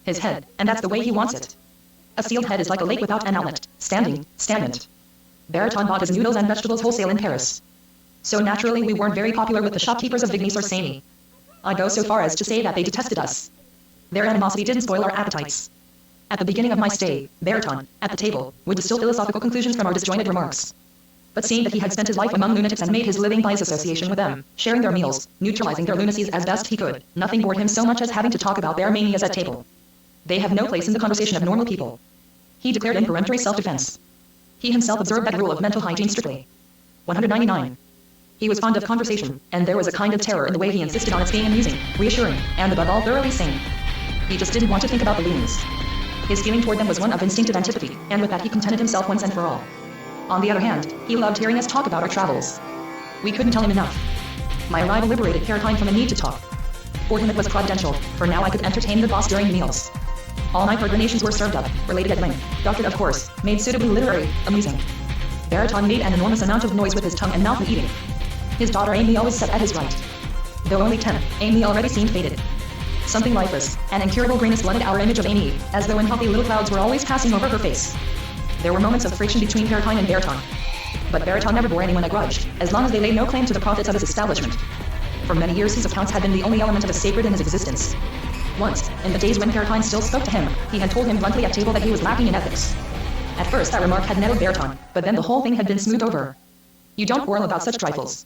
His head, and that's the way he wants it. A sealed head is like a lake without an outlet, standing, stagnant. Baritone bought his noodles and vegetables wholesale in Paris. So naturally we weren't very popular with the shopkeepers of Vignes or Saint. I go so far as to say that they detested us. Their animosity didn't spoil our appetites. At the beginning of my stay, Baritone, at the table, would distill philosophical conclusions from our disjointed remarks. But seeing that he had spent his life among lunatics and made his living by his association with them, sharing their meals, neutralizing their lunacies as best he could, nothing bored him so much as having to talk about their manias at table. They have no place in the conversation of normal people. He declared in peremptory self-defense. He himself observed that rule of mental hygiene strictly. 199. He was fond of conversation, and there was a kind of terror in the way he insisted on its being amusing, reassuring, and above all thoroughly sane. He just didn't want to think about the loons. His feeling toward them was one of instinctive antipathy, and with that he contented himself once and for all. On the other hand, he loved hearing us talk about our travels. We couldn't tell him enough. My arrival liberated Paratine from the need to talk. For him it was providential, for now I could entertain the boss during meals. All my peregrinations were served up, related at length, doctored of course, made suitably literary, amusing. Baritone made an enormous amount of noise with his tongue and mouth when eating. His daughter Amy always sat at his right. Though only 10, Amy already seemed faded. Something lifeless, an incurable grayness flooded our image of Amy, as though unhealthy little clouds were always passing over her face. There were moments of friction between Paratine and Baritone. But Baritone never bore anyone a grudge, as long as they laid no claim to the profits of his establishment. For many years his accounts had been the only element of the sacred in his existence. Once, in the days when Paratine still spoke to him, he had told him bluntly at table that he was lacking in ethics. At first that remark had nettled Baritone, but then the whole thing had been smoothed over. You don't quarrel about such trifles.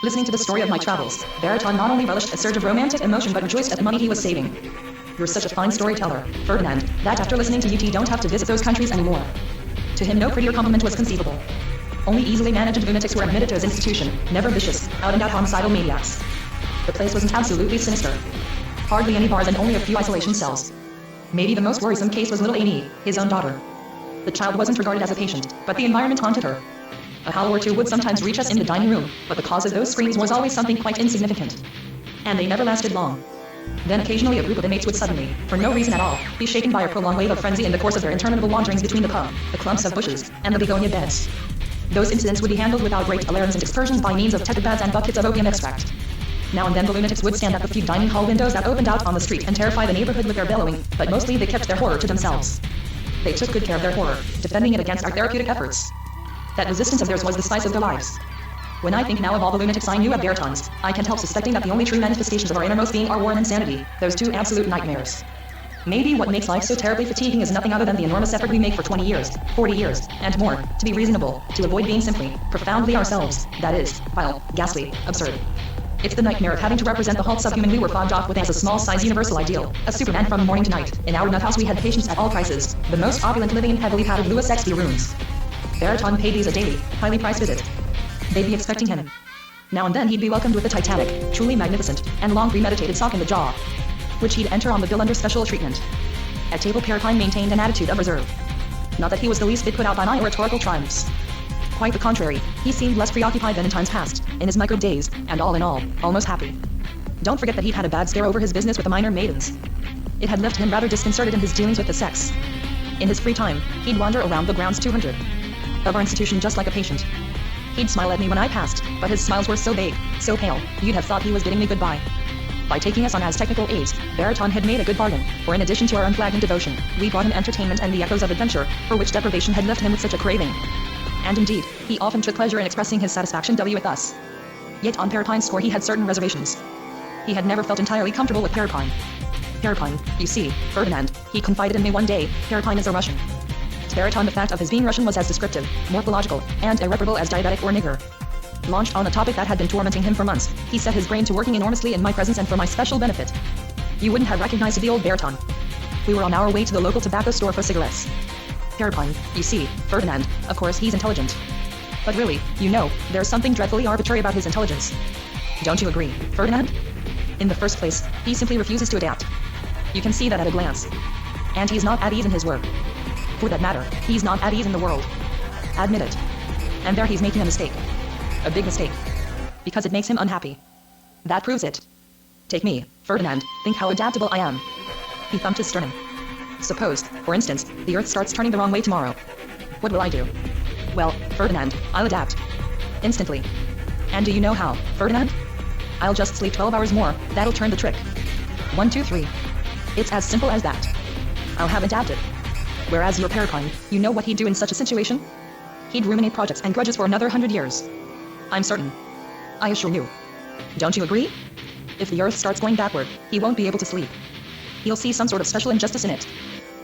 Listening to the story of my travels, Baritone not only relished a surge of romantic emotion but rejoiced at the money he was saving. You're such a fine storyteller, Ferdinand, that after listening to you don't have to visit those countries anymore. To him no prettier compliment was conceivable. Only easily managed lunatics were admitted to his institution, never vicious, out-and-out homicidal maniacs. The place wasn't absolutely sinister. Hardly any bars and only a few isolation cells. Maybe the most worrisome case was little Amy, his own daughter. The child wasn't regarded as a patient, but the environment haunted her. A howl or two would sometimes reach us in the dining room, but the cause of those screams was always something quite insignificant. And they never lasted long. Then occasionally a group of inmates would suddenly, for no reason at all, be shaken by a prolonged wave of frenzy in the course of their interminable wanderings between the pub, the clumps of bushes, and the begonia beds. Those incidents would be handled without great alarms and excursions by means of tepid baths and buckets of opium extract. Now and then the lunatics would stand at the few dining hall windows that opened out on the street and terrify the neighborhood with their bellowing, but mostly they kept their horror to themselves. They took good care of their horror, defending it against our therapeutic efforts. That resistance of theirs was the spice of their lives. When I think now of all the lunatics I knew at Baritone's, I can't help suspecting that the only true manifestations of our innermost being are war and insanity, those two absolute nightmares. Maybe what makes life so terribly fatiguing is nothing other than the enormous effort we make for 20 years, 40 years, and more, to be reasonable, to avoid being simply, profoundly ourselves, that is, vile, ghastly, absurd. It's the nightmare of having to represent the halt subhuman we were fobbed off with as a small-size universal ideal, a Superman from morning to night. In our nut house we had patients at all prices, the most opulent living in heavily padded Louis XP rooms. Baritone paid these a daily, highly priced visit. They'd be expecting him. Now and then he'd be welcomed with a titanic, truly magnificent, and long premeditated sock in the jaw, which he'd enter on the bill under special treatment. At table Paratine maintained an attitude of reserve. Not that he was the least bit put out by my oratorical triumphs. Quite the contrary, he seemed less preoccupied than in times past, in his microbe days, and all in all, almost happy. Don't forget that he'd had a bad stare over his business with the minor maidens. It had left him rather disconcerted in his dealings with the sex. In his free time, he'd wander around the grounds 200 of our institution just like a patient. He'd smile at me when I passed, but his smiles were so vague, so pale, you'd have thought he was bidding me goodbye. By taking us on as technical aides, Baritone had made a good bargain, for in addition to our unflagging devotion, we brought him entertainment and the echoes of adventure, for which deprivation had left him with such a craving. And indeed, he often took pleasure in expressing his satisfaction with us. Yet on Paratine's score he had certain reservations. He had never felt entirely comfortable with Paratine. Paratine, you see, Ferdinand, he confided in me one day, Paratine is a Russian. To Baritone the fact of his being Russian was as descriptive, morphological, and irreparable as diabetic or nigger. Launched on a topic that had been tormenting him for months, he set his brain to working enormously in my presence and for my special benefit. You wouldn't have recognized the old Baritone. We were on our way to the local tobacco store for cigarettes. Paratine, you see, Ferdinand, of course he's intelligent. But really, you know, there's something dreadfully arbitrary about his intelligence. Don't you agree, Ferdinand? In the first place, he simply refuses to adapt. You can see that at a glance. And he's not at ease in his work. For that matter, he's not at ease in the world. Admit it. And there he's making a mistake. A big mistake. Because it makes him unhappy. That proves it. Take me, Ferdinand, think how adaptable I am. He thumped his sternum. Suppose, for instance, the Earth starts turning the wrong way tomorrow. What will I do? Well, Ferdinand, I'll adapt. Instantly. And do you know how, Ferdinand? I'll just sleep 12 hours more, that'll turn the trick. 1, 2, 3. It's as simple as that. I'll have adapted. Whereas your Paraprime, you know what he'd do in such a situation? He'd ruminate projects and grudges for another 100 years. I'm certain. I assure you. Don't you agree? If the Earth starts going backward, he won't be able to sleep. He'll see some sort of special injustice in it.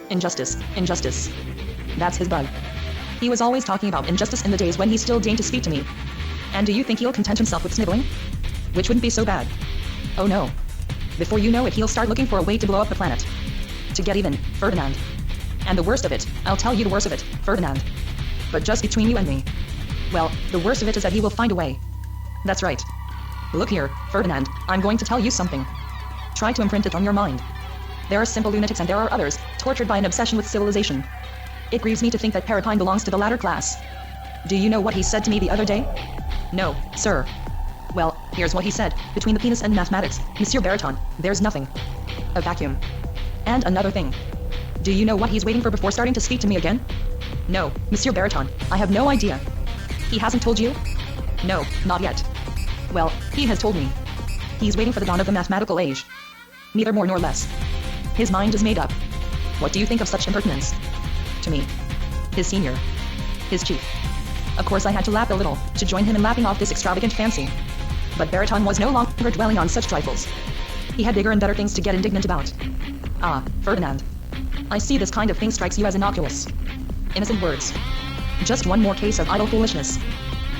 Injustice, injustice. That's his bug. He was always talking about injustice in the days when he still deigned to speak to me. And do you think he'll content himself with sniveling? Which wouldn't be so bad. Oh no. Before you know it, he'll start looking for a way to blow up the planet. To get even, Ferdinand. And the worst of it, I'll tell you the worst of it, Ferdinand. But just between you and me. Well, the worst of it is that he will find a way. That's right. Look here, Ferdinand, I'm going to tell you something. Try to imprint it on your mind. There are simple lunatics and there are others, tortured by an obsession with civilization. It grieves me to think that Paraprime belongs to the latter class. Do you know what he said to me the other day? No, sir. Well, here's what he said. Between the penis and mathematics, Monsieur Baraton, there's nothing. A vacuum. And another thing. Do you know what he's waiting for before starting to speak to me again? No, Monsieur Baraton, I have no idea. He hasn't told you? No, not yet. Well, he has told me. He's waiting for the dawn of the mathematical age. Neither more nor less. His mind is made up. What do you think of such impertinence? To me. His senior. His chief. Of course I had to laugh a little, to join him in laughing off this extravagant fancy. But Baraton was no longer dwelling on such trifles. He had bigger and better things to get indignant about. Ah, Ferdinand. I see this kind of thing strikes you as innocuous. Innocent words. Just one more case of idle foolishness.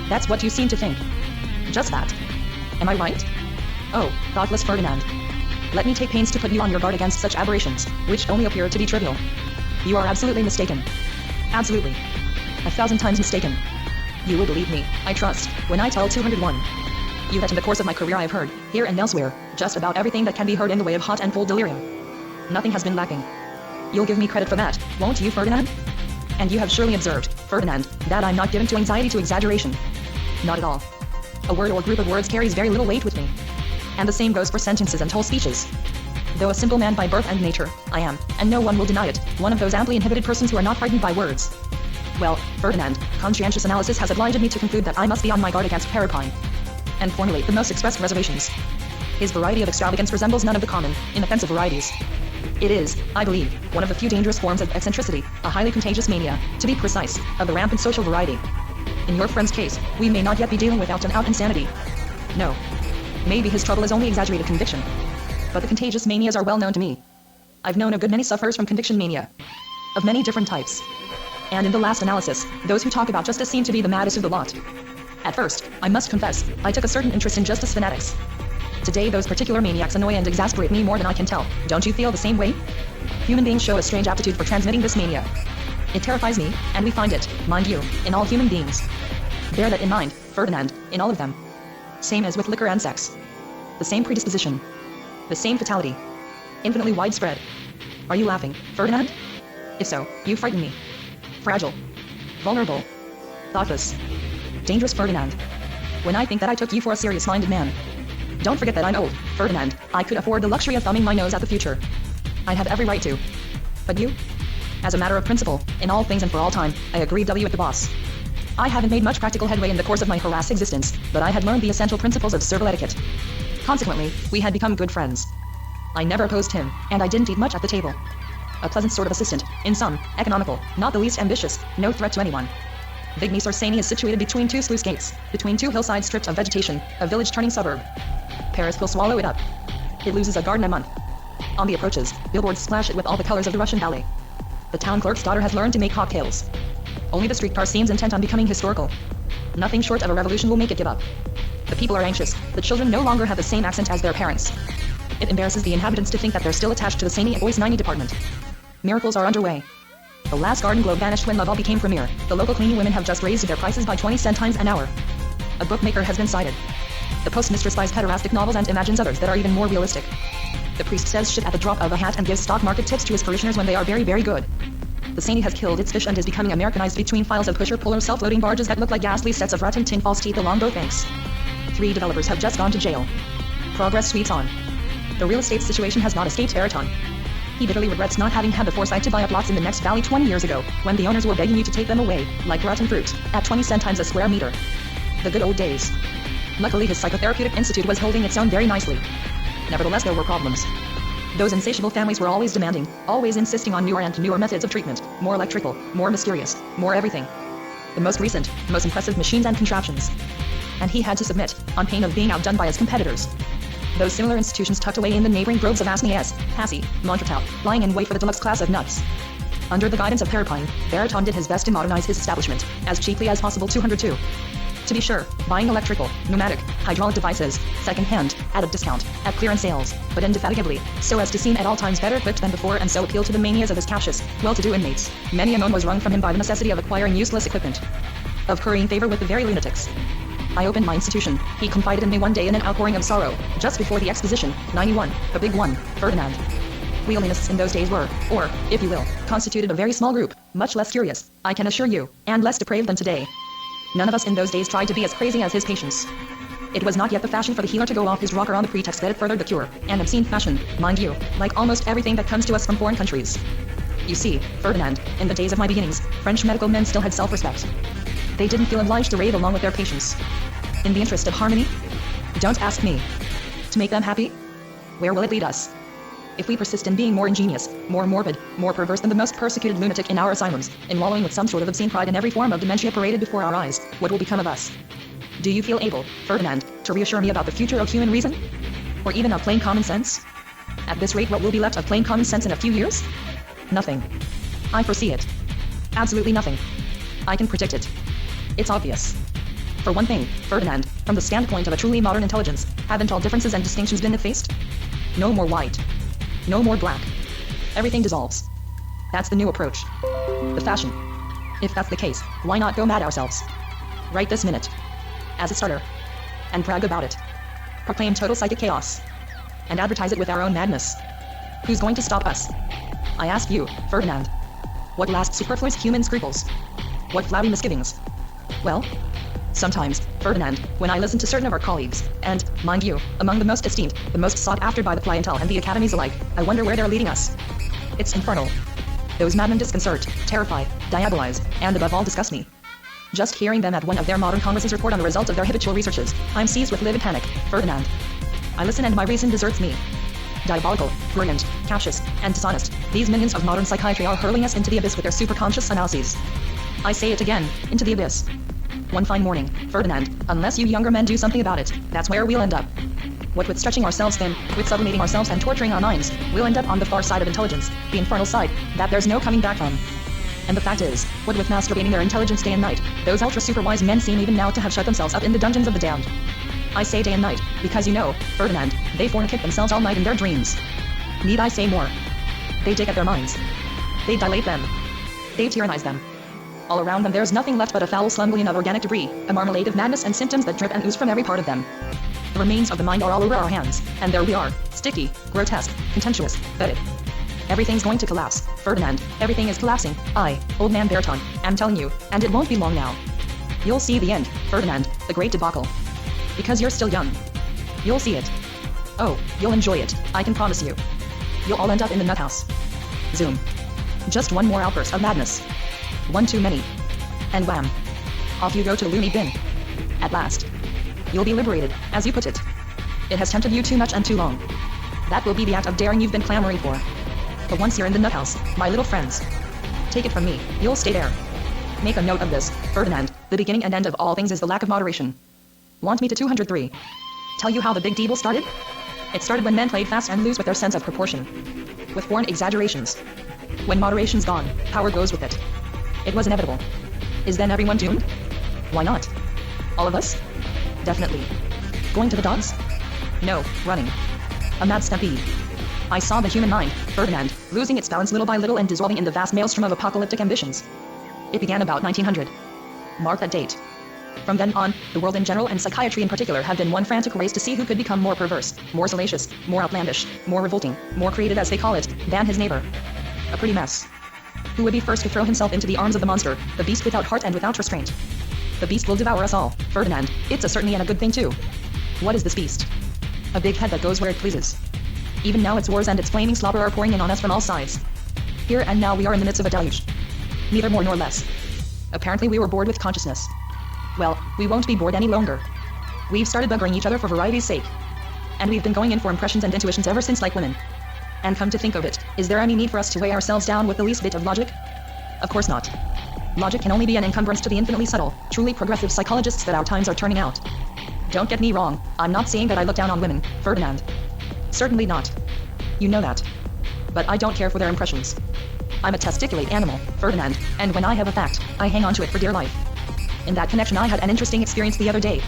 That's what you seem to think. Just that. Am I right? Oh, thoughtless Ferdinand. Let me take pains to put you on your guard against such aberrations, which only appear to be trivial. You are absolutely mistaken. Absolutely. 1,000 times mistaken. You will believe me, I trust, when I tell 201. You that in the course of my career I have heard, here and elsewhere, just about everything that can be heard in the way of hot and full delirium. Nothing has been lacking. You'll give me credit for that, won't you, Ferdinand? And you have surely observed, Ferdinand, that I'm not given to anxiety to exaggeration. Not at all. A word or group of words carries very little weight with me. And the same goes for sentences and whole speeches. Though a simple man by birth and nature, I am, and no one will deny it, one of those amply inhibited persons who are not frightened by words. Well, Ferdinand, conscientious analysis has obliged me to conclude that I must be on my guard against Paraprime. And formulate the most expressed reservations. His variety of extravagance resembles none of the common, inoffensive varieties. It is, I believe, one of the few dangerous forms of eccentricity, a highly contagious mania, to be precise, of the rampant social variety. In your friend's case, we may not yet be dealing with out-and-out insanity. No. Maybe his trouble is only exaggerated conviction. But the contagious manias are well known to me. I've known a good many sufferers from conviction mania. Of many different types. And in the last analysis, those who talk about justice seem to be the maddest of the lot. At first, I must confess, I took a certain interest in justice fanatics. Today those particular maniacs annoy and exasperate me more than I can tell. Don't you feel the same way? Human beings show a strange aptitude for transmitting this mania. It terrifies me, and we find it, mind you, in all human beings. Bear that in mind, Ferdinand, in all of them. Same as with liquor and sex. The same predisposition. The same fatality. Infinitely widespread. Are you laughing, Ferdinand? If so, you frighten me. Fragile. Vulnerable. Thoughtless. Dangerous Ferdinand. When I think that I took you for a serious-minded man. Don't forget that I'm old, Ferdinand. I could afford the luxury of thumbing my nose at the future. I have every right to. But you? As a matter of principle, in all things and for all time, I agree with the boss. I haven't made much practical headway in the course of my harassed existence, but I had learned the essential principles of servile etiquette. Consequently, we had become good friends. I never opposed him, and I didn't eat much at the table. A pleasant sort of assistant, in sum, economical, not the least ambitious, no threat to anyone. Vigny Sorsani is situated between two sluice gates, between two hillside strips of vegetation, a village-turning suburb. Paris will swallow it up. It loses a garden a month. On the approaches, billboards splash it with all the colors of the Russian ballet. The town clerk's daughter has learned to make cocktails. Only the streetcar seems intent on becoming historical. Nothing short of a revolution will make it give up. The people are anxious. The children no longer have the same accent as their parents. It embarrasses the inhabitants to think that they're still attached to the Sani Boys 90 department. Miracles are underway. The last garden globe vanished when Laval became premier. The local cleaning women have just raised their prices by 20 centimes an hour. A bookmaker has been cited. The postmistress buys pederastic novels and imagines others that are even more realistic. The priest says shit at the drop of a hat and gives stock market tips to his parishioners when they are very, very good. The Sani has killed its fish and is becoming Americanized between files of pusher-puller self-loading barges that look like ghastly sets of rotten tin false teeth along both banks. 3 developers have just gone to jail. Progress sweeps on. The real estate situation has not escaped Baraton. He bitterly regrets not having had the foresight to buy up lots in the next valley 20 years ago, when the owners were begging you to take them away, like rotten fruit, at 20 centimes a square meter. The good old days. Luckily his psychotherapeutic institute was holding its own very nicely. Nevertheless there were problems. Those insatiable families were always demanding, always insisting on newer and newer methods of treatment, more electrical, more mysterious, more everything. The most recent, most impressive machines and contraptions. And he had to submit, on pain of being outdone by his competitors. Those similar institutions tucked away in the neighboring groves of Asnias, Passy, Montreal, lying in wait for the deluxe class of nuts. Under the guidance of Perripine, Baraton did his best to modernize his establishment, as cheaply as possible. 202. To be sure, buying electrical, pneumatic, hydraulic devices, second-hand, at a discount, at clearance sales, but indefatigably, so as to seem at all times better equipped than before and so appeal to the manias of his captious, well-to-do inmates. Many a moan was wrung from him by the necessity of acquiring useless equipment. Of currying favor with the very lunatics. I opened my institution, he confided in me one day in an outpouring of sorrow, just before the exposition, 91, a big one, Ferdinand. Wheelinists in those days were, or, if you will, constituted a very small group, much less curious, I can assure you, and less depraved than today. None of us in those days tried to be as crazy as his patients. It was not yet the fashion for the healer to go off his rocker on the pretext that it furthered the cure, an obscene fashion, mind you, like almost everything that comes to us from foreign countries. You see, Ferdinand, in the days of my beginnings, French medical men still had self-respect. They didn't feel obliged to rave along with their patients. In the interest of harmony? Don't ask me. To make them happy? Where will it lead us? If we persist in being more ingenious, more morbid, more perverse than the most persecuted lunatic in our asylums, in wallowing with some sort of obscene pride in every form of dementia paraded before our eyes, what will become of us? Do you feel able, Ferdinand, to reassure me about the future of human reason? Or even of plain common sense? At this rate, what will be left of plain common sense in a few years? Nothing. I foresee it. Absolutely nothing. I can predict it. It's obvious. For one thing, Ferdinand, from the standpoint of a truly modern intelligence, haven't all differences and distinctions been effaced? No more white. No more black. Everything dissolves. That's the new approach. The fashion. If that's the case, why not go mad ourselves? Right this minute. As a starter. And brag about it. Proclaim total psychic chaos. And advertise it with our own madness. Who's going to stop us? I ask you, Ferdinand. What last superfluous human scruples? What flabby misgivings? Well, sometimes, Ferdinand, when I listen to certain of our colleagues, and, mind you, among the most esteemed, the most sought after by the clientele and the academies alike, I wonder where they're leading us. It's infernal. Those madmen disconcert, terrify, diabolize, and above all disgust me. Just hearing them at one of their modern congresses report on the results of their habitual researches, I'm seized with livid panic, Ferdinand. I listen and my reason deserts me. Diabolical, brilliant, captious, and dishonest, these minions of modern psychiatry are hurling us into the abyss with their superconscious analyses. I say it again, into the abyss. One fine morning, Ferdinand, unless you younger men do something about it, that's where we'll end up. What with stretching ourselves thin, with sublimating ourselves and torturing our minds, we'll end up on the far side of intelligence, the infernal side, that there's no coming back from. And the fact is, what with masturbating their intelligence day and night, those ultra-super-wise men seem even now to have shut themselves up in the dungeons of the damned. I say day and night, because you know, Ferdinand, they fornicate themselves all night in their dreams. Need I say more? They dig at their minds. They dilate them. They tyrannize them. All around them there's nothing left but a foul slumgullion of organic debris, a marmalade of madness and symptoms that drip and ooze from every part of them. The remains of the mind are all over our hands, and there we are, sticky, grotesque, contemptuous, fetid. Everything's going to collapse, Ferdinand, everything is collapsing, old man Baraton, am telling you, and it won't be long now. You'll see the end, Ferdinand, the great debacle. Because you're still young. You'll see it. Oh, you'll enjoy it, I can promise you. You'll all end up in the nut house. Zoom. Just one more outburst of madness. One too many. And wham. Off you go to the loony bin. At last. You'll be liberated, as you put it. It has tempted you too much and too long. That will be the act of daring you've been clamoring for. But once you're in the nut house, my little friends. Take it from me, you'll stay there. Make a note of this, Ferdinand, the beginning and end of all things is the lack of moderation. Want me to 203? Tell you how the big deal started? It started when men played fast and loose with their sense of proportion. With foreign exaggerations. When moderation's gone, power goes with it. It was inevitable. Is then everyone doomed? Why not? All of us? Definitely. Going to the dogs? No, running. A mad stampede. I saw the human mind, Ferdinand, losing its balance little by little and dissolving in the vast maelstrom of apocalyptic ambitions. It began about 1900. Mark that date. From then on, the world in general and psychiatry in particular have been one frantic race to see who could become more perverse, more salacious, more outlandish, more revolting, more creative as they call it, than his neighbor. A pretty mess. Who would be first to throw himself into the arms of the monster, the beast without heart and without restraint? The beast will devour us all, Ferdinand, it's a certainty and a good thing too. What is this beast? A big head that goes where it pleases. Even now its wars and its flaming slobber are pouring in on us from all sides. Here and now we are in the midst of a deluge. Neither more nor less. Apparently we were bored with consciousness. Well, we won't be bored any longer. We've started buggering each other for variety's sake. And we've been going in for impressions and intuitions ever since like women. And come to think of it, is there any need for us to weigh ourselves down with the least bit of logic? Of course not. Logic can only be an encumbrance to the infinitely subtle, truly progressive psychologists that our times are turning out. Don't get me wrong, I'm not saying that I look down on women, Ferdinand. Certainly not. You know that. But I don't care for their impressions. I'm a testiculate animal, Ferdinand, and when I have a fact, I hang on to it for dear life. In that connection, I had an interesting experience the other day.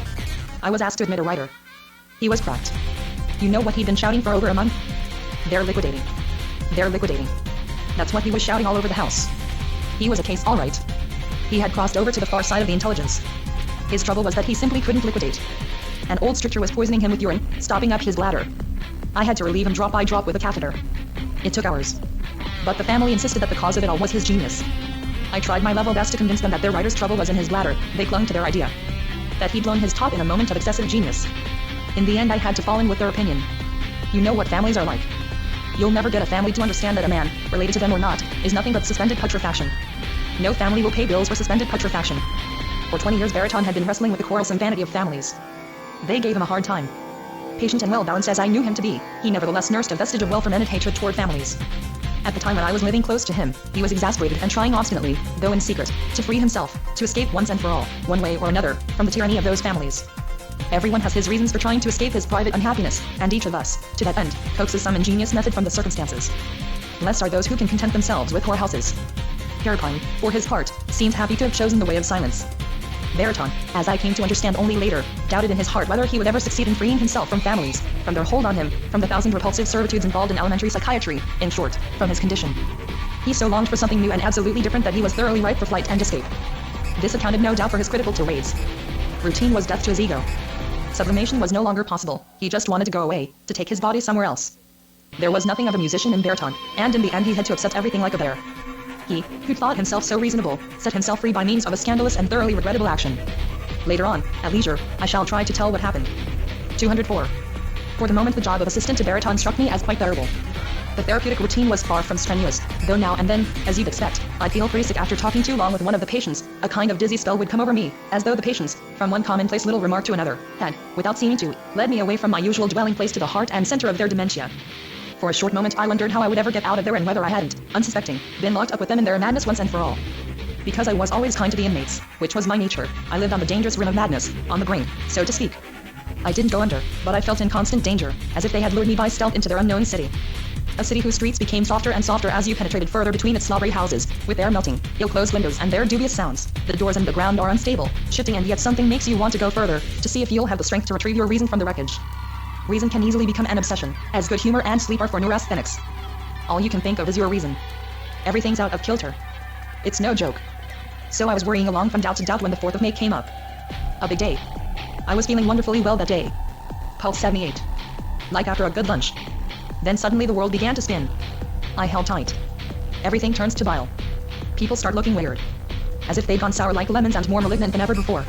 I was asked to admit a writer. He was cracked. You know what he'd been shouting for over a month? They're liquidating. They're liquidating. That's what he was shouting all over the house. He was a case, all right. He had crossed over to the far side of the intelligence. His trouble was that he simply couldn't liquidate. An old stricture was poisoning him with urine, stopping up his bladder. I had to relieve him drop by drop with a catheter. It took hours. But the family insisted that the cause of it all was his genius. I tried my level best to convince them that their writer's trouble was in his bladder. They clung to their idea. That he'd blown his top in a moment of excessive genius. In the end, I had to fall in with their opinion. You know what families are like. You'll never get a family to understand that a man, related to them or not, is nothing but suspended putrefaction. No family will pay bills for suspended putrefaction. For 20 years, Baritone had been wrestling with the quarrelsome vanity of families. They gave him a hard time. Patient and well-balanced as I knew him to be, he nevertheless nursed a vestige of well-fermented hatred toward families. At the time when I was living close to him, he was exasperated and trying obstinately, though in secret, to free himself, to escape once and for all, one way or another, from the tyranny of those families. Everyone has his reasons for trying to escape his private unhappiness, and each of us, to that end, coaxes some ingenious method from the circumstances. Blessed are those who can content themselves with whorehouses. Peripine, for his part, seemed happy to have chosen the way of silence. Baritone, as I came to understand only later, doubted in his heart whether he would ever succeed in freeing himself from families, from their hold on him, from the thousand repulsive servitudes involved in elementary psychiatry, in short, from his condition. He so longed for something new and absolutely different that he was thoroughly ripe for flight and escape. This accounted no doubt for his critical tirades. Routine was death to his ego. Sublimation was no longer possible. He just wanted to go away, to take his body somewhere else. There was nothing of a musician in Baritone, and in the end he had to accept everything like a bear. He, who thought himself so reasonable, set himself free by means of a scandalous and thoroughly regrettable action. Later on, at leisure, I shall try to tell what happened. 204. For the moment the job of assistant to Baritone struck me as quite bearable. The therapeutic routine was far from strenuous, though now and then, as you'd expect, I'd feel pretty sick after talking too long with one of the patients. A kind of dizzy spell would come over me, as though the patients, from one commonplace little remark to another, had, without seeming to, led me away from my usual dwelling place to the heart and center of their dementia. For a short moment I wondered how I would ever get out of there and whether I hadn't, unsuspecting, been locked up with them in their madness once and for all. Because I was always kind to the inmates, which was my nature, I lived on the dangerous rim of madness, on the brink, so to speak. I didn't go under, but I felt in constant danger, as if they had lured me by stealth into their unknown city. A city whose streets became softer and softer as you penetrated further between its slobbery houses, with their melting, ill-closed windows and their dubious sounds. The doors and the ground are unstable, shifting, and yet something makes you want to go further, to see if you'll have the strength to retrieve your reason from the wreckage. Reason can easily become an obsession, as good humor and sleep are for neurasthenics. All you can think of is your reason. Everything's out of kilter. It's no joke. So I was worrying along from doubt to doubt when the 4th of May came up. A big day. I was feeling wonderfully well that day. Pulse 78. Like after a good lunch. Then suddenly the world began to spin. I held tight. Everything turns to bile. People start looking weird. As if they'd gone sour like lemons and more malignant than ever before.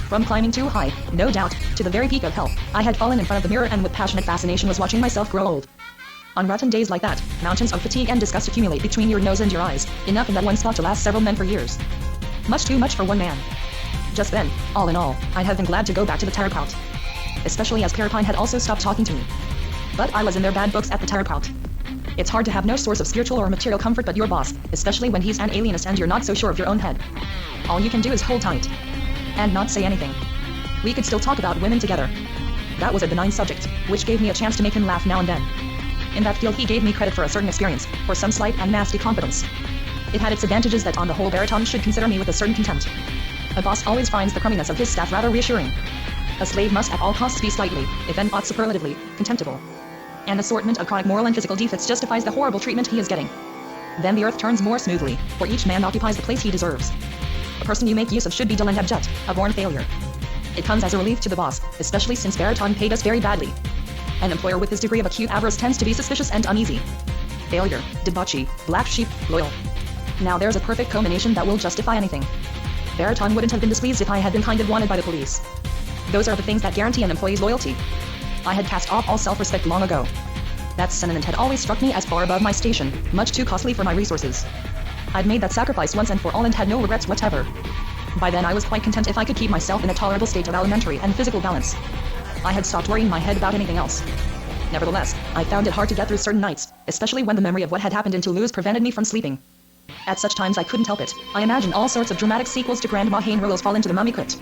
From climbing too high, no doubt, to the very peak of health, I had fallen in front of the mirror and with passionate fascination was watching myself grow old. On rotten days like that, mountains of fatigue and disgust accumulate between your nose and your eyes, enough in that one spot to last several men for years. Much too much for one man. Just then, all in all, I'd have been glad to go back to the Terapeut. Especially as Peripine had also stopped talking to me. But I was in their bad books at the Terapeut. It's hard to have no source of spiritual or material comfort but your boss, especially when he's an alienist and you're not so sure of your own head. All you can do is hold tight. And not say anything. We could still talk about women together. That was a benign subject, which gave me a chance to make him laugh now and then. In that field he gave me credit for a certain experience, for some slight and nasty competence. It had its advantages that on the whole Baritone should consider me with a certain contempt. A boss always finds the crumminess of his staff rather reassuring. A slave must at all costs be slightly, if then not superlatively, contemptible. An assortment of chronic moral and physical defects justifies the horrible treatment he is getting. Then the earth turns more smoothly, for each man occupies the place he deserves. A person you make use of should be dull and abject, a born failure. It comes as a relief to the boss, especially since Baritone paid us very badly. An employer with his degree of acute avarice tends to be suspicious and uneasy. Failure, debauchee, black sheep, loyal. Now there's a perfect combination that will justify anything. Baritone wouldn't have been displeased if I had been kind of wanted by the police. Those are the things that guarantee an employee's loyalty. I had cast off all self-respect long ago. That sentiment had always struck me as far above my station, much too costly for my resources. I'd made that sacrifice once and for all and had no regrets whatever. By then I was quite content if I could keep myself in a tolerable state of alimentary and physical balance. I had stopped worrying my head about anything else. Nevertheless, I found it hard to get through certain nights, especially when the memory of what had happened in Toulouse prevented me from sleeping. At such times I couldn't help it. I imagined all sorts of dramatic sequels to Grandma Heinrill's fall into the mummy crypt.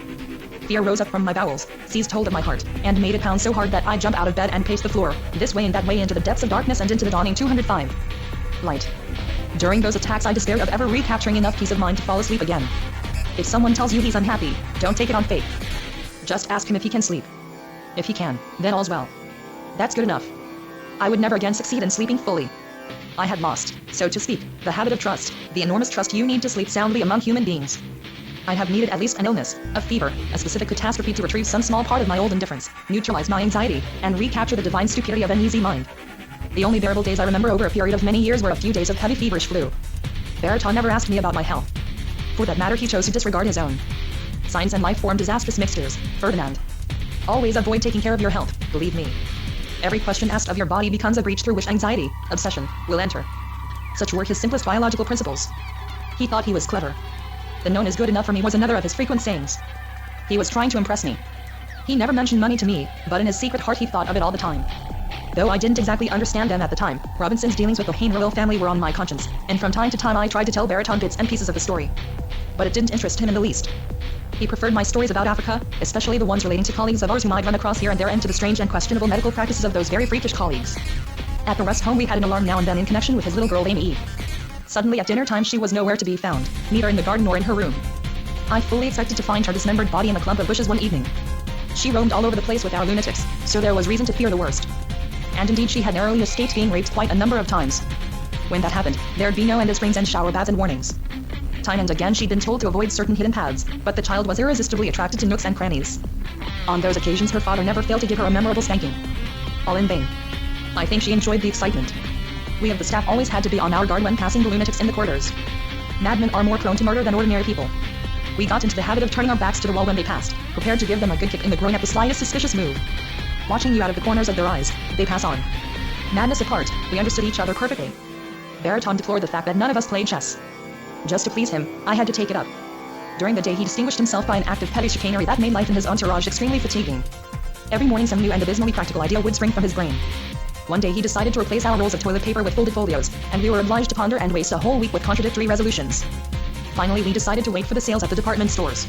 Fear rose up from my bowels, seized hold of my heart, and made it pound so hard that I jumped out of bed and paced the floor, this way and that way into the depths of darkness and into the dawning 205. Light. During those attacks I despaired of ever recapturing enough peace of mind to fall asleep again. If someone tells you he's unhappy, don't take it on faith. Just ask him if he can sleep. If he can, then all's well. That's good enough. I would never again succeed in sleeping fully. I had lost, so to speak, the habit of trust, the enormous trust you need to sleep soundly among human beings. I have needed at least an illness, a fever, a specific catastrophe to retrieve some small part of my old indifference, neutralize my anxiety, and recapture the divine stupidity of an easy mind. The only bearable days I remember over a period of many years were a few days of heavy feverish flu. Baryton never asked me about my health. For that matter, he chose to disregard his own. Science and life form disastrous mixtures, Ferdinand. Always avoid taking care of your health, believe me. Every question asked of your body becomes a breach through which anxiety, obsession, will enter. Such were his simplest biological principles. He thought he was clever. The known is good enough for me was another of his frequent sayings. He was trying to impress me. He never mentioned money to me, but in his secret heart he thought of it all the time. Though I didn't exactly understand them at the time, Robinson's dealings with the Heinrill family were on my conscience, and from time to time I tried to tell Baryton bits and pieces of the story. But it didn't interest him in the least. He preferred my stories about Africa, especially the ones relating to colleagues of ours whom I'd run across here and there, and to the strange and questionable medical practices of those very freakish colleagues. At the rest home we had an alarm now and then in connection with his little girl Amy Eve. Suddenly at dinner time she was nowhere to be found, neither in the garden nor in her room. I fully expected to find her dismembered body in a clump of bushes one evening. She roamed all over the place with our lunatics, so there was reason to fear the worst. And indeed she had narrowly escaped being raped quite a number of times. When that happened, there'd be no end of screams and shower baths and warnings. Time and again she'd been told to avoid certain hidden paths, but the child was irresistibly attracted to nooks and crannies. On those occasions her father never failed to give her a memorable spanking. All in vain. I think she enjoyed the excitement. We of the staff always had to be on our guard when passing the lunatics in the corridors. Madmen are more prone to murder than ordinary people. We got into the habit of turning our backs to the wall when they passed, prepared to give them a good kick in the groin at the slightest suspicious move. Watching you out of the corners of their eyes, they pass on. Madness apart, we understood each other perfectly. Baryton deplored the fact that none of us played chess. Just to please him, I had to take it up. During the day he distinguished himself by an act of petty chicanery that made life in his entourage extremely fatiguing. Every morning some new and abysmally practical idea would spring from his brain. One day he decided to replace our rolls of toilet paper with folded folios, and we were obliged to ponder and waste a whole week with contradictory resolutions. Finally we decided to wait for the sales at the department stores.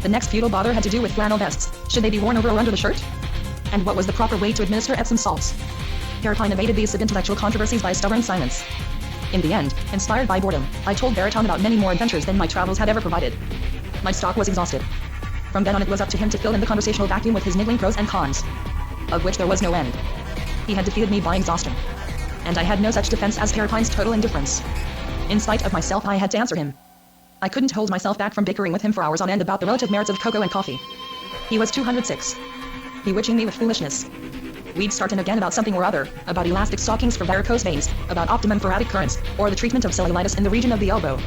The next futile bother had to do with flannel vests. Should they be worn over or under the shirt? And what was the proper way to administer Epsom salts? Baryton evaded these intellectual controversies by stubborn silence. In the end, inspired by boredom, I told Baryton about many more adventures than my travels had ever provided. My stock was exhausted. From then on it was up to him to fill in the conversational vacuum with his niggling pros and cons, of which there was no end. He had defeated me by exhaustion. And I had no such defense as Baryton's total indifference. In spite of myself I had to answer him. I couldn't hold myself back from bickering with him for hours on end about the relative merits of cocoa and coffee. He was 206. Bewitching me with foolishness. We'd start in again about something or other, about elastic stockings for varicose veins, about optimum for attic currents, or the treatment of cellulitis in the region of the elbow.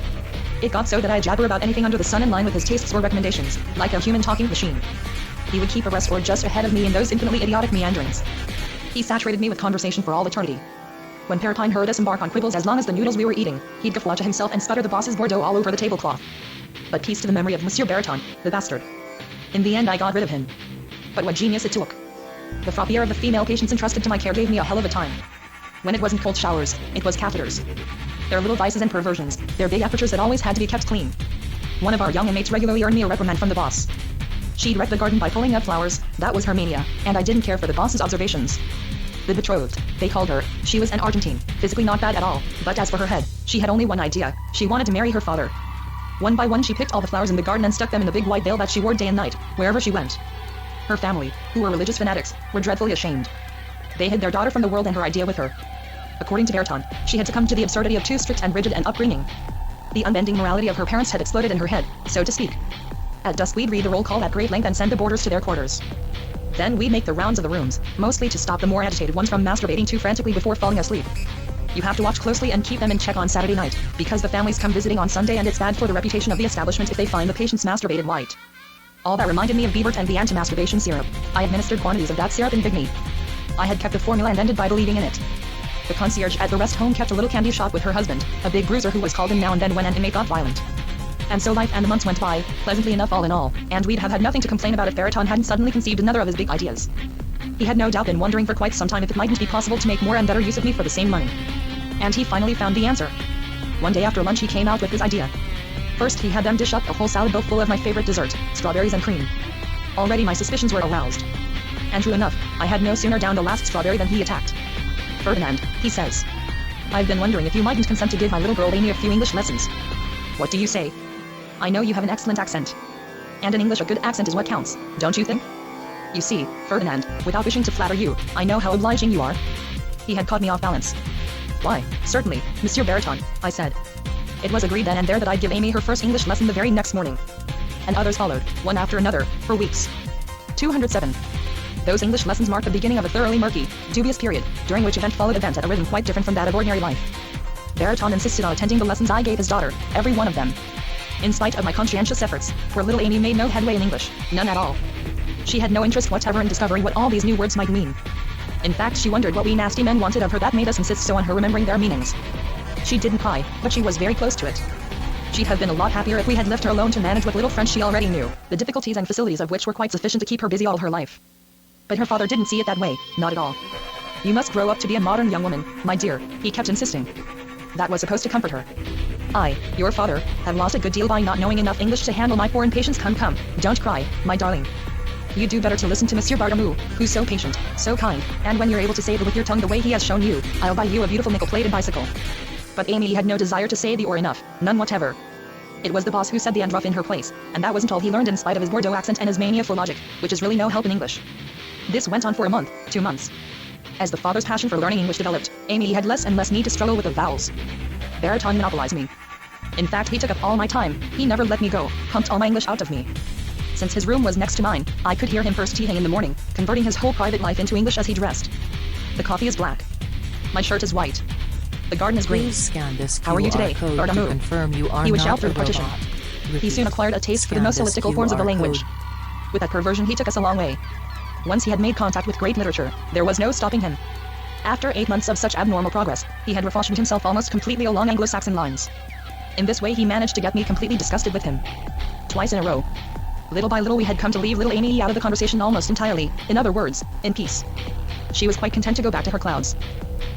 It got so that I'd jabber about anything under the sun in line with his tastes or recommendations, like a human talking machine. He would keep abreast or just ahead of me in those infinitely idiotic meanderings. He saturated me with conversation for all eternity. When Baryton heard us embark on quibbles as long as the noodles we were eating, he'd guffaw to himself and sputter the boss's Bordeaux all over the tablecloth. But peace to the memory of Monsieur Baryton, the bastard. In the end I got rid of him. But what genius it took. The frothy air of the female patients entrusted to my care gave me a hell of a time. When it wasn't cold showers, it was catheters. Their little vices and perversions, their big apertures that always had to be kept clean. One of our young inmates regularly earned me a reprimand from the boss. She'd wrecked the garden by pulling up flowers, that was her mania, and I didn't care for the boss's observations. The betrothed, they called her, she was an Argentine, physically not bad at all, but as for her head, she had only one idea, she wanted to marry her father. One by one she picked all the flowers in the garden and stuck them in the big white veil that she wore day and night, wherever she went. Her family, who were religious fanatics, were dreadfully ashamed. They hid their daughter from the world and her idea with her. According to Baryton, she had succumbed to the absurdity of too strict and rigid an upbringing. The unbending morality of her parents had exploded in her head, so to speak. At dusk we'd read the roll call at great length and send the boarders to their quarters. Then we'd make the rounds of the rooms, mostly to stop the more agitated ones from masturbating too frantically before falling asleep. You have to watch closely and keep them in check on Saturday night, because the families come visiting on Sunday and it's bad for the reputation of the establishment if they find the patients masturbated white. All that reminded me of Biebert and the anti-masturbation syrup. I administered quantities of that syrup in Bigny. I had kept the formula and ended by believing in it. The concierge at the rest home kept a little candy shop with her husband, a big bruiser who was called in now and then when an inmate got violent. And so life and the months went by, pleasantly enough all in all, and we'd have had nothing to complain about if Baryton hadn't suddenly conceived another of his big ideas. He had no doubt been wondering for quite some time if it mightn't be possible to make more and better use of me for the same money. And he finally found the answer. One day after lunch he came out with his idea. First he had them dish up a whole salad bowl full of my favorite dessert, strawberries and cream. Already my suspicions were aroused. And true enough, I had no sooner downed the last strawberry than he attacked. "Ferdinand," he says. "I've been wondering if you mightn't consent to give my little girl Amy a few English lessons." "What do you say? I know you have an excellent accent. And in English a good accent is what counts, don't you think? You see, Ferdinand, without wishing to flatter you, I know how obliging you are." He had caught me off balance. "Why, certainly, Monsieur Baritone," I said. It was agreed then and there that I'd give Amy her first English lesson the very next morning. And others followed, one after another, for weeks. 207. Those English lessons marked the beginning of a thoroughly murky, dubious period, during which event followed event at a rhythm quite different from that of ordinary life. Baritone insisted on attending the lessons I gave his daughter, every one of them. In spite of my conscientious efforts, poor little Amy made no headway in English, none at all. She had no interest whatever in discovering what all these new words might mean. In fact, she wondered what we nasty men wanted of her that made us insist so on her remembering their meanings. She didn't cry, but she was very close to it. She'd have been a lot happier if we had left her alone to manage what little French she already knew, the difficulties and facilities of which were quite sufficient to keep her busy all her life. But her father didn't see it that way, not at all. "You must grow up to be a modern young woman, my dear," he kept insisting. That was supposed to comfort her. "I, your father, have lost a good deal by not knowing enough English to handle my foreign patients. Come, don't cry, my darling. You do better to listen to Monsieur Bartamou, who's so patient, so kind, and when you're able to say it with your tongue the way he has shown you, I'll buy you a beautiful nickel-plated bicycle." But Amy had no desire to say the or enough, none whatever. It was the boss who said the and rough in her place, and that wasn't all he learned in spite of his Bordeaux accent and his mania for logic, which is really no help in English. This went on for a month, 2 months. As the father's passion for learning English developed, Amy had less and less need to struggle with the vowels. Baritone monopolized me. In fact, he took up all my time, he never let me go, pumped all my English out of me. Since his room was next to mine, I could hear him first teething in the morning, converting his whole private life into English as he dressed. "The coffee is black. My shirt is white. The garden is green. Please scan this How are you today, QR code Bartamou?" to confirm you are He would not shout through a the partition. robot. He soon acquired a taste for the Scan most this elliptical forms of the QR language. code. With that perversion he took us a long way. Once he had made contact with great literature, there was no stopping him. After 8 months of such abnormal progress, he had refashioned himself almost completely along Anglo-Saxon lines. In this way he managed to get me completely disgusted with him. Twice in a row. Little by little we had come to leave little Amy out of the conversation almost entirely, in other words, in peace. She was quite content to go back to her clouds.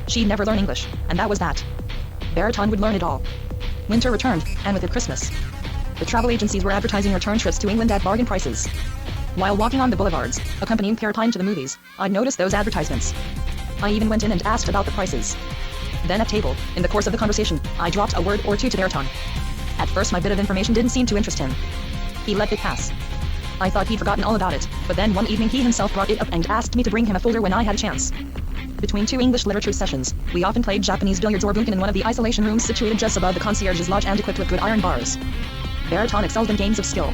She'd never learn English, and that was that. Baritone would learn it all. Winter returned, and with it Christmas. The travel agencies were advertising return trips to England at bargain prices. While walking on the boulevards, accompanying Baritone to the movies, I'd noticed those advertisements. I even went in and asked about the prices. Then at table, in the course of the conversation, I dropped a word or two to Baritone. At first my bit of information didn't seem to interest him. He let it pass. I thought he'd forgotten all about it, but then one evening he himself brought it up and asked me to bring him a folder when I had a chance. Between 2 English literature sessions, we often played Japanese billiards or bunken in one of the isolation rooms situated just above the concierge's lodge and equipped with good iron bars. Baritone excelled in games of skill.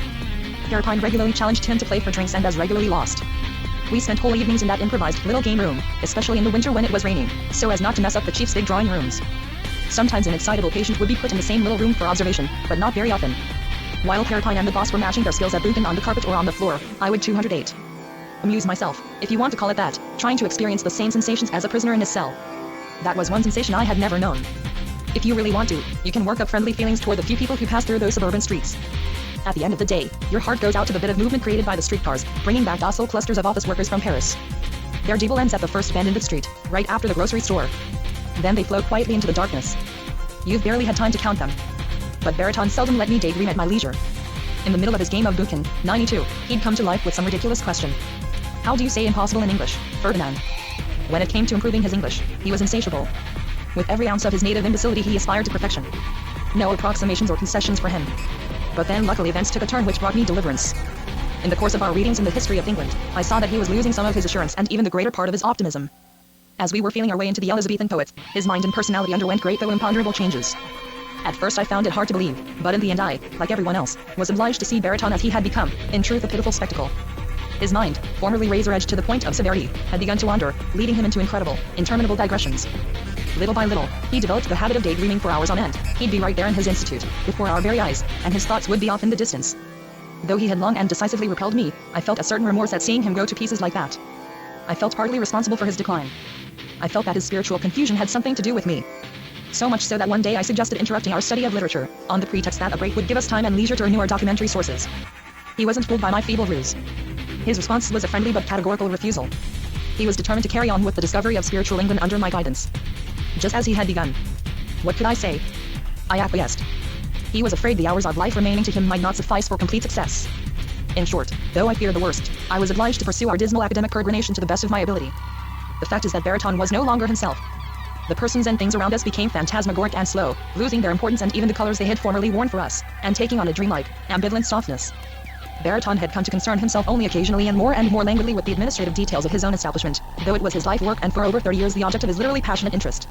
Baritone regularly challenged him to play for drinks and as regularly lost. We spent whole evenings in that improvised little game room, especially in the winter when it was raining, so as not to mess up the chief's big drawing rooms. Sometimes an excitable patient would be put in the same little room for observation, but not very often. While Baritone and the boss were matching their skills at bunken on the carpet or on the floor, I would 208. Amuse myself, if you want to call it that, trying to experience the same sensations as a prisoner in his cell. That was one sensation I had never known. If you really want to, you can work up friendly feelings toward the few people who pass through those suburban streets. At the end of the day, your heart goes out to the bit of movement created by the streetcars, bringing back docile clusters of office workers from Paris. Their debut ends at the first bend in the street, right after the grocery store. Then they flow quietly into the darkness. You've barely had time to count them. But Baritone seldom let me daydream at my leisure. In the middle of his game of bunken, 92, he'd come to life with some ridiculous question. "How do you say impossible in English, Ferdinand?" When it came to improving his English, he was insatiable. With every ounce of his native imbecility he aspired to perfection. No approximations or concessions for him. But then luckily events took a turn which brought me deliverance. In the course of our readings in the history of England, I saw that he was losing some of his assurance and even the greater part of his optimism. As we were feeling our way into the Elizabethan poets, his mind and personality underwent great though imponderable changes. At first I found it hard to believe, but in the end I, like everyone else, was obliged to see Baritone as he had become, in truth a pitiful spectacle. His mind, formerly razor-edged to the point of severity, had begun to wander, leading him into incredible, interminable digressions. Little by little, he developed the habit of daydreaming for hours on end. He'd be right there in his institute, before our very eyes, and his thoughts would be off in the distance. Though he had long and decisively repelled me, I felt a certain remorse at seeing him go to pieces like that. I felt partly responsible for his decline. I felt that his spiritual confusion had something to do with me. So much so that one day I suggested interrupting our study of literature, on the pretext that a break would give us time and leisure to renew our documentary sources. He wasn't fooled by my feeble ruse. His response was a friendly but categorical refusal. He was determined to carry on with the discovery of spiritual England under my guidance, just as he had begun. What could I say? I acquiesced. He was afraid the hours of life remaining to him might not suffice for complete success. In short, though I feared the worst, I was obliged to pursue our dismal academic peregrination to the best of my ability. The fact is that Baraton was no longer himself. The persons and things around us became phantasmagoric and slow, losing their importance and even the colors they had formerly worn for us, and taking on a dreamlike, ambivalent softness. Baraton had come to concern himself only occasionally and more languidly with the administrative details of his own establishment, though it was his life work and for over 30 years the object of his literally passionate interest.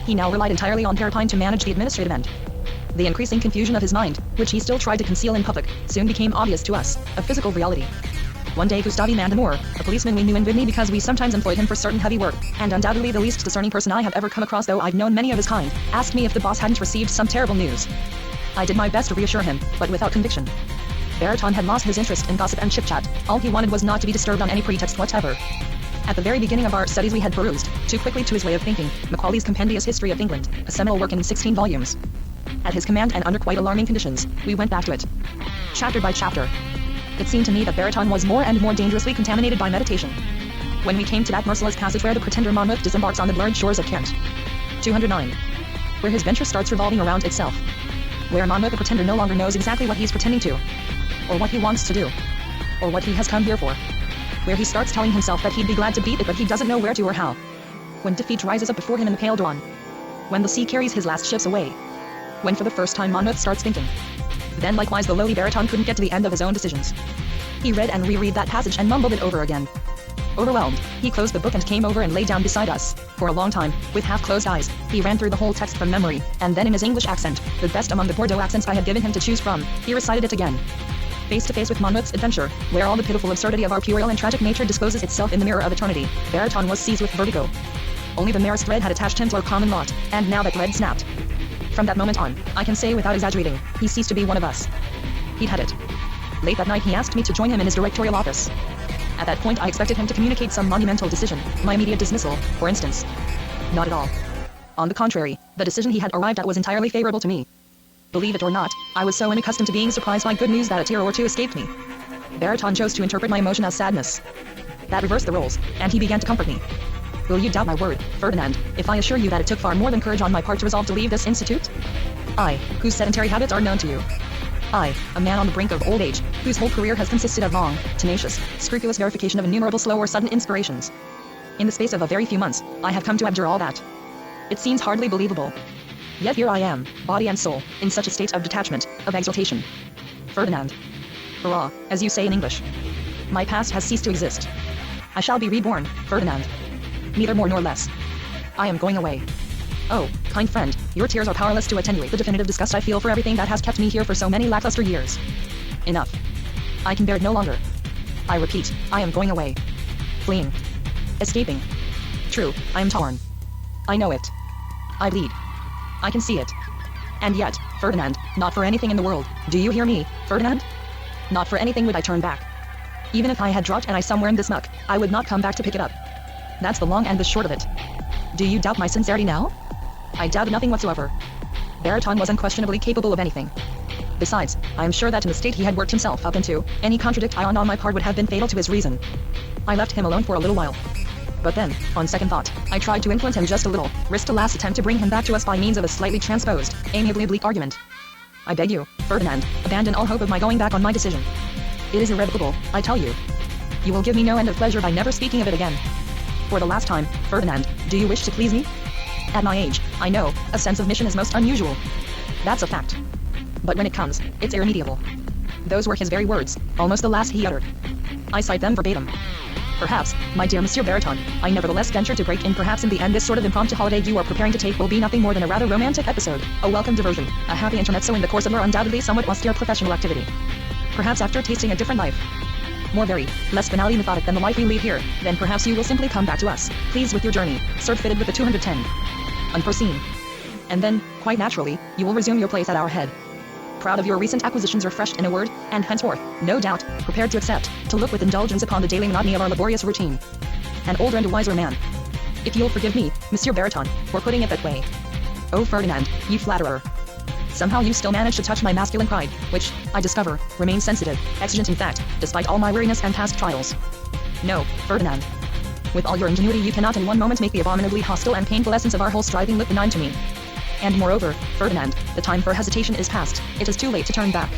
He now relied entirely on Parapine to manage the administrative end. The increasing confusion of his mind, which he still tried to conceal in public, soon became obvious to us, a physical reality. One day Gustave Mandamore, a policeman we knew in Bidney because we sometimes employed him for certain heavy work, and undoubtedly the least discerning person I have ever come across though I've known many of his kind, asked me if the boss hadn't received some terrible news. I did my best to reassure him, but without conviction. Baraton had lost his interest in gossip and chit-chat. All he wanted was not to be disturbed on any pretext whatever. At the very beginning of our studies we had perused, too quickly to his way of thinking, Macaulay's Compendious History of England, a seminal work in 16 volumes. At his command and under quite alarming conditions, we went back to it, chapter by chapter. It seemed to me that Baraton was more and more dangerously contaminated by meditation. When we came to that merciless passage where the pretender Monmouth disembarks on the blurred shores of Kent. 209. Where his venture starts revolving around itself. Where Monmouth the pretender no longer knows exactly what he's pretending to, or what he wants to do, or what he has come here for. Where he starts telling himself that he'd be glad to beat it but he doesn't know where to or how. When defeat rises up before him in the pale dawn. When the sea carries his last ships away. When for the first time Monmouth starts thinking. Then likewise the lowly Baraton couldn't get to the end of his own decisions. He read and reread that passage and mumbled it over again. Overwhelmed, he closed the book and came over and lay down beside us. For a long time, with half-closed eyes, he ran through the whole text from memory, and then in his English accent, the best among the Bordeaux accents I had given him to choose from, he recited it again. Face to face with Monmouth's adventure, where all the pitiful absurdity of our puerile and tragic nature discloses itself in the mirror of eternity, Baraton was seized with vertigo. Only the merest thread had attached him to our common lot, and now that thread snapped. From that moment on, I can say without exaggerating, he ceased to be one of us. He'd had it. Late that night he asked me to join him in his directorial office. At that point I expected him to communicate some monumental decision, my immediate dismissal, for instance. Not at all. On the contrary, the decision he had arrived at was entirely favorable to me. Believe it or not, I was so unaccustomed to being surprised by good news that a tear or two escaped me. Baraton chose to interpret my emotion as sadness. That reversed the roles, and he began to comfort me. Will you doubt my word, Ferdinand, if I assure you that it took far more than courage on my part to resolve to leave this institute? I, whose sedentary habits are known to you. I, a man on the brink of old age, whose whole career has consisted of long, tenacious, scrupulous verification of innumerable slow or sudden inspirations. In the space of a very few months, I have come to abjure all that. It seems hardly believable. Yet here I am, body and soul, in such a state of detachment, of exaltation. Ferdinand. Hurrah, as you say in English. My past has ceased to exist. I shall be reborn, Ferdinand. Neither more nor less. I am going away. Oh, kind friend, your tears are powerless to attenuate the definitive disgust I feel for everything that has kept me here for so many lackluster years. Enough. I can bear it no longer. I repeat, I am going away. Fleeing. Escaping. True, I am torn. I know it. I bleed. I can see it. And yet, Ferdinand, not for anything in the world, do you hear me, Ferdinand? Not for anything would I turn back. Even if I had dropped an eye somewhere in this muck, I would not come back to pick it up. That's the long and the short of it. Do you doubt my sincerity now? I doubted nothing whatsoever. Baraton was unquestionably capable of anything. Besides, I am sure that in the state he had worked himself up into, any contradiction on my part would have been fatal to his reason. I left him alone for a little while. But then, on second thought, I tried to influence him just a little, risked a last attempt to bring him back to us by means of a slightly transposed, amiably oblique argument. I beg you, Ferdinand, abandon all hope of my going back on my decision. It is irrevocable, I tell you. You will give me no end of pleasure by never speaking of it again. For the last time, Ferdinand, do you wish to please me? At my age, I know, a sense of mission is most unusual. That's a fact. But when it comes, it's irremediable. Those were his very words, almost the last he uttered. I cite them verbatim. Perhaps, my dear Monsieur Baraton, I nevertheless venture to break in. Perhaps in the end this sort of impromptu holiday you are preparing to take will be nothing more than a rather romantic episode, a welcome diversion, a happy intermezzo in the course of your undoubtedly somewhat austere professional activity. Perhaps after tasting a different life, more varied, less banally methodic than the life we lead here, then perhaps you will simply come back to us, pleased with your journey, fitted with the 210. Unforeseen. And then, quite naturally, you will resume your place at our head. Proud of your recent acquisitions, refreshed in a word, and henceforth, no doubt, prepared to accept, to look with indulgence upon the daily monotony of our laborious routine. An older and a wiser man. If you'll forgive me, Monsieur Baraton, for putting it that way. Oh Ferdinand, you flatterer. Somehow you still manage to touch my masculine pride, which, I discover, remains sensitive, exigent in fact, despite all my weariness and past trials. No, Ferdinand. With all your ingenuity you cannot in one moment make the abominably hostile and painful essence of our whole striving look benign to me. And moreover, Ferdinand, the time for hesitation is past, it is too late to turn back.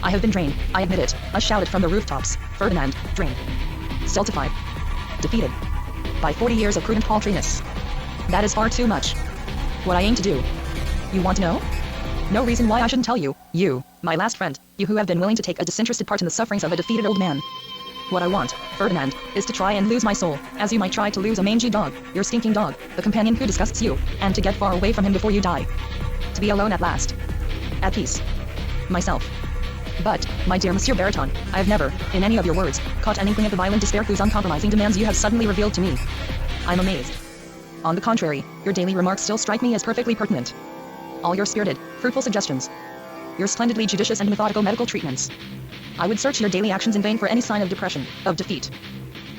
I have been drained, I admit it, I shouted from the rooftops, Ferdinand, drained. Stultified. Defeated. By 40 years of prudent paltriness. That is far too much. What I aim to do. You want to know? No reason why I shouldn't tell you, you, my last friend, you who have been willing to take a disinterested part in the sufferings of a defeated old man. What I want, Ferdinand, is to try and lose my soul, as you might try to lose a mangy dog, your stinking dog, the companion who disgusts you, and to get far away from him before you die. To be alone at last. At peace. Myself. But, my dear Monsieur Baritone, I have never, in any of your words, caught an inkling of the violent despair whose uncompromising demands you have suddenly revealed to me. I'm amazed. On the contrary, your daily remarks still strike me as perfectly pertinent. All your spirited, fruitful suggestions. Your splendidly judicious and methodical medical treatments. I would search your daily actions in vain for any sign of depression, of defeat.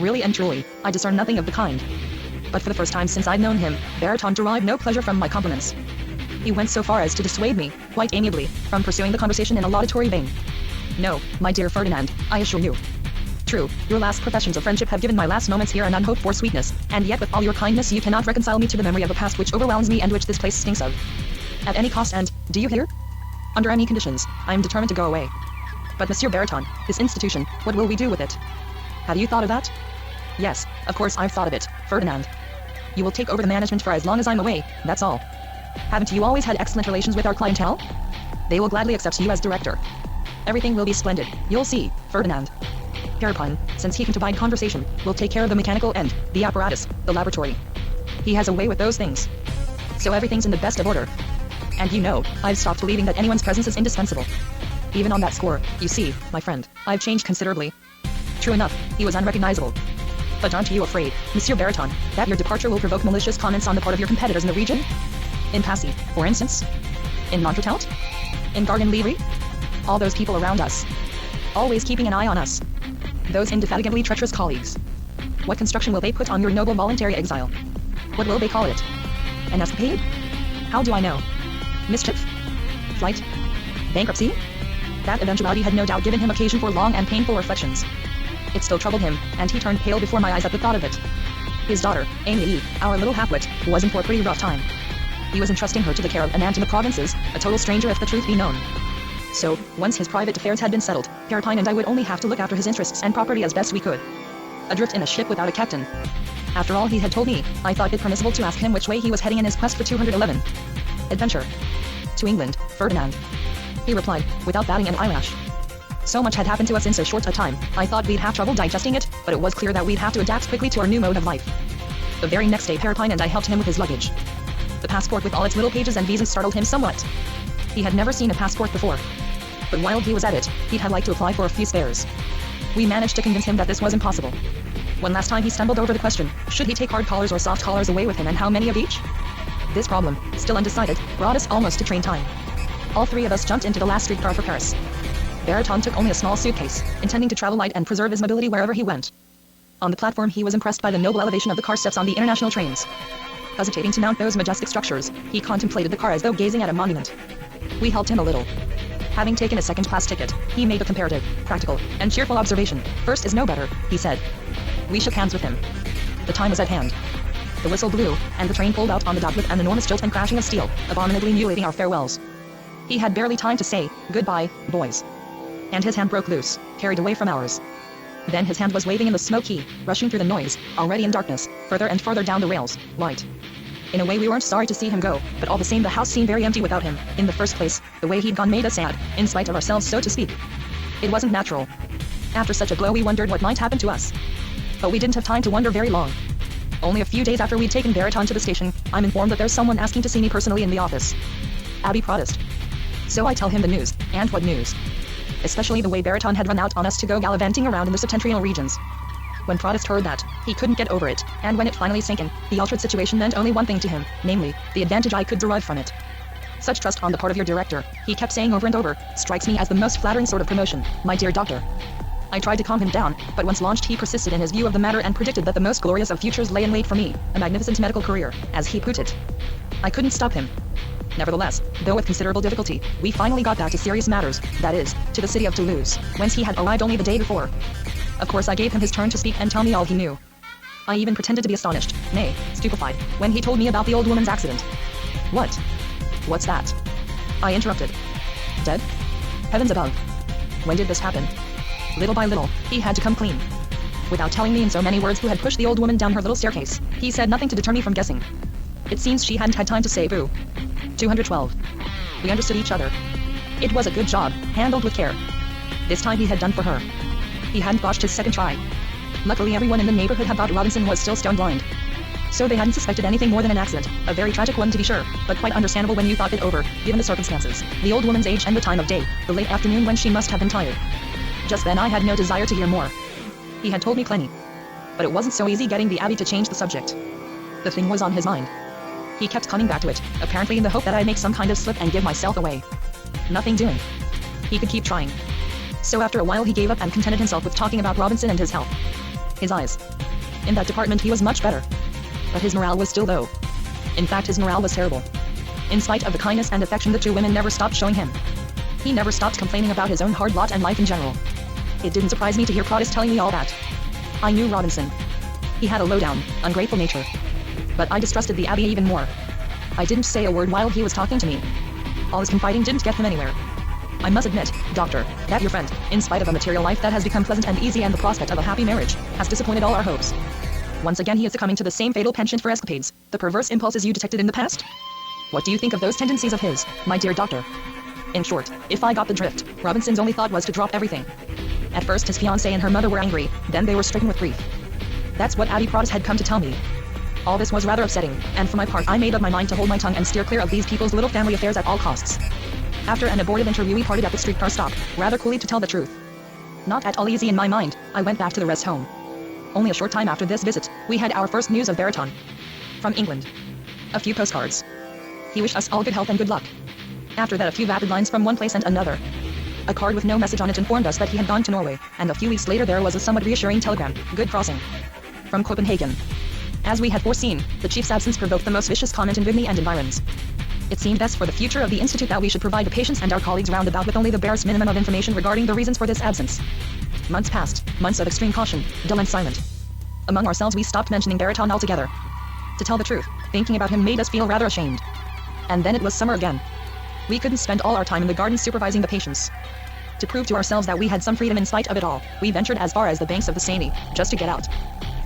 Really and truly, I discern nothing of the kind. But for the first time since I've known him, Baritone derived no pleasure from my compliments. He went so far as to dissuade me, quite amiably, from pursuing the conversation in a laudatory vein. No, my dear Ferdinand, I assure you. True, your last professions of friendship have given my last moments here an unhoped for sweetness, and yet with all your kindness you cannot reconcile me to the memory of a past which overwhelms me and which this place stinks of. At any cost and, do you hear? Under any conditions, I am determined to go away. But Monsieur Baritone, this institution, what will we do with it? Have you thought of that? Yes, of course I've thought of it, Ferdinand. You will take over the management for as long as I'm away, that's all. Haven't you always had excellent relations with our clientele? They will gladly accept you as director. Everything will be splendid, you'll see, Ferdinand. Pierpont, since he can divide conversation, will take care of the mechanical end, the apparatus, the laboratory. He has a way with those things. So everything's in the best of order. And you know, I've stopped believing that anyone's presence is indispensable. Even on that score, you see, my friend, I've changed considerably. True enough, he was unrecognizable. But aren't you afraid, Monsieur Baritone, that your departure will provoke malicious comments on the part of your competitors in the region? In Passy, for instance? In Montretout? In Gargan-Livry? All those people around us. Always keeping an eye on us. Those indefatigably treacherous colleagues. What construction will they put on your noble voluntary exile? What will they call it? An escapade? How do I know? Mischief? Flight? Bankruptcy? That eventuality had no doubt given him occasion for long and painful reflections. It still troubled him, and he turned pale before my eyes at the thought of it. His daughter, Amy, our little half-wit, was in for a pretty rough time. He was entrusting her to the care of an aunt in the provinces, a total stranger if the truth be known. So, once his private affairs had been settled, Pierpont and I would only have to look after his interests and property as best we could. Adrift in a ship without a captain. After all he had told me, I thought it permissible to ask him which way he was heading in his quest for 211. Adventure. To England, Ferdinand. He replied, without batting an eyelash. So much had happened to us in so short a time, I thought we'd have trouble digesting it, but it was clear that we'd have to adapt quickly to our new mode of life. The very next day Pierpont and I helped him with his luggage. The passport with all its little pages and visas startled him somewhat. He had never seen a passport before. But while he was at it, he'd had like to apply for a few spares. We managed to convince him that this was impossible. One last time he stumbled over the question, should he take hard collars or soft collars away with him and how many of each? This problem, still undecided, brought us almost to train time. All three of us jumped into the last streetcar for Paris. Baritone took only a small suitcase, intending to travel light and preserve his mobility wherever he went. On the platform he was impressed by the noble elevation of the car steps on the international trains. Hesitating to mount those majestic structures, he contemplated the car as though gazing at a monument. We helped him a little. Having taken a second-class ticket, he made a comparative, practical, and cheerful observation. First is no better, he said. We shook hands with him. The time was at hand. The whistle blew, and the train pulled out on the dock with an enormous jolt and crashing of steel, abominably mutilating our farewells. He had barely time to say, goodbye, boys. And his hand broke loose, carried away from ours. Then his hand was waving in the smoke he, rushing through the noise, already in darkness, further and further down the rails, light. In a way we weren't sorry to see him go, but all the same the house seemed very empty without him. In the first place, the way he'd gone made us sad, in spite of ourselves so to speak. It wasn't natural. After such a blow we wondered what might happen to us. But we didn't have time to wonder very long. Only a few days after we'd taken Baritone to the station, I'm informed that there's someone asking to see me personally in the office. Abby Protest. So I tell him the news, and what news? Especially the way Baritone had run out on us to go gallivanting around in the septentrional regions. When Protest heard that, he couldn't get over it, and when it finally sank in, the altered situation meant only one thing to him, namely, the advantage I could derive from it. Such trust on the part of your director, he kept saying over and over, strikes me as the most flattering sort of promotion, my dear doctor. I tried to calm him down, but once launched he persisted in his view of the matter and predicted that the most glorious of futures lay in wait for me, a magnificent medical career, as he put it. I couldn't stop him. Nevertheless, though with considerable difficulty, we finally got back to serious matters, that is, to the city of Toulouse, whence he had arrived only the day before. Of course I gave him his turn to speak and tell me all he knew. I even pretended to be astonished, nay, stupefied, when he told me about the old woman's accident. What? What's that? I interrupted. Dead? Heavens above. When did this happen? Little by little, he had to come clean. Without telling me in so many words who had pushed the old woman down her little staircase, he said nothing to deter me from guessing. It seems she hadn't had time to say boo. 212. We understood each other. It was a good job, handled with care. This time he had done for her. He hadn't botched his second try. Luckily everyone in the neighborhood had thought Robinson was still stone blind. So they hadn't suspected anything more than an accident, a very tragic one to be sure, but quite understandable when you thought it over, given the circumstances, the old woman's age and the time of day, the late afternoon when she must have been tired. Just then I had no desire to hear more. He had told me plenty. But it wasn't so easy getting the Abbey to change the subject. The thing was on his mind. He kept coming back to it, apparently in the hope that I'd make some kind of slip and give myself away. Nothing doing. He could keep trying. So after a while he gave up and contented himself with talking about Robinson and his health. His eyes. In that department he was much better. But his morale was still low. In fact his morale was terrible. In spite of the kindness and affection the two women never stopped showing him. He never stopped complaining about his own hard lot and life in general. It didn't surprise me to hear Claudius telling me all that. I knew Robinson. He had a low-down, ungrateful nature. But I distrusted the Abbey even more. I didn't say a word while he was talking to me. All his confiding didn't get him anywhere. I must admit, Doctor, that your friend, in spite of a material life that has become pleasant and easy and the prospect of a happy marriage, has disappointed all our hopes. Once again he is succumbing to the same fatal penchant for escapades, the perverse impulses you detected in the past? What do you think of those tendencies of his, my dear doctor? In short, if I got the drift, Robinson's only thought was to drop everything. At first his fiancée and her mother were angry, then they were stricken with grief. That's what Abbie Protas had come to tell me. All this was rather upsetting, and for my part I made up my mind to hold my tongue and steer clear of these people's little family affairs at all costs. After an abortive interview we parted at the streetcar stop, rather coolly to tell the truth. Not at all easy in my mind, I went back to the rest home. Only a short time after this visit, we had our first news of Baraton. From England. A few postcards. He wished us all good health and good luck. After that a few vapid lines from one place and another. A card with no message on it informed us that he had gone to Norway, and a few weeks later there was a somewhat reassuring telegram, good crossing. From Copenhagen. As we had foreseen, the chief's absence provoked the most vicious comment in Vigny and environs. It seemed best for the future of the Institute that we should provide the patients and our colleagues round about with only the barest minimum of information regarding the reasons for this absence. Months passed, months of extreme caution, dull and silent. Among ourselves we stopped mentioning Baraton altogether. To tell the truth, thinking about him made us feel rather ashamed. And then it was summer again. We couldn't spend all our time in the garden supervising the patients. To prove to ourselves that we had some freedom in spite of it all, we ventured as far as the banks of the Seine, just to get out.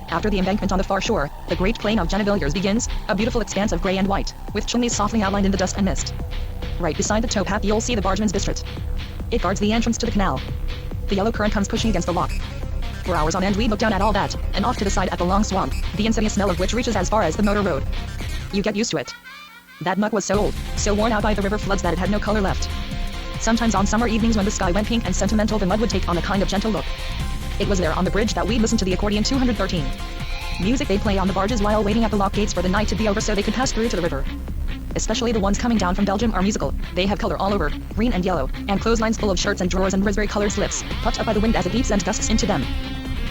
After the embankment on the far shore, the great plain of Gennevilliers begins, a beautiful expanse of grey and white, with chimneys softly outlined in the dust and mist. Right beside the towpath you'll see the bargeman's bistrit. It guards the entrance to the canal. The yellow current comes pushing against the lock. For hours on end we look down at all that, and off to the side at the long swamp, the insidious smell of which reaches as far as the motor road. You get used to it. That muck was so old, so worn out by the river floods that it had no color left. Sometimes on summer evenings when the sky went pink and sentimental the mud would take on a kind of gentle look. It was there on the bridge that we'd listen to the accordion 213. Music they'd play on the barges while waiting at the lock gates for the night to be over so they could pass through to the river. Especially the ones coming down from Belgium are musical, they have color all over, green and yellow, and clotheslines full of shirts and drawers and raspberry-colored slips, puffed up by the wind as it beats and gusts into them.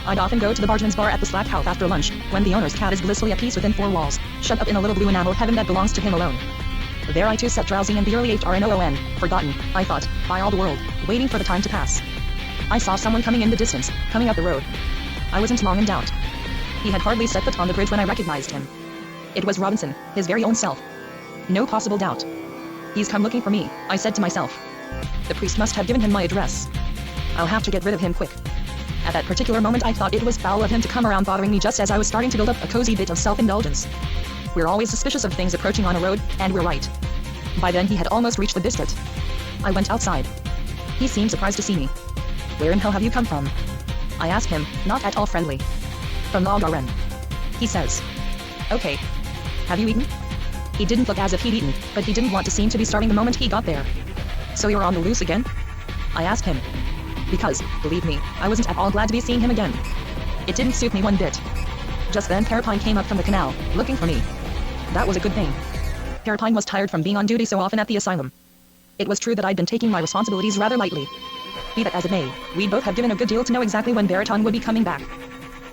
I'd often go to the bargeman's bar at the Slack House after lunch, when the owner's cat is blissfully at peace within four walls, shut up in a little blue enamel heaven that belongs to him alone. There I too sat drowsing in the early afternoon, forgotten, I thought, by all the world, waiting for the time to pass. I saw someone coming in the distance, coming up the road. I wasn't long in doubt. He had hardly set foot on the bridge when I recognized him. It was Robinson, his very own self. No possible doubt. He's come looking for me, I said to myself. The priest must have given him my address. I'll have to get rid of him quick. At that particular moment I thought it was foul of him to come around bothering me just as I was starting to build up a cozy bit of self-indulgence. We're always suspicious of things approaching on a road, and we're right. By then he had almost reached the bistrit. I went outside. He seemed surprised to see me. Where in hell have you come from? I asked him, not at all friendly. From La Garenne. He says. Okay. Have you eaten? He didn't look as if he'd eaten, but he didn't want to seem to be starving the moment he got there. So you're on the loose again? I asked him. Because, believe me, I wasn't at all glad to be seeing him again. It didn't suit me one bit. Just then Parapine came up from the canal, looking for me. That was a good thing. Parapine was tired from being on duty so often at the asylum. It was true that I'd been taking my responsibilities rather lightly. Be that as it may, we'd both have given a good deal to know exactly when Baraton would be coming back.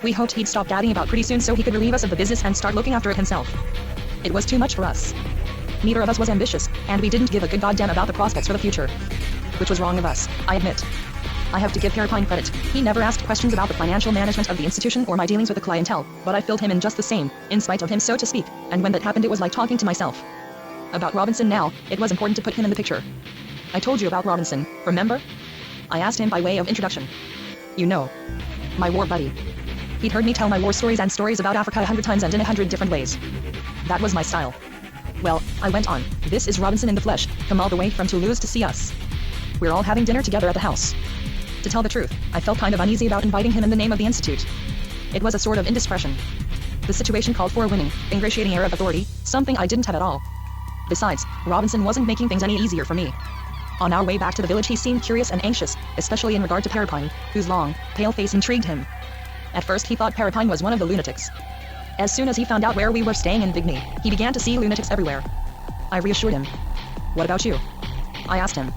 We hoped he'd stop gadding about pretty soon so he could relieve us of the business and start looking after it himself. It was too much for us. Neither of us was ambitious, and we didn't give a good goddamn about the prospects for the future. Which was wrong of us, I admit. I have to give Parapine credit. He never asked questions about the financial management of the institution or my dealings with the clientele, but I filled him in just the same, in spite of him so to speak, and when that happened it was like talking to myself. About Robinson now, it was important to put him in the picture. I told you about Robinson, remember? I asked him by way of introduction. You know. My war buddy. He'd heard me tell my war stories and stories about Africa 100 times and in 100 different ways. That was my style. Well, I went on, this is Robinson in the flesh, come all the way from Toulouse to see us. We're all having dinner together at the house. To tell the truth, I felt kind of uneasy about inviting him in the name of the institute. It was a sort of indiscretion. The situation called for a winning, ingratiating air of authority, something I didn't have at all. Besides, Robinson wasn't making things any easier for me. On our way back to the village he seemed curious and anxious, especially in regard to Parapine, whose long, pale face intrigued him. At first he thought Parapine was one of the lunatics. As soon as he found out where we were staying in Vigny, he began to see lunatics everywhere. I reassured him. What about you? I asked him.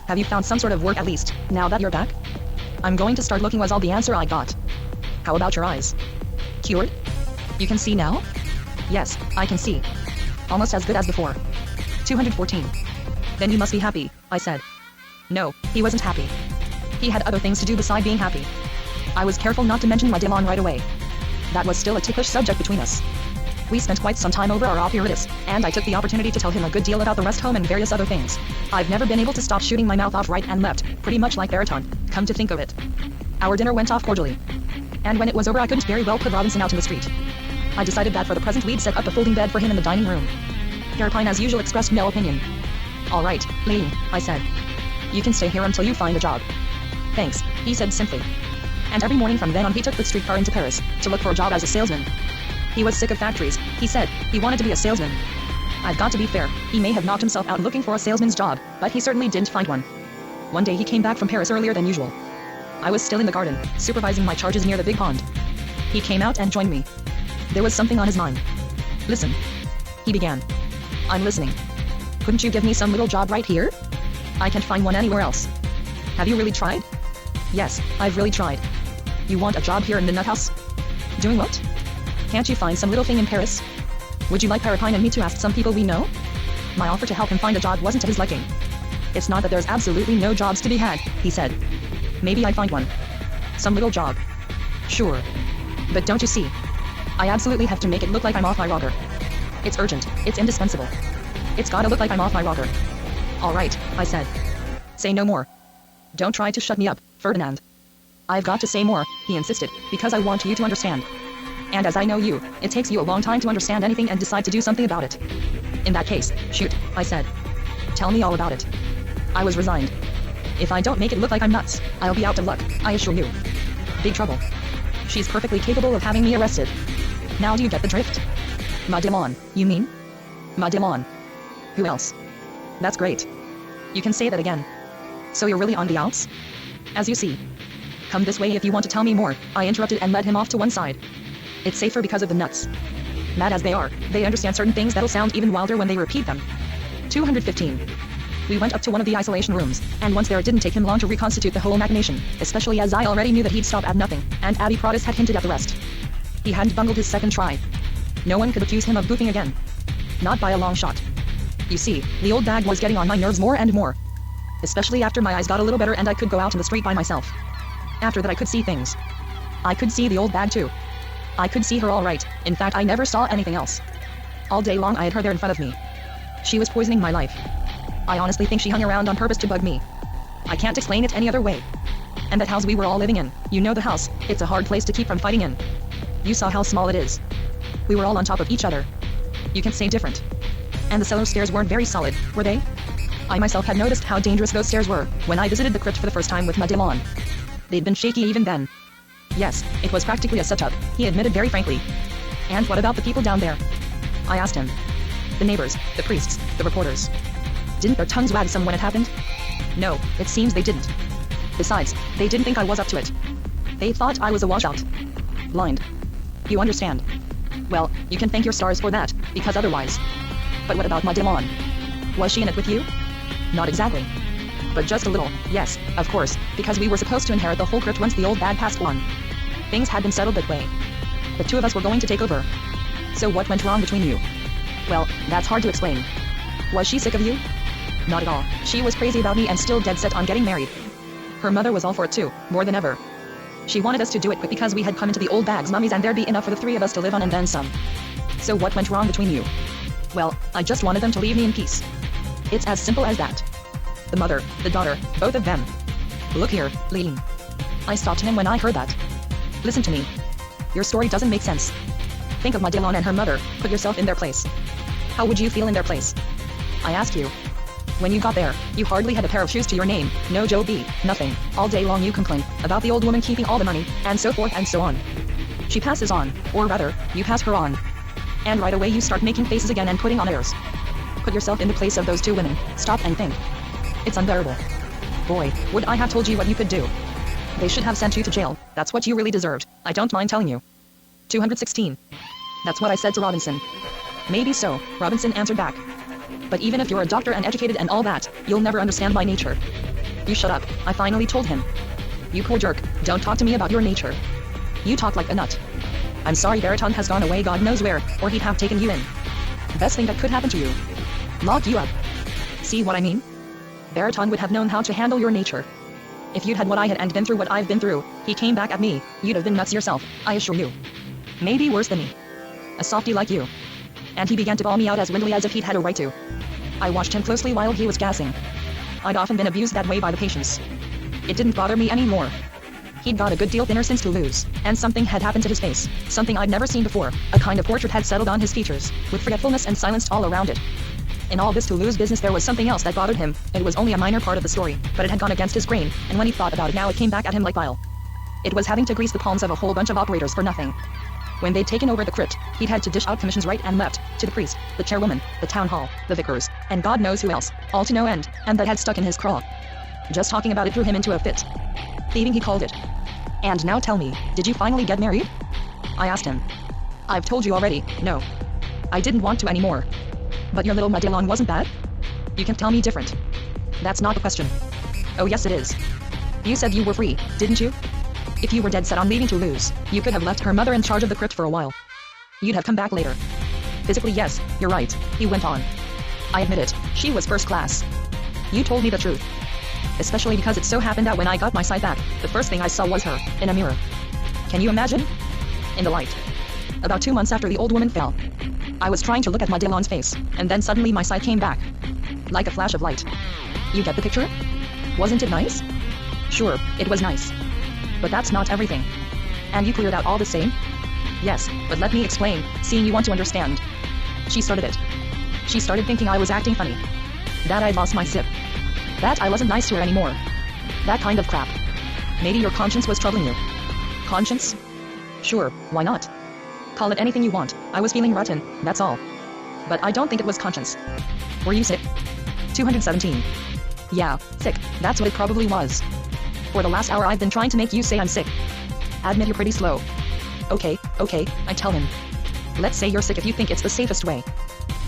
Have you found some sort of work at least, now that you're back? I'm going to start looking was all the answer I got. How about your eyes? Cured? You can see now? Yes, I can see. Almost as good as before. 214. Then you must be happy, I said. No, he wasn't happy. He had other things to do beside being happy. I was careful not to mention Madelon right away. That was still a ticklish subject between us. We spent quite some time over our apparatus, and I took the opportunity to tell him a good deal about the rest home and various other things. I've never been able to stop shooting my mouth off right and left, pretty much like Baraton, come to think of it. Our dinner went off cordially. And when it was over I couldn't very well put Robinson out in the street. I decided that for the present we'd set up a folding bed for him in the dining room. Parapine as usual expressed no opinion. All right, lady, I said. You can stay here until you find a job. Thanks, he said simply. And every morning from then on he took the streetcar into Paris, to look for a job as a salesman. He was sick of factories, he said, he wanted to be a salesman. I've got to be fair, he may have knocked himself out looking for a salesman's job, but he certainly didn't find one. One day he came back from Paris earlier than usual. I was still in the garden, supervising my charges near the big pond. He came out and joined me. There was something on his mind. Listen. He began. I'm listening. Couldn't you give me some little job right here? I can't find one anywhere else. Have you really tried? Yes, I've really tried. You want a job here in the nut house? Doing what? Can't you find some little thing in Paris? Would you like Parapine and me to ask some people we know? My offer to help him find a job wasn't to his liking. It's not that there's absolutely no jobs to be had, he said. Maybe I find one. Some little job. Sure. But don't you see? I absolutely have to make it look like I'm off my rocker. It's urgent, it's indispensable. It's gotta look like I'm off my rocker. All right, I said. Say no more. Don't try to shut me up, Ferdinand. I've got to say more, he insisted, because I want you to understand. And as I know you, it takes you a long time to understand anything and decide to do something about it. In that case, shoot, I said. Tell me all about it. I was resigned. If I don't make it look like I'm nuts, I'll be out of luck, I assure you. Big trouble. She's perfectly capable of having me arrested. Now do you get the drift? Madelon, you mean? Madelon. Who else? That's great. You can say that again. So you're really on the outs? As you see. Come this way if you want to tell me more, I interrupted and led him off to one side. It's safer because of the nuts. Mad as they are, they understand certain things that'll sound even wilder when they repeat them. 215. We went up to one of the isolation rooms, and once there it didn't take him long to reconstitute the whole machination, especially as I already knew that he'd stop at nothing, and Abby Prodis had hinted at the rest. He hadn't bungled his second try. No one could accuse him of goofing again. Not by a long shot. You see, the old bag was getting on my nerves more and more. Especially after my eyes got a little better and I could go out in the street by myself. After that I could see things. I could see the old bag too. I could see her all right, in fact I never saw anything else. All day long I had her there in front of me. She was poisoning my life. I honestly think she hung around on purpose to bug me. I can't explain it any other way. And that house we were all living in, you know the house, it's a hard place to keep from fighting in. You saw how small it is. We were all on top of each other. You can say different. And the cellar stairs weren't very solid, were they? I myself had noticed how dangerous those stairs were, when I visited the crypt for the first time with Madelon. They'd been shaky even then. Yes, it was practically a setup, he admitted very frankly. And what about the people down there? I asked him. The neighbors, the priests, the reporters. Didn't their tongues wag some when it happened? No, it seems they didn't. Besides, they didn't think I was up to it. They thought I was a washout. Blind. You understand? Well, you can thank your stars for that, because otherwise. But what about Madelon? Was she in it with you? Not exactly. But just a little, yes, of course, because we were supposed to inherit the whole crypt once the old bag passed on. Things had been settled that way. The two of us were going to take over. So what went wrong between you? Well, that's hard to explain. Was she sick of you? Not at all. She was crazy about me and still dead set on getting married. Her mother was all for it too, more than ever. She wanted us to do it quick because we had come into the old bags mummies and there'd be enough for the three of us to live on and then some. So what went wrong between you? Well, I just wanted them to leave me in peace. It's as simple as that. The mother, the daughter, both of them. Look here, Lean. I stopped him when I heard that. Listen to me. Your story doesn't make sense. Think of Madelon and her mother, put yourself in their place. How would you feel in their place? I ask you. When you got there, you hardly had a pair of shoes to your name, no Joe B, nothing. All day long you complain about the old woman keeping all the money, and so forth and so on. She passes on, or rather, you pass her on. And right away you start making faces again and putting on airs. Put yourself in the place of those two women, stop and think. It's unbearable. Boy, would I have told you what you could do. They should have sent you to jail, that's what you really deserved, I don't mind telling you. 216. That's what I said to Robinson. Maybe so, Robinson answered back. But even if you're a doctor and educated and all that, you'll never understand my nature. You shut up, I finally told him. You poor jerk, don't talk to me about your nature. You talk like a nut. I'm sorry Baraton has gone away God knows where, or he'd have taken you in. Best thing that could happen to you. Lock you up. See what I mean? Baraton would have known how to handle your nature. If you'd had what I had and been through what I've been through, he came back at me, you'd have been nuts yourself, I assure you. Maybe worse than me. A softie like you. And he began to bawl me out as windily as if he'd had a right to. I watched him closely while he was gassing. I'd often been abused that way by the patients. It didn't bother me anymore. He'd got a good deal thinner since Toulouse, and something had happened to his face, something I'd never seen before, a kind of portrait had settled on his features, with forgetfulness and silenced all around it. In all this Toulouse business there was something else that bothered him, it was only a minor part of the story, but it had gone against his grain, and when he thought about it now it came back at him like bile. It was having to grease the palms of a whole bunch of operators for nothing. When they'd taken over the crypt, he'd had to dish out commissions right and left, to the priest, the chairwoman, the town hall, the vicars, and God knows who else, all to no end, and that had stuck in his craw. Just talking about it threw him into a fit. Thieving he called it. And now tell me, did you finally get married? I asked him. I've told you already, no. I didn't want to anymore. But your little Madelon wasn't bad? You can tell me different. That's not the question. Oh yes it is. You said you were free, didn't you? If you were dead set on leaving Toulouse, you could have left her mother in charge of the crypt for a while. You'd have come back later. Physically yes, you're right, he went on. I admit it, she was first class. You told me the truth. Especially because it so happened that when I got my sight back, the first thing I saw was her, in a mirror. Can you imagine? In the light. About 2 months after the old woman fell. I was trying to look at Madelon's face, and then suddenly my sight came back. Like a flash of light. You get the picture? Wasn't it nice? Sure, it was nice. But that's not everything. And you cleared out all the same? Yes, but let me explain, seeing you want to understand. She started it. She started thinking I was acting funny. That I'd lost my sip. That I wasn't nice to her anymore. That kind of crap. Maybe your conscience was troubling you. Conscience? Sure, why not? Call it anything you want, I was feeling rotten, that's all. But I don't think it was conscience. Were you sick? 217. Yeah, sick, that's what it probably was. For the last hour I've been trying to make you say I'm sick. Admit you're pretty slow. Okay, I tell him. Let's say you're sick if you think it's the safest way.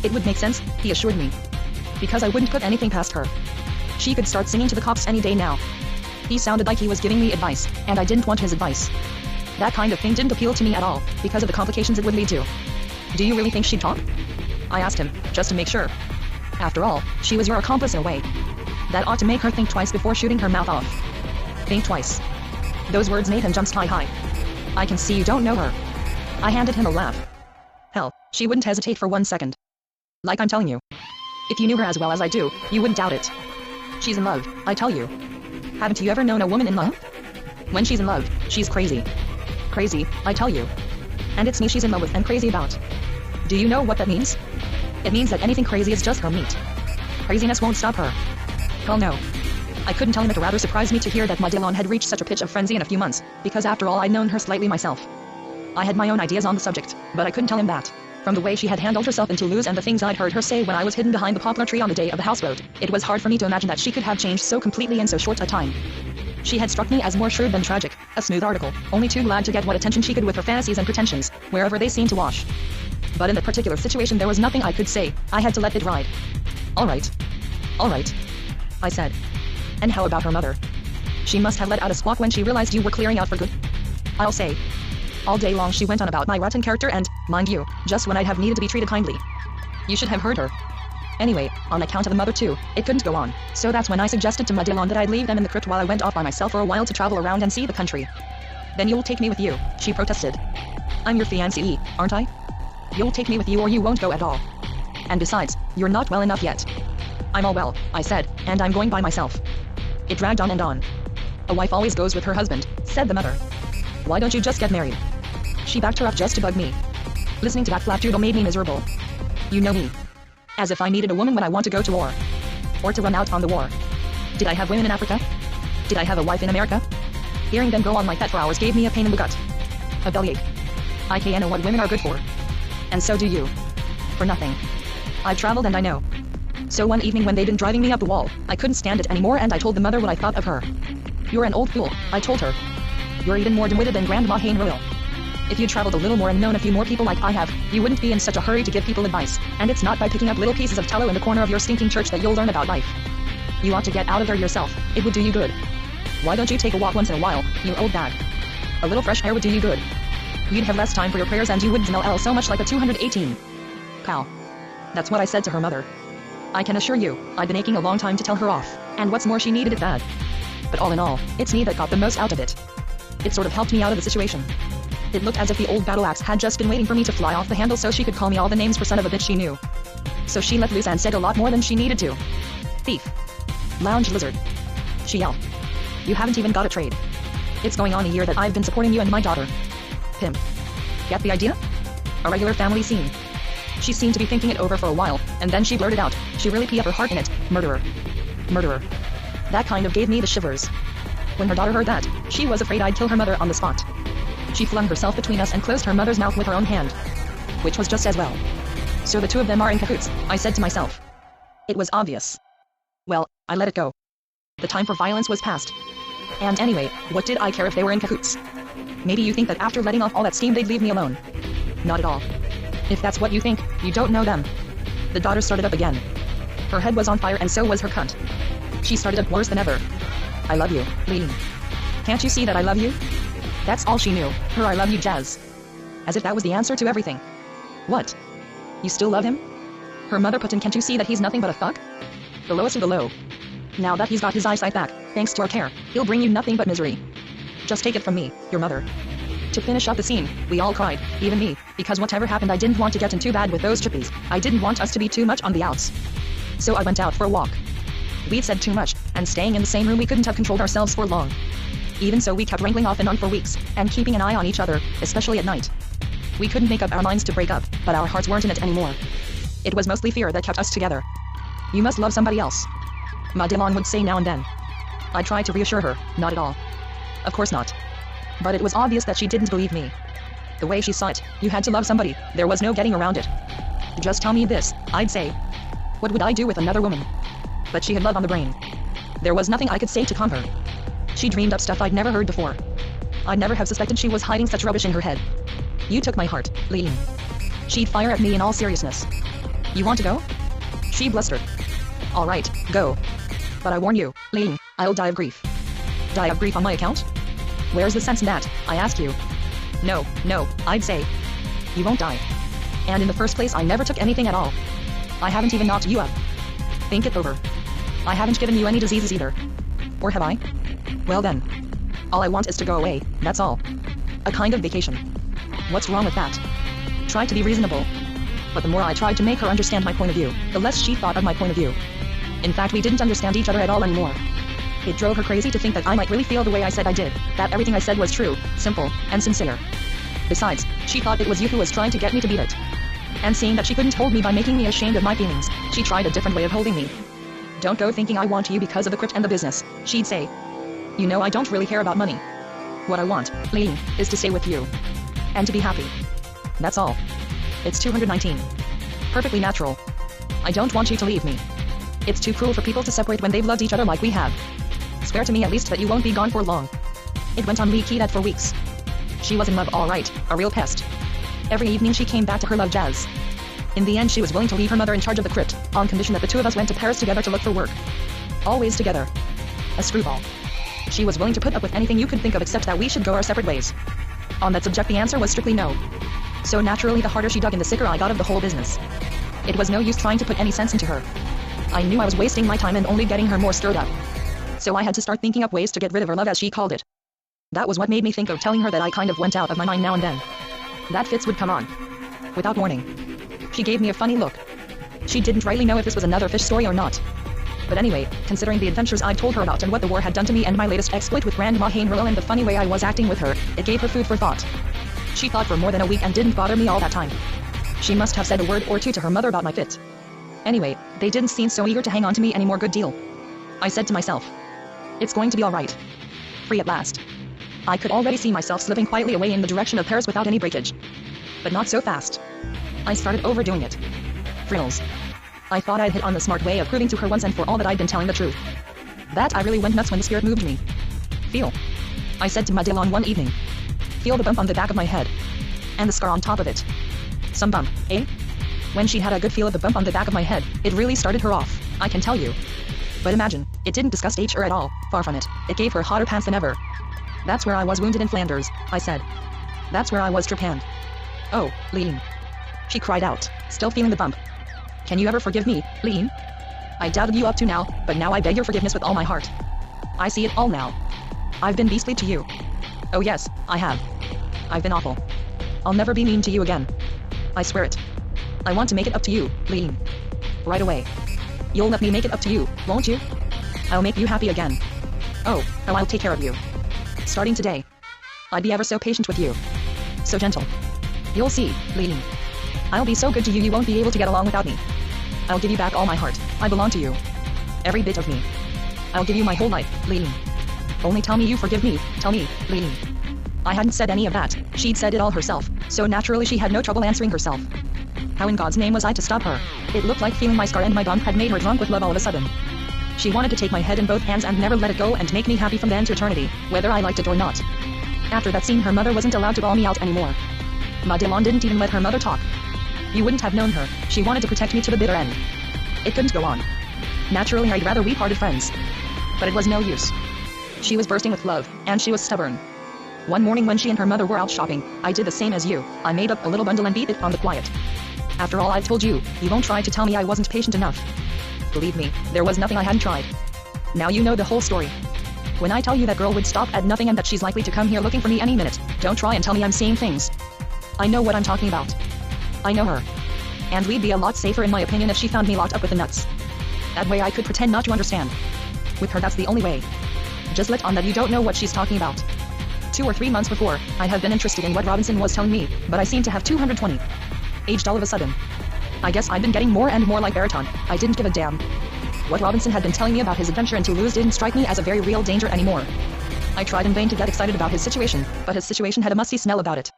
It would make sense, he assured me. Because I wouldn't put anything past her. She could start singing to the cops any day now. He sounded like he was giving me advice, and I didn't want his advice. That kind of thing didn't appeal to me at all, because of the complications it would lead to. Do you really think she'd talk? I asked him, just to make sure. After all, she was your accomplice in a way. That ought to make her think twice before shooting her mouth off. Think twice. Those words made him jump sky-high. I can see you don't know her. I handed him a laugh. Hell, she wouldn't hesitate for 1 second. Like I'm telling you. If you knew her as well as I do, you wouldn't doubt it. She's in love, I tell you. Haven't you ever known a woman in love? When she's in love, she's crazy. Crazy, I tell you. And it's me she's in love with and crazy about. Do you know what that means? It means that anything crazy is just her meat. Craziness won't stop her. Hell no. I couldn't tell him it rather surprised me to hear that Madelon had reached such a pitch of frenzy in a few months, because after all I'd known her slightly myself. I had my own ideas on the subject, but I couldn't tell him that. From the way she had handled herself in Toulouse and the things I'd heard her say when I was hidden behind the poplar tree on the day of the houseboat, it was hard for me to imagine that she could have changed so completely in so short a time. She had struck me as more shrewd than tragic, a smooth article, only too glad to get what attention she could with her fantasies and pretensions, wherever they seemed to wash. But in that particular situation there was nothing I could say, I had to let it ride. Alright, I said. And how about her mother? She must have let out a squawk when she realized you were clearing out for good. I'll say. All day long she went on about my rotten character and, mind you, just when I'd have needed to be treated kindly. You should have heard her. Anyway, on account of the mother too, it couldn't go on. So that's when I suggested to Madelon that I'd leave them in the crypt while I went off by myself for a while to travel around and see the country. Then you'll take me with you, she protested. I'm your fiancée, aren't I? You'll take me with you or you won't go at all. And besides, you're not well enough yet. I'm all well, I said, and I'm going by myself. It dragged on and on. A wife always goes with her husband, said the mother. Why don't you just get married? She backed her up just to bug me. Listening to that flapdoodle made me miserable. You know me. As if I needed a woman when I want to go to war. Or to run out on the war. Did I have women in Africa? Did I have a wife in America? Hearing them go on like that for hours gave me a pain in the gut. A bellyache. I can't know what women are good for. And so do you. For nothing. I've traveled and I know. So one evening when they'd been driving me up the wall, I couldn't stand it anymore and I told the mother what I thought of her. You're an old fool, I told her. You're even more dim-witted than Grandma Hain Royal. If you'd traveled a little more and known a few more people like I have, you wouldn't be in such a hurry to give people advice, and it's not by picking up little pieces of tallow in the corner of your stinking church that you'll learn about life. You ought to get out of there yourself, it would do you good. Why don't you take a walk once in a while, you old bag? A little fresh air would do you good. You'd have less time for your prayers and you wouldn't smell so much like a 218. Cow. That's what I said to her mother. I can assure you, I'd been aching a long time to tell her off, and what's more she needed it bad. But all in all, it's me that got the most out of it. It sort of helped me out of the situation. It looked as if the old battle axe had just been waiting for me to fly off the handle so she could call me all the names for son of a bitch she knew. So she let loose and said a lot more than she needed to. Thief. Lounge lizard. She yelled. You haven't even got a trade. It's going on a year that I've been supporting you and my daughter. Pimp. Get the idea? A regular family scene. She seemed to be thinking it over for a while, and then she blurted out, she really put her heart in it, murderer. Murderer. That kind of gave me the shivers. When her daughter heard that, she was afraid I'd kill her mother on the spot. She flung herself between us and closed her mother's mouth with her own hand. Which was just as well. So the two of them are in cahoots, I said to myself. It was obvious. Well, I let it go. The time for violence was past. And anyway, what did I care if they were in cahoots? Maybe you think that after letting off all that steam they'd leave me alone. Not at all. If that's what you think, you don't know them. The daughter started up again. Her head was on fire and so was her cunt. She started up worse than ever. I love you, Lee. Can't you see that I love you? That's all she knew, her I love you jazz. As if that was the answer to everything. What? You still love him? Her mother put in, can't you see that he's nothing but a fuck? The lowest of the low. Now that he's got his eyesight back, thanks to our care, he'll bring you nothing but misery. Just take it from me, your mother. To finish up the scene, we all cried, even me, because whatever happened I didn't want to get in too bad with those trippies. I didn't want us to be too much on the outs. So I went out for a walk. We'd said too much, and staying in the same room we couldn't have controlled ourselves for long. Even so we kept wrangling off and on for weeks, and keeping an eye on each other, especially at night. We couldn't make up our minds to break up, but our hearts weren't in it anymore. It was mostly fear that kept us together. You must love somebody else. Madelon would say now and then. I tried to reassure her, not at all. Of course not. But it was obvious that she didn't believe me. The way she saw it, you had to love somebody, there was no getting around it. Just tell me this, I'd say. What would I do with another woman? But she had love on the brain. There was nothing I could say to calm her. She dreamed up stuff I'd never heard before. I'd never have suspected she was hiding such rubbish in her head. You took my heart, Lean. She'd fire at me in all seriousness. You want to go? She blustered. All right, go. But I warn you, Lean, I'll die of grief. Die of grief on my account? Where's the sense in that, I ask you? No, I'd say. You won't die. And in the first place I never took anything at all. I haven't even knocked you up. Think it over. I haven't given you any diseases either. Or have I? Well then. All I want is to go away, that's all. A kind of vacation. What's wrong with that? Try to be reasonable. But the more I tried to make her understand my point of view, the less she thought of my point of view. In fact, we didn't understand each other at all anymore. It drove her crazy to think that I might really feel the way I said I did, that everything I said was true, simple, and sincere. Besides, she thought it was you who was trying to get me to beat it. And seeing that she couldn't hold me by making me ashamed of my feelings, she tried a different way of holding me. Don't go thinking I want you because of the crypt and the business, she'd say. You know I don't really care about money. What I want, Lean, is to stay with you. And to be happy. That's all. It's 219. Perfectly natural. I don't want you to leave me. It's too cruel for people to separate when they've loved each other like we have. Swear to me at least that you won't be gone for long. It went on leaky that for weeks. She was in love all right, a real pest. Every evening she came back to her love jazz. In the end she was willing to leave her mother in charge of the crypt, on condition that the two of us went to Paris together to look for work. Always together. A screwball. She was willing to put up with anything you could think of except that we should go our separate ways. On that subject the answer was strictly no. So naturally the harder she dug in the sicker I got of the whole business. It was no use trying to put any sense into her. I knew I was wasting my time and only getting her more stirred up. So I had to start thinking up ways to get rid of her love, as she called it. That was what made me think of telling her that I kind of went out of my mind now and then. That Fitz would come on. Without warning. She gave me a funny look. She didn't rightly know if this was another fish story or not. But anyway, considering the adventures I'd told her about and what the war had done to me and my latest exploit with Grandma Hainril and the funny way I was acting with her, it gave her food for thought. She thought for more than a week and didn't bother me all that time. She must have said a word or two to her mother about my fit. Anyway, they didn't seem so eager to hang on to me anymore. Good deal. I said to myself, it's going to be alright. Free at last. I could already see myself slipping quietly away in the direction of Paris without any breakage. But not so fast. I started overdoing it. Frills. I thought I'd hit on the smart way of proving to her once and for all that I'd been telling the truth. That I really went nuts when the spirit moved me. Feel. I said to Madelon one evening. Feel the bump on the back of my head. And the scar on top of it. Some bump, eh? When she had a good feel of the bump on the back of my head, it really started her off, I can tell you. But imagine, it didn't disgust her at all, far from it. It gave her hotter pants than ever. That's where I was wounded in Flanders, I said. That's where I was trepanned. Oh, Lean. She cried out, still feeling the bump. Can you ever forgive me, Lean? I doubted you up to now, but now I beg your forgiveness with all my heart. I see it all now. I've been beastly to you. Oh yes, I have. I've been awful. I'll never be mean to you again. I swear it. I want to make it up to you, Lean. Right away. You'll let me make it up to you, won't you? I'll make you happy again. Oh, how I'll take care of you. Starting today. I'd be ever so patient with you. So gentle. You'll see, Lean. I'll be so good to you you won't be able to get along without me. I'll give you back all my heart. I belong to you. Every bit of me. I'll give you my whole life, Lean. Only tell me you forgive me, tell me, Lean. I hadn't said any of that, she'd said it all herself, so naturally she had no trouble answering herself. How in God's name was I to stop her? It looked like feeling my scar and my bump had made her drunk with love all of a sudden. She wanted to take my head in both hands and never let it go and make me happy from then to eternity, whether I liked it or not. After that scene her mother wasn't allowed to bawl me out anymore. Madelon didn't even let her mother talk. You wouldn't have known her, she wanted to protect me to the bitter end. It couldn't go on. Naturally I'd rather we parted friends. But it was no use. She was bursting with love, and she was stubborn. One morning when she and her mother were out shopping, I did the same as you. I made up a little bundle and beat it on the quiet. After all I've told you, you won't try to tell me I wasn't patient enough. Believe me, there was nothing I hadn't tried. Now you know the whole story. When I tell you that girl would stop at nothing and that she's likely to come here looking for me any minute, don't try and tell me I'm seeing things. I know what I'm talking about. I know her. And we'd be a lot safer in my opinion if she found me locked up with the nuts. That way I could pretend not to understand. With her that's the only way. Just let on that you don't know what she's talking about. 2 or 3 months before, I'd have been interested in what Robinson was telling me, but I seemed to have 220. Aged all of a sudden. I guess I'd been getting more and more like Baraton. I didn't give a damn. What Robinson had been telling me about his adventure in Toulouse didn't strike me as a very real danger anymore. I tried in vain to get excited about his situation, but his situation had a musty smell about it.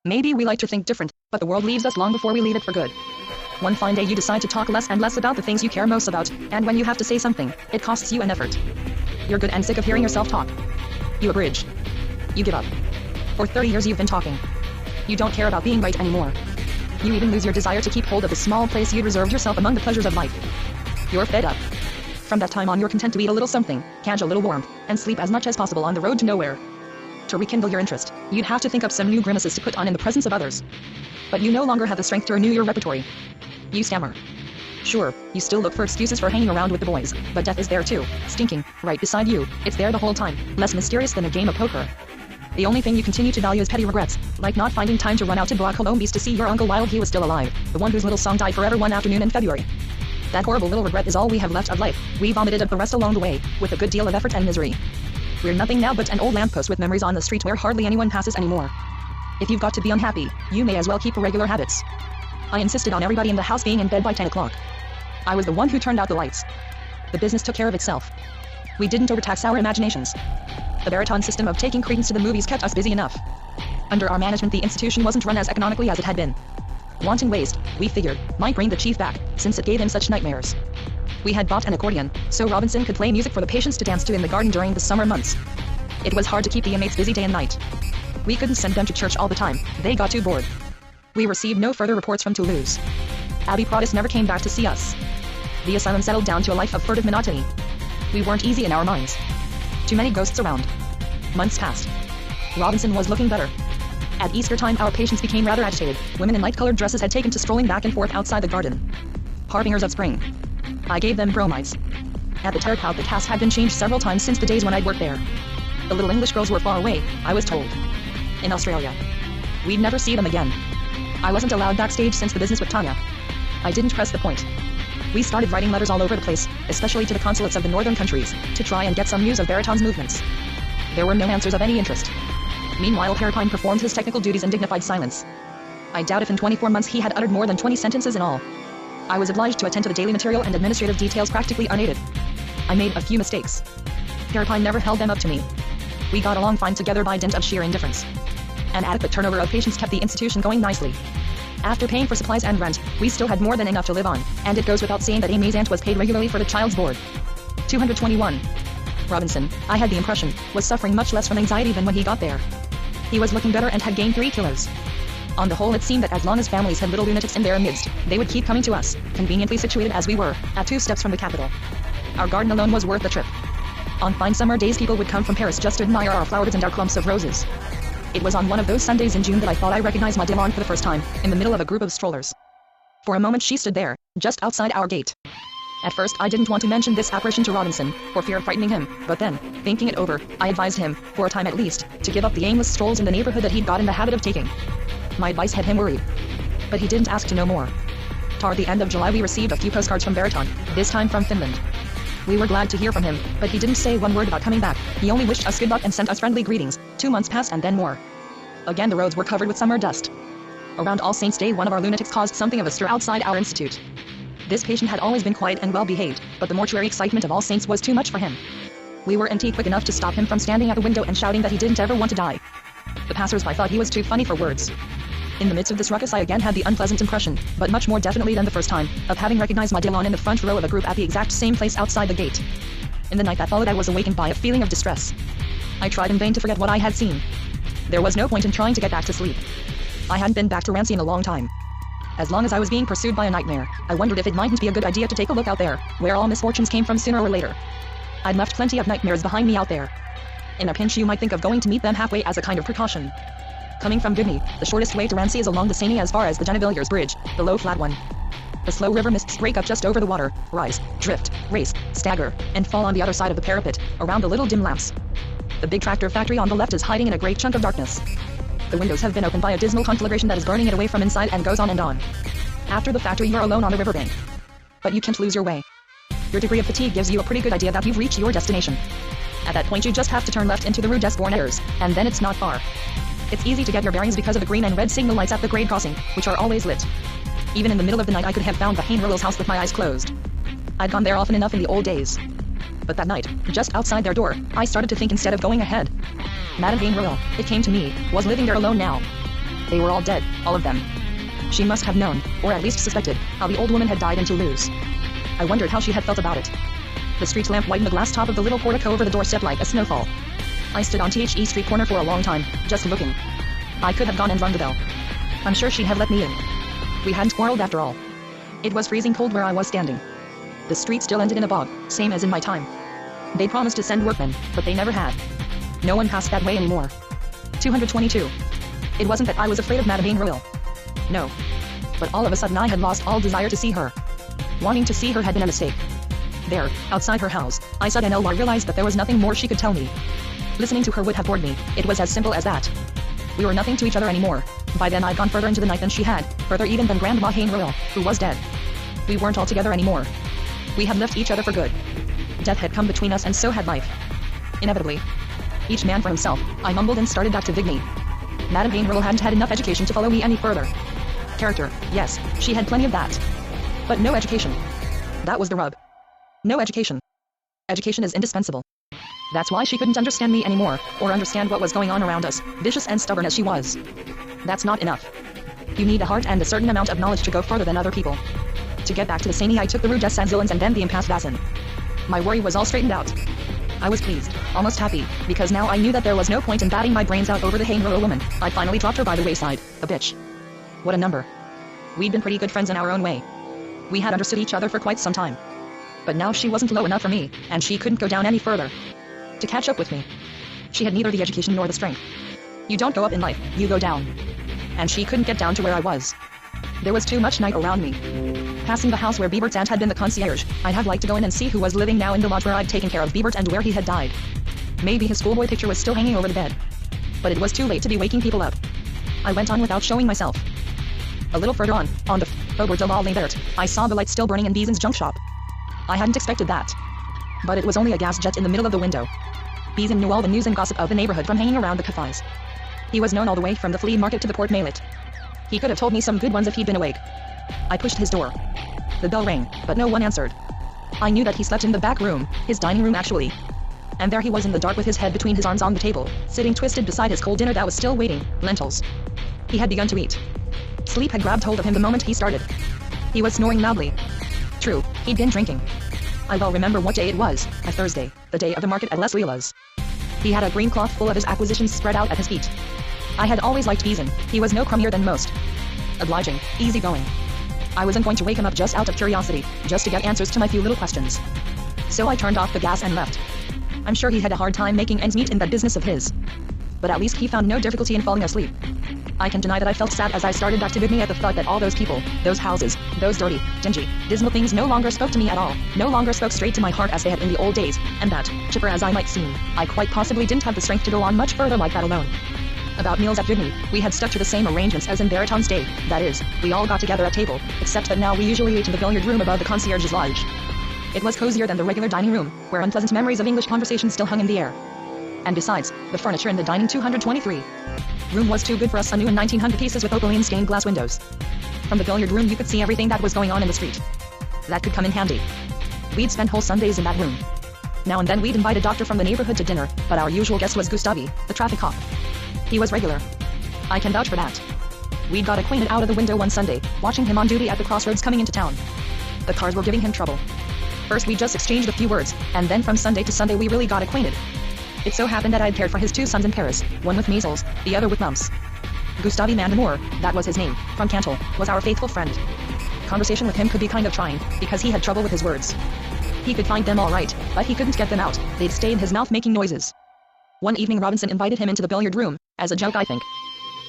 Maybe we like to think different, but the world leaves us long before we leave it for good. One fine day you decide to talk less and less about the things you care most about, and when you have to say something, it costs you an effort. You're good and sick of hearing yourself talk. You abridge. You give up. For 30 years you've been talking. You don't care about being right anymore. You even lose your desire to keep hold of the small place you'd reserved yourself among the pleasures of life. You're fed up. From that time on you're content to eat a little something, catch a little warmth, and sleep as much as possible on the road to nowhere. To rekindle your interest, you'd have to think up some new grimaces to put on in the presence of others. But you no longer have the strength to renew your repertory. You stammer. Sure, you still look for excuses for hanging around with the boys, but death is there too, stinking, right beside you. It's there the whole time, less mysterious than a game of poker. The only thing you continue to value is petty regrets, like not finding time to run out to Bois Colombes to see your uncle while he was still alive, the one whose little song died forever one afternoon in February. That horrible little regret is all we have left of life. We vomited up the rest along the way, with a good deal of effort and misery. We're nothing now but an old lamppost with memories on the street where hardly anyone passes anymore. If you've got to be unhappy, you may as well keep regular habits. I insisted on everybody in the house being in bed by 10 o'clock. I was the one who turned out the lights. The business took care of itself. We didn't overtax our imaginations. The Baraton system of taking credence to the movies kept us busy enough. Under our management the institution wasn't run as economically as it had been. Wanting waste, we figured, might bring the chief back, since it gave him such nightmares. We had bought an accordion, so Robinson could play music for the patients to dance to in the garden during the summer months. It was hard to keep the inmates busy day and night. We couldn't send them to church all the time, they got too bored. We received no further reports from Toulouse. Abby Prodis never came back to see us. The asylum settled down to a life of furtive monotony. We weren't easy in our minds. Too many ghosts around. Months passed. Robinson was looking better. At Easter time our patients became rather agitated. Women in light-colored dresses had taken to strolling back and forth outside the garden. harbingers of spring. I gave them bromides. At the Terracout, the cast had been changed several times since the days when I'd worked there. The little English girls were far away, I was told. In Australia. We'd never see them again. I wasn't allowed backstage since the business with Tanya. I didn't press the point. We started writing letters all over the place, especially to the consulates of the northern countries, to try and get some news of Baraton's movements. There were no answers of any interest. Meanwhile, Perripine performed his technical duties in dignified silence. I doubt if in 24 months he had uttered more than 20 sentences in all. I was obliged to attend to the daily material and administrative details practically unaided. I made a few mistakes. Perripine never held them up to me. We got along fine together by dint of sheer indifference. An adequate turnover of patients kept the institution going nicely. After paying for supplies and rent, we still had more than enough to live on, and it goes without saying that Amy's aunt was paid regularly for the child's board. 221. Robinson, I had the impression, was suffering much less from anxiety than when he got there. He was looking better and had gained 3 kilos. On the whole, it seemed that as long as families had little lunatics in their midst, they would keep coming to us, conveniently situated as we were, at 2 steps from the capital. Our garden alone was worth the trip. On fine summer days, people would come from Paris just to admire our flowers and our clumps of roses. It was on one of those Sundays in June that I thought I recognized Madeleine for the first time, in the middle of a group of strollers. For a moment she stood there, just outside our gate. At first I didn't want to mention this apparition to Robinson, for fear of frightening him, but then, thinking it over, I advised him, for a time at least, to give up the aimless strolls in the neighborhood that he'd got in the habit of taking. My advice had him worried. But he didn't ask to know more. Toward the end of July we received a few postcards from Baraton, this time from Finland. We were glad to hear from him, but he didn't say one word about coming back. He only wished us good luck and sent us friendly greetings. 2 months passed and then more. Again the roads were covered with summer dust. Around All Saints' Day one of our lunatics caused something of a stir outside our institute. This patient had always been quiet and well behaved, but the mortuary excitement of All Saints was too much for him. We were quick enough to stop him from standing at the window and shouting that he didn't ever want to die. The passers-by thought he was too funny for words. In the midst of this ruckus I again had the unpleasant impression, but much more definitely than the first time, of having recognized Madeleine in the front row of a group at the exact same place outside the gate. In the night that followed I was awakened by a feeling of distress. I tried in vain to forget what I had seen. There was no point in trying to get back to sleep. I hadn't been back to Rancy in a long time. As long as I was being pursued by a nightmare, I wondered if it mightn't be a good idea to take a look out there, where all misfortunes came from sooner or later. I'd left plenty of nightmares behind me out there. In a pinch you might think of going to meet them halfway as a kind of precaution. Coming from Bibney, the shortest way to Rancy is along the Seine as far as the Gennevilliers Bridge, the low flat one. The slow river mists break up just over the water, rise, drift, race, stagger, and fall on the other side of the parapet, around the little dim lamps. The big tractor factory on the left is hiding in a great chunk of darkness. The windows have been opened by a dismal conflagration that is burning it away from inside and goes on and on. After the factory you're alone on the riverbank. But you can't lose your way. Your degree of fatigue gives you a pretty good idea that you've reached your destination. At that point you just have to turn left into the Rue des Bournettes, and then it's not far. It's easy to get your bearings because of the green and red signal lights at the grade crossing, which are always lit. Even in the middle of the night I could have found the Hain-Rouleau's house with my eyes closed. I'd gone there often enough in the old days. But that night, just outside their door, I started to think instead of going ahead. Madame Hain-Rouleau, it came to me, was living there alone now. They were all dead, all of them. She must have known, or at least suspected, how the old woman had died in Toulouse. I wondered how she had felt about it. The street lamp whitened the glass top of the little portico over the doorstep like a snowfall. I stood on THE Street corner for a long time, just looking. I could have gone and rung the bell. I'm sure she'd have let me in. We hadn't quarreled after all. It was freezing cold where I was standing. The street still ended in a bog, same as in my time. They promised to send workmen, but they never had. No one passed that way anymore. 222. It wasn't that I was afraid of Madame Hain-Rouleau. No. But all of a sudden I had lost all desire to see her. Wanting to see her had been a mistake. There, outside her house, I suddenly realized that there was nothing more she could tell me. Listening to her would have bored me, it was as simple as that. We were nothing to each other anymore. By then I'd gone further into the night than she had, further even than Grandma Hain-Rouleau, who was dead. We weren't all together anymore. We had left each other for good. Death had come between us and so had life. Inevitably. Each man for himself, I mumbled and started back to Vigny. Madame Hain-Rouleau hadn't had enough education to follow me any further. Character, yes, she had plenty of that. But no education. That was the rub. No education. Education is indispensable. That's why she couldn't understand me anymore, or understand what was going on around us, vicious and stubborn as she was. That's not enough. You need a heart and a certain amount of knowledge to go further than other people. To get back to the Seine I took the Rue des Saint-Zilens and then the Impasse Bassin. My worry was all straightened out. I was pleased, almost happy, because now I knew that there was no point in batting my brains out over the Hain-Rouleau woman. I finally dropped her by the wayside, a bitch. What a number. We'd been pretty good friends in our own way. We had understood each other for quite some time. But now she wasn't low enough for me, and she couldn't go down any further. To catch up with me. She had neither the education nor the strength. You don't go up in life, you go down. And she couldn't get down to where I was. There was too much night around me. Passing the house where Biebert's aunt had been the concierge, I'd have liked to go in and see who was living now in the lodge where I'd taken care of Biebert and where he had died. Maybe his schoolboy picture was still hanging over the bed. But it was too late to be waking people up. I went on without showing myself. A little further on the Faubourg de la Liberté, I saw the light still burning in Beezen's junk shop. I hadn't expected that. But it was only a gas jet in the middle of the window. Beezen knew all the news and gossip of the neighborhood from hanging around the cafes. He was known all the way from the flea market to the Port Maillet. He could have told me some good ones if he'd been awake. I pushed his door. The bell rang, but no one answered. I knew that he slept in the back room, his dining room actually. And there he was in the dark with his head between his arms on the table, sitting twisted beside his cold dinner that was still waiting, lentils. He had begun to eat. Sleep had grabbed hold of him the moment he started. He was snoring loudly. True, he'd been drinking. I well remember what day it was, a Thursday, the day of the market at Les Lilas. He had a green cloth full of his acquisitions spread out at his feet. I had always liked Beezen, he was no crummier than most. Obliging, easygoing. I wasn't going to wake him up just out of curiosity, just to get answers to my few little questions. So I turned off the gas and left. I'm sure he had a hard time making ends meet in that business of his. But at least he found no difficulty in falling asleep. I can deny that I felt sad as I started back to Bigny at the thought that all those people, those houses, those dirty, dingy, dismal things no longer spoke to me at all, no longer spoke straight to my heart as they had in the old days, and that, chipper as I might seem, I quite possibly didn't have the strength to go on much further like that alone. About meals at Bigny, we had stuck to the same arrangements as in Baraton's day, that is, we all got together at table, except that now we usually ate in the billiard room above the concierge's lodge. It was cozier than the regular dining room, where unpleasant memories of English conversation still hung in the air. And besides, the furniture in the dining 223 room was too good for us new in 1900 pieces with opaline stained glass windows. From the billiard room you could see everything that was going on in the street. That could come in handy. We'd spend whole Sundays in that room. Now and then we'd invite a doctor from the neighborhood to dinner, but our usual guest was Gustavi, the traffic cop. He was regular. I can vouch for that. We'd got acquainted out of the window one Sunday, watching him on duty at the crossroads coming into town. The cars were giving him trouble. First we just exchanged a few words, and then from Sunday to Sunday we really got acquainted. It so happened that I'd cared for his two sons in Paris, one with measles, the other with mumps. Gustavi Mandamour, that was his name, from Cantal, was our faithful friend. Conversation with him could be kind of trying, because he had trouble with his words. He could find them all right, but he couldn't get them out, they'd stay in his mouth making noises. One evening Robinson invited him into the billiard room, as a joke I think.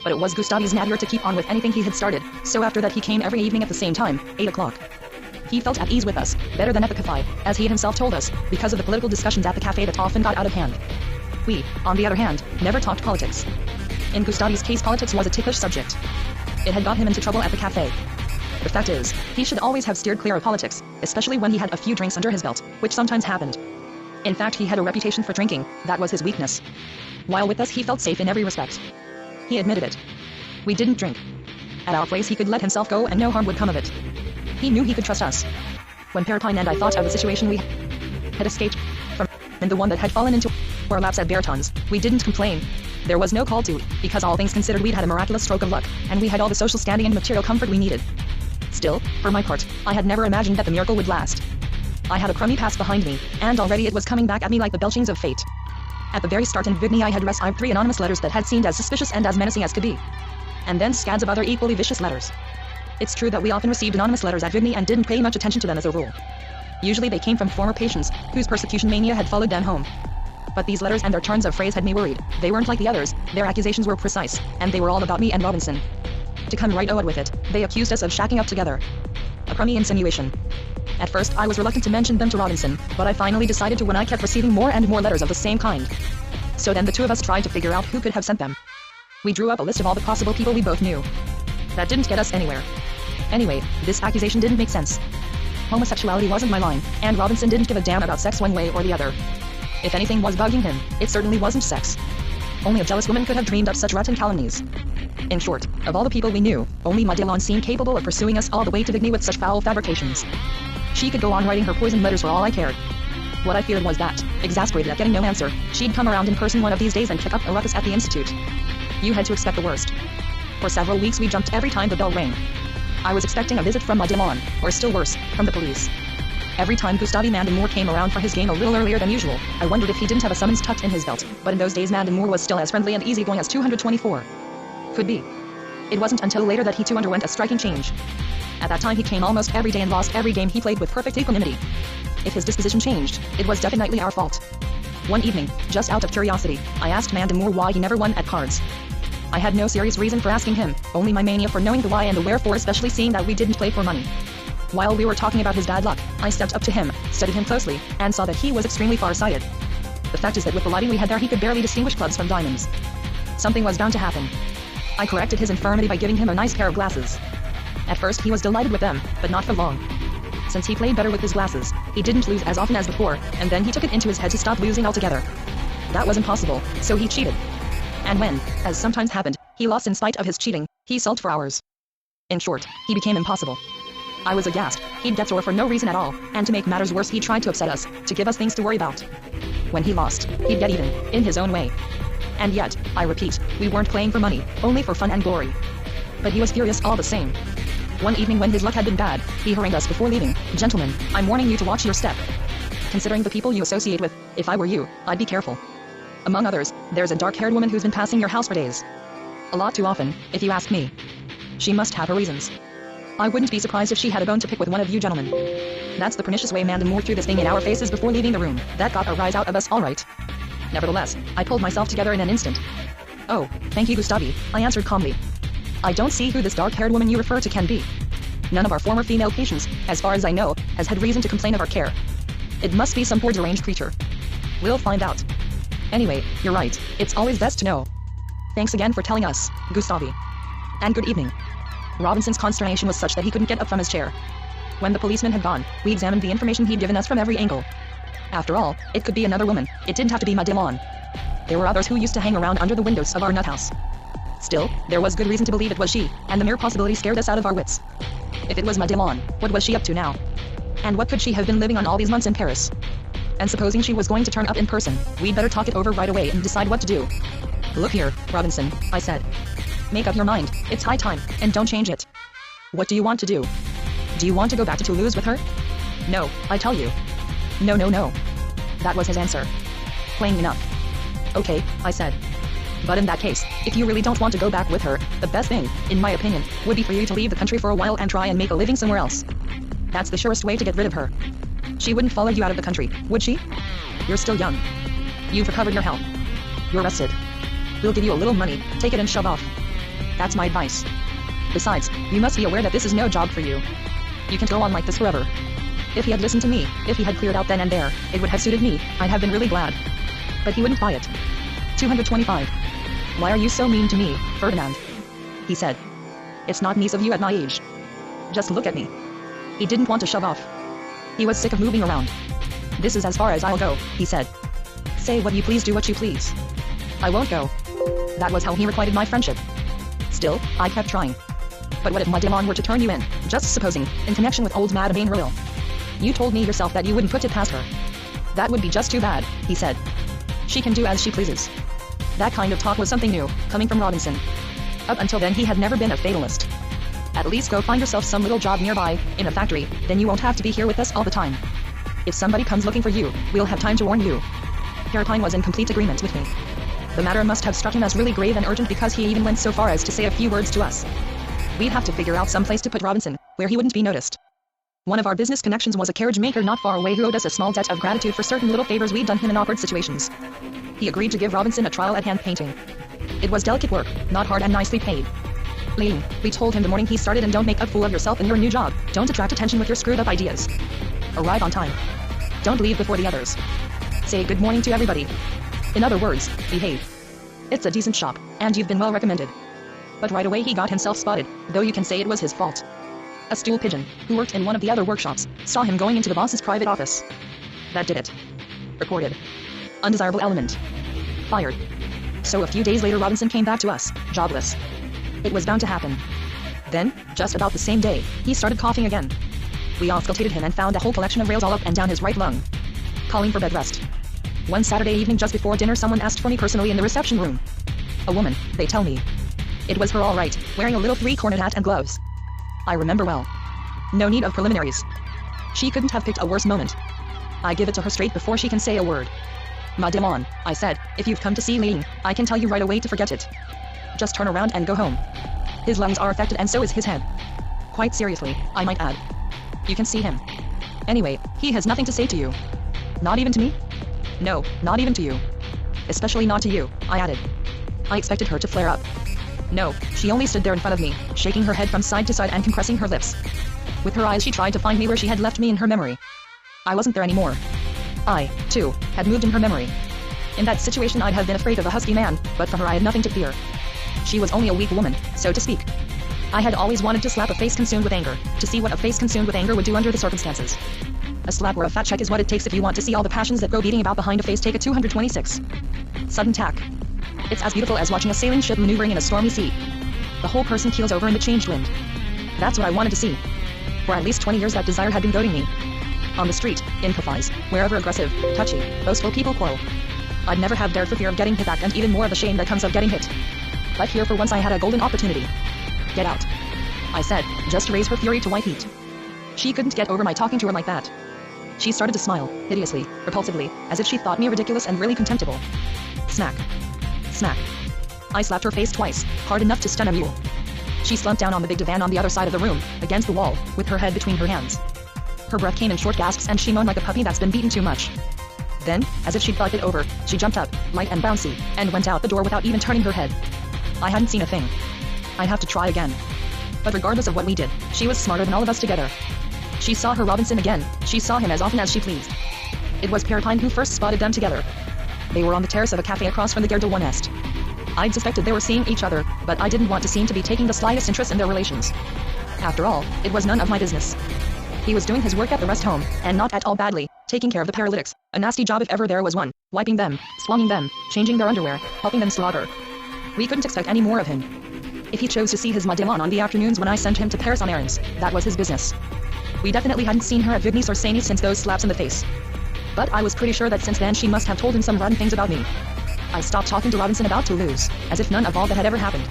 But it was Gustavi's nature to keep on with anything he had started, so after that he came every evening at the same time, 8 o'clock. He felt at ease with us, better than at the cafe, as he himself told us, because of the political discussions at the cafe that often got out of hand. We, on the other hand, never talked politics. In Gustavi's case politics was a ticklish subject. It had got him into trouble at the cafe. The fact is, he should always have steered clear of politics, especially when he had a few drinks under his belt, which sometimes happened. In fact he had a reputation for drinking, that was his weakness. While with us he felt safe in every respect. He admitted it. We didn't drink. At our place he could let himself go and no harm would come of it. He knew he could trust us. When Peregrine and I thought of the situation we had escaped from, and the one that had fallen into our laps at Baraton's, we didn't complain. There was no call to, because all things considered we'd had a miraculous stroke of luck, and we had all the social standing and material comfort we needed. Still, for my part, I had never imagined that the miracle would last. I had a crummy past behind me, and already it was coming back at me like the belchings of fate. At the very start in Vigny I had received 3 anonymous letters that had seemed as suspicious and as menacing as could be. And then scads of other equally vicious letters. It's true that we often received anonymous letters at Vigny and didn't pay much attention to them as a rule. Usually they came from former patients, whose persecution mania had followed them home. But these letters and their turns of phrase had me worried. They weren't like the others, their accusations were precise, and they were all about me and Robinson. To come right out with it, they accused us of shacking up together. A crummy insinuation. At first I was reluctant to mention them to Robinson, but I finally decided to when I kept receiving more and more letters of the same kind. So then the two of us tried to figure out who could have sent them. We drew up a list of all the possible people we both knew. That didn't get us anywhere. Anyway, this accusation didn't make sense. Homosexuality wasn't my line, and Robinson didn't give a damn about sex one way or the other. If anything was bugging him, it certainly wasn't sex. Only a jealous woman could have dreamed up such rotten calumnies. In short, of all the people we knew, only Madelon seemed capable of pursuing us all the way to Vigny with such foul fabrications. She could go on writing her poison letters for all I cared. What I feared was that, exasperated at getting no answer, she'd come around in person one of these days and kick up a ruckus at the institute. You had to expect the worst. For several weeks we jumped every time the bell rang. I was expecting a visit from Madelon, or still worse, from the police. Every time Gustavi Mandamour came around for his game a little earlier than usual, I wondered if he didn't have a summons tucked in his belt, but in those days Mandamour was still as friendly and easygoing as 224. Could be. It wasn't until later that he too underwent a striking change. At that time he came almost every day and lost every game he played with perfect equanimity. If his disposition changed, it was definitely our fault. One evening, just out of curiosity, I asked Mandamour why he never won at cards. I had no serious reason for asking him, only my mania for knowing the why and the wherefore, especially seeing that we didn't play for money. While we were talking about his bad luck, I stepped up to him, studied him closely, and saw that he was extremely far-sighted. The fact is that with the lighting we had there he could barely distinguish clubs from diamonds. Something was bound to happen. I corrected his infirmity by giving him a nice pair of glasses. At first he was delighted with them, but not for long. Since he played better with his glasses, he didn't lose as often as before, and then he took it into his head to stop losing altogether. That was impossible, so he cheated. And when, as sometimes happened, he lost in spite of his cheating, he sulked for hours. In short, he became impossible. I was aghast. He'd get sore for no reason at all, and to make matters worse he tried to upset us, to give us things to worry about. When he lost, he'd get even, in his own way. And yet, I repeat, we weren't playing for money, only for fun and glory. But he was furious all the same. One evening when his luck had been bad, he harangued us before leaving. Gentlemen, I'm warning you to watch your step. Considering the people you associate with, if I were you, I'd be careful. Among others, there's a dark-haired woman who's been passing your house for days. A lot too often, if you ask me. She must have her reasons. I wouldn't be surprised if she had a bone to pick with one of you gentlemen. That's the pernicious way Amanda Moore threw this thing in our faces before leaving the room. That got a rise out of us all right. Nevertheless, I pulled myself together in an instant. Oh, thank you Gustavi, I answered calmly. I don't see who this dark-haired woman you refer to can be. None of our former female patients, as far as I know, has had reason to complain of our care. It must be some poor deranged creature. We'll find out. Anyway, you're right, it's always best to know. Thanks again for telling us, Gustavi. And good evening. Robinson's consternation was such that he couldn't get up from his chair. When the policeman had gone, we examined the information he'd given us from every angle. After all, it could be another woman, it didn't have to be Madelon. There were others who used to hang around under the windows of our nut house. Still, there was good reason to believe it was she, and the mere possibility scared us out of our wits. If it was Madelon, what was she up to now? And what could she have been living on all these months in Paris? And supposing she was going to turn up in person, we'd better talk it over right away and decide what to do. Look here, Robinson, I said. Make up your mind, it's high time, and don't change it. What do you want to do? Do you want to go back to Toulouse with her? No, I tell you. No. That was his answer. Plain enough. Okay, I said. But in that case, if you really don't want to go back with her, the best thing, in my opinion, would be for you to leave the country for a while and try and make a living somewhere else. That's the surest way to get rid of her. She wouldn't follow you out of the country, would she? You're still young. You've recovered your health. You're rested. We'll give you a little money, take it and shove off. That's my advice. Besides, you must be aware that this is no job for you. You can't go on like this forever. If he had listened to me, if he had cleared out then and there, it would have suited me, I'd have been really glad. But he wouldn't buy it. 225. Why are you so mean to me, Ferdinand? He said. It's not nice of you at my age. Just look at me. He didn't want to shove off. He was sick of moving around. This is as far as I'll go, he said. Say what you please, do what you please. I won't go. That was how he requited my friendship. Still, I kept trying. But what if Madelon were to turn you in, just supposing, in connection with old Madame Royal? You told me yourself that you wouldn't put it past her. That would be just too bad, he said. She can do as she pleases. That kind of talk was something new, coming from Robinson. Up until then he had never been a fatalist. At least go find yourself some little job nearby, in a factory, then you won't have to be here with us all the time. If somebody comes looking for you, we'll have time to warn you. Heracline was in complete agreement with me. The matter must have struck him as really grave and urgent because he even went so far as to say a few words to us. We'd have to figure out some place to put Robinson, where he wouldn't be noticed. One of our business connections was a carriage maker not far away who owed us a small debt of gratitude for certain little favors we'd done him in awkward situations. He agreed to give Robinson a trial at hand painting. It was delicate work, not hard and nicely paid. Ling, we told him the morning he started, and don't make a fool of yourself in your new job. Don't attract attention with your screwed up ideas. Arrive on time. Don't leave before the others. Say good morning to everybody. In other words, behave. It's a decent shop, and you've been well recommended. But right away he got himself spotted, though you can say it was his fault. A stool pigeon, who worked in one of the other workshops, saw him going into the boss's private office. That did it. Reported. Undesirable element. Fired. So a few days later Robinson came back to us, jobless. It was bound to happen. Then, just about the same day, he started coughing again. We auscultated him and found a whole collection of rails all up and down his right lung. Calling for bed rest. One Saturday evening just before dinner someone asked for me personally in the reception room. A woman, they tell me. It was her all right, wearing a little three-cornered hat and gloves. I remember well. No need of preliminaries. She couldn't have picked a worse moment. I give it to her straight before she can say a word. Madelon, I said, if you've come to see Ling, I can tell you right away to forget it. Just turn around and go home. His lungs are affected and so is his head. Quite seriously, I might add. You can see him. Anyway, he has nothing to say to you. Not even to me? No, not even to you. Especially not to you, I added. I expected her to flare up. No, she only stood there in front of me, shaking her head from side to side and compressing her lips. With her eyes she tried to find me where she had left me in her memory. I wasn't there anymore. I, too, had moved in her memory. In that situation I'd have been afraid of a husky man, but from her I had nothing to fear. She was only a weak woman, so to speak. I had always wanted to slap a face consumed with anger, to see what a face consumed with anger would do under the circumstances. A slap or a fat check is what it takes if you want to see all the passions that go beating about behind a face. Take a 226. Sudden tack. It's as beautiful as watching a sailing ship maneuvering in a stormy sea. The whole person keels over in the changed wind. That's what I wanted to see. For at least 20 years that desire had been goading me. On the street, in cafes, wherever aggressive, touchy, boastful people quarrel. I'd never have dared for fear of getting hit back and even more of the shame that comes of getting hit. But here for once I had a golden opportunity. Get out, I said, just to raise her fury to white heat. She couldn't get over my talking to her like that. She started to smile, hideously, repulsively, as if she thought me ridiculous and really contemptible. Smack. Smack. I slapped her face twice, hard enough to stun a mule. She slumped down on the big divan on the other side of the room, against the wall, with her head between her hands. Her breath came in short gasps and she moaned like a puppy that's been beaten too much. Then, as if she'd thought it over, she jumped up, light and bouncy, and went out the door without even turning her head. I hadn't seen a thing. I'd have to try again. But regardless of what we did, she was smarter than all of us together. She saw her Robinson again, she saw him as often as she pleased. It was Paratine who first spotted them together. They were on the terrace of a cafe across from the Gare de Nest. I'd suspected they were seeing each other, but I didn't want to seem to be taking the slightest interest in their relations. After all, it was none of my business. He was doing his work at the rest home, and not at all badly, taking care of the paralytics, a nasty job if ever there was one, wiping them, swanging them, changing their underwear, helping them slaughter. We couldn't expect any more of him. If he chose to see his Madeleine on the afternoons when I sent him to Paris on errands, that was his business. We definitely hadn't seen her at Vigny's or Saint's since those slaps in the face. But I was pretty sure that since then she must have told him some rotten things about me. I stopped talking to Robinson about Toulouse, as if none of all that had ever happened.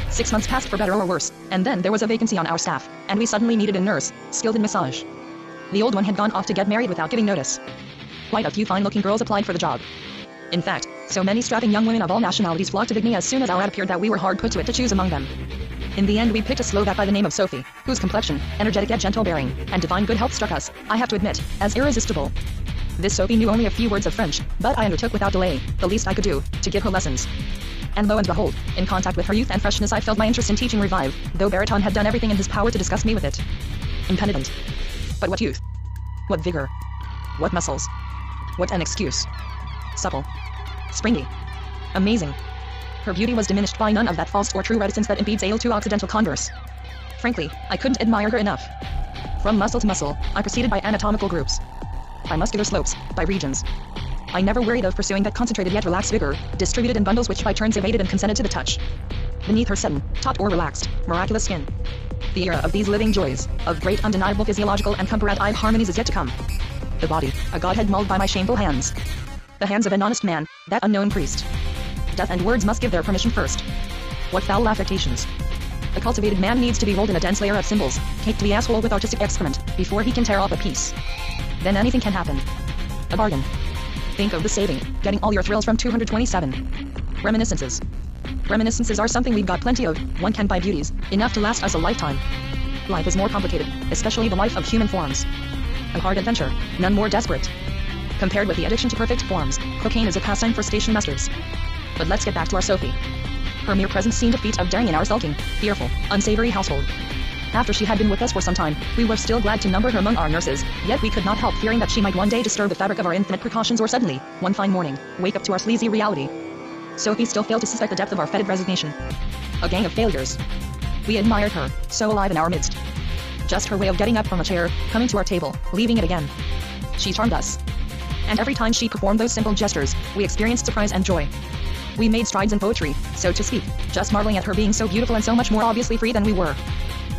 6 months passed for better or worse, and then there was a vacancy on our staff, and we suddenly needed a nurse, skilled in massage. The old one had gone off to get married without giving notice. Quite a few fine-looking girls applied for the job. In fact, so many strapping young women of all nationalities flocked to Vigny as soon as our ad appeared that we were hard put to it to choose among them. In the end we picked a Slovak by the name of Sophie, whose complexion, energetic yet gentle bearing, and divine good health struck us, I have to admit, as irresistible. This Sophie knew only a few words of French, but I undertook without delay, the least I could do, to give her lessons. And lo and behold, in contact with her youth and freshness I felt my interest in teaching revive, though Baritone had done everything in his power to disgust me with it. Impenitent. But what youth? What vigor? What muscles? What an excuse. Supple. Springy. Amazing. Her beauty was diminished by none of that false or true reticence that impedes ale to Occidental converse. Frankly, I couldn't admire her enough. From muscle to muscle, I proceeded by anatomical groups. By muscular slopes, by regions. I never worried of pursuing that concentrated yet relaxed vigor, distributed in bundles which by turns evaded and consented to the touch. Beneath her sudden, taut or relaxed, miraculous skin. The era of these living joys, of great undeniable physiological and comparative harmonies is yet to come. The body, a godhead mauled by my shameful hands. The hands of an honest man, that unknown priest. Death and words must give their permission first. What foul affectations. A cultivated man needs to be rolled in a dense layer of symbols, caked the asshole with artistic excrement, before he can tear off a piece. Then anything can happen. A bargain. Think of the saving, getting all your thrills from 227. Reminiscences. Reminiscences are something we've got plenty of, one can buy beauties, enough to last us a lifetime. Life is more complicated, especially the life of human forms. A hard adventure, none more desperate. Compared with the addiction to perfect forms, cocaine is a pastime for station masters. But let's get back to our Sophie. Her mere presence seemed a feat of daring in our sulking, fearful, unsavory household. After she had been with us for some time, we were still glad to number her among our nurses, yet we could not help fearing that she might one day disturb the fabric of our infinite precautions or suddenly, one fine morning, wake up to our sleazy reality. Sophie still failed to suspect the depth of our fetid resignation. A gang of failures. We admired her, so alive in our midst. Just her way of getting up from a chair, coming to our table, leaving it again. She charmed us. And every time she performed those simple gestures, we experienced surprise and joy. We made strides in poetry, so to speak, just marveling at her being so beautiful and so much more obviously free than we were.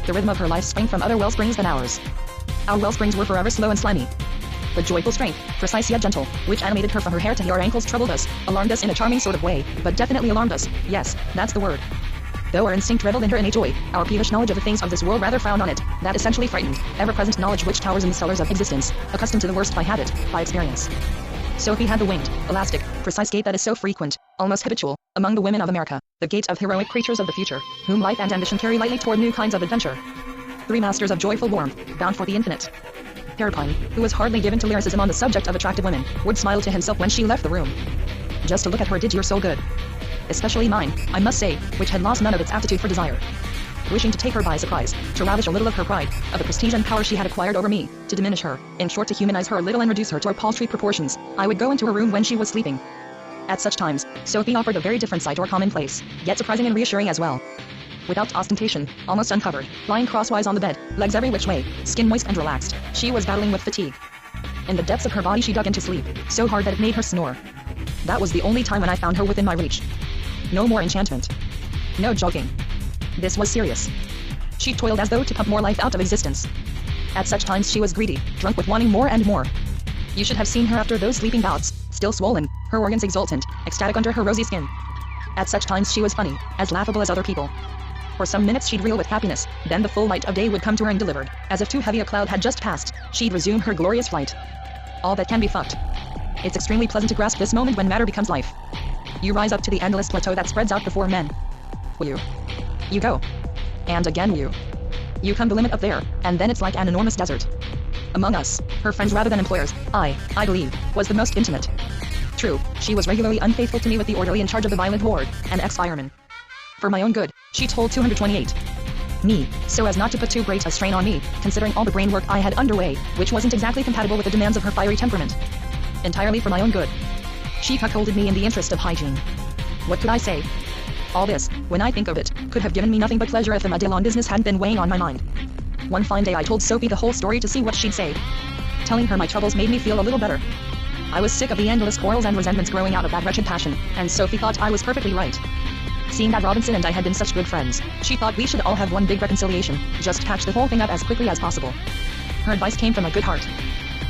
The rhythm of her life sprang from other wellsprings than ours. Our wellsprings were forever slow and slimy. The joyful strength, precise yet gentle, which animated her from her hair to her ankles troubled us, alarmed us in a charming sort of way, but definitely alarmed us, yes, that's the word. Though our instinct reveled in her innate joy, our peevish knowledge of the things of this world rather frowned on it, that essentially frightened, ever-present knowledge which towers in the cellars of existence, accustomed to the worst by habit, by experience. Sophie had the winged, elastic, precise gait that is so frequent, almost habitual, among the women of America, the gait of heroic creatures of the future, whom life and ambition carry lightly toward new kinds of adventure. 3 masters of joyful warmth, bound for the infinite. Parapine, who was hardly given to lyricism on the subject of attractive women, would smile to himself when she left the room. Just to look at her did your soul good. Especially mine, I must say, which had lost none of its aptitude for desire. wishing to take her by surprise, to ravish a little of her pride, of the prestige and power she had acquired over me, to diminish her, in short to humanize her a little and reduce her to her paltry proportions. I would go into her room when she was sleeping. At such times, Sophie offered a very different sight or commonplace, yet surprising and reassuring as well. Without ostentation, almost uncovered, lying crosswise on the bed, legs every which way, skin moist and relaxed, she was battling with fatigue. In the depths of her body she dug into sleep, so hard that it made her snore. That was the only time when I found her within my reach. No more enchantment. No joking. This was serious. She toiled as though to pump more life out of existence. At such times she was greedy, drunk with wanting more and more. You should have seen her after those sleeping bouts, still swollen, her organs exultant, ecstatic under her rosy skin. At such times she was funny, as laughable as other people. For some minutes she'd reel with happiness, then the full light of day would come to her and delivered, as if too heavy a cloud had just passed, she'd resume her glorious flight. All that can be fucked. It's extremely pleasant to grasp this moment when matter becomes life. You rise up to the endless plateau that spreads out before men. You go. And again you come the limit up there, and then it's like an enormous desert. Among us, her friends rather than employers, I believe, was the most intimate. True, she was regularly unfaithful to me with the orderly in charge of the violent ward, an ex-fireman. For my own good, she told 228. Me, so as not to put too great a strain on me, considering all the brain work I had underway, which wasn't exactly compatible with the demands of her fiery temperament. Entirely for my own good. She cuckolded me in the interest of hygiene. What could I say? All this, when I think of it, could have given me nothing but pleasure if the Madelon business hadn't been weighing on my mind. One fine day I told Sophie the whole story to see what she'd say. Telling her my troubles made me feel a little better. I was sick of the endless quarrels and resentments growing out of that wretched passion, and Sophie thought I was perfectly right. Seeing that Robinson and I had been such good friends, she thought we should all have one big reconciliation, just patch the whole thing up as quickly as possible. Her advice came from a good heart.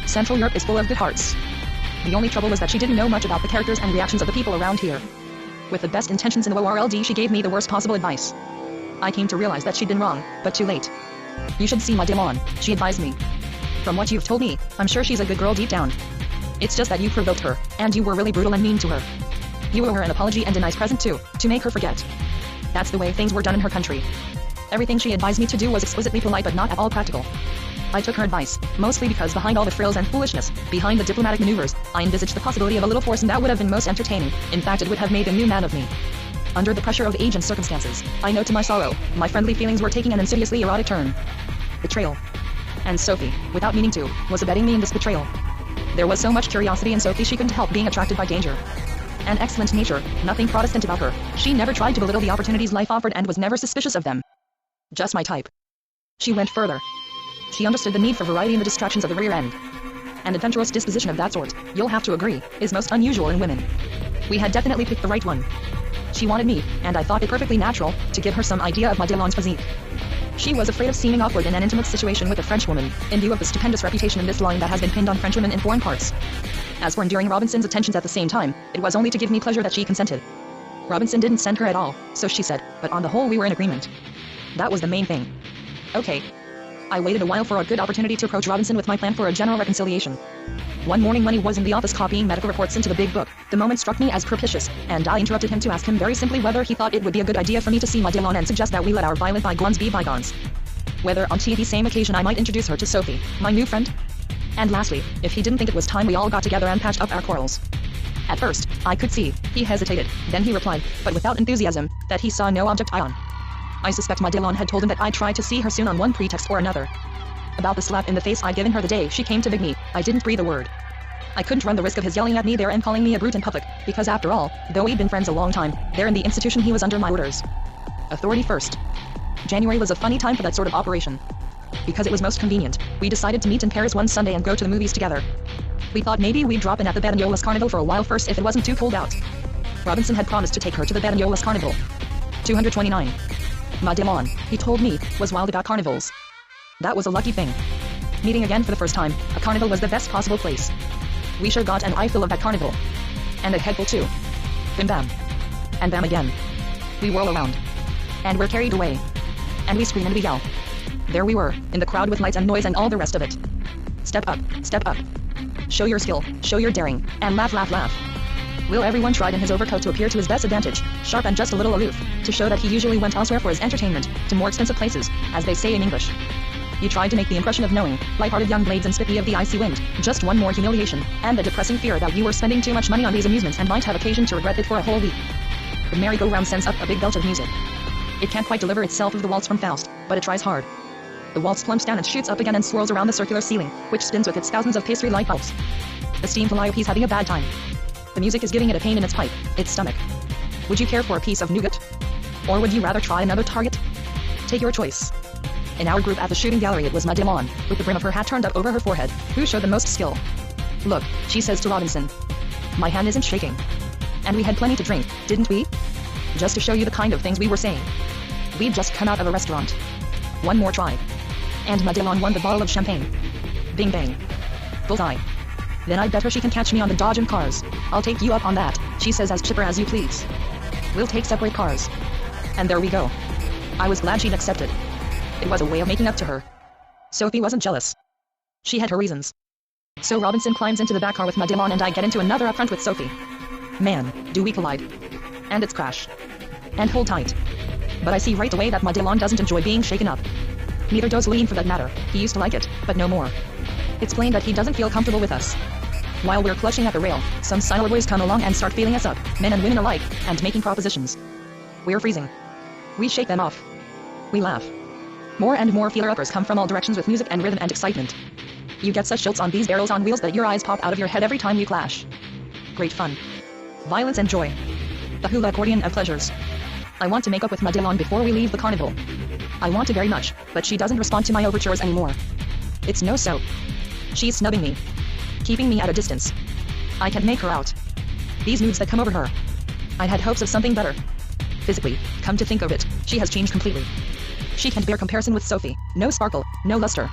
Central Europe is full of good hearts. The only trouble was that she didn't know much about the characters and reactions of the people around here. With the best intentions in the world, she gave me the worst possible advice. I came to realize that she'd been wrong, but too late. You should see Madelon, she advised me. From what you've told me, I'm sure she's a good girl deep down. It's just that you provoked her, and you were really brutal and mean to her. You owe her an apology and a nice present too, to make her forget. That's the way things were done in her country. Everything she advised me to do was exquisitely polite but not at all practical. I took her advice, mostly because behind all the frills and foolishness, behind the diplomatic maneuvers, I envisaged the possibility of a little force, and that would have been most entertaining. In fact, it would have made a new man of me. Under the pressure of age and circumstances, I know to my sorrow, my friendly feelings were taking an insidiously erotic turn. Betrayal. And Sophie, without meaning to, was abetting me in this betrayal. There was so much curiosity in Sophie she couldn't help being attracted by danger. An excellent nature, nothing Protestant about her. She never tried to belittle the opportunities life offered and was never suspicious of them. Just my type. She went further. She understood the need for variety in the distractions of the rear end. An adventurous disposition of that sort, you'll have to agree, is most unusual in women. We had definitely picked the right one. She wanted me, and I thought it perfectly natural, to give her some idea of Madelon's physique. She was afraid of seeming awkward in an intimate situation with a Frenchwoman, in view of the stupendous reputation in this line that has been pinned on Frenchwomen in foreign parts. As for enduring Robinson's attentions at the same time, it was only to give me pleasure that she consented. Robinson didn't send her at all, so she said, but on the whole we were in agreement. That was the main thing. Okay. I waited a while for a good opportunity to approach Robinson with my plan for a general reconciliation. One morning when he was in the office copying medical reports into the big book, the moment struck me as propitious, and I interrupted him to ask him very simply whether he thought it would be a good idea for me to see Madelon and suggest that we let our violent bygones be bygones. Whether on the same occasion I might introduce her to Sophie, my new friend. And lastly, if he didn't think it was time we all got together and patched up our quarrels. At first, I could see, he hesitated, then he replied, but without enthusiasm, that he saw no object on. I suspect Madelon had told him that I'd try to see her soon on one pretext or another. About the slap in the face I'd given her the day she came to beg me, I didn't breathe a word. I couldn't run the risk of his yelling at me there and calling me a brute in public, because after all, though we'd been friends a long time, there in the institution he was under my orders. Authority first. January was a funny time for that sort of operation. Because it was most convenient, we decided to meet in Paris one Sunday and go to the movies together. We thought maybe we'd drop in at the Badagnolas Carnival for a while first if it wasn't too cold out. Robinson had promised to take her to the Badagnolas Carnival. 229. Madelon, he told me, was wild about carnivals. That was a lucky thing. Meeting again for the first time, a carnival was the best possible place. We sure got an eyeful of that carnival. And a headful too. Bim bam. And bam again. We whirl around. And we're carried away. And we scream and we yell. There we were, in the crowd with lights and noise and all the rest of it. Step up, step up. Show your skill, show your daring, and laugh, laugh, laugh. Will everyone tried in his overcoat to appear to his best advantage, sharp and just a little aloof, to show that he usually went elsewhere for his entertainment, to more expensive places, as they say in English. You tried to make the impression of knowing, light-hearted young blades and spiffy of the icy wind, just one more humiliation, and the depressing fear that you were spending too much money on these amusements and might have occasion to regret it for a whole week. The merry-go-round sends up a big belch of music. It can't quite deliver itself of the waltz from Faust, but it tries hard. The waltz plumps down and shoots up again and swirls around the circular ceiling, which spins with its thousands of pastry light bulbs. The steam Calliope's having a bad time. The music is giving it a pain in its pipe, its stomach. Would you care for a piece of nougat? Or would you rather try another target? Take your choice. In our group at the shooting gallery it was Madelon, with the brim of her hat turned up over her forehead, who showed the most skill. Look, she says to Robinson. My hand isn't shaking. And we had plenty to drink, didn't we? Just to show you the kind of things we were saying. We'd just come out of a restaurant. One more try. And Madelon won the bottle of champagne. Bing bang. Bullseye. Then I bet her she can catch me on the Dodge and cars. I'll take you up on that, she says as chipper as you please. We'll take separate cars. And there we go. I was glad she'd accepted. It was a way of making up to her. Sophie wasn't jealous. She had her reasons. So Robinson climbs into the back car with Madelon and I get into another up front with Sophie. Man, do we collide. And it's crash. And hold tight. But I see right away that Madelon doesn't enjoy being shaken up. Neither does Lean for that matter. He used to like it, but no more. It's plain that he doesn't feel comfortable with us. While we're clutching at the rail, some silent boys come along and start feeling us up, men and women alike, and making propositions. We're freezing. We shake them off. We laugh. More and more feeler-uppers come from all directions with music and rhythm and excitement. You get such jolts on these barrels on wheels that your eyes pop out of your head every time you clash. Great fun. Violence and joy. The hula accordion of pleasures. I want to make up with Madelon before we leave the carnival. I want to very much, but she doesn't respond to my overtures anymore. It's no soap. She's snubbing me. Keeping me at a distance. I can't make her out. These moods that come over her. I'd had hopes of something better. Physically, come to think of it, she has changed completely. She can't bear comparison with Sophie. No sparkle, no luster.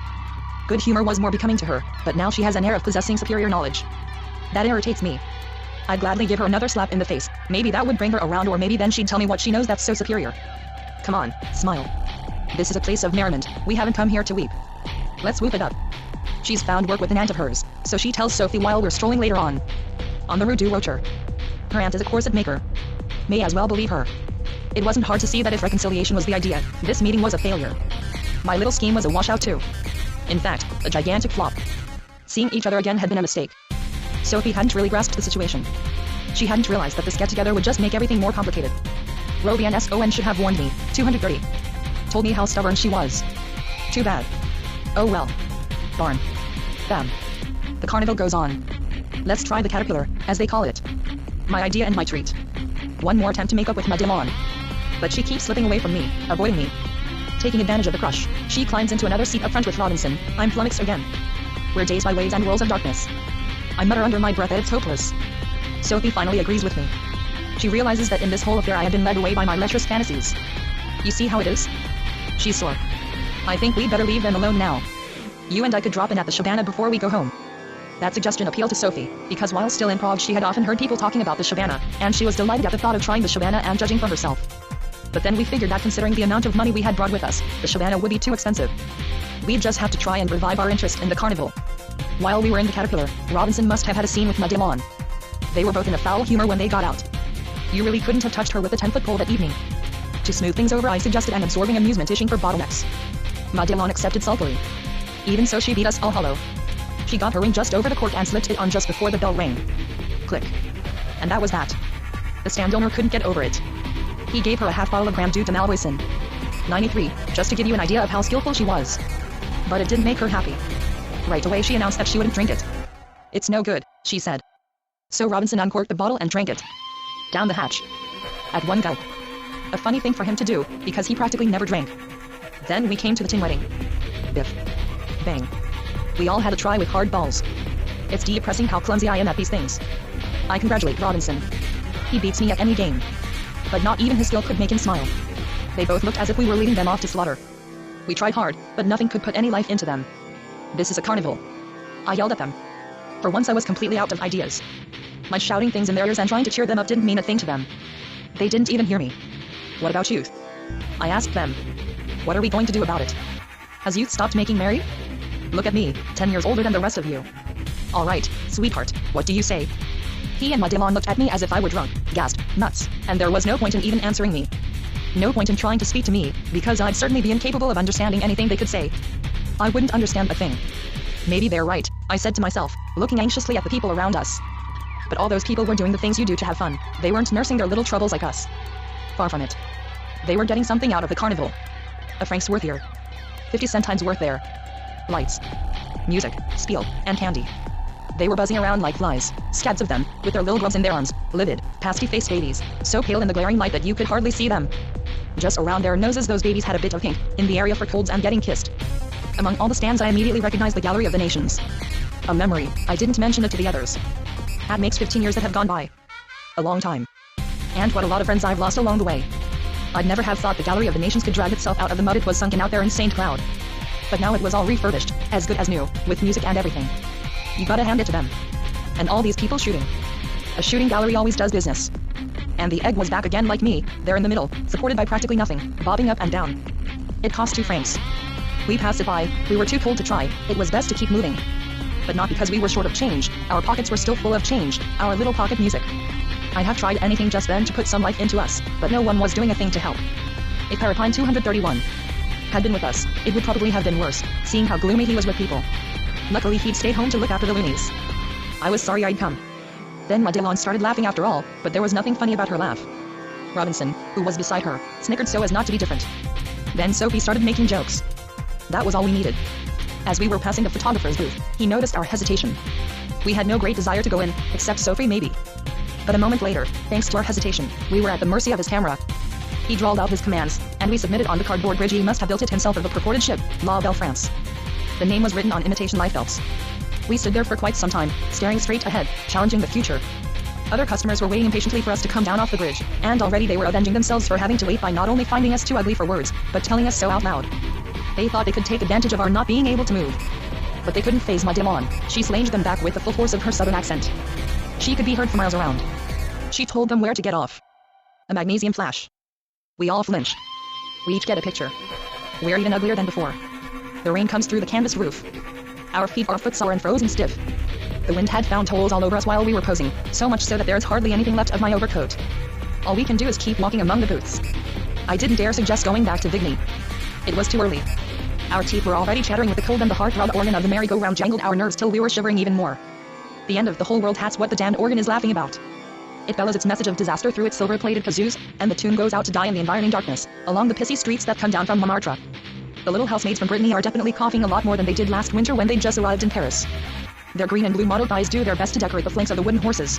Good humor was more becoming to her, but now she has an air of possessing superior knowledge. That irritates me. I'd gladly give her another slap in the face. Maybe that would bring her around, or maybe then she'd tell me what she knows that's so superior. Come on, smile. This is a place of merriment. We haven't come here to weep. Let's whoop it up. She's found work with an aunt of hers, so she tells Sophie while we're strolling later on the Rue du Rocher. Her aunt is a corset maker. May as well believe her. It wasn't hard to see that if reconciliation was the idea, this meeting was a failure. My little scheme was a washout too. In fact, a gigantic flop. Seeing each other again had been a mistake. Sophie hadn't really grasped the situation. She hadn't realized that this get-together would just make everything more complicated. Robian Son should have warned me. 230. Told me how stubborn she was. Too bad. Oh well. Barn. Bam. The carnival goes on. Let's try the caterpillar, as they call it. My idea and my treat. One more attempt to make up with Madelon. But she keeps slipping away from me, avoiding me. Taking advantage of the crush, she climbs into another seat up front with Robinson. I'm flummoxed again. We're dazed by waves and whirls of darkness. I mutter under my breath that it's hopeless. Sophie finally agrees with me. She realizes that in this whole affair I have been led away by my lecherous fantasies. You see how it is? She's sore. I think we'd better leave them alone now. You and I could drop in at the Shabana before we go home. That suggestion appealed to Sophie, because while still in Prague she had often heard people talking about the Shabana, and she was delighted at the thought of trying the Shabana and judging for herself. But then we figured that considering the amount of money we had brought with us, the Shabana would be too expensive. We'd just have to try and revive our interest in the carnival. While we were in the caterpillar, Robinson must have had a scene with Madelon. They were both in a foul humor when they got out. You really couldn't have touched her with a 10-foot pole that evening. To smooth things over I suggested an absorbing amusement ishing for bottlenecks. Madelon accepted sulkily. Even so she beat us all hollow. She got her ring just over the cork and slipped it on just before the bell rang. Click. And that was that. The stand owner couldn't get over it. He gave her a half bottle of Grand Duke de Malvoisin. 93, just to give you an idea of how skillful she was. But it didn't make her happy. Right away she announced that she wouldn't drink it. It's no good, she said. So Robinson uncorked the bottle and drank it. Down the hatch. At one gulp. A funny thing for him to do, because he practically never drank. Then we came to the tin wedding. Biff. Bang. We all had a try with hard balls. It's depressing how clumsy I am at these things. I congratulate Robinson. He beats me at any game. But not even his skill could make him smile. They both looked as if we were leading them off to slaughter. We tried hard, but nothing could put any life into them. This is a carnival. I yelled at them. For once I was completely out of ideas. My shouting things in their ears and trying to cheer them up didn't mean a thing to them. They didn't even hear me. What about youth? I asked them. What are we going to do about it? Has youth stopped making merry? Look at me, 10 years older than the rest of you. All right, sweetheart, what do you say? He and Madelon looked at me as if I were drunk, gasped, nuts, and there was no point in even answering me. No point in trying to speak to me, because I'd certainly be incapable of understanding anything they could say. I wouldn't understand a thing. Maybe they're right, I said to myself, looking anxiously at the people around us. But all those people were doing the things you do to have fun. They weren't nursing their little troubles like us. Far from it. They were getting something out of the carnival. A franc's worth here. 50 cent times worth there. Lights, music, spiel, and candy. They were buzzing around like flies, scads of them, with their little grubs in their arms, livid, pasty-faced babies, so pale in the glaring light that you could hardly see them. Just around their noses those babies had a bit of pink, in the area for colds and getting kissed. Among all the stands I immediately recognized the Gallery of the Nations. A memory, I didn't mention it to the others. That makes 15 years that have gone by. A long time. And what a lot of friends I've lost along the way. I'd never have thought the Gallery of the Nations could drag itself out of the mud it was sunken out there in St. Cloud. But now it was all refurbished, as good as new, with music and everything. You gotta hand it to them. And all these people shooting. A shooting gallery always does business. And the egg was back again like me, there in the middle, supported by practically nothing, bobbing up and down. It cost 2 francs. We passed it by, we were too cold to try, it was best to keep moving. But not because we were short of change, our pockets were still full of change, our little pocket music. I'd have tried anything just then to put some life into us, but no one was doing a thing to help. If Parapine 231 had been with us, it would probably have been worse, seeing how gloomy he was with people. Luckily he'd stayed home to look after the loonies. I was sorry I'd come. Then Madelon started laughing after all, but there was nothing funny about her laugh. Robinson, who was beside her, snickered so as not to be different. Then Sophie started making jokes. That was all we needed. As we were passing the photographer's booth, he noticed our hesitation. We had no great desire to go in, except Sophie maybe. But a moment later, thanks to our hesitation, we were at the mercy of his camera. He drawled out his commands, and we submitted on the cardboard bridge. He must have built it himself of the purported ship, La Belle France. The name was written on imitation lifebelts. We stood there for quite some time, staring straight ahead, challenging the future. Other customers were waiting impatiently for us to come down off the bridge, and already they were avenging themselves for having to wait by not only finding us too ugly for words, but telling us so out loud. They thought they could take advantage of our not being able to move. But they couldn't phase Madelon. She slanged them back with the full force of her southern accent. She could be heard for miles around. She told them where to get off. A magnesium flash. We all flinch. We each get a picture. We're even uglier than before. The rain comes through the canvas roof. Our feet are footsore and frozen stiff. The wind had found holes all over us while we were posing, so much so that there's hardly anything left of my overcoat. All we can do is keep walking among the booths. I didn't dare suggest going back to Vigny. It was too early. Our teeth were already chattering with the cold, and the heartthrob organ of the merry-go-round jangled our nerves till we were shivering even more. The end of the whole world, that's what the damned organ is laughing about. It bellows its message of disaster through its silver-plated kazoos, and the tune goes out to die in the environing darkness, along the pissy streets that come down from Montmartre. The little housemaids from Brittany are definitely coughing a lot more than they did last winter when they just arrived in Paris. Their green and blue mottled eyes do their best to decorate the flanks of the wooden horses.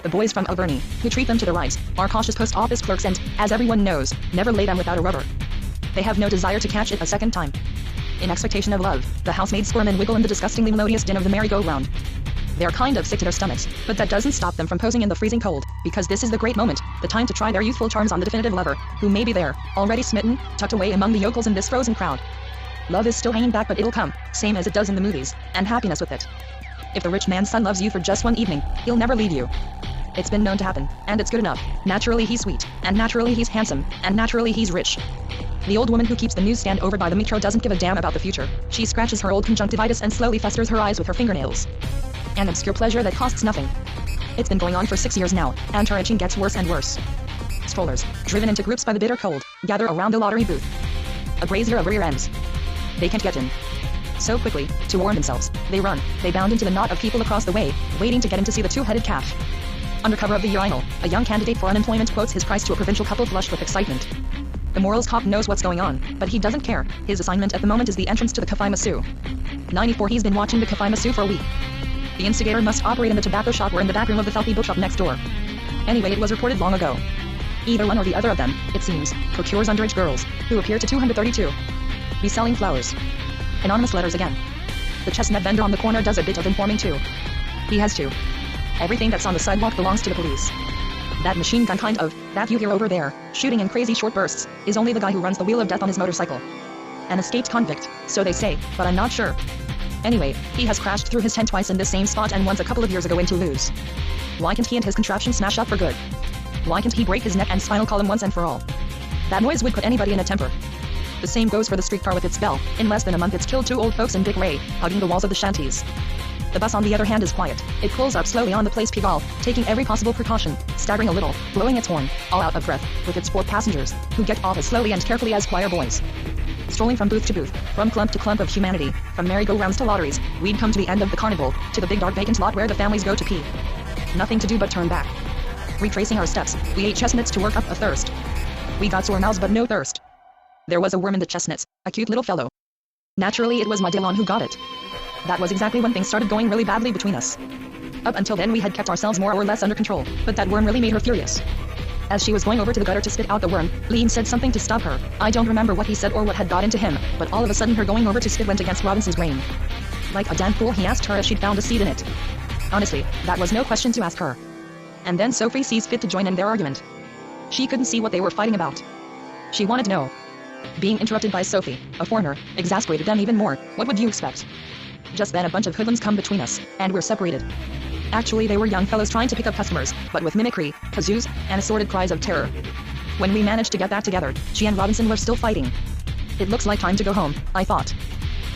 The boys from Auvergne, who treat them to the rides, are cautious post office clerks and, as everyone knows, never lay them without a rubber. They have no desire to catch it a second time. In expectation of love, the housemaids squirm and wiggle in the disgustingly melodious din of the merry-go-round. They're kind of sick to their stomachs, but that doesn't stop them from posing in the freezing cold, because this is the great moment, the time to try their youthful charms on the definitive lover, who may be there, already smitten, tucked away among the yokels in this frozen crowd. Love is still hanging back, but it'll come, same as it does in the movies, and happiness with it. If the rich man's son loves you for just one evening, he'll never leave you. It's been known to happen, and it's good enough. Naturally he's sweet, and naturally he's handsome, and naturally he's rich. The old woman who keeps the newsstand over by the metro doesn't give a damn about the future. She scratches her old conjunctivitis and slowly festers her eyes with her fingernails. An obscure pleasure that costs nothing. It's been going on for 6 years now, and her itching gets worse and worse. Strollers, driven into groups by the bitter cold, gather around the lottery booth. A brazier of rear ends. They can't get in. So quickly, to warm themselves, they run, they bound into the knot of people across the way, waiting to get in to see the two-headed calf. Under cover of the urinal, a young candidate for unemployment quotes his price to a provincial couple flushed with excitement. The morals cop knows what's going on, but he doesn't care. His assignment at the moment is the entrance to the Café Massou. 94 He's been watching the Café Massou for a week. The instigator must operate in the tobacco shop or in the back room of the filthy bookshop next door. Anyway, it was reported long ago. Either one or the other of them, it seems, procures underage girls, who appear to 232 be selling flowers. Anonymous letters again. The chestnut vendor on the corner does a bit of informing too. He has to. Everything that's on the sidewalk belongs to the police. That machine gun kind of, that you hear over there, shooting in crazy short bursts, is only the guy who runs the wheel of death on his motorcycle. An escaped convict, so they say, but I'm not sure. Anyway, he has crashed through his tent twice in this same spot and once a couple of years ago in Toulouse. Why can't he and his contraption smash up for good? Why can't he break his neck and spinal column once and for all? That noise would put anybody in a temper. The same goes for the streetcar with its bell. In less than a month it's killed 2 old folks in Big Ray, hugging the walls of the shanties. The bus on the other hand is quiet. It pulls up slowly on the Place Pigalle, taking every possible precaution, staggering a little, blowing its horn, all out of breath, with its 4 passengers, who get off as slowly and carefully as choir boys. Strolling from booth to booth, from clump to clump of humanity, from merry-go-rounds to lotteries, we'd come to the end of the carnival, to the big dark vacant lot where the families go to pee. Nothing to do but turn back. Retracing our steps, we ate chestnuts to work up a thirst. We got sore mouths but no thirst. There was a worm in the chestnuts, a cute little fellow. Naturally it was Madelon who got it. That was exactly when things started going really badly between us. Up until then we had kept ourselves more or less under control, but that worm really made her furious. As she was going over to the gutter to spit out the worm, Lean said something to stop her. I don't remember what he said or what had got into him, but all of a sudden her going over to spit went against Robinson's grain. Like a damn fool he asked her if she'd found a seed in it. Honestly, that was no question to ask her. And then Sophie sees fit to join in their argument. She couldn't see what they were fighting about. She wanted to know. Being interrupted by Sophie, a foreigner, exasperated them even more. What would you expect? Just then a bunch of hoodlums come between us, and we're separated. Actually they were young fellows trying to pick up customers, but with mimicry, kazoos, and assorted cries of terror. When we managed to get back together, she and Robinson were still fighting. It looks like time to go home, I thought.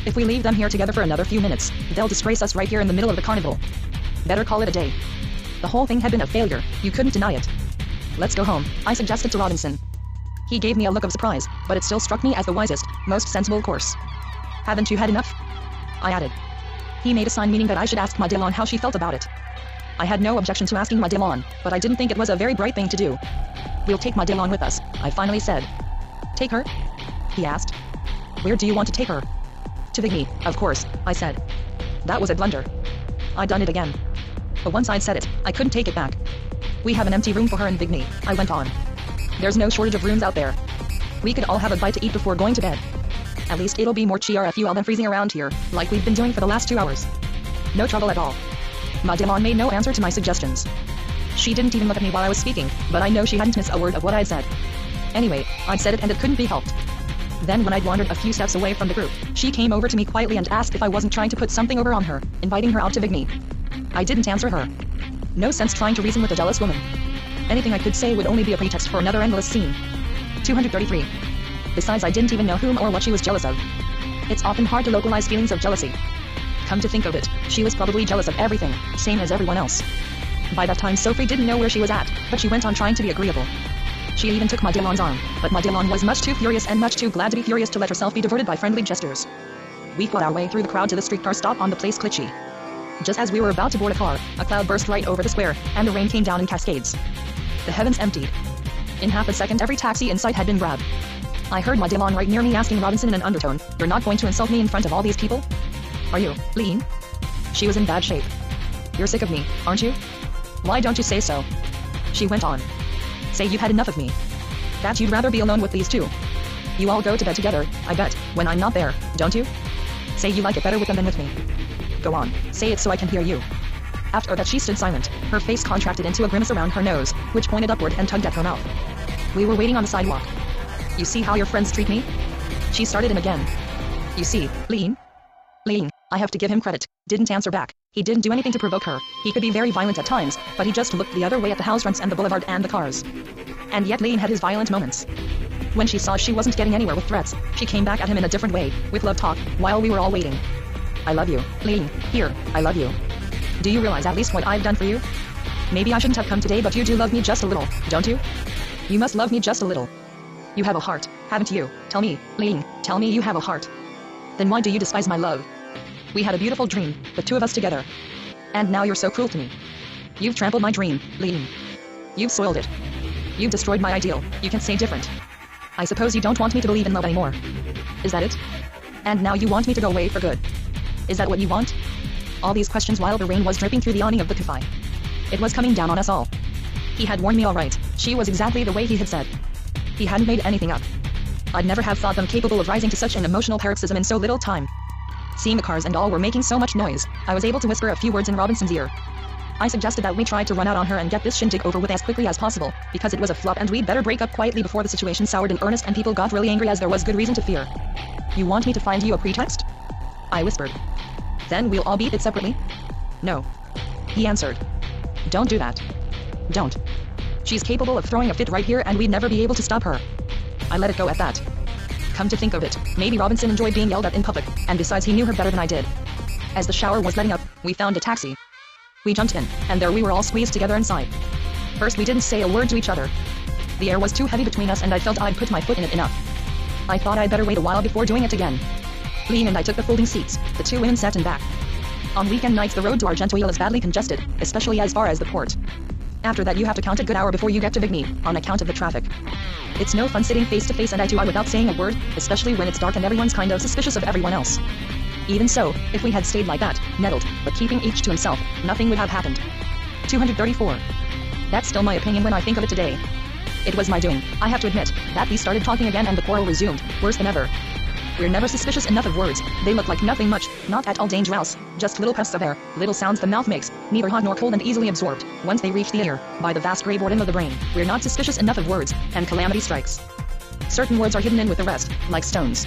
If we leave them here together for another few minutes, they'll disgrace us right here in the middle of the carnival. Better call it a day. The whole thing had been a failure, you couldn't deny it. Let's go home, I suggested to Robinson. He gave me a look of surprise, but it still struck me as the wisest, most sensible course. Haven't you had enough? I added. He made a sign meaning that I should ask Madelon how she felt about it. I had no objection to asking Madelon, but I didn't think it was a very bright thing to do. We'll take Madelon with us, I finally said. Take her? He asked. Where do you want to take her? To Vigny, of course, I said. That was a blunder. I'd done it again. But once I'd said it, I couldn't take it back. We have an empty room for her in Vigny, I went on. There's no shortage of rooms out there. We could all have a bite to eat before going to bed. At least it'll be more cheerful than freezing around here, like we've been doing for the last 2 hours. No trouble at all. Madelon made no answer to my suggestions. She didn't even look at me while I was speaking, but I know she hadn't missed a word of what I'd said. Anyway, I'd said it and it couldn't be helped. Then when I'd wandered a few steps away from the group, she came over to me quietly and asked if I wasn't trying to put something over on her, inviting her out to Vigny. I didn't answer her. No sense trying to reason with a jealous woman. Anything I could say would only be a pretext for another endless scene. 233. Besides, I didn't even know whom or what she was jealous of. It's often hard to localize feelings of jealousy. Come to think of it, she was probably jealous of everything, same as everyone else. By that time Sophie didn't know where she was at, but she went on trying to be agreeable. She even took Madelon's arm, but Madelon was much too furious and much too glad to be furious to let herself be diverted by friendly gestures. We fought our way through the crowd to the streetcar stop on the Place Clichy. Just as we were about to board a car, a cloud burst right over the square, and the rain came down in cascades. The heavens emptied. In half a second every taxi in sight had been grabbed. I heard Madelon right near me asking Robinson in an undertone, "You're not going to insult me in front of all these people? Are you, Lean?" She was in bad shape. "You're sick of me, aren't you? Why don't you say so?" She went on. "Say you've had enough of me. That you'd rather be alone with these two. You all go to bed together, I bet, when I'm not there, don't you? Say you like it better with them than with me. Go on, say it so I can hear you." After that she stood silent, her face contracted into a grimace around her nose, which pointed upward and tugged at her mouth. We were waiting on the sidewalk. "You see how your friends treat me?" She started him again. "You see, Lean?" Lean, I have to give him credit, didn't answer back. He didn't do anything to provoke her. He could be very violent at times, but he just looked the other way at the house fronts and the boulevard and the cars. And yet Lean had his violent moments. When she saw she wasn't getting anywhere with threats, she came back at him in a different way, with love talk, while we were all waiting. "I love you, Lean, here, I love you. Do you realize at least what I've done for you? Maybe I shouldn't have come today, but you do love me just a little, don't you? You must love me just a little. You have a heart, haven't you? Tell me, Lean, tell me you have a heart. Then why do you despise my love? We had a beautiful dream, the two of us together. And now you're so cruel to me. You've trampled my dream, Lean. You've soiled it. You've destroyed my ideal, you can say different. I suppose you don't want me to believe in love anymore. Is that it? And now you want me to go away for good. Is that what you want?" All these questions while the rain was dripping through the awning of the cafe. It was coming down on us all. He had warned me all right, she was exactly the way he had said. He hadn't made anything up. I'd never have thought them capable of rising to such an emotional paroxysm in so little time. Seeing the cars and all were making so much noise, I was able to whisper a few words in Robinson's ear. I suggested that we try to run out on her and get this shindig over with as quickly as possible, because it was a flop and we'd better break up quietly before the situation soured in earnest and people got really angry, as there was good reason to fear. "You want me to find you a pretext?" I whispered. "Then we'll all beat it separately?" "No." He answered. "Don't do that. Don't. She's capable of throwing a fit right here and we'd never be able to stop her." I let it go at that. Come to think of it, maybe Robinson enjoyed being yelled at in public, and besides he knew her better than I did. As the shower was letting up, we found a taxi. We jumped in, and there we were all squeezed together inside. First we didn't say a word to each other. The air was too heavy between us and I felt I'd put my foot in it enough. I thought I'd better wait a while before doing it again. Lean and I took the folding seats, the two women sat in back. On weekend nights the road to Argentoil is badly congested, especially as far as the port. After that you have to count a good hour before you get to Vigny, on account of the traffic. It's no fun sitting face to face and eye to eye without saying a word, especially when it's dark and everyone's kind of suspicious of everyone else. Even so, if we had stayed like that, nettled, but keeping each to himself, nothing would have happened. 234. That's still my opinion when I think of it today. It was my doing, I have to admit, that we started talking again and the quarrel resumed, worse than ever. We're never suspicious enough of words, they look like nothing much, not at all dangerous, just little pests of air, little sounds the mouth makes, neither hot nor cold and easily absorbed, once they reach the ear, by the vast grey boredom of the brain. We're not suspicious enough of words, and calamity strikes. Certain words are hidden in with the rest, like stones.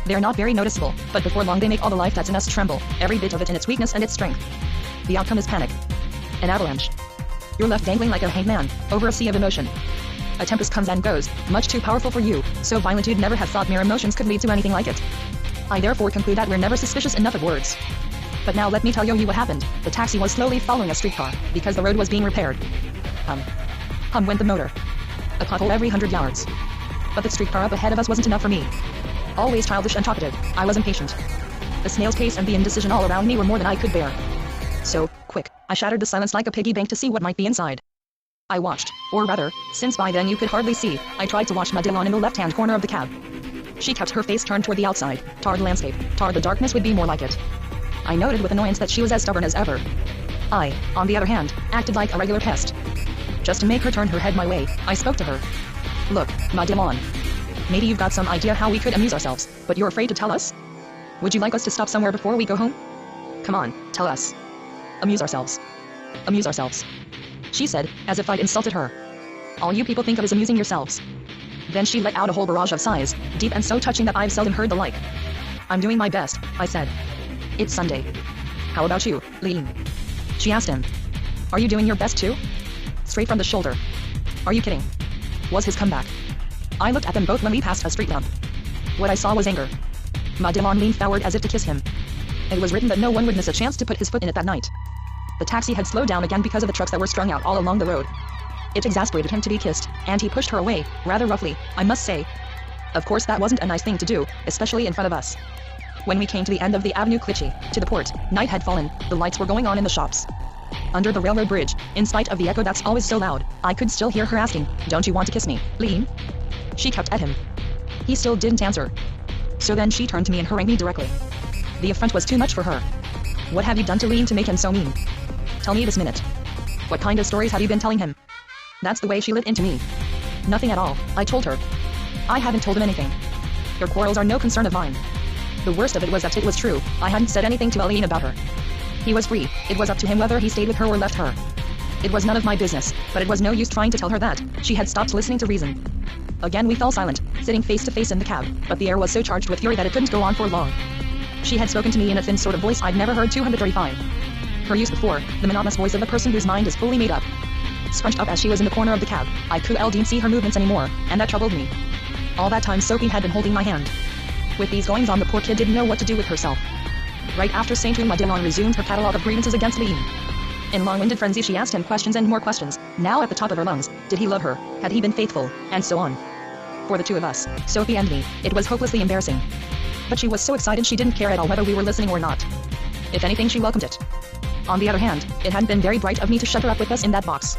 They're not very noticeable, but before long they make all the life that's in us tremble, every bit of it in its weakness and its strength. The outcome is panic. An avalanche. You're left dangling like a hanged man, over a sea of emotion. A tempest comes and goes, much too powerful for you, so violent you'd never have thought mere emotions could lead to anything like it. I therefore conclude that we're never suspicious enough of words. But now let me tell you what happened. The taxi was slowly following a streetcar, because the road was being repaired. Hum went the motor. A pothole every 100 yards. But the streetcar up ahead of us wasn't enough for me. Always childish and talkative, I was impatient. The snail's pace and the indecision all around me were more than I could bear. So, quick, I shattered the silence like a piggy bank to see what might be inside. I watched, or rather, since by then you could hardly see, I tried to watch Madelon in the left-hand corner of the cab. She kept her face turned toward the outside, toward the landscape, toward the darkness would be more like it. I noted with annoyance that she was as stubborn as ever. I, on the other hand, acted like a regular pest. Just to make her turn her head my way, I spoke to her. Look, Madelon. Maybe you've got some idea how we could amuse ourselves, but you're afraid to tell us? Would you like us to stop somewhere before we go home? Come on, tell us. Amuse ourselves. Amuse ourselves. She said, as if I'd insulted her. All you people think of is amusing yourselves. Then she let out a whole barrage of sighs, deep and so touching that I've seldom heard the like. I'm doing my best, I said. It's Sunday. How about you, Lean? She asked him. Are you doing your best too? Straight from the shoulder. Are you kidding? Was his comeback. I looked at them both when we passed a street lamp. What I saw was anger. Madelon leaned forward as if to kiss him. It was written that no one would miss a chance to put his foot in it that night. The taxi had slowed down again because of the trucks that were strung out all along the road. It exasperated him to be kissed, and he pushed her away, rather roughly, I must say. Of course that wasn't a nice thing to do, especially in front of us. When we came to the end of the Avenue Clichy, to the port, night had fallen, the lights were going on in the shops. Under the railroad bridge, in spite of the echo that's always so loud, I could still hear her asking, don't you want to kiss me, Lean? She kept at him. He still didn't answer. So then she turned to me and harangued me directly. The affront was too much for her. What have you done to Lean to make him so mean? Tell me this minute. What kind of stories have you been telling him? That's the way she lit into me. Nothing at all, I told her. I haven't told him anything. Your quarrels are no concern of mine. The worst of it was that it was true, I hadn't said anything to Aline about her. He was free, it was up to him whether he stayed with her or left her. It was none of my business, but it was no use trying to tell her that, she had stopped listening to reason. Again we fell silent, sitting face to face in the cab, but the air was so charged with fury that it couldn't go on for long. She had spoken to me in a thin sort of voice I'd never heard 235. Her use before, the monotonous voice of a person whose mind is fully made up. Scrunched up as she was in the corner of the cab, I couldn't see her movements anymore, and that troubled me. All that time Sophie had been holding my hand. With these goings on the poor kid didn't know what to do with herself. Right after St. Madelon resumed her catalogue of grievances against Lean. In long-winded frenzy she asked him questions and more questions, now at the top of her lungs. Did he love her? Had he been faithful? And so on. For the two of us, Sophie and me, it was hopelessly embarrassing. But she was so excited she didn't care at all whether we were listening or not. If anything she welcomed it. On the other hand, it hadn't been very bright of me to shut her up with us in that box.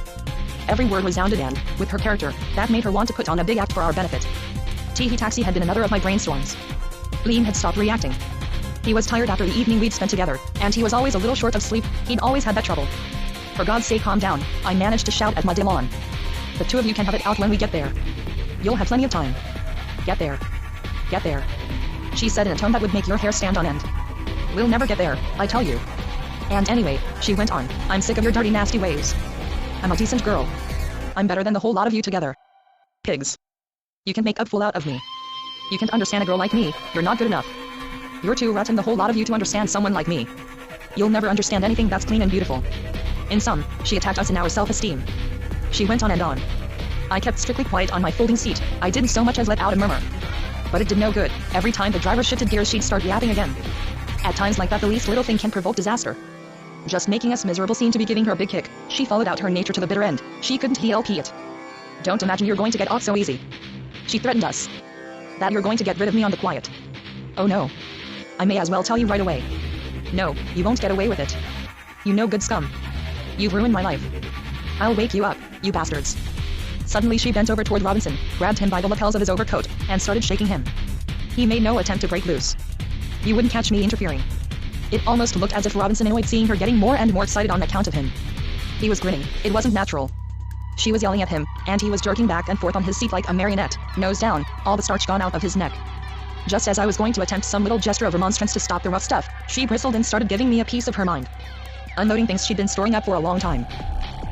Every word resounded and, with her character, that made her want to put on a big act for our benefit. Teehee Taxi had been another of my brainstorms. Lean had stopped reacting. He was tired after the evening we'd spent together, and he was always a little short of sleep, he'd always had that trouble. For God's sake calm down, I managed to shout at Madelon. The two of you can have it out when we get there. You'll have plenty of time. Get there. Get there. She said in a tone that would make your hair stand on end. We'll never get there, I tell you. And anyway, she went on, I'm sick of your dirty nasty ways. I'm a decent girl. I'm better than the whole lot of you together. Pigs. You can make a fool out of me. You can't understand a girl like me, you're not good enough. You're too rotten the whole lot of you to understand someone like me. You'll never understand anything that's clean and beautiful. In sum, she attacked us in our self-esteem. She went on and on. I kept strictly quiet on my folding seat, I didn't so much as let out a murmur. But it did no good, every time the driver shifted gears she'd start yapping again. At times like that the least little thing can provoke disaster. Just making us miserable seemed to be giving her a big kick, she followed out her nature to the bitter end, she couldn't help it. Don't imagine you're going to get off so easy. She threatened us. That you're going to get rid of me on the quiet. Oh no. I may as well tell you right away. No, you won't get away with it. You no good scum. You've ruined my life. I'll wake you up, you bastards. Suddenly she bent over toward Robinson, grabbed him by the lapels of his overcoat, and started shaking him. He made no attempt to break loose. You wouldn't catch me interfering. It almost looked as if Robinson annoyed seeing her getting more and more excited on account of him. He was grinning. It wasn't natural. She was yelling at him, and he was jerking back and forth on his seat like a marionette, nose down, all the starch gone out of his neck. Just as I was going to attempt some little gesture of remonstrance to stop the rough stuff, she bristled and started giving me a piece of her mind. Unloading things she'd been storing up for a long time.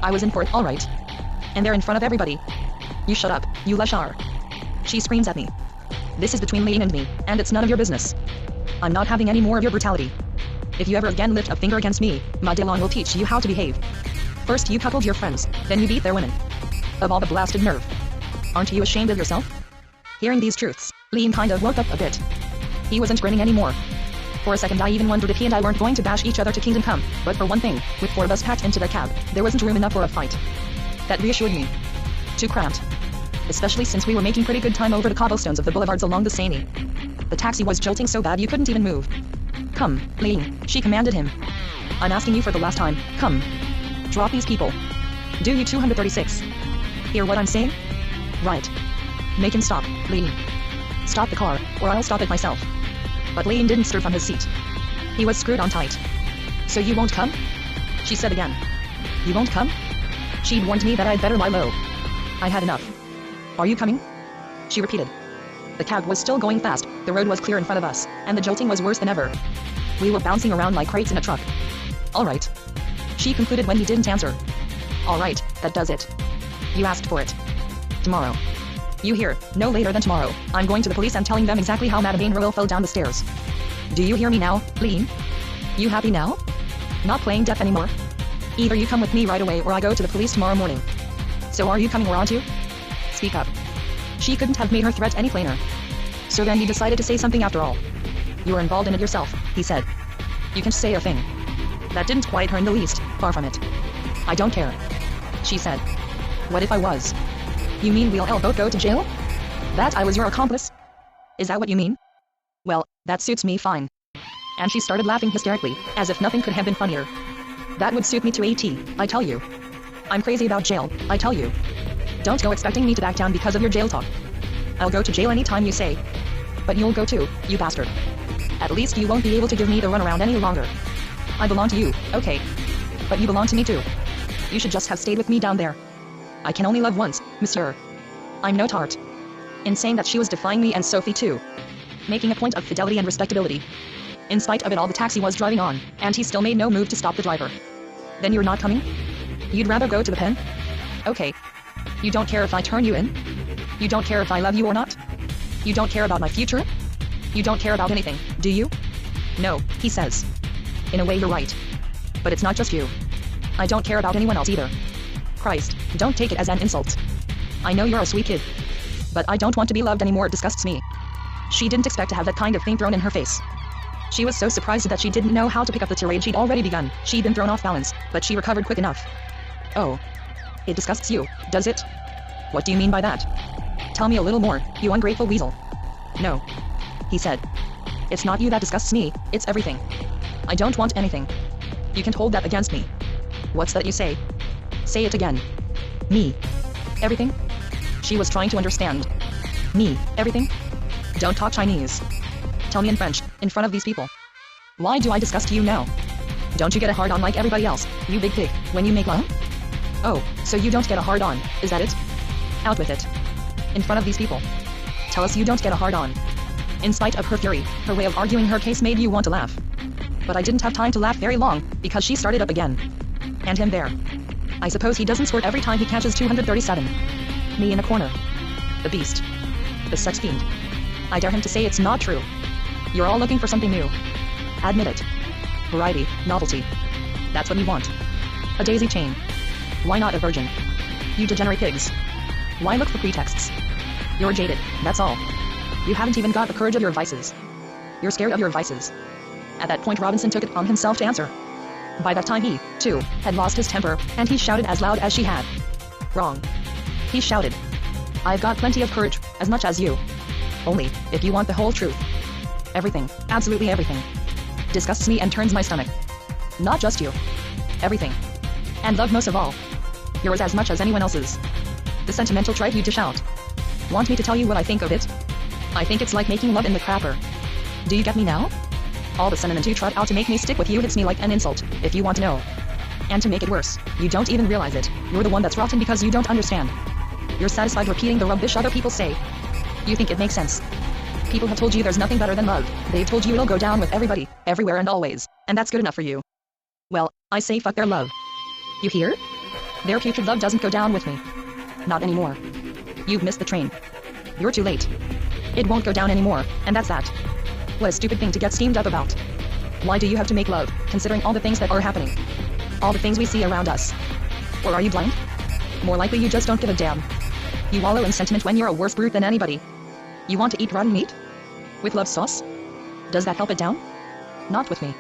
I was in for it, all right. And there in front of everybody. You shut up, you Leshar. She screams at me. This is between Lee and me, and it's none of your business. I'm not having any more of your brutality. If you ever again lift a finger against me, Ma Delong will teach you how to behave. First you cuckold your friends, then you beat their women. Of all the blasted nerve. Aren't you ashamed of yourself? Hearing these truths, Liam kind of woke up a bit. He wasn't grinning anymore. For a second I even wondered if he and I weren't going to bash each other to kingdom come, but for one thing, with 4 of us packed into the cab, there wasn't room enough for a fight. That reassured me. Too cramped. Especially since we were making pretty good time over the cobblestones of the boulevards along the Seine. The taxi was jolting so bad you couldn't even move. Come, Liam, she commanded him. I'm asking you for the last time, come. Drop these people. Do you 236? Hear what I'm saying? Right. Make him stop, Liam. Stop the car, or I'll stop it myself. But Liam didn't stir from his seat. He was screwed on tight. So you won't come? She said again. You won't come? She'd warned me that I'd better lie low. I had enough. Are you coming? She repeated. The cab was still going fast, the road was clear in front of us, and the jolting was worse than ever. We were bouncing around like crates in a truck. All right. She concluded when he didn't answer. All right, that does it. You asked for it. Tomorrow. You hear, no later than tomorrow, I'm going to the police and telling them exactly how Madame Royal fell down the stairs. Do you hear me now, Liam? You happy now? Not playing deaf anymore? Either you come with me right away or I go to the police tomorrow morning. So are you coming or aren't you? Speak up. She couldn't have made her threat any plainer. So then he decided to say something after all. You're involved in it yourself, he said. You can't say a thing. That didn't quiet her in the least, far from it. I don't care. She said. What if I was? You mean we'll all both go to jail? That I was your accomplice? Is that what you mean? Well, that suits me fine. And she started laughing hysterically, as if nothing could have been funnier. That would suit me to a T, I tell you. I'm crazy about jail, I tell you. Don't go expecting me to back down because of your jail talk. I'll go to jail anytime you say. But you'll go too, you bastard. At least you won't be able to give me the runaround any longer. I belong to you, okay. But you belong to me too. You should just have stayed with me down there. I can only love once, monsieur. I'm no tart. In saying that she was defying me and Sophie too. Making a point of fidelity and respectability. In spite of it all the taxi was driving on, and he still made no move to stop the driver. Then you're not coming? You'd rather go to the pen? Okay. You don't care if I turn you in? You don't care if I love you or not? You don't care about my future? You don't care about anything, do you? No, he says. In a way you're right. But it's not just you. I don't care about anyone else either. Christ, don't take it as an insult. I know you're a sweet kid. But I don't want to be loved anymore, it disgusts me. She didn't expect to have that kind of thing thrown in her face. She was so surprised that she didn't know how to pick up the tirade she'd already begun. She'd been thrown off balance, but she recovered quick enough. Oh. It disgusts you, does it? What do you mean by that? Tell me a little more, you ungrateful weasel. No. He said. It's not you that disgusts me, it's everything. I don't want anything. You can't hold that against me. What's that you say? Say it again. Me. Everything? She was trying to understand. Me, everything? Don't talk Chinese. Tell me in French, in front of these people. Why do I disgust you now? Don't you get a hard-on like everybody else, you big pig, when you make love? Oh, so you don't get a hard-on, is that it? Out with it. In front of these people. Tell us you don't get a hard-on. In spite of her fury, her way of arguing her case made you want to laugh. But I didn't have time to laugh very long, because she started up again. And him there. I suppose he doesn't squirt every time he catches 237. Me in a corner. The beast. The sex fiend. I dare him to say it's not true. You're all looking for something new. Admit it. Variety, novelty. That's what you want. A daisy chain. Why not a virgin? You degenerate pigs. Why look for pretexts? You're jaded, that's all. You haven't even got the courage of your vices. You're scared of your vices. At that point Robinson took it upon himself to answer. By that time he, too, had lost his temper, and he shouted as loud as she had. Wrong. He shouted. I've got plenty of courage, as much as you. Only, if you want the whole truth. Everything, absolutely everything. Disgusts me and turns my stomach. Not just you. Everything. And love most of all. Yours as much as anyone else's. The sentimental tried you dish out. Want me to tell you what I think of it? I think it's like making love in the crapper. Do you get me now? All the sentiment you trot out to make me stick with you hits me like an insult, if you want to know. And to make it worse, you don't even realize it. You're the one that's rotten because you don't understand. You're satisfied repeating the rubbish other people say. You think it makes sense. People have told you there's nothing better than love. They've told you it'll go down with everybody, everywhere and always, and that's good enough for you. Well, I say fuck their love. You hear? Their putrid love doesn't go down with me. Not anymore. You've missed the train. You're too late. It won't go down anymore, and that's that. What a stupid thing to get steamed up about. Why do you have to make love, considering all the things that are happening? All the things we see around us. Or are you blind? More likely you just don't give a damn. You wallow in sentiment when you're a worse brute than anybody. You want to eat rotten meat? With love sauce? Does that help it down? Not with me.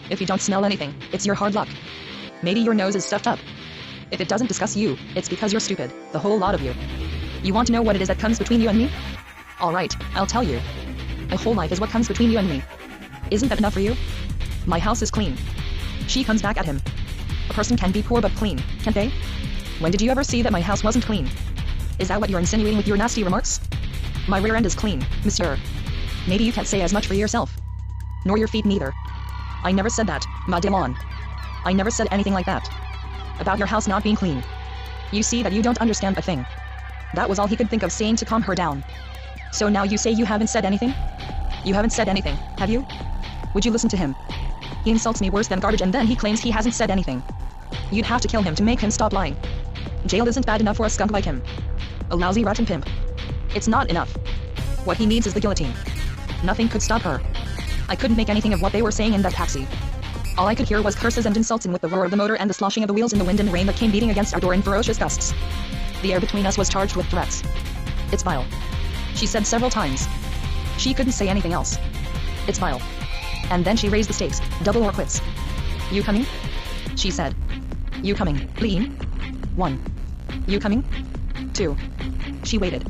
If you don't smell anything, it's your hard luck. Maybe your nose is stuffed up. If it doesn't discuss you, it's because you're stupid, the whole lot of you. You want to know what it is that comes between you and me? Alright, I'll tell you. A whole life is what comes between you and me. Isn't that enough for you? My house is clean. She comes back at him. A person can be poor but clean, can't they? When did you ever see that my house wasn't clean? Is that what you're insinuating with your nasty remarks? My rear end is clean, monsieur. Maybe you can't say as much for yourself. Nor your feet neither. I never said that, Madeleine. I never said anything like that. About your house not being clean. You see that you don't understand a thing. That was all he could think of saying to calm her down. So now you say you haven't said anything? You haven't said anything, have you? Would you listen to him? He insults me worse than garbage and then he claims he hasn't said anything. You'd have to kill him to make him stop lying. Jail isn't bad enough for a skunk like him. A lousy rotten pimp. It's not enough. What he needs is the guillotine. Nothing could stop her. I couldn't make anything of what they were saying in that taxi. All I could hear was curses and insults, and with the roar of the motor and the sloshing of the wheels in the wind and rain that came beating against our door in ferocious gusts. The air between us was charged with threats. It's vile. She said several times. She couldn't say anything else. It's vile. And then she raised the stakes, double or quits. You coming? She said. You coming, Lean? 1. You coming? 2. She waited.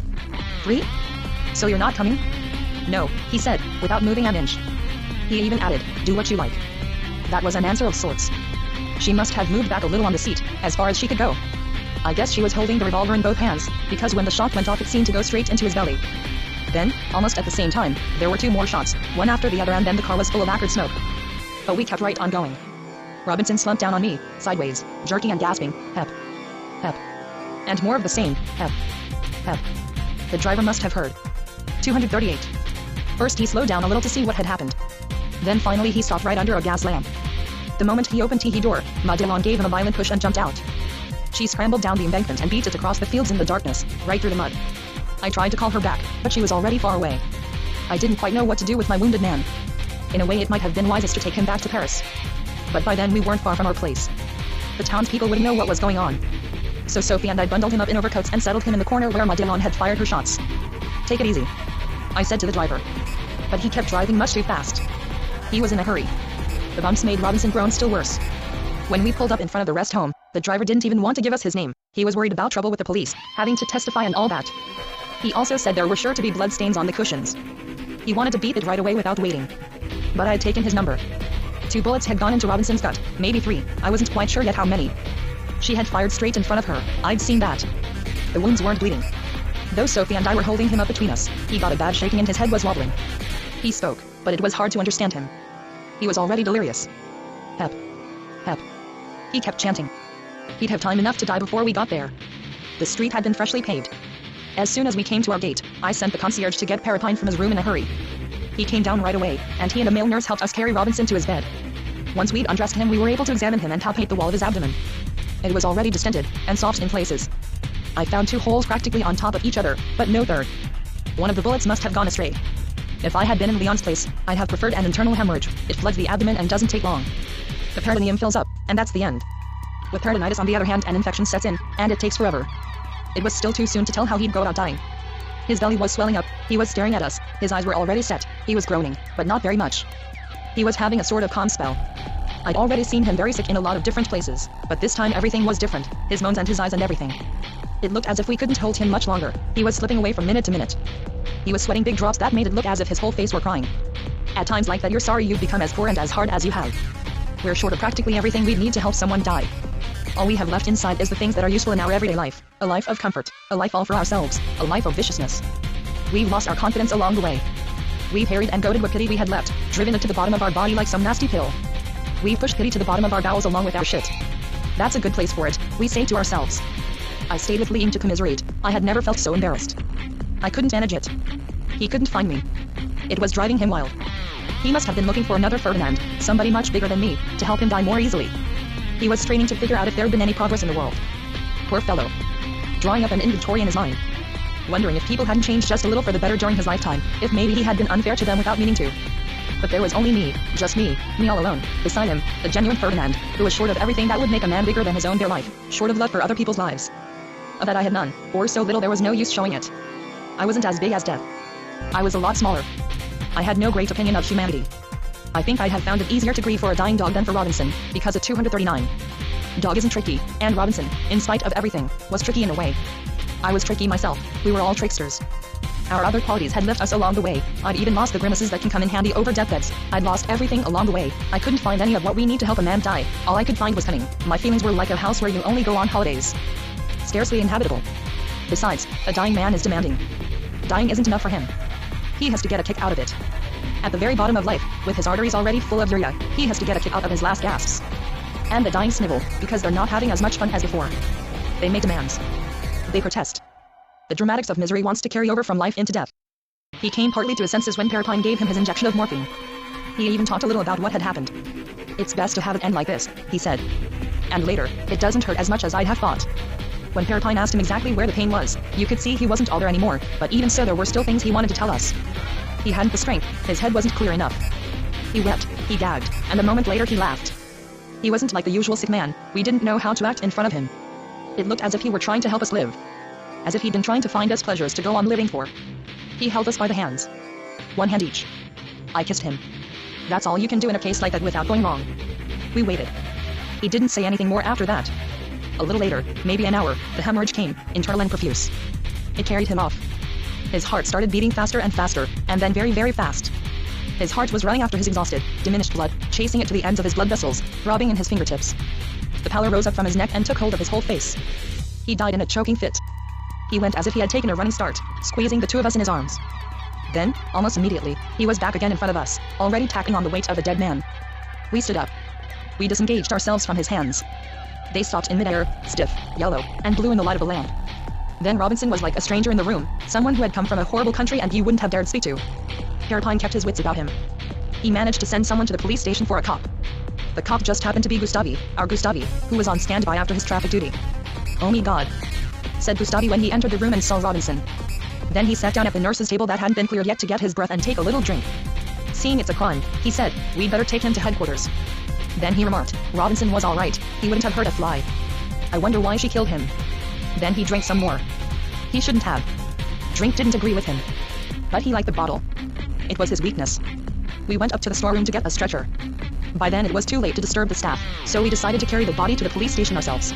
3? So you're not coming? No, he said, without moving an inch. He even added, do what you like. That was an answer of sorts. She must have moved back a little on the seat, as far as she could go. I guess she was holding the revolver in both hands, because when the shot went off it seemed to go straight into his belly. Then, almost at the same time, there were 2 more shots, one after the other, and then the car was full of acrid smoke. But we kept right on going. Robinson slumped down on me, sideways, jerking and gasping, hep. Hep. And more of the same, hep. Hep. The driver must have heard. 238. First he slowed down a little to see what had happened. Then finally he stopped right under a gas lamp. The moment he opened the door, Madeleine gave him a violent push and jumped out. She scrambled down the embankment and beat it across the fields in the darkness, right through the mud. I tried to call her back, but she was already far away. I didn't quite know what to do with my wounded man. In a way it might have been wisest to take him back to Paris. But by then we weren't far from our place. The townspeople wouldn't know what was going on. So Sophie and I bundled him up in overcoats and settled him in the corner where Madeleine had fired her shots. Take it easy, I said to the driver. But he kept driving much too fast. He was in a hurry. The bumps made Robinson groan still worse. When we pulled up in front of the rest home, the driver didn't even want to give us his name. He was worried about trouble with the police, having to testify and all that. He also said there were sure to be bloodstains on the cushions. He wanted to beat it right away without waiting. But I had taken his number. 2 bullets had gone into Robinson's gut, maybe 3, I wasn't quite sure yet how many. She had fired straight in front of her, I'd seen that. The wounds weren't bleeding. Though Sophie and I were holding him up between us, he got a bad shaking and his head was wobbling. He spoke, but it was hard to understand him. He was already delirious. Hep. Hep. He kept chanting. He'd have time enough to die before we got there. The street had been freshly paved. As soon as we came to our gate, I sent the concierge to get Parapine from his room in a hurry. He came down right away, and he and a male nurse helped us carry Robinson to his bed. Once we'd undressed him we were able to examine him and palpate the wall of his abdomen. It was already distended, and soft in places. I found 2 holes practically on top of each other, but no third. One of the bullets must have gone astray. If I had been in Leon's place, I'd have preferred an internal hemorrhage. It floods the abdomen and doesn't take long. The peritoneum fills up, and that's the end. With peritonitis on the other hand, an infection sets in, and it takes forever. It was still too soon to tell how he'd go out dying. His belly was swelling up, he was staring at us, his eyes were already set, he was groaning, but not very much. He was having a sort of calm spell. I'd already seen him very sick in a lot of different places, but this time everything was different, his moans and his eyes and everything. It looked as if we couldn't hold him much longer, he was slipping away from minute to minute. He was sweating big drops that made it look as if his whole face were crying. At times like that you're sorry you've become as poor and as hard as you have. We're short of practically everything we'd need to help someone die. All we have left inside is the things that are useful in our everyday life. A life of comfort. A life all for ourselves. A life of viciousness. We've lost our confidence along the way. We've harried and goaded what pity we had left, driven it to the bottom of our body like some nasty pill. We've pushed pity to the bottom of our bowels along with our shit. That's a good place for it, we say to ourselves. I stayed with Liam to commiserate. I had never felt so embarrassed. I couldn't manage it. He couldn't find me. It was driving him wild. He must have been looking for another Ferdinand, somebody much bigger than me, to help him die more easily. He was straining to figure out if there had been any progress in the world. Poor fellow. Drawing up an inventory in his mind. Wondering if people hadn't changed just a little for the better during his lifetime, if maybe he had been unfair to them without meaning to. But there was only me, just me all alone, beside him, the genuine Ferdinand, who was short of everything that would make a man bigger than his own bare life, short of love for other people's lives. Of that I had none, or so little there was no use showing it. I wasn't as big as death. I was a lot smaller. I had no great opinion of humanity. I think I'd have found it easier to grieve for a dying dog than for Robinson, because at 239. Dog isn't tricky, and Robinson, in spite of everything, was tricky in a way. I was tricky myself, we were all tricksters. Our other qualities had left us along the way. I'd even lost the grimaces that can come in handy over deathbeds. I'd lost everything along the way. I couldn't find any of what we need to help a man die. All I could find was cunning. My feelings were like a house where you only go on holidays. Scarcely inhabitable. Besides, a dying man is demanding. Dying isn't enough for him. He has to get a kick out of it. At the very bottom of life, with his arteries already full of urea, he has to get a kick out of his last gasps. And the dying snivel, because they're not having as much fun as before. They make demands. They protest. The dramatics of misery wants to carry over from life into death. He came partly to his senses when Parapine gave him his injection of morphine. He even talked a little about what had happened. It's best to have it end like this, he said. And later, it doesn't hurt as much as I'd have thought. When Parapine asked him exactly where the pain was, you could see he wasn't all there anymore, but even so there were still things he wanted to tell us. He hadn't the strength, his head wasn't clear enough. He wept, he gagged, and a moment later he laughed. He wasn't like the usual sick man, we didn't know how to act in front of him. It looked as if he were trying to help us live. As if he'd been trying to find us pleasures to go on living for. He held us by the hands. One hand each. I kissed him. That's all you can do in a case like that without going wrong. We waited. He didn't say anything more after that. A little later, maybe an hour, the hemorrhage came, internal and profuse. It carried him off. His heart started beating faster and faster, and then very, very fast. His heart was running after his exhausted, diminished blood, chasing it to the ends of his blood vessels, throbbing in his fingertips. The pallor rose up from his neck and took hold of his whole face. He died in a choking fit. He went as if he had taken a running start, squeezing the two of us in his arms. Then, almost immediately, he was back again in front of us, already tacking on the weight of the dead man. We stood up. We disengaged ourselves from his hands. They stopped in midair, stiff, yellow, and blue in the light of a lamp. Then Robinson was like a stranger in the room, someone who had come from a horrible country and you wouldn't have dared speak to. Parapine kept his wits about him. He managed to send someone to the police station for a cop. The cop just happened to be Gustavi, our Gustavi, who was on standby after his traffic duty. "Oh me God," said Gustavi when he entered the room and saw Robinson. Then he sat down at the nurse's table that hadn't been cleared yet to get his breath and take a little drink. Seeing it's a crime, he said, "We'd better take him to headquarters." Then he remarked, Robinson was all right, he wouldn't have hurt a fly. I wonder why she killed him. Then he drank some more. He shouldn't have. Drink didn't agree with him. But he liked the bottle. It was his weakness. We went up to the storeroom to get a stretcher. By then it was too late to disturb the staff, so we decided to carry the body to the police station ourselves.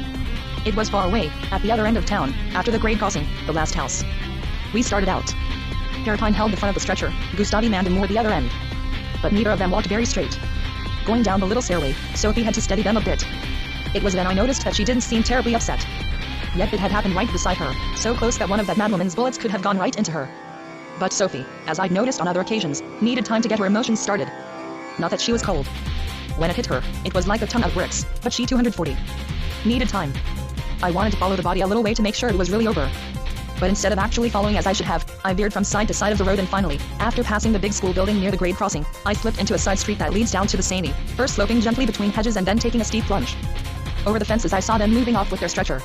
It was far away, at the other end of town, after the grade crossing, the last house. We started out. Parapine held the front of the stretcher, Gustavi manned more the other end. But neither of them walked very straight. Going down the little stairway, Sophie had to steady them a bit. It was then I noticed that she didn't seem terribly upset. Yet it had happened right beside her, so close that one of that madwoman's bullets could have gone right into her. But Sophie, as I'd noticed on other occasions, needed time to get her emotions started. Not that she was cold. When it hit her, it was like a ton of bricks, but she 240. Needed time. I wanted to follow the body a little way to make sure it was really over. But instead of actually following as I should have, I veered from side to side of the road and finally, after passing the big school building near the grade crossing, I slipped into a side street that leads down to the Seine, first sloping gently between hedges and then taking a steep plunge. Over the fences I saw them moving off with their stretcher.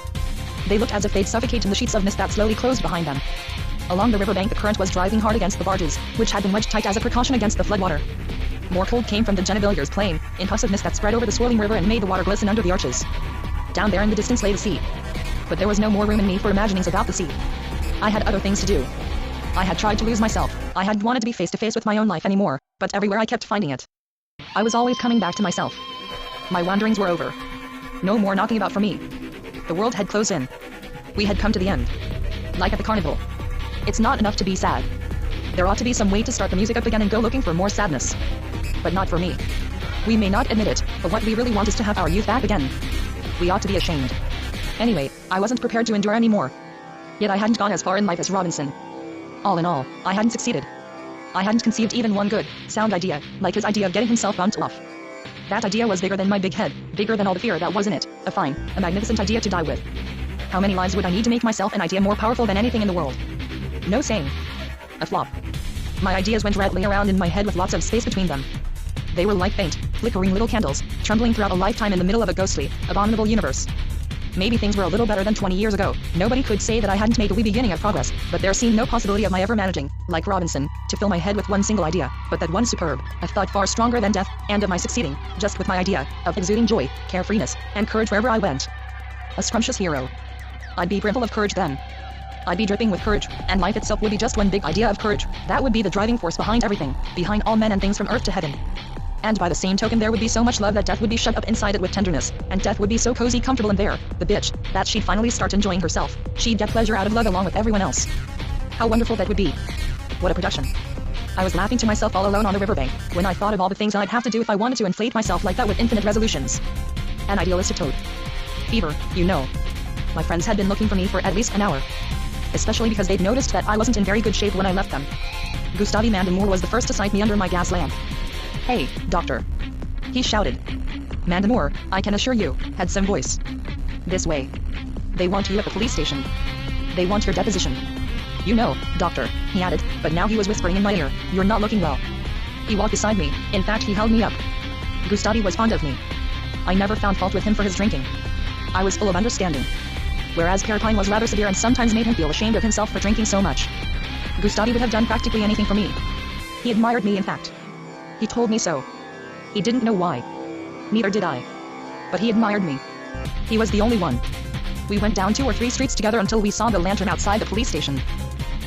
They looked as if they'd suffocate in the sheets of mist that slowly closed behind them. Along the riverbank the current was driving hard against the barges, which had been wedged tight as a precaution against the floodwater. More cold came from the Gennevilliers plain, in puffs of mist that spread over the swirling river and made the water glisten under the arches. Down there in the distance lay the sea. But there was no more room in me for imaginings about the sea. I had other things to do. I had tried to lose myself, I hadn't wanted to be face to face with my own life anymore, but everywhere I kept finding it. I was always coming back to myself. My wanderings were over. No more knocking about for me. The world had closed in. We had come to the end. Like at the carnival. It's not enough to be sad. There ought to be some way to start the music up again and go looking for more sadness. But not for me. We may not admit it, but what we really want is to have our youth back again. We ought to be ashamed. Anyway, I wasn't prepared to endure anymore. Yet I hadn't gone as far in life as Robinson. All in all, I hadn't succeeded. I hadn't conceived even one good, sound idea, like his idea of getting himself bumped off. That idea was bigger than my big head, bigger than all the fear that was in it, a magnificent idea to die with. How many lives would I need to make myself an idea more powerful than anything in the world? No saying. A flop. My ideas went rattling around in my head with lots of space between them. They were like faint, flickering little candles, trembling throughout a lifetime in the middle of a ghostly, abominable universe. Maybe things were a little better than 20 years ago. Nobody could say that I hadn't made a wee beginning of progress, but there seemed no possibility of my ever managing, like Robinson, to fill my head with one single idea, but that one superb, a thought far stronger than death, and of my succeeding, just with my idea, of exuding joy, carefreeness, and courage wherever I went. A scrumptious hero. I'd be brimful of courage then. I'd be dripping with courage, and life itself would be just one big idea of courage. That would be the driving force behind everything, behind all men and things from earth to heaven. And by the same token there would be so much love that death would be shut up inside it with tenderness, and death would be so cozy comfortable in there, the bitch, that she'd finally start enjoying herself. She'd get pleasure out of love along with everyone else. How wonderful that would be. What a production. I was laughing to myself all alone on the riverbank, when I thought of all the things I'd have to do if I wanted to inflate myself like that with infinite resolutions. An idealistic toad. Fever, you know. My friends had been looking for me for at least an hour. Especially because they'd noticed that I wasn't in very good shape when I left them. Gustave Mandamour was the first to sight me under my gas lamp. "Hey, doctor," he shouted. Mandamour, I can assure you, had some voice. "This way. They want you at the police station. They want your deposition. You know, doctor," he added, but now he was whispering in my ear, "you're not looking well." He walked beside me, in fact he held me up. Gustave was fond of me. I never found fault with him for his drinking. I was full of understanding. Whereas Perrepine was rather severe and sometimes made him feel ashamed of himself for drinking so much. Gustave would have done practically anything for me. He admired me in fact. He told me so. He didn't know why. Neither did I. But he admired me. He was the only one. We went down 2 or 3 streets together until we saw the lantern outside the police station.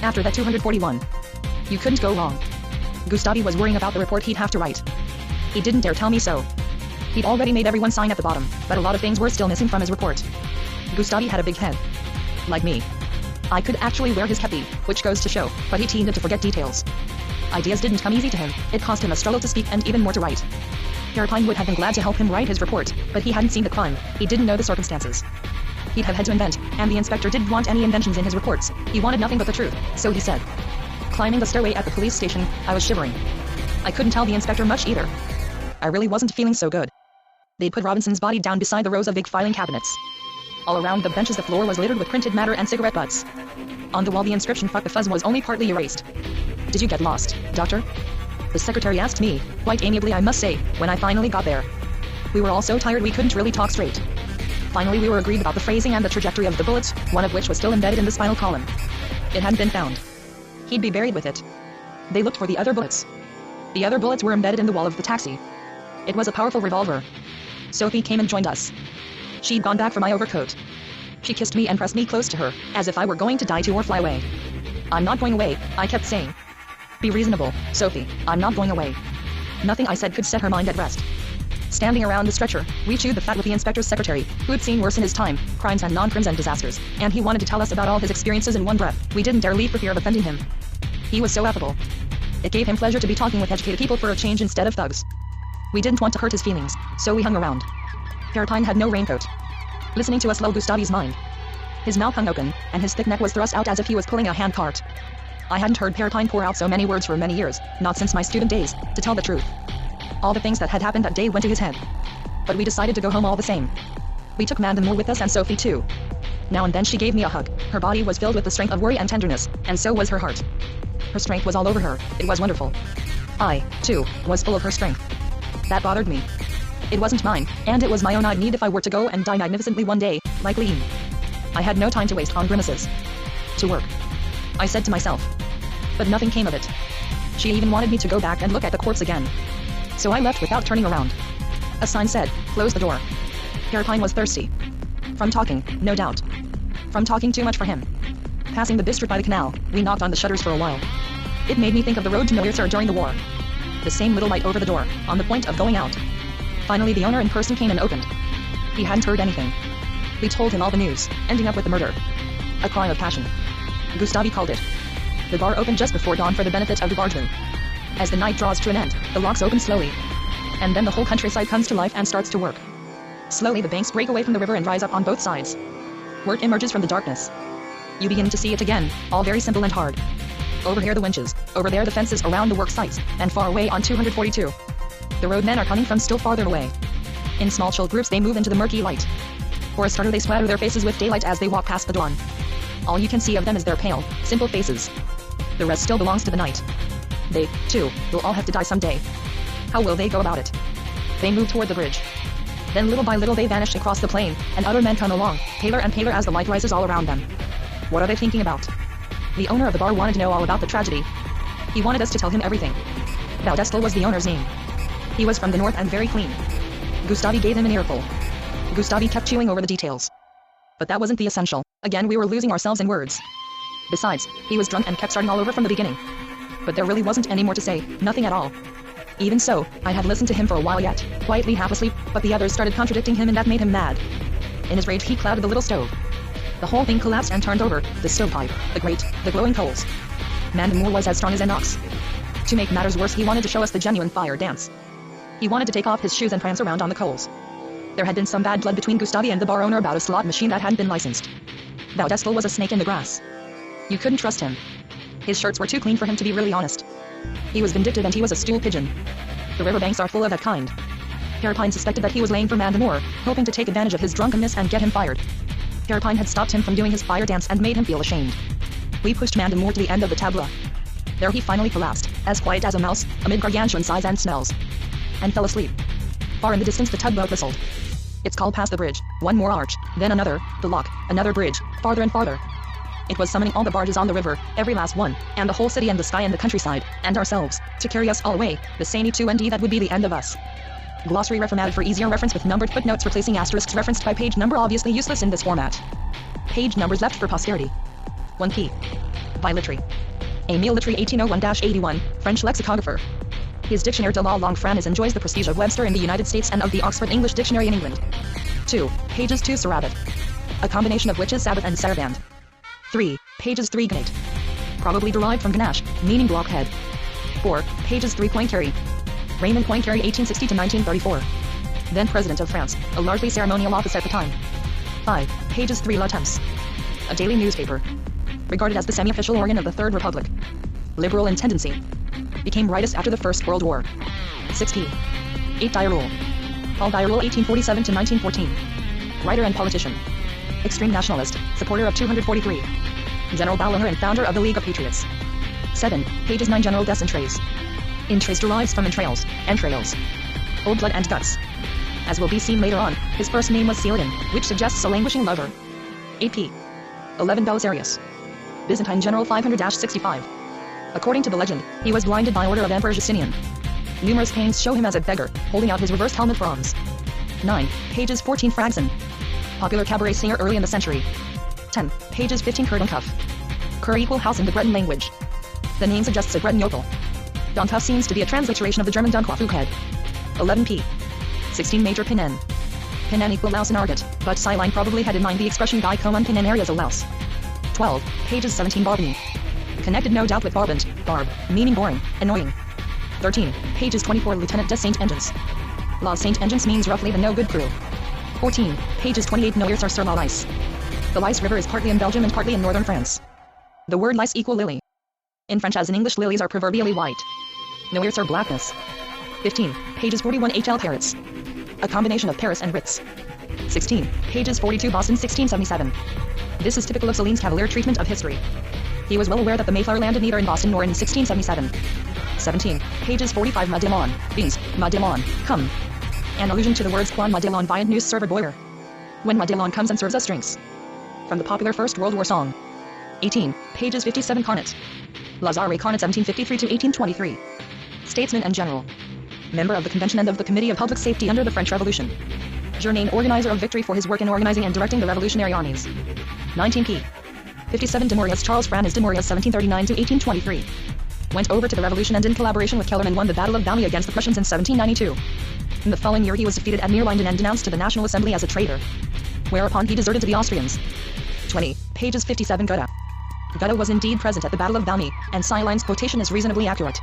After that 241. You couldn't go wrong. Gustave was worrying about the report he'd have to write. He didn't dare tell me so. He'd already made everyone sign at the bottom, but a lot of things were still missing from his report. Gustave had a big head. Like me. I could actually wear his kepi, which goes to show, but he tended to forget details. Ideas didn't come easy to him, it cost him a struggle to speak and even more to write. Perrepine would have been glad to help him write his report, but he hadn't seen the crime, he didn't know the circumstances. He'd have had to invent, and the inspector didn't want any inventions in his reports, he wanted nothing but the truth, so he said. Climbing the stairway at the police station, I was shivering. I couldn't tell the inspector much either. I really wasn't feeling so good. They'd put Robinson's body down beside the rows of big filing cabinets. All around the benches the floor was littered with printed matter and cigarette butts. On the wall the inscription "Fuck the Fuzz" was only partly erased. "Did you get lost, doctor?" the secretary asked me, quite amiably I must say, when I finally got there. We were all so tired we couldn't really talk straight. Finally we were agreed about the phrasing and the trajectory of the bullets, one of which was still embedded in the spinal column. It hadn't been found. He'd be buried with it. They looked for the other bullets. The other bullets were embedded in the wall of the taxi. It was a powerful revolver. Sophie came and joined us. She'd gone back for my overcoat. She kissed me and pressed me close to her, as if I were going to die too or fly away. "I'm not going away," I kept saying. "Be reasonable, Sophie, I'm not going away." Nothing I said could set her mind at rest. Standing around the stretcher, we chewed the fat with the inspector's secretary, who'd seen worse in his time, crimes and non-crimes and disasters, and he wanted to tell us about all his experiences in one breath. We didn't dare leave for fear of offending him. He was so affable. It gave him pleasure to be talking with educated people for a change instead of thugs. We didn't want to hurt his feelings, so we hung around. Perrepine had no raincoat. Listening to us lulled Gustave's mind. His mouth hung open, and his thick neck was thrust out as if he was pulling a handcart. I hadn't heard Perrepine pour out so many words for many years, not since my student days, to tell the truth. All the things that had happened that day went to his head. But we decided to go home all the same. We took Mandamour with us and Sophie too. Now and then she gave me a hug. Her body was filled with the strength of worry and tenderness, and so was her heart. Her strength was all over her, it was wonderful. I, too, was full of her strength. That bothered me. It wasn't mine, and it was my own I'd need if I were to go and die magnificently one day, like Lean. I had no time to waste on grimaces. To work, I said to myself. But nothing came of it. She even wanted me to go back and look at the corpse again. So I left without turning around. A sign said, "Close the door." Perrepine was thirsty. From talking, no doubt. From talking too much for him. Passing the bistro by the canal, we knocked on the shutters for a while. It made me think of the road to Noirtier during the war. The same little light over the door, on the point of going out. Finally the owner in person came and opened. He hadn't heard anything. We told him all the news, ending up with the murder. A crime of passion. Gustave called it. The bar opened just before dawn for the benefit of the bargemen. As the night draws to an end, the locks open slowly. And then the whole countryside comes to life and starts to work. Slowly the banks break away from the river and rise up on both sides. Work emerges from the darkness. You begin to see it again, all very simple and hard. Over here the winches, over there the fences around the work sites, and far away on 242. The roadmen are coming from still farther away. In small chill groups they move into the murky light. For a starter they splatter their faces with daylight as they walk past the dawn. All you can see of them is their pale, simple faces. The rest still belongs to the night. They, too, will all have to die someday. How will they go about it? They move toward the bridge. Then little by little they vanish across the plain, and other men come along, paler and paler as the light rises all around them. What are they thinking about? The owner of the bar wanted to know all about the tragedy. He wanted us to tell him everything. Baudestel was the owner's name. He was from the north and very clean. Gustavi gave him an earful. Gustavi kept chewing over the details. But that wasn't the essential. Again we were losing ourselves in words. Besides, he was drunk and kept starting all over from the beginning. But there really wasn't any more to say, nothing at all. Even so, I had listened to him for a while yet, quietly half asleep, but the others started contradicting him and that made him mad. In his rage he clouded the little stove. The whole thing collapsed and turned over, the stovepipe, the grate, the glowing coals. Mandemore was as strong as an ox. To make matters worse he wanted to show us the genuine fire dance. He wanted to take off his shoes and prance around on the coals. There had been some bad blood between Gustavi and the bar owner about a slot machine that hadn't been licensed. Baudestel was a snake in the grass. You couldn't trust him. His shirts were too clean for him to be really honest. He was vindictive and he was a stool pigeon. The riverbanks are full of that kind. Carapine suspected that he was laying for Mandemore, hoping to take advantage of his drunkenness and get him fired. Carapine had stopped him from doing his fire dance and made him feel ashamed. We pushed Mandemore to the end of the tableau. There he finally collapsed, as quiet as a mouse, amid gargantuan size and smells. And fell asleep. Far in the distance the tugboat whistled. Its call passed the bridge, one more arch, then another, the lock, another bridge, farther and farther. It was summoning all the barges on the river, every last one, and the whole city and the sky and the countryside, and ourselves, to carry us all away, the same E2ND that would be the end of us. Glossary reformatted for easier reference with numbered footnotes replacing asterisks referenced by page number obviously useless in this format. Page numbers left for posterity. 1p. By Littré. Émile Littré 1801-81, French lexicographer. His Dictionnaire de la langue francaise enjoys the prestige of Webster in the United States and of the Oxford English Dictionary in England. 2. Pages 2 Sarabat. A combination of witches Sabbath and Saraband. 3. Pages 3 Gnate. Probably derived from ganache, meaning blockhead. 4. Pages 3 Poincaré. Raymond Poincaré 1860 to 1934. Then President of France, a largely ceremonial office at the time. 5. Pages 3 Le Temps. A daily newspaper. Regarded as the semi-official organ of the Third Republic. Liberal in tendency. Became rightist after the First World War. 6p. 8 Diarul. Paul Diarul 1847 to 1914. Writer and politician. Extreme nationalist, supporter of 243. General Balliner and founder of the League of Patriots. 7. Pages 9 General des Entrailles. Entrailles derives from entrails, entrails. Old blood and guts. As will be seen later on, his first name was Saladin, which suggests a languishing lover. 8p. 11 Belisarius. Byzantine General 500-65. According to the legend, he was blinded by order of Emperor Justinian. Numerous paintings show him as a beggar, holding out his reversed helmet for alms. 9. Pages 14 Fragson. Popular cabaret singer early in the century. 10. Pages 15 Kurdenkauf. Kur equal house in the Breton language. The name suggests a Breton yokel. Donkauf seems to be a transliteration of the German Dunklafughead. 11p. 16 Major Pinen. Pinen equal louse in argot, but Siline probably had in mind the expression Guy Coman Pinen areas a louse. 12. Pages 17 Barbany. Connected no doubt with barbant, barb, meaning boring, annoying. 13. Pages 24 Lieutenant de Saint-Engins. La Saint-Engins means roughly the no-good crew. 14. Pages 28 Noyers are sur la Lice. The Lice River is partly in Belgium and partly in northern France. The word lice equal lily. In French as in English lilies are proverbially white. Noyers are blackness. 15. Pages 41 HL Parrots. A combination of Paris and Ritz. 16. Pages 42 Boston 1677. This is typical of Celine's cavalier treatment of history. He was well aware that the Mayflower landed neither in Boston nor in 1677. 17. Pages 45 Madelon, beans, Madelon, come. An allusion to the words Quan Madelon Viand News Server Boyer. When Madelon comes and serves us drinks. From the popular First World War song. 18. Pages 57 Carnot. Lazare Carnot 1753 to 1823. Statesman and general. Member of the Convention and of the Committee of Public Safety under the French Revolution. Journeyman organizer of victory for his work in organizing and directing the revolutionary armies. 19p. 57 Dumouriez Charles Franz Dumouriez 1739 to 1823. Went over to the revolution and in collaboration with Kellerman won the Battle of Valmy against the Prussians in 1792. In the following year he was defeated at Neerlinden and denounced to the National Assembly as a traitor. Whereupon he deserted to the Austrians. 20. Pages 57 Goethe. Goethe was indeed present at the Battle of Valmy, and Siline's quotation is reasonably accurate.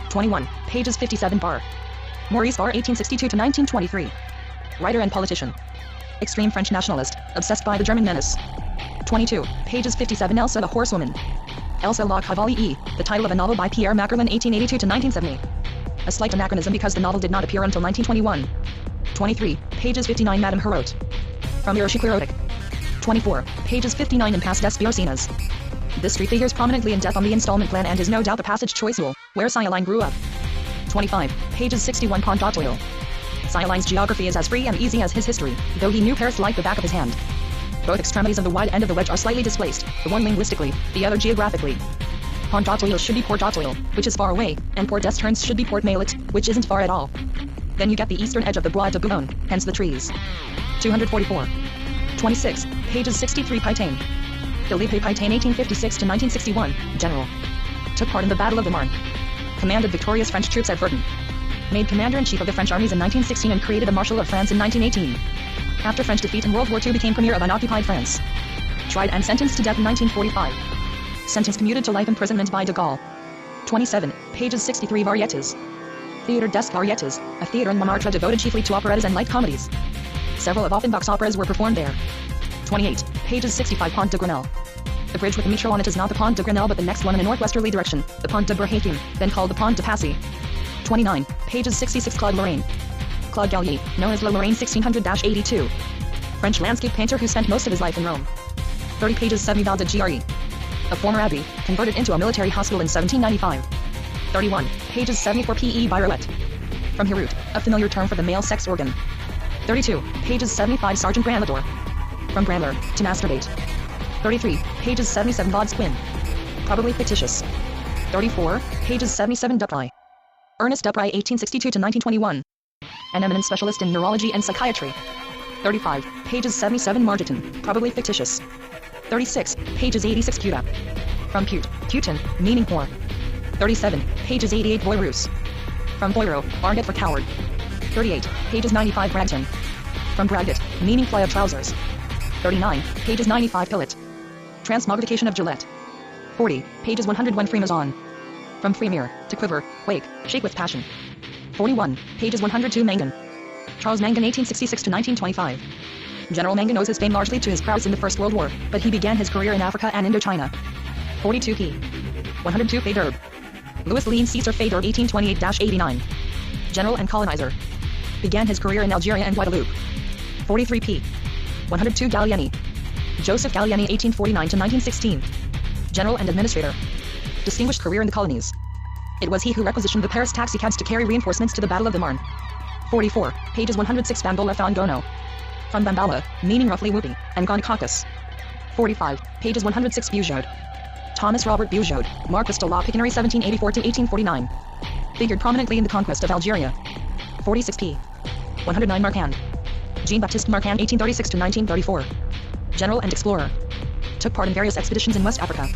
21. Pages 57 Barr. Maurice Barr 1862 to 1923. Writer and politician. Extreme French nationalist, obsessed by the German menace. 22, pages 57. Elsa the Horsewoman. Elsa la Cavalier, the title of a novel by Pierre Macquerlin 1882-1970. A slight anachronism because the novel did not appear until 1921. 23, pages 59. Madame Herote. From Erotic. 24, pages 59. Impasse des Biorcinas. This street figures prominently in Death on the Installment Plan and is no doubt the Passage Choice Rule, where Cyaline grew up. 25, pages 61. Pont d'Oil. Cyaline's geography is as free and easy as his history, though he knew Paris like the back of his hand. Both extremities of the wide end of the wedge are slightly displaced, the one linguistically, the other geographically. Pont d'Oil should be Port d'Oil, which is far away, and Port d'Esternes should be Port Maillet, which isn't far at all. Then you get the eastern edge of the Bois de Boulogne, hence the trees. 244. 26, pages 63. Pétain. Philippe Pétain 1856-1961, General. Took part in the Battle of the Marne. Commanded victorious French troops at Verdun. Made commander-in-chief of the French armies in 1916 and created a Marshal of France in 1918. After French defeat in World War II became premier of unoccupied France. Tried and sentenced to death in 1945. Sentence commuted to life imprisonment by de Gaulle. 27, pages 63. Varietés. Theatre des Varietés, a theatre in Montmartre devoted chiefly to operettas and light comedies. Several of Offenbach's operas were performed there. 28, pages 65. Pont de Grenelle. The bridge with the metro on it is not the Pont de Grenelle but the next one in a northwesterly direction, the Pont de Brahacum, then called the Pont de Passy. 29, pages 66. Claude Lorraine. Claude Gallier, known as La Lorraine 1600-82. French landscape painter who spent most of his life in Rome. 30, pages 70. Val de Gre. A former abbey, converted into a military hospital in 1795. 31, pages 74. P.E. Birouette. From Hiroute, a familiar term for the male sex organ. 32, pages 75. Sergeant Branlador. From Brandler, to masturbate. 33, pages 77. Vaud's Quinn. Probably fictitious. 34, pages 77. Dupray. Ernest Dupray 1862-1921. An eminent specialist in neurology and psychiatry. 35, pages 77. Margeton, probably fictitious. 36, pages 86. Puta. From pute, putin, meaning whore. 37, pages 88. Voirus. From voiro, argot for coward. 38, pages 95. Bragton. From braggot, meaning fly of trousers. 39, pages 95. Pillet. Transmogrification of Gillette. 40, pages 101. Freemason. From Fremere, to quiver, wake, shake with passion. 41, pages 102. Mangan. Charles Mangan 1866-1925. General Mangan owes his fame largely to his prowess in the First World War, but he began his career in Africa and Indochina. 42 p. 102. Faidherbe. Louis Lean Caesar Faidherbe 1828-89. General and colonizer. Began his career in Algeria and Guadeloupe. 43 p. 102. Gallieni. Joseph Gallieni 1849-1916. General and administrator. Distinguished career in the colonies. It was he who requisitioned the Paris taxicabs to carry reinforcements to the Battle of the Marne. 44, pages 106. Bambola Fangono. From Bambala, meaning roughly whoopee, and Gonococcus. 45, pages 106. Bugeaud. Thomas Robert Bugeaud, Marquis de la Picannerie 1784-1849. Figured prominently in the conquest of Algeria. 46 p. 109. Marquand. Jean-Baptiste Marquand 1836-1934. General and explorer. Took part in various expeditions in West Africa.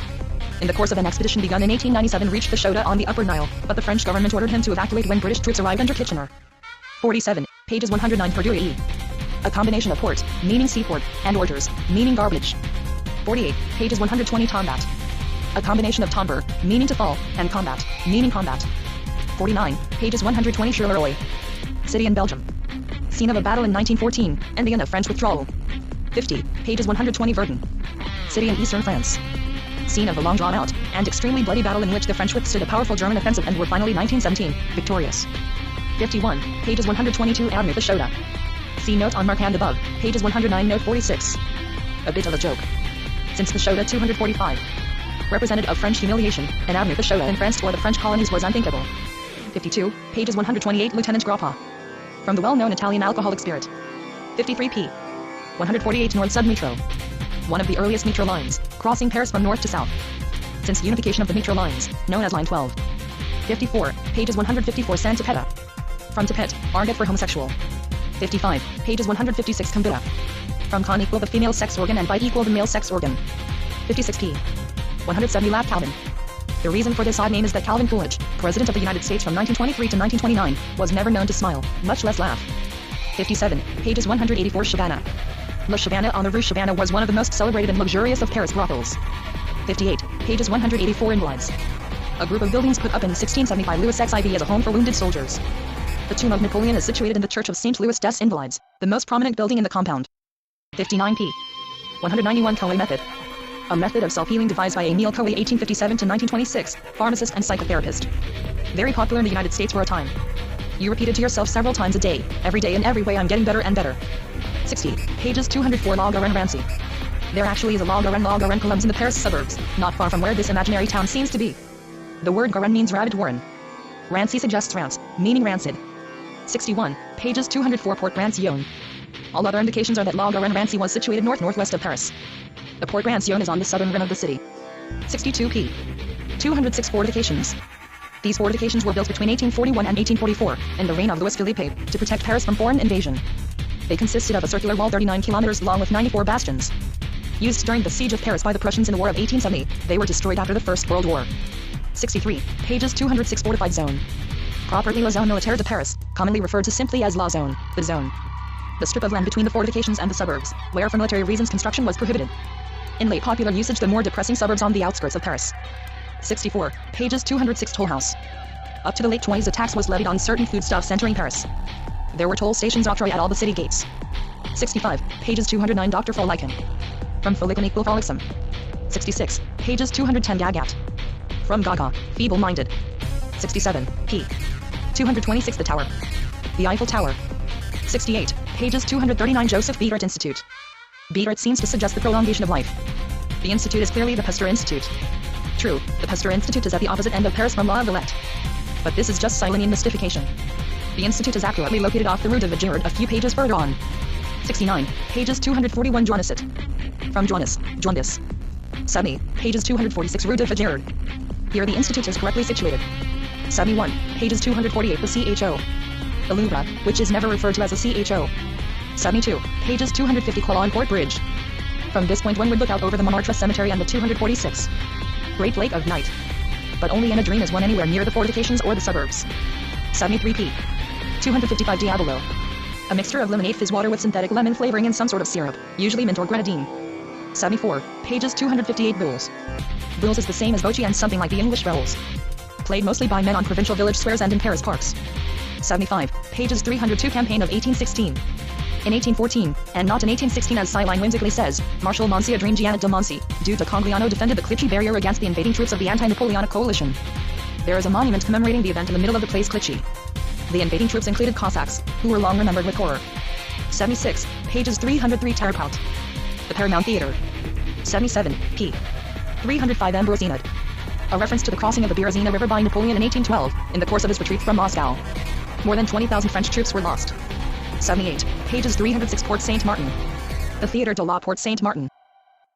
In the course of an expedition begun in 1897 reached the Shota on the Upper Nile, but the French government ordered him to evacuate when British troops arrived under Kitchener. 47, pages 109. Perdue. A combination of port, meaning seaport, and orders, meaning garbage. 48, pages 120. Tombat. A combination of tomber, meaning to fall, and combat, meaning combat. 49, pages 120. Charleroi. City in Belgium. Scene of a battle in 1914, ending of French withdrawal. 50, pages 120. Verdun. City in eastern France. Scene of a long drawn-out, and extremely bloody battle in which the French withstood a powerful German offensive and were finally 1917, victorious. 51, pages 122. Avenue the Shota. See note on Marquand above, pages 109. Note 46. A bit of a joke. Since the Shota 245 represented of French humiliation, an Avenue the Shota in France toward the French colonies was unthinkable. 52, pages 128. Lieutenant Grappa. From the well-known Italian alcoholic spirit. 53 p. 148. Nord Sud Metro. One of the earliest metro lines, crossing Paris from north to south. Since the unification of the metro lines, known as Line 12. 54, pages 154. Santa Peta. From Tipet, argot for homosexual. 55, pages 156. Combita. From con equal the female sex organ and bite equal the male sex organ. 56 p. 170. Laugh Calvin. The reason for this odd name is that Calvin Coolidge, President of the United States from 1923 to 1929, was never known to smile, much less laugh. 57, pages 184. Shabana. La Shabana on the Rue Shabana was one of the most celebrated and luxurious of Paris brothels. 58, pages 184. Invalids. A group of buildings put up in 1675 Louis XIV as a home for wounded soldiers. The tomb of Napoleon is situated in the Church of St. Louis des Invalides, the most prominent building in the compound. 59p. 191 Coe method. A method of self-healing devised by Emile Coe 1857 to 1926, pharmacist and psychotherapist. Very popular in the United States for a time. You repeat it to yourself several times a day, every day in every way I'm getting better and better. 60. Pages 204 La Garenne-Rancy. There actually is a La Garenne Colombes in the Paris suburbs, not far from where this imaginary town seems to be. The word Garenne means rabbit warren. Rancy suggests rance, meaning rancid. 61. Pages 204 Port Rancion. All other indications are that La Garenne-Rancy was situated north-northwest of Paris. The Port Rancion is on the southern rim of the city. 62p. 206 fortifications. These fortifications were built between 1841 and 1844, in the reign of Louis Philippe, to protect Paris from foreign invasion. They consisted of a circular wall 39 kilometers long with 94 bastions. Used during the siege of Paris by the Prussians in the War of 1870, they were destroyed after the First World War. 63. Pages 206 Fortified Zone. Properly La Zone Militaire de Paris, commonly referred to simply as La Zone, the zone. The strip of land between the fortifications and the suburbs, where for military reasons construction was prohibited. In late popular usage, the more depressing suburbs on the outskirts of Paris. 64. Pages 206 Toll House. Up to the late 20s, a tax was levied on certain foodstuffs entering Paris. There were toll stations octroyed at all the city gates. 65. Pages 209 Dr. Folicon. From Folicon equal Folixum. 66. Pages 210 Gagat. From Gaga, feeble-minded. 67. P. 226 The Tower. The Eiffel Tower. 68. Pages 239 Joseph Biedert Institute. Biedert seems to suggest the prolongation of life. The institute is clearly the Pasteur Institute. True, the Pasteur Institute is at the opposite end of Paris from La Villette. But this is just Silenian mystification. The institute is accurately located off the Rue de Vaugirard a few pages further on. 69. Pages 241 Joannesit. From Jaundice. 70. Pages 246 Rue de Vaugirard. Here the institute is correctly situated. 71. Pages 248 The CHO. The Louvre, which is never referred to as a CHO. 72. Pages 250 Colon Port Bridge. From this point one would look out over the Montmartre Cemetery and the 246. Great Lake of Night. But only in a dream is one anywhere near the fortifications or the suburbs. 73p. 255 Diabolo. A mixture of lemonade fizz water with synthetic lemon flavoring and some sort of syrup, usually mint or grenadine. 74. Pages 258 Boules. Boules is the same as Bocce and something like the English Bowls. Played mostly by men on provincial village squares and in Paris parks. 75. Pages 302 Campaign of 1816. In 1814, and not in 1816 as Siline whimsically says, Marshal Moncey Adrien Giannet de Moncey, Duc de Congliano defended the Clichy barrier against the invading troops of the anti-Napoleonic coalition. There is a monument commemorating the event in the middle of the place Clichy. The invading troops included Cossacks, who were long remembered with horror. 76. Pages 303 Terracout. The Paramount Theater. 77. p. 305 Ambrosinad. A reference to the crossing of the Berezina River by Napoleon in 1812, in the course of his retreat from Moscow. More than 20,000 French troops were lost. 78. Pages 306 Porte Saint-Martin. The Theatre de la Porte Saint-Martin.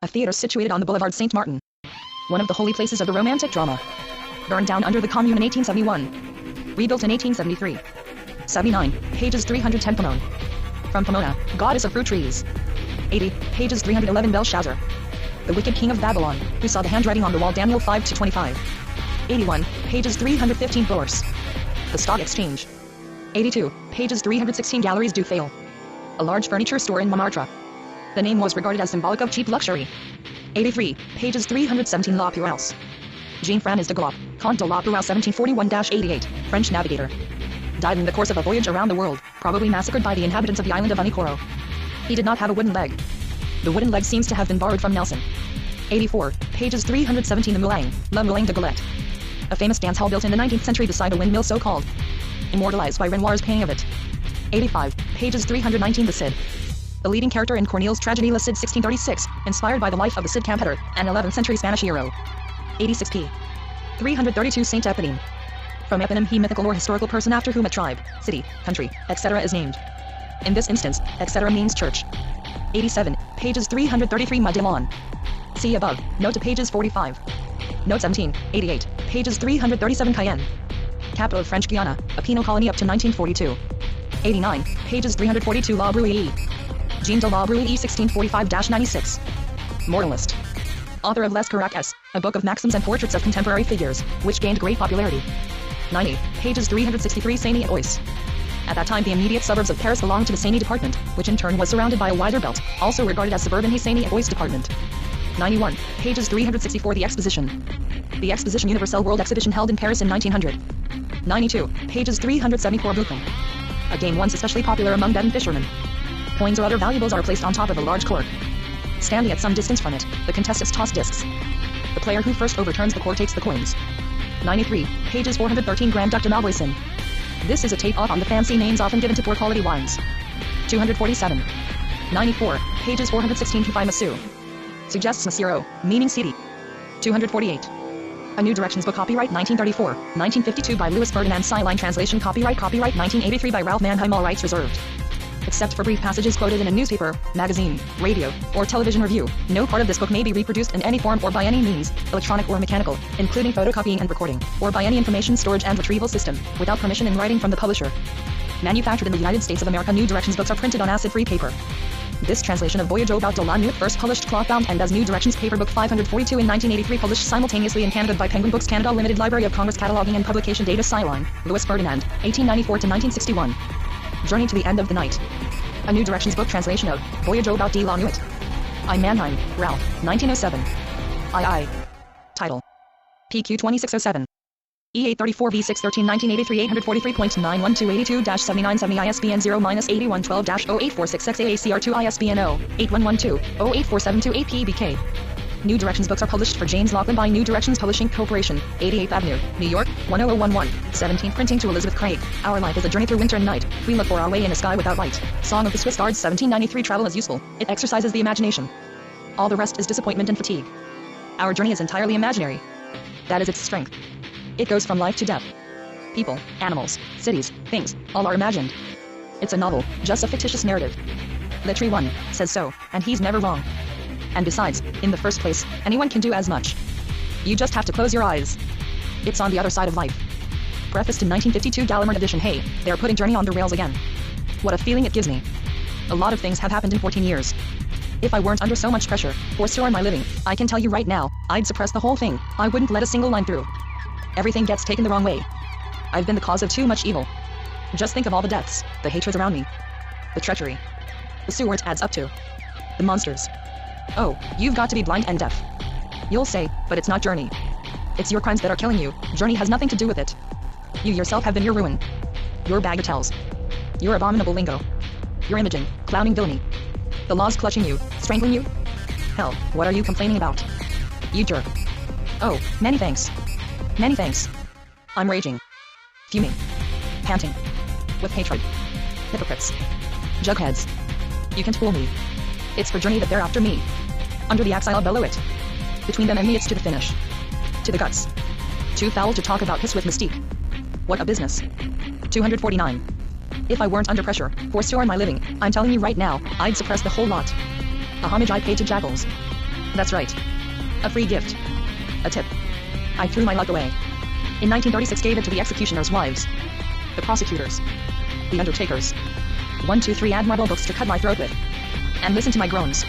A theatre situated on the Boulevard Saint-Martin. One of the holy places of the Romantic drama. Burned down under the Commune in 1871. Rebuilt in 1873. 79. Pages 310 Pomone. From Pomona, goddess of fruit trees. 80. Pages 311 Belshazzar. The wicked king of Babylon, who saw the handwriting on the wall Daniel 5-25. 81. Pages 315 Bourse. The Stock Exchange. 82. Pages 316 Galeries du Fail. A large furniture store in Montmartre. The name was regarded as symbolic of cheap luxury. 83. Pages 317 La Purance. Jean-Francis de Gaulle, Comte de la Purance 1741-88, French navigator. Died in the course of a voyage around the world, probably massacred by the inhabitants of the island of Vanikoro. He did not have a wooden leg. The wooden leg seems to have been borrowed from Nelson. 84. Pages 317 The Moulin, La Moulin de Galette. A famous dance hall built in the 19th century beside a windmill so called. Immortalized by Renoir's painting of it. 85. Pages 319 The Cid. The leading character in Corneille's tragedy La Cid 1636, inspired by the life of the Cid Campeador, an 11th century Spanish hero. 86p. 332 Saint Eponine. From eponym he mythical or historical person after whom a tribe, city, country, etc. is named. In this instance, etc. means church. 87. Pages 333 Madelon. See above. Note to pages 45. Note 17. 88. Pages 337 Cayenne. Capital of French Guiana, a penal colony up to 1942. 89. Pages 342 La Brouillie. Jean de La Brouillie 1645-96. Moralist. Author of Les Caracas, a book of maxims and portraits of contemporary figures, which gained great popularity. 90. Pages 363 Seine-et-Oise. At that time the immediate suburbs of Paris belonged to the Seine department, which in turn was surrounded by a wider belt, also regarded as suburban Seine-et-Oise department. 91. Pages 364 The Exposition. The Exposition Universelle World Exhibition held in Paris in 1900. 92, pages 374 Blueprint. A game once especially popular among Devon fishermen. Coins or other valuables are placed on top of a large cork. Standing at some distance from it, the contestants toss discs. The player who first overturns the cork takes the coins. 93, pages 413 Grand Duc de Malvoisin. This is a tape-off on the fancy names often given to poor quality wines. 247. 94, pages 416 Kifai Masu. Suggests Masiro, meaning city. 248. A New Directions Book copyright 1934, 1952 by Louis Ferdinand Sideline translation copyright 1983 by Ralph Manheim all rights reserved. Except for brief passages quoted in a newspaper, magazine, radio, or television review, no part of this book may be reproduced in any form or by any means, electronic or mechanical, including photocopying and recording, or by any information storage and retrieval system, without permission in writing from the publisher. Manufactured in the United States of America, New Directions books are printed on acid-free paper. This translation of Voyage au Bout de la Nuit first published cloth-bound and as New Directions Paper Book 542 in 1983 published simultaneously in Canada by Penguin Books Canada Limited Library of Congress Cataloging and Publication Data Sideline, Louis Ferdinand, 1894 to 1961. Journey to the End of the Night. A New Directions Book translation of Voyage au Bout de la Nuit. I. Mannheim, Ralph, 1907. II. Title. PQ 2607. E834V613 1983 843.91282-7970 ISBN 0-8112-0846XAACR2 ISBN 0-8112-08472-8PBK. New Directions books are published for James Laughlin by New Directions Publishing Corporation, 88th Avenue, New York, 10011, 17th Printing to Elizabeth Craig. Our life is a journey through winter and night. We look for our way in a sky without light. Song of the Swiss Guards 1793 Travel is useful. It exercises the imagination. All the rest is disappointment and fatigue. Our journey is entirely imaginary. That is its strength. It goes from life to death. People, animals, cities, things, all are imagined. It's a novel, just a fictitious narrative. Littree 1 says so, and he's never wrong. And besides, in the first place, anyone can do as much. You just have to close your eyes. It's on the other side of life. Preface to 1952 Gallimard edition. Hey, they're putting Journey on the rails again. What a feeling it gives me. A lot of things have happened in 14 years. If I weren't under so much pressure, for sure my living, I can tell you right now, I'd suppress the whole thing. I wouldn't let a single line through. Everything gets taken the wrong way. I've been the cause of too much evil. Just think of all the deaths, the hatreds around me. The treachery. The sewer it adds up to. The monsters. Oh, you've got to be blind and deaf. You'll say, but it's not Journey. It's your crimes that are killing you. Journey has nothing to do with it. You yourself have been your ruin. Your bagatelles. Your abominable lingo. Your imaging, clowning villainy. The laws clutching you, strangling you. Hell, what are you complaining about? You jerk. Oh, many thanks. Many thanks. I'm raging. Fuming. Panting. With hatred. Hypocrites. Jugheads. You can't fool me. It's for Journey that they're after me. Under the axe I'll bellow it. Between them and me it's to the finish. To the guts. Too foul to talk about piss with Mystique. What a business. 249. If I weren't under pressure, for sure my living, I'm telling you right now, I'd suppress the whole lot. A homage I paid to jackals. That's right. A free gift. A tip. I threw my luck away. In 1936 gave it to the executioner's wives. The prosecutors. The undertakers. 1, 2, 3 admirable books to cut my throat with. And listen to my groans.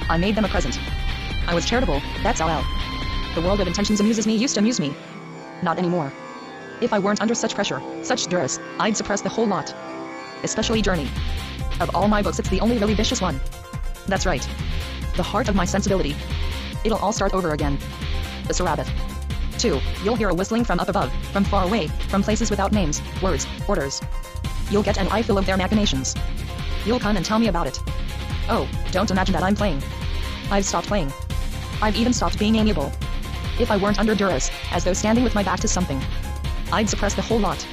I made them a present. I was charitable, that's all out. The world of intentions amuses me, used to amuse me. Not anymore. If I weren't under such pressure, such duress, I'd suppress the whole lot. Especially Journey. Of all my books it's the only really vicious one. That's right. The heart of my sensibility. It'll all start over again. The Sarabath. 2. You'll hear a whistling from up above, from far away, from places without names, words, orders. You'll get an eyeful of their machinations. You'll come and tell me about it. Oh, don't imagine that I'm playing. I've stopped playing. I've even stopped being amiable. If I weren't under duress, as though standing with my back to something, I'd suppress the whole lot.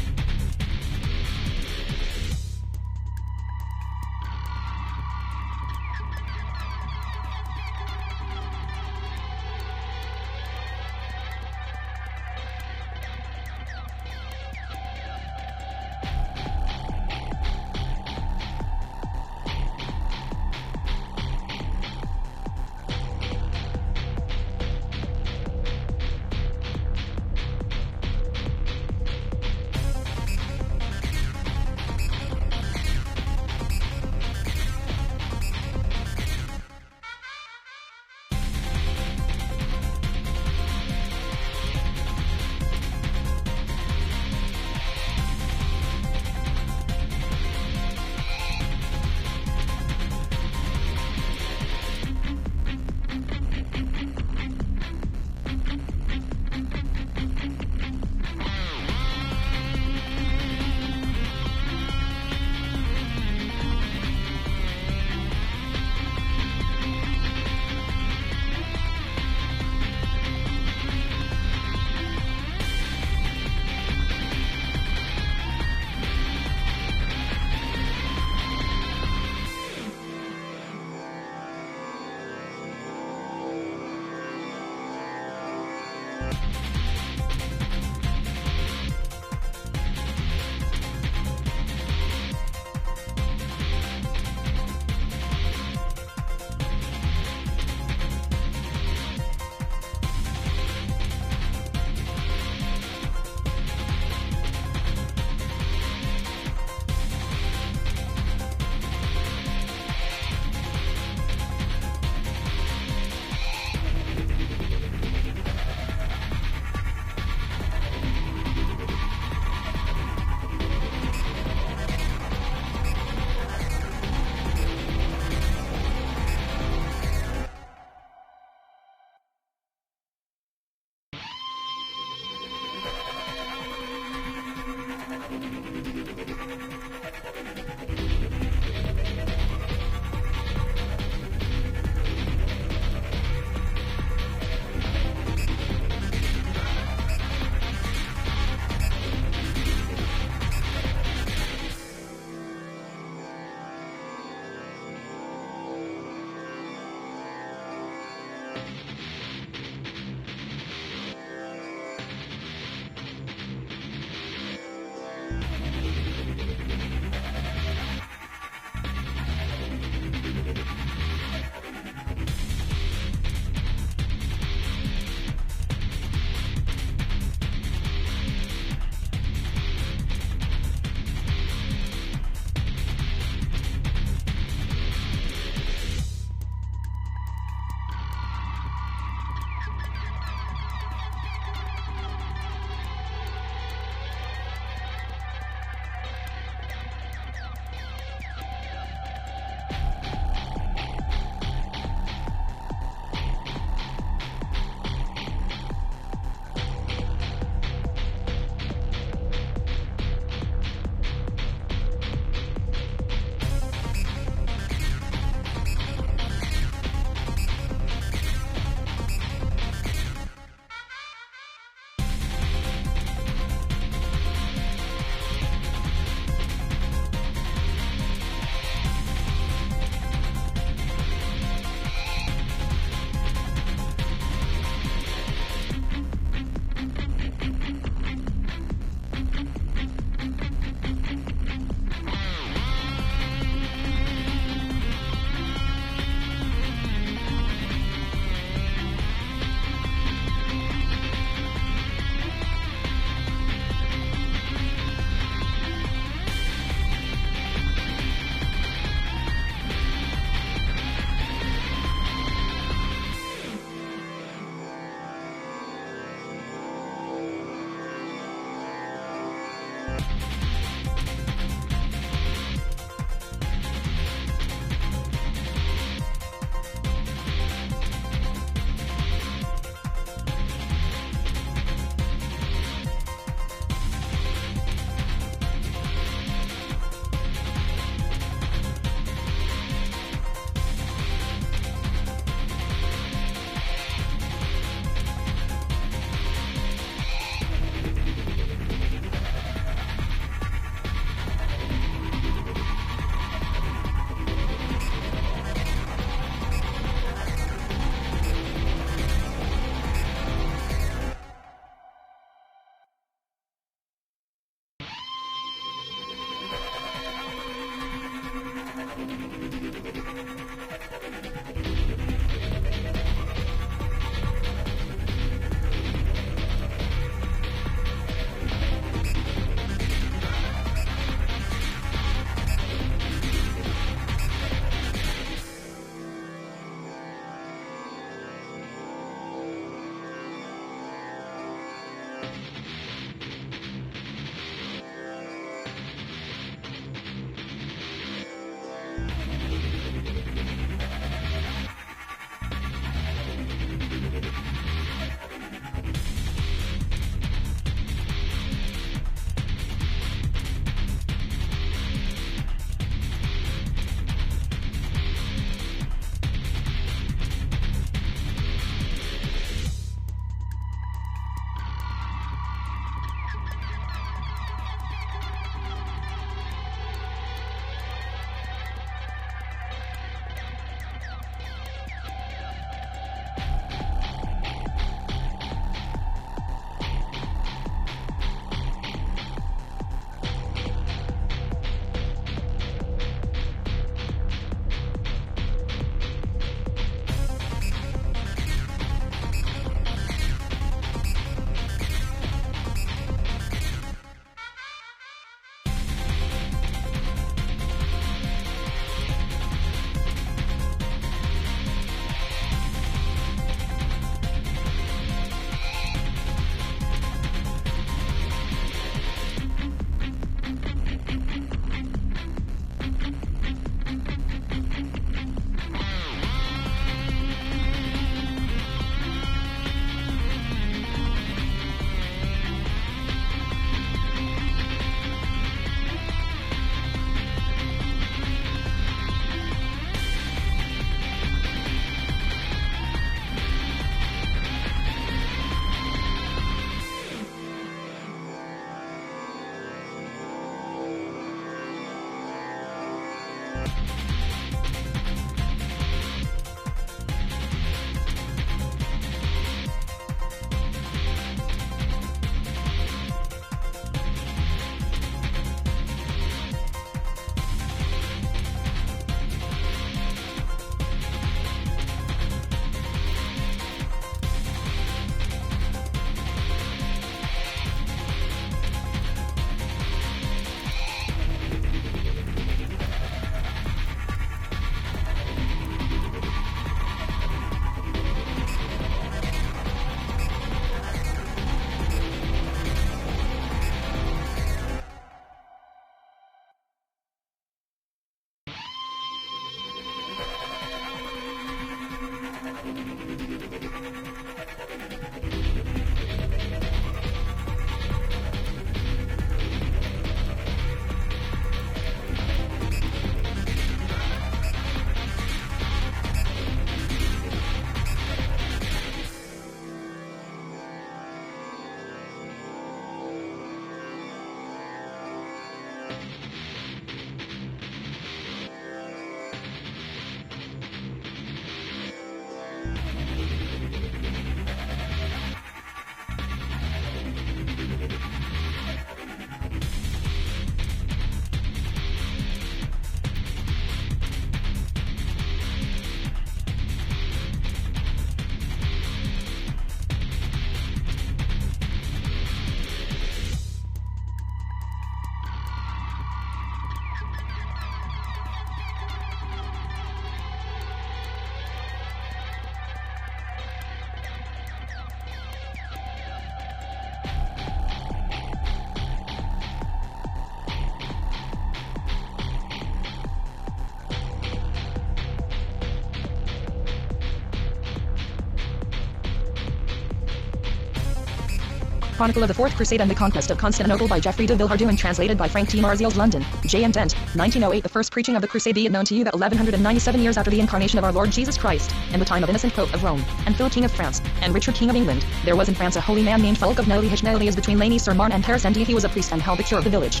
Chronicle of the Fourth Crusade and the Conquest of Constantinople by Geoffrey de Villehardouin, translated by Frank T. Marzials, London, J. M. Dent, 1908. The first preaching of the crusade. Be it known to you that 1197 years after the incarnation of our Lord Jesus Christ, in the time of Innocent Pope of Rome, and Philip King of France, and Richard King of England, there was in France a holy man named Fulk of Nelly. Nelly is between Lagny sur Marne and Paris, and he was a priest and held the cure of the village.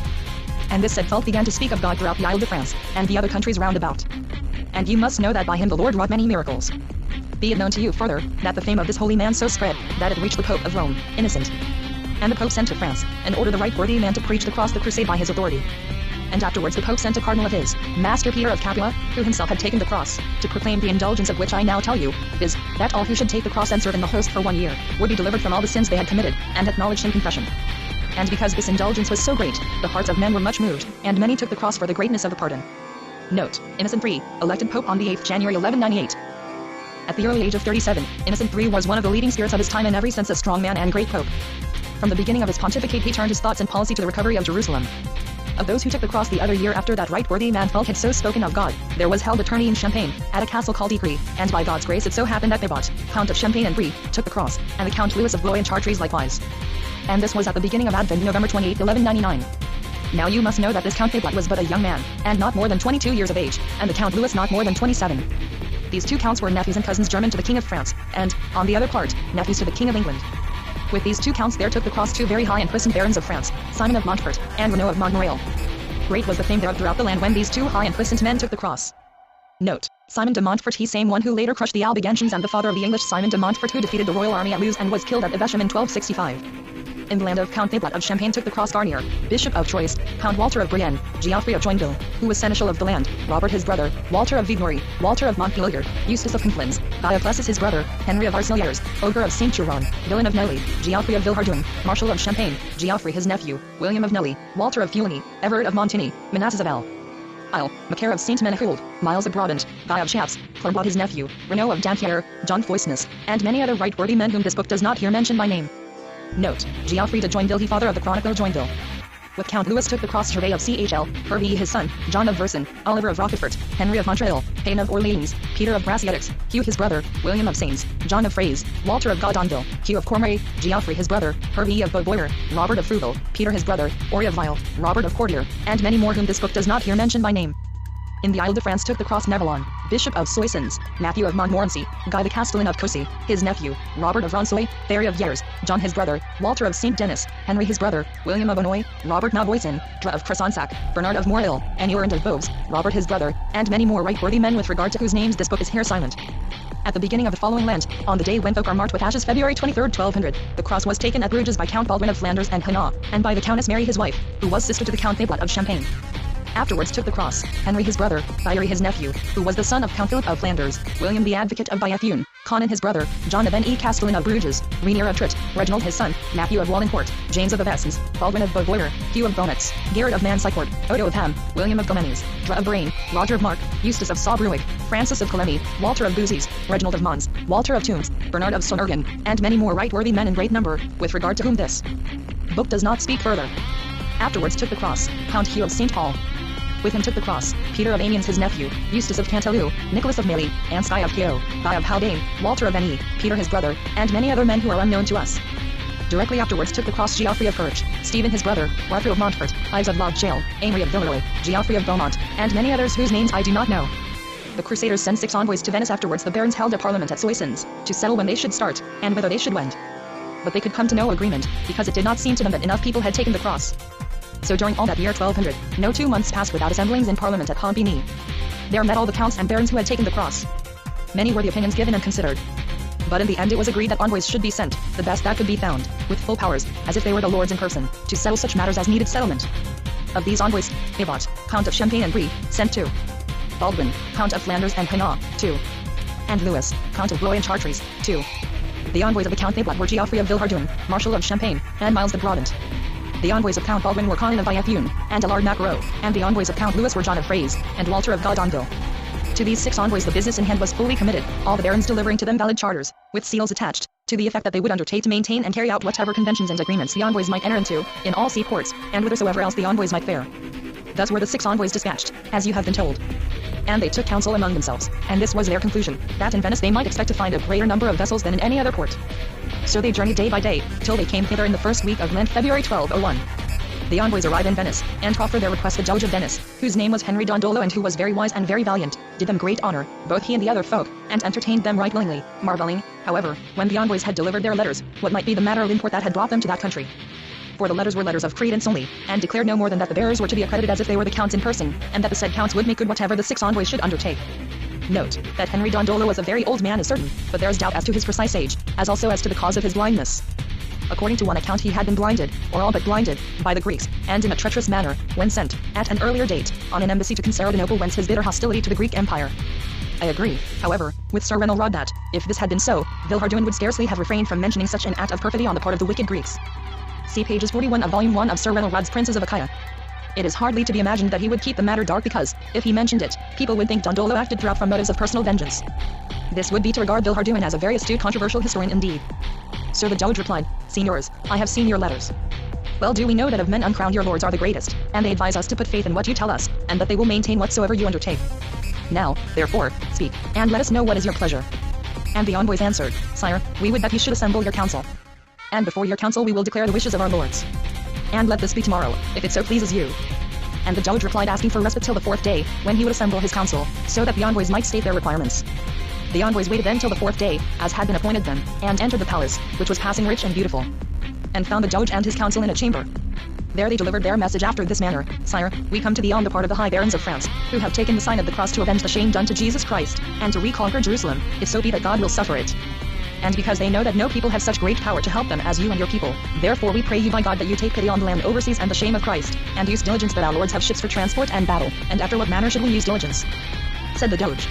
And this said Fulk began to speak of God throughout the Isle de France, and the other countries round about. And you must know that by him the Lord wrought many miracles. Be it known to you further, that the fame of this holy man so spread, that it reached the Pope of Rome, Innocent. And the Pope sent to France, and ordered the right worthy man to preach the cross the crusade by his authority. And afterwards the Pope sent a cardinal of his, Master Peter of Capua, who himself had taken the cross, to proclaim the indulgence of which I now tell you, viz., that all who should take the cross and serve in the host for 1 year, would be delivered from all the sins they had committed, and acknowledged in confession. And because this indulgence was so great, the hearts of men were much moved, and many took the cross for the greatness of the pardon. Note, Innocent III, elected Pope on the 8th January 1198. At the early age of 37, Innocent III was one of the leading spirits of his time, in every sense a strong man and great pope. From the beginning of his pontificate he turned his thoughts and policy to the recovery of Jerusalem. Of those who took the cross the other year after that right worthy man Fulk had so spoken of God, there was held a tourney in Champagne, at a castle called Ypres, and by God's grace it so happened that Thebaut, Count of Champagne and Brie, took the cross, and the Count Louis of Blois and Chartres likewise. And this was at the beginning of Advent, November 28, 1199. Now you must know that this Count Thebaut was but a young man, and not more than 22 years of age, and the Count Louis not more than 27. These two counts were nephews and cousins german to the King of France, and, on the other part, nephews to the King of England. With these two counts there took the cross two very high and puissant barons of France, Simon of Montfort, and Renaud of Montmirail. Great was the fame thereof throughout the land when these two high and puissant men took the cross. Note, Simon de Montfort, he same one who later crushed the Albigensians, and the father of the English Simon de Montfort, who defeated the royal army at Luz and was killed at Evesham in 1265. In the land of Count Thebaut of Champagne took the cross Garnier, Bishop of Troyes, Count Walter of Brienne, Geoffrey of Joinville, who was seneschal of the land, Robert his brother, Walter of Vignory, Walter of Montpellier, Eustace of Conflans, Diocletius his brother, Henry of Arceliers, Ogre of Saint-Geron, Villain of Nelly, Geoffrey of Villehardouin, Marshal of Champagne, Geoffrey his nephew, William of Nelly, Walter of Fuligny, Everett of Montigny, Manasses of Isle, Macaire of Saint-Menehould, Miles of Brabant, Guy of Chaps, Clairvaux his nephew, Renaud of Dampierre, John Foisnes, and many other right worthy men whom this book does not here mention by name. Note, Geoffrey de Joinville, he father of the Chronicle Joinville. With Count Louis took the cross Gervais of Chl, Hervey his son, John of Verson, Oliver of Rochefort, Henry of Montreal, Payne of Orleans, Peter of Brassiedix, Hugh his brother, William of Sains, John of Fraise, Walter of Gaudonville, Hugh of Cormeray, Geoffrey his brother, Hervey of Beauboyer, Robert of Frugal, Peter his brother, Ory of Ville, Robert of Courtier, and many more whom this book does not here mention by name. In the Isle de France took the cross Nevelon, Bishop of Soissons, Matthew of Montmorency, Guy the Castellan of Coucy, his nephew, Robert of Ronsoy, Thierry of Yers, John his brother, Walter of St. Denis, Henry his brother, William of Onnoy, Robert Mauvoisin, Dra of Cressensac, Bernard of Moril, Anurand of Boves, Robert his brother, and many more right worthy men with regard to whose names this book is here silent. At the beginning of the following Lent, on the day when folk are marked with ashes February 23, 1200, the cross was taken at Bruges by Count Baldwin of Flanders and Hainaut, and by the Countess Mary his wife, who was sister to the Count Théblat of Champagne. Afterwards took the cross, Henry his brother, Thierry his nephew, who was the son of Count Philip of Flanders, William the Advocate of Béthune, Conan his brother, John of N.E. Castellan of Bruges, Renier of Tritt, Reginald his son, Matthew of Wallingport, James of Avesnes, Baldwin of Beauvoisin, Hugh of Bonets, Garrett of Mancycourt, Odo of Ham, William of Gomenes, Dra of Braine, Roger of Mark, Eustace of Saubruig, Francis of Coligny, Walter of Bouzys, Reginald of Mons, Walter of Tombs, Bernard of Sonnergan, and many more right worthy men in great number, with regard to whom this book does not speak further. Afterwards took the cross, Count Hugh of St. Paul. With him took the cross, Peter of Amiens his nephew, Eustace of Canteleu, Nicholas of Mailly, Anskai of Keogh, Guy of Haldane, Walter of N.E., Peter his brother, and many other men who are unknown to us. Directly afterwards took the cross Geoffrey of Perche, Stephen his brother, Arthur of Montfort, Ives of La Gaule, Amory of Villeroy, Geoffrey of Beaumont, and many others whose names I do not know. The Crusaders sent 6 envoys to Venice. Afterwards the barons held a parliament at Soissons, to settle when they should start, and whether they should wend. But they could come to no agreement, because it did not seem to them that enough people had taken the cross. So during all that year 1200, no 2 months passed without assemblings in Parliament at Compiègne. There met all the counts and barons who had taken the cross. Many were the opinions given and considered. But in the end it was agreed that envoys should be sent, the best that could be found, with full powers, as if they were the lords in person, to settle such matters as needed settlement. Of these envoys, Théblat, Count of Champagne and Brie, sent 2. Baldwin, Count of Flanders and Hainaut, 2. And Louis, Count of Blois and Chartres, 2. The envoys of the Count Théblat were Geoffrey of Villehardouin, Marshal of Champagne, and Miles de Brodant. The envoys of Count Baldwin were Conan of Béthune, and Allard Maquereau, and the envoys of Count Louis were John of Fraise, and Walter of Gaudonville. To these 6 envoys the business in hand was fully committed, all the barons delivering to them valid charters, with seals attached, to the effect that they would undertake to maintain and carry out whatever conventions and agreements the envoys might enter into, in all seaports, and whithersoever else the envoys might fare. Thus were the 6 envoys dispatched, as you have been told. And they took counsel among themselves, and this was their conclusion, that in Venice they might expect to find a greater number of vessels than in any other port. So they journeyed day by day, till they came thither in the first week of Lent, February 1201. The envoys arrived in Venice, and proffered their request. The Judge of Venice, whose name was Henry Dandolo and who was very wise and very valiant, did them great honor, both he and the other folk, and entertained them right willingly, marveling, however, when the envoys had delivered their letters, what might be the matter of import that had brought them to that country. For the letters were letters of credence only, and declared no more than that the bearers were to be accredited as if they were the counts in person, and that the said counts would make good whatever the 6 envoys should undertake. Note, that Henry Dandolo was a very old man is certain, but there is doubt as to his precise age, as also as to the cause of his blindness. According to one account he had been blinded, or all but blinded, by the Greeks, and in a treacherous manner, when sent, at an earlier date, on an embassy to Constantinople whence his bitter hostility to the Greek Empire. I agree, however, with Sir Rennell that, if this had been so, Villehardouin would scarcely have refrained from mentioning such an act of perfidy on the part of the wicked Greeks. See pages 41 of Volume 1 of Sir Rennell Princes of Achaia. It is hardly to be imagined that he would keep the matter dark because, if he mentioned it, people would think Dandolo acted throughout from motives of personal vengeance. This would be to regard Villehardouin as a very astute controversial historian indeed. Sir the Doge replied, Signors, I have seen your letters. Well do we know that of men uncrowned your lords are the greatest, and they advise us to put faith in what you tell us, and that they will maintain whatsoever you undertake. Now, therefore, speak, and let us know what is your pleasure. And the envoys answered, Sire, we would that you should assemble your council. And before your council we will declare the wishes of our lords. And let this be tomorrow, if it so pleases you. And the Doge replied asking for respite till the 4th day, when he would assemble his council, so that the envoys might state their requirements. The envoys waited then till the 4th day, as had been appointed them, and entered the palace, which was passing rich and beautiful. And found the Doge and his council in a chamber. There they delivered their message after this manner, Sire, we come to thee on the part of the high barons of France, who have taken the sign of the cross to avenge the shame done to Jesus Christ, and to reconquer Jerusalem, if so be that God will suffer it. And because they know that no people have such great power to help them as you and your people, therefore we pray you by God that you take pity on the land overseas and the shame of Christ, and use diligence that our lords have ships for transport and battle, and after what manner should we use diligence? Said the Doge.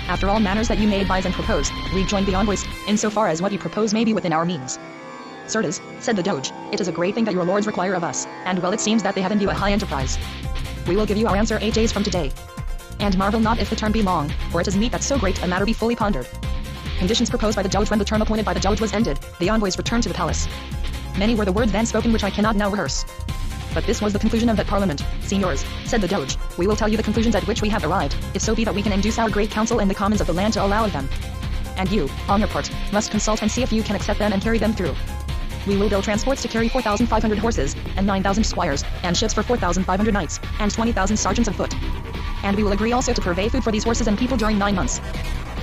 After all manners that you may advise and propose, rejoined the envoys, in so far as what you propose may be within our means. Certes, said the Doge, it is a great thing that your lords require of us, and well it seems that they have in view a high enterprise. We will give you our answer 8 days from today. And marvel not if the term be long, for it is meet that so great a matter be fully pondered. Conditions proposed by the Doge. When the term appointed by the Doge was ended, the envoys returned to the palace. Many were the words then spoken which I cannot now rehearse. But this was the conclusion of that parliament. Signors, said the Doge, we will tell you the conclusions at which we have arrived, if so be that we can induce our great council and the commons of the land to allow of them. And you, on your part, must consult and see if you can accept them and carry them through. We will build transports to carry 4,500 horses, and 9,000 squires, and ships for 4,500 knights, and 20,000 sergeants of foot. And we will agree also to purvey food for these horses and people during 9 months.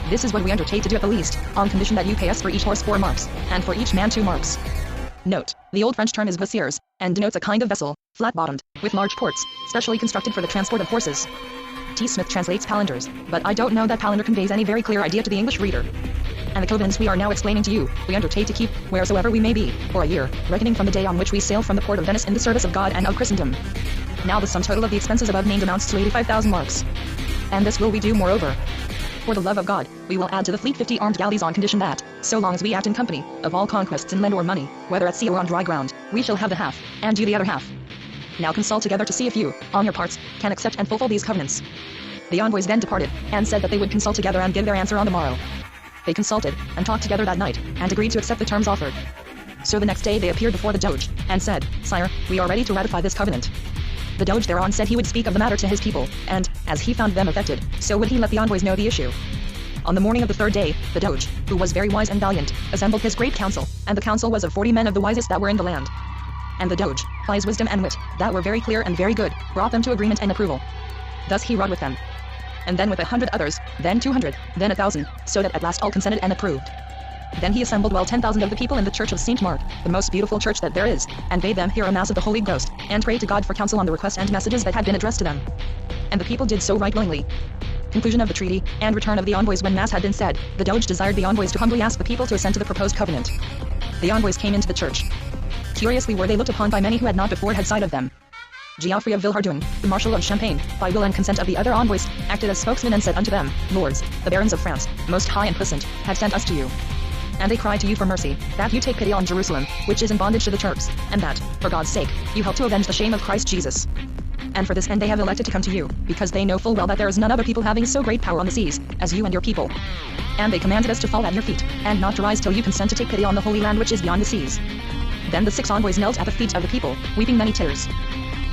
This is what we undertake to do at the least, on condition that you pay us for each horse 4 marks, and for each man 2 marks. Note: the old French term is vassiers, and denotes a kind of vessel, flat-bottomed, with large ports, specially constructed for the transport of horses. T. Smith translates palinders, but I don't know that palander conveys any very clear idea to the English reader. And the covenants we are now explaining to you, we undertake to keep, wheresoever we may be, for a year, reckoning from the day on which we sail from the port of Venice in the service of God and of Christendom. Now the sum total of the expenses above named amounts to 85,000 marks. And this will we do moreover. For the love of God, we will add to the fleet 50 armed galleys on condition that, so long as we act in company, of all conquests in land or money, whether at sea or on dry ground, we shall have the half, and you the other half. Now consult together to see if you, on your parts, can accept and fulfill these covenants. The envoys then departed, and said that they would consult together and give their answer on the morrow. They consulted, and talked together that night, and agreed to accept the terms offered. So the next day they appeared before the Doge, and said, Sire, we are ready to ratify this covenant. The Doge thereon said he would speak of the matter to his people, and, as he found them affected, so would he let the envoys know the issue. On the morning of the 3rd day, the Doge, who was very wise and valiant, assembled his great council, and the council was of 40 men of the wisest that were in the land. And the Doge, by his wisdom and wit, that were very clear and very good, brought them to agreement and approval. Thus he wrought with them. And then with 100 others, then 200, then 1,000, so that at last all consented and approved. Then he assembled 10,000 of the people in the church of St. Mark, the most beautiful church that there is, and bade them hear a mass of the Holy Ghost, and pray to God for counsel on the requests and messages that had been addressed to them. And the people did so right willingly. Conclusion of the treaty, and return of the envoys. When mass had been said, the Doge desired the envoys to humbly ask the people to assent to the proposed covenant. The envoys came into the church. Curiously were they looked upon by many who had not before had sight of them. Geoffrey of Villehardouin, the Marshal of Champagne, by will and consent of the other envoys, acted as spokesman and said unto them, Lords, the barons of France, most high and puissant, have sent us to you. And they cry to you for mercy, that you take pity on Jerusalem, which is in bondage to the Turks, and that, for God's sake, you help to avenge the shame of Christ Jesus. And for this end they have elected to come to you, because they know full well that there is none other people having so great power on the seas, as you and your people. And they commanded us to fall at your feet, and not to rise till you consent to take pity on the holy land which is beyond the seas. Then the 6 envoys knelt at the feet of the people, weeping many tears.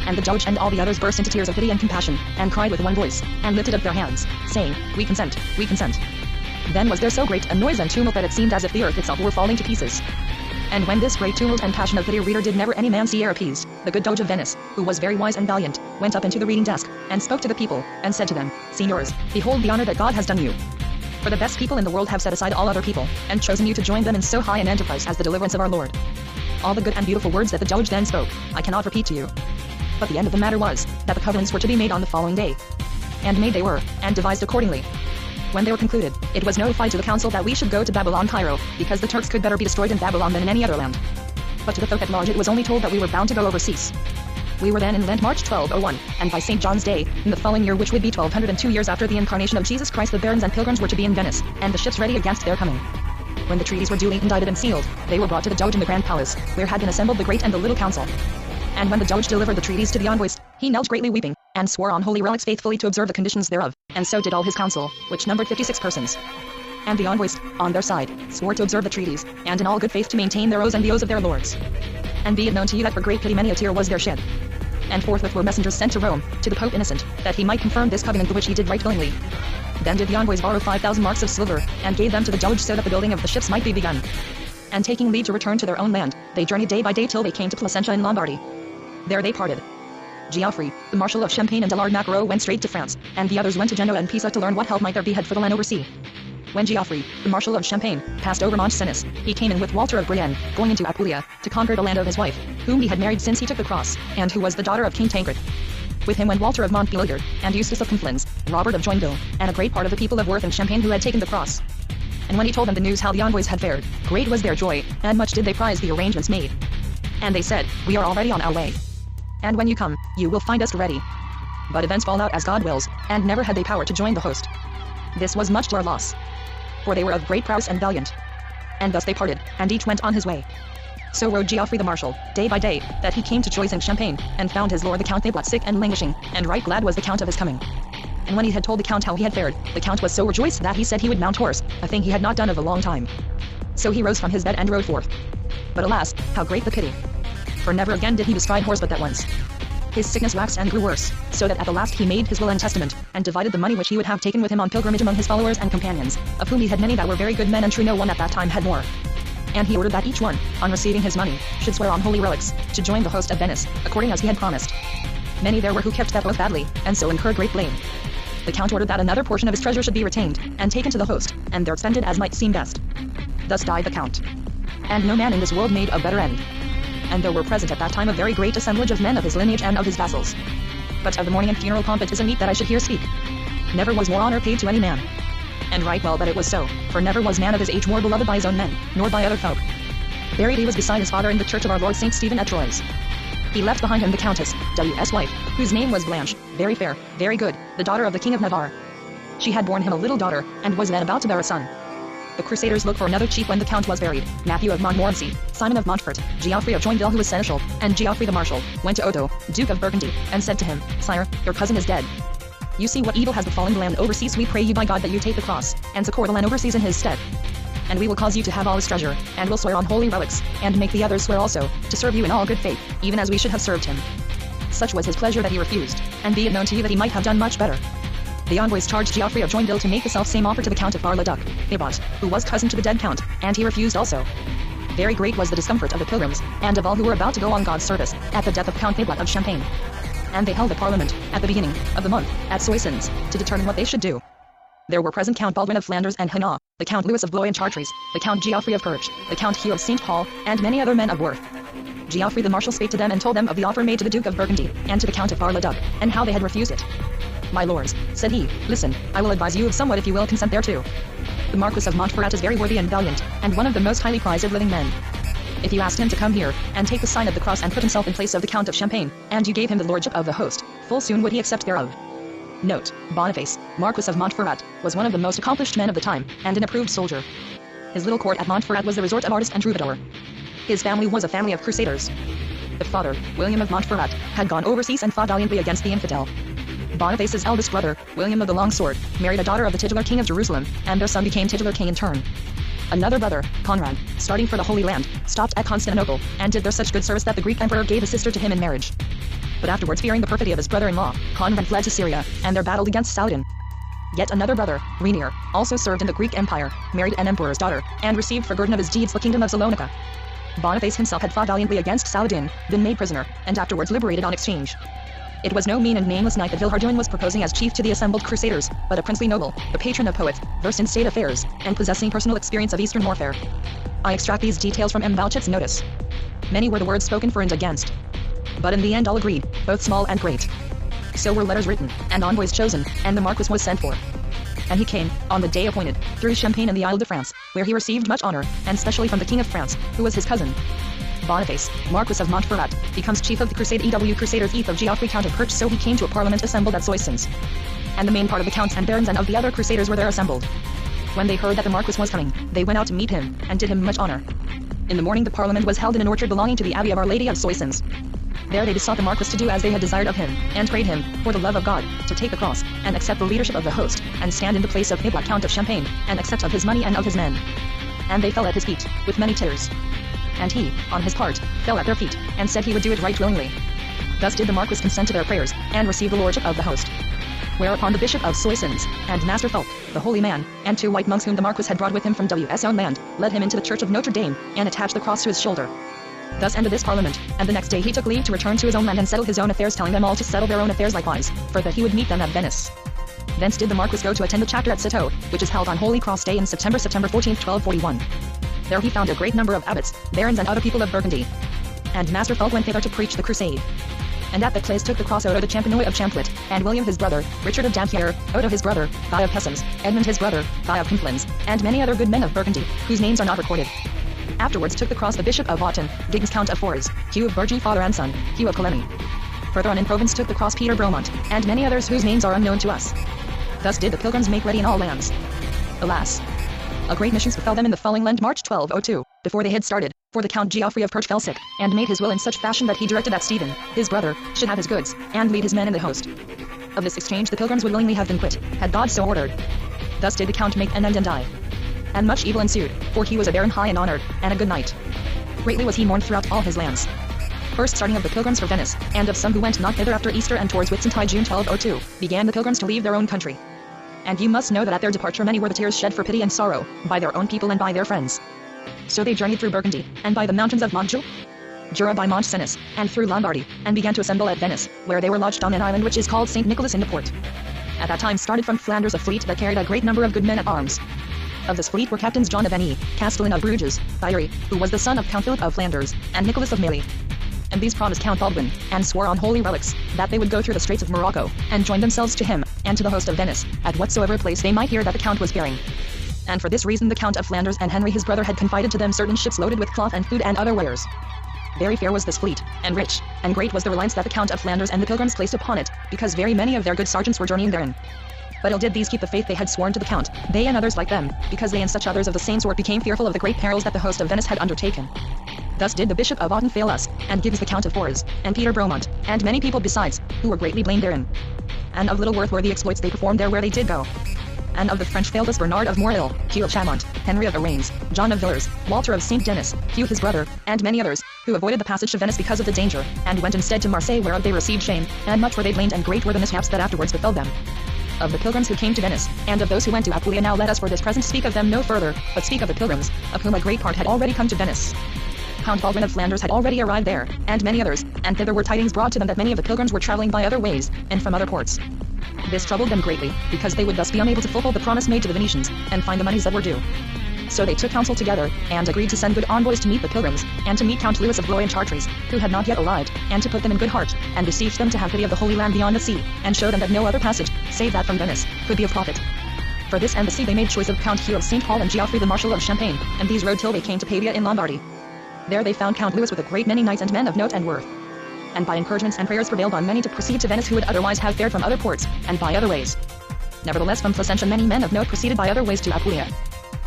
And the Doge and all the others burst into tears of pity and compassion, and cried with one voice, and lifted up their hands, saying, We consent, we consent. Then was there so great a noise and tumult that it seemed as if the earth itself were falling to pieces. And when this great tumult and passion of pity reader did never any man see ere appeased, the good Doge of Venice, who was very wise and valiant, went up into the reading desk, and spoke to the people, and said to them, Signors, behold the honor that God has done you. For the best people in the world have set aside all other people, and chosen you to join them in so high an enterprise as the deliverance of our Lord. All the good and beautiful words that the Doge then spoke, I cannot repeat to you. But the end of the matter was, that the covenants were to be made on the following day. And made they were, and devised accordingly. When they were concluded, it was notified to the council that we should go to Babylon Cairo, because the Turks could better be destroyed in Babylon than in any other land. But to the folk at large it was only told that we were bound to go overseas. We were then in Lent March 1201, and by St. John's Day, in the following year which would be 1202 years after the incarnation of Jesus Christ, the barons and pilgrims were to be in Venice, and the ships ready against their coming. When the treaties were duly indicted and sealed, they were brought to the Doge in the Grand Palace, where had been assembled the great and the little council. And when the Doge delivered the treaties to the envoys, he knelt greatly weeping, and swore on holy relics faithfully to observe the conditions thereof, and so did all his council, which numbered 56 persons. And the envoys, on their side, swore to observe the treaties, and in all good faith to maintain their oaths and the oaths of their lords. And be it known to you that for great pity many a tear was there shed. And forthwith were messengers sent to Rome, to the Pope Innocent, that he might confirm this covenant the which he did right willingly. Then did the envoys borrow 5,000 marks of silver, and gave them to the Doge so that the building of the ships might be begun. And taking leave to return to their own land, they journeyed day by day till they came to Placentia in Lombardy. There they parted. Geoffrey, the Marshal of Champagne and Delard Macro went straight to France, and the others went to Genoa and Pisa to learn what help might there be had for the land oversea. When Geoffrey, the Marshal of Champagne, passed over Mont Cenis, he came in with Walter of Brienne, going into Apulia, to conquer the land of his wife, whom he had married since he took the cross, and who was the daughter of King Tancred. With him went Walter of Montpellier, and Eustace of Conflans, Robert of Joinville, and a great part of the people of Worth and Champagne who had taken the cross. And when he told them the news how the envoys had fared, great was their joy, and much did they prize the arrangements made. And they said, We are already on our way. And when you come, you will find us ready. But events fall out as God wills, and never had they power to join the host. This was much to our loss. For they were of great prowess and valiant. And thus they parted, and each went on his way. So rode Geoffrey the Marshal, day by day, that he came to Joyce in Champagne, and found his lord the Count Thiblat sick and languishing, and right glad was the Count of his coming. And when he had told the Count how he had fared, the Count was so rejoiced that he said he would mount horse, a thing he had not done of a long time. So he rose from his bed and rode forth. But alas, how great the pity! For never again did he bestride horse but that once. His sickness waxed and grew worse, so that at the last he made his will and testament, and divided the money which he would have taken with him on pilgrimage among his followers and companions, of whom he had many that were very good men and true, no one at that time had more. And he ordered that each one, on receiving his money, should swear on holy relics, to join the host of Venice, according as he had promised. Many there were who kept that oath badly, and so incurred great blame. the Count ordered that another portion of his treasure should be retained, and taken to the host, and there expended as might seem best. Thus died the Count. And no man in this world made a better end. And there were present at that time a very great assemblage of men of his lineage and of his vassals. But of the mourning and funeral pomp it is a meet that I should here speak. Never was more honor paid to any man. And right well that it was so, for never was man of his age more beloved by his own men, nor by other folk. Buried he was beside his father in the church of our Lord St. Stephen at Troyes. He left behind him the Countess, W.'s wife, whose name was Blanche, very fair, very good, the daughter of the King of Navarre. She had borne him a little daughter, and was then about to bear a son. The Crusaders looked for another chief when the Count was buried. Matthew of Montmorency, Simon of Montfort, Geoffrey of Joinville who was seneschal, and Geoffrey the Marshal, went to Otho, Duke of Burgundy, and said to him, Sire, your cousin is dead. You see what evil has befallen the land overseas. We pray you by God that you take the cross, and succor the land overseas in his stead. And we will cause you to have all his treasure, and will swear on holy relics, and make the others swear also, to serve you in all good faith, even as we should have served him. Such was his pleasure that he refused, and be it known to you that he might have done much better. The envoys charged Geoffrey of Joinville to make the self-same offer to the Count of Bar-le-Duc, Ibot, who was cousin to the dead Count, and he refused also. Very great was the discomfort of the pilgrims, and of all who were about to go on God's service, at the death of Count Ibot of Champagne. And they held a parliament, at the beginning of the month, at Soissons, to determine what they should do. There were present Count Baldwin of Flanders and Hainaut, the Count Louis of Blois and Chartres, the Count Geoffrey of Perche, the Count Hugh of St. Paul, and many other men of worth. Geoffrey the Marshal spake to them and told them of the offer made to the Duke of Burgundy, and to the Count of Bar-le-Duc, and how they had refused it. My lords, said he, listen, I will advise you of somewhat if you will consent thereto. The Marquis of Montferrat is very worthy and valiant, and one of the most highly prized of living men. If you asked him to come here, and take the sign of the cross and put himself in place of the Count of Champagne, and you gave him the lordship of the host, full soon would he accept thereof. Note, Boniface, Marquis of Montferrat, was one of the most accomplished men of the time, and an approved soldier. His little court at Montferrat was the resort of artist and troubadour. His family was a family of crusaders. The father, William of Montferrat, had gone overseas and fought valiantly against the infidel. Boniface's eldest brother, William of the Long Sword, married a daughter of the titular king of Jerusalem, and their son became titular king in turn. Another brother, Conrad, starting for the Holy Land, stopped at Constantinople, and did there such good service that the Greek emperor gave a sister to him in marriage. But afterwards, fearing the perfidy of his brother-in-law, Conrad fled to Syria, and there battled against Saladin. Yet another brother, Rainier, also served in the Greek Empire, married an emperor's daughter, and received for guerdon of his deeds the kingdom of Salonica. Boniface himself had fought valiantly against Saladin, been made prisoner, and afterwards liberated on exchange. It was no mean and nameless knight that Villehardouin was proposing as chief to the assembled crusaders, but a princely noble, the patron of poets, versed in state affairs, and possessing personal experience of Eastern warfare. I extract these details from M. Bouchet's notice. Many were the words spoken for and against. But in the end all agreed, both small and great. So were letters written, and envoys chosen, and the Marquis was sent for. And he came, on the day appointed, through Champagne and the Isle de France, where he received much honor, and specially from the King of France, who was his cousin. Boniface, Marquis of Montferrat, becomes chief of the Crusade Crusaders Eth of Geoffrey Count of Perche. So he came to a parliament assembled at Soissons. And the main part of the counts and barons and of the other crusaders were there assembled. When they heard that the Marquis was coming, they went out to meet him, and did him much honor. In the morning the parliament was held in an orchard belonging to the Abbey of Our Lady of Soissons. There they besought the Marquis to do as they had desired of him, and prayed him, for the love of God, to take the cross, and accept the leadership of the host, and stand in the place of Ibot Count of Champagne, and accept of his money and of his men. And they fell at his feet, with many tears. And he, on his part, fell at their feet, and said he would do it right willingly. Thus did the Marquis consent to their prayers, and receive the lordship of the host. Whereupon the Bishop of Soissons, and Master Fulk, the holy man, and 2 white monks whom the Marquis had brought with him from W.'s own land, led him into the church of Notre Dame, and attached the cross to his shoulder. Thus ended this parliament, and the next day he took leave to return to his own land and settle his own affairs, telling them all to settle their own affairs likewise, for that he would meet them at Venice. Thence did the Marquis go to attend the chapter at Citeaux, which is held on Holy Cross Day in September 14th, 1241. There he found a great number of abbots, barons and other people of Burgundy. And Master Fulk went thither to preach the crusade. And at that place took the cross Odo the Champenois of Champlit, and William his brother, Richard of Dampierre, Odo his brother, Guy of Pessens, Edmund his brother, Guy of Conflans, and many other good men of Burgundy, whose names are not recorded. Afterwards took the cross the Bishop of Autun, Giggins Count of Forres, Hugh of Burgee father and son, Hugh of Coligny. Further on in Provence took the cross Peter Bromont, and many others whose names are unknown to us. Thus did the pilgrims make ready in all lands. Alas! A great mischief befell them in the following Lent March 1202, before they had started, for the Count Geoffrey of Perche fell sick, and made his will in such fashion that he directed that Stephen, his brother, should have his goods, and lead his men in the host. Of this exchange the pilgrims would willingly have been quit, had God so ordered. Thus did the Count make an end and die. And much evil ensued, for he was a baron high and honored, and a good knight. Greatly was he mourned throughout all his lands. First starting of the pilgrims for Venice, and of some who went not thither after Easter and towards Whitsuntide June 1202, began the pilgrims to leave their own country. And you must know that at their departure many were the tears shed for pity and sorrow, by their own people and by their friends. So they journeyed through Burgundy, and by the mountains of Montjoux, Jura by Mont Cenis, and through Lombardy, and began to assemble at Venice, where they were lodged on an island which is called St. Nicholas in the port. at that time started from Flanders a fleet that carried a great number of good men at arms. Of this fleet were Captains John of Enie, Castellan of Bruges, Thierry, who was the son of Count Philip of Flanders, and Nicholas of Mailly. And these promised Count Baldwin, and swore on holy relics, that they would go through the Straits of Morocco, and join themselves to him, and to the host of Venice, at whatsoever place they might hear that the Count was faring. And for this reason the Count of Flanders and Henry his brother had confided to them certain ships loaded with cloth and food and other wares. Very fair was this fleet, and rich, and great was the reliance that the Count of Flanders and the pilgrims placed upon it, because very many of their good sergeants were journeying therein. But ill did these keep the faith they had sworn to the Count, they and others like them, because they and such others of the same sort became fearful of the great perils that the host of Venice had undertaken. Thus did the Bishop of Autun fail us, and Gibbs the Count of Forres, and Peter Bromont, and many people besides, who were greatly blamed therein. And of little worth were the exploits they performed there where they did go. And of the French failed us Bernard of Moreuil, Hugh of Chamont, Henry of Arraigns, John of Villers, Walter of St. Denis, Hugh his brother, and many others, who avoided the passage to Venice because of the danger, and went instead to Marseille whereof they received shame, and much were they blamed and great were the mishaps that afterwards befell them. Of the pilgrims who came to Venice, and of those who went to Apulia now let us for this present speak of them no further, but speak of the pilgrims, of whom a great part had already come to Venice. Count Baldwin of Flanders had already arrived there, and many others, and thither were tidings brought to them that many of the pilgrims were travelling by other ways, and from other ports. This troubled them greatly, because they would thus be unable to fulfill the promise made to the Venetians, and find the moneys that were due. So they took counsel together, and agreed to send good envoys to meet the pilgrims, and to meet Count Louis of Blois and Chartres, who had not yet arrived, and to put them in good heart, and beseech them to have pity of the Holy Land beyond the sea, and show them that no other passage, save that from Venice, could be of profit. For this embassy they made choice of Count Hugh of St. Paul and Geoffrey the Marshal of Champagne, and these rode till they came to Pavia in Lombardy. There they found Count Louis with a great many knights and men of note and worth. And by encouragements and prayers prevailed on many to proceed to Venice who would otherwise have fared from other ports, and by other ways. Nevertheless from Placentia many men of note proceeded by other ways to Apulia.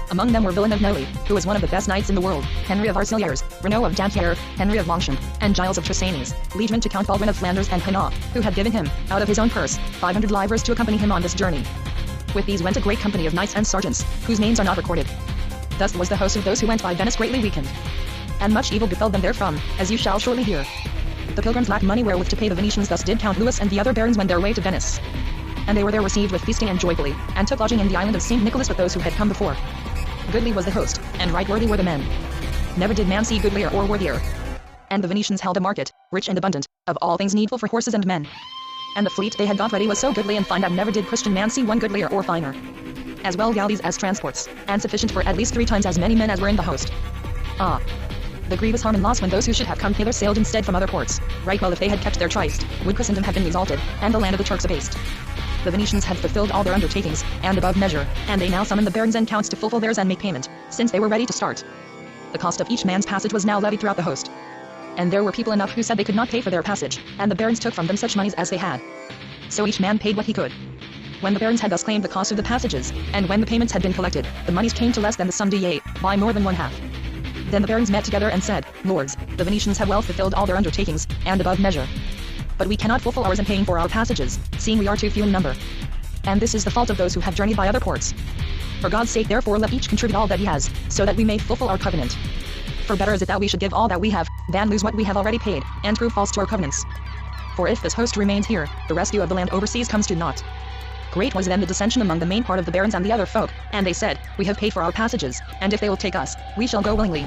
Among them were Villain of Noli, who was one of the best knights in the world, Henry of Arceliers, Renaud of Dampierre, Henry of Longchamp, and Giles of Tressannes, liegeman to Count Baldwin of Flanders and Hainaut, who had given him, out of his own purse, 500 livres to accompany him on this journey. With these went a great company of knights and sergeants, whose names are not recorded. Thus was the host of those who went by Venice greatly weakened. And much evil befell them therefrom, as you shall shortly hear. The pilgrims lacked money wherewith to pay the Venetians, thus did Count Louis and the other barons wend their way to Venice. And they were there received with feasting and joyfully, and took lodging in the island of St. Nicholas with those who had come before. Goodly was the host, and right worthy were the men. Never did man see goodlier or worthier. And the Venetians held a market, rich and abundant, of all things needful for horses and men. And the fleet they had got ready was so goodly and fine that never did Christian man see one goodlier or finer. As well galleys as transports, and sufficient for at least 3 times as many men as were in the host. Ah! The grievous harm and loss when those who should have come hither sailed instead from other ports. Right well if they had kept their tryst, would Christendom have been exalted, and the land of the Turks abased. The Venetians had fulfilled all their undertakings, and above measure, and they now summoned the barons and counts to fulfill theirs and make payment, since they were ready to start. The cost of each man's passage was now levied throughout the host. And there were people enough who said they could not pay for their passage, and the barons took from them such monies as they had. So each man paid what he could. When the barons had thus claimed the cost of the passages, and when the payments had been collected, the monies came to less than the sum due, yea, by more than one half. Then the barons met together and said, Lords, the Venetians have well fulfilled all their undertakings, and above measure. But we cannot fulfill ours in paying for our passages, seeing we are too few in number. And this is the fault of those who have journeyed by other ports. For God's sake therefore let each contribute all that he has, so that we may fulfill our covenant. For better is it that we should give all that we have, than lose what we have already paid, and prove false to our covenants. For if this host remains here, the rescue of the land overseas comes to naught. Great was then the dissension among the main part of the barons and the other folk, and they said, We have paid for our passages, and if they will take us, we shall go willingly.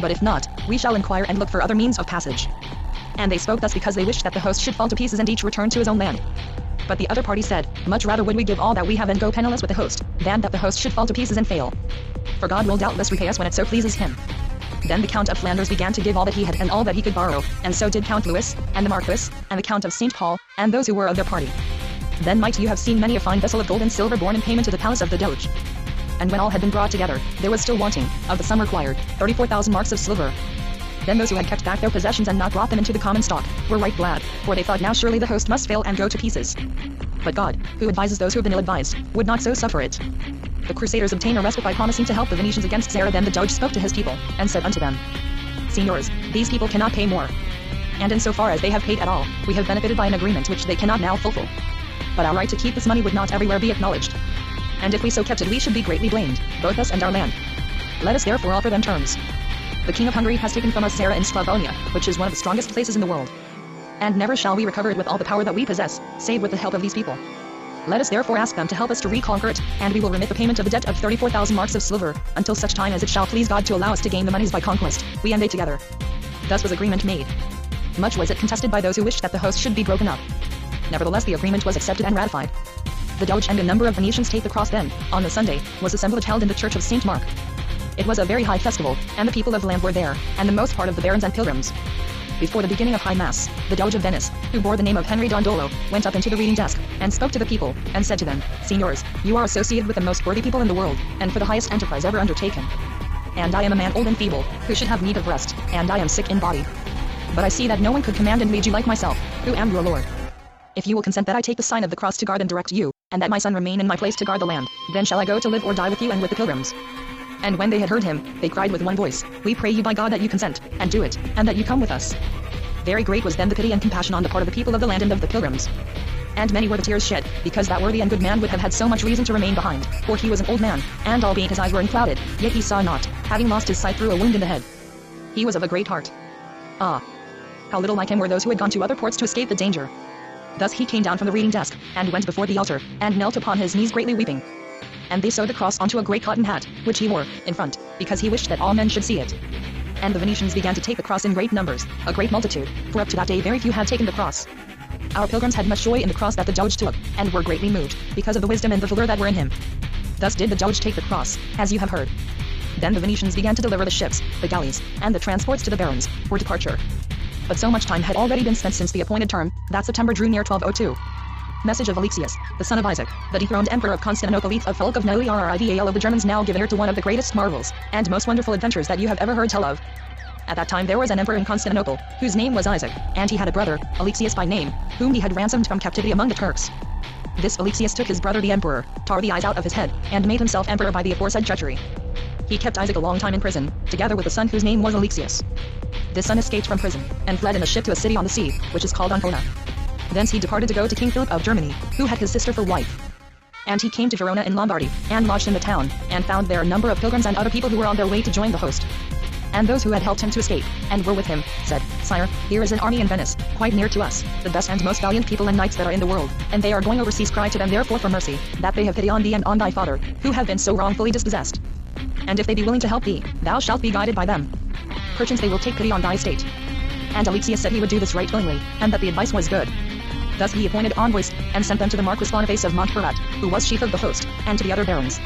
But if not, we shall inquire and look for other means of passage. And they spoke thus because they wished that the host should fall to pieces and each return to his own land. But the other party said, Much rather would we give all that we have and go penniless with the host, than that the host should fall to pieces and fail. For God will doubtless repay us when it so pleases him. Then the Count of Flanders began to give all that he had and all that he could borrow, and so did Count Louis, and the Marquis, and the Count of St. Paul, and those who were of their party. Then might you have seen many a fine vessel of gold and silver borne in payment to the palace of the Doge. And when all had been brought together, there was still wanting, of the sum required, 34,000 marks of silver. Then those who had kept back their possessions and not brought them into the common stock, were right glad, for they thought now surely the host must fail and go to pieces. But God, who advises those who have been ill-advised, would not so suffer it. The Crusaders obtained a respite by promising to help the Venetians against Zara. Then the Doge spoke to his people, and said unto them, Signors, these people cannot pay more. And in so far as they have paid at all, we have benefited by an agreement which they cannot now fulfill. But our right to keep this money would not everywhere be acknowledged. And if we so kept it we should be greatly blamed, both us and our land. Let us therefore offer them terms. The King of Hungary has taken from us Zara in Sclavonia, which is one of the strongest places in the world. And never shall we recover it with all the power that we possess, save with the help of these people. Let us therefore ask them to help us to reconquer it, and we will remit the payment of the debt of 34,000 marks of silver, until such time as it shall please God to allow us to gain the monies by conquest, we and they together. Thus was agreement made. Much was it contested by those who wished that the host should be broken up. Nevertheless the agreement was accepted and ratified. the Doge and a number of Venetians take the cross. Then, on the Sunday, was assemblage held in the church of St. Mark. It was a very high festival, and the people of the land were there, and the most part of the barons and pilgrims. Before the beginning of High Mass, the Doge of Venice, who bore the name of Henry Dondolo, went up into the reading desk, and spoke to the people, and said to them, Signors, you are associated with the most worthy people in the world, and for the highest enterprise ever undertaken. And I am a man old and feeble, who should have need of rest, and I am sick in body. But I see that no one could command and lead you like myself, who am your Lord. If you will consent that I take the sign of the cross to guard and direct you, and that my son remain in my place to guard the land, then shall I go to live or die with you and with the pilgrims. And when they had heard him, they cried with one voice, We pray you by God that you consent, and do it, and that you come with us. Very great was then the pity and compassion on the part of the people of the land and of the pilgrims. And many were the tears shed, because that worthy and good man would have had so much reason to remain behind, for he was an old man, and albeit his eyes were unclouded, yet he saw not, having lost his sight through a wound in the head. He was of a great heart. Ah! How little like him were those who had gone to other ports to escape the danger. Thus he came down from the reading desk, and went before the altar, and knelt upon his knees greatly weeping. And they sewed the cross onto a great cotton hat, which he wore, in front, because he wished that all men should see it. And the Venetians began to take the cross in great numbers, a great multitude, for up to that day very few had taken the cross. Our pilgrims had much joy in the cross that the Doge took, and were greatly moved, because of the wisdom and the valor that were in him. Thus did the Doge take the cross, as you have heard. Then the Venetians began to deliver the ships, the galleys, and the transports to the barons, for departure. But so much time had already been spent since the appointed term, that September drew near 1202. Message of Alexius, the son of Isaac, the dethroned emperor of Constantinople, of Philip of Nerival of the Germans, now given her to one of the greatest marvels, and most wonderful adventures that you have ever heard tell of. At that time there was an emperor in Constantinople, whose name was Isaac, and he had a brother, Alexius by name, whom he had ransomed from captivity among the Turks. This Alexius took his brother the emperor, tore the eyes out of his head, and made himself emperor by the aforesaid treachery. He kept Isaac a long time in prison, together with the son whose name was Alexius. This son escaped from prison, and fled in a ship to a city on the sea, which is called Ancona. Thence he departed to go to King Philip of Germany, who had his sister for wife. And he came to Verona in Lombardy, and lodged in the town, and found there a number of pilgrims and other people who were on their way to join the host. And those who had helped him to escape, and were with him, said, Sire, here is an army in Venice, quite near to us, the best and most valiant people and knights that are in the world, and they are going overseas. Cry to them therefore for mercy, that they have pity on thee and on thy father, who have been so wrongfully dispossessed. And if they be willing to help thee, thou shalt be guided by them. Perchance they will take pity on thy state. And Alexius said he would do this right willingly, and that the advice was good. Thus he appointed envoys, and sent them to the Marquis Boniface of Montferrat, who was chief of the host, and to the other barons.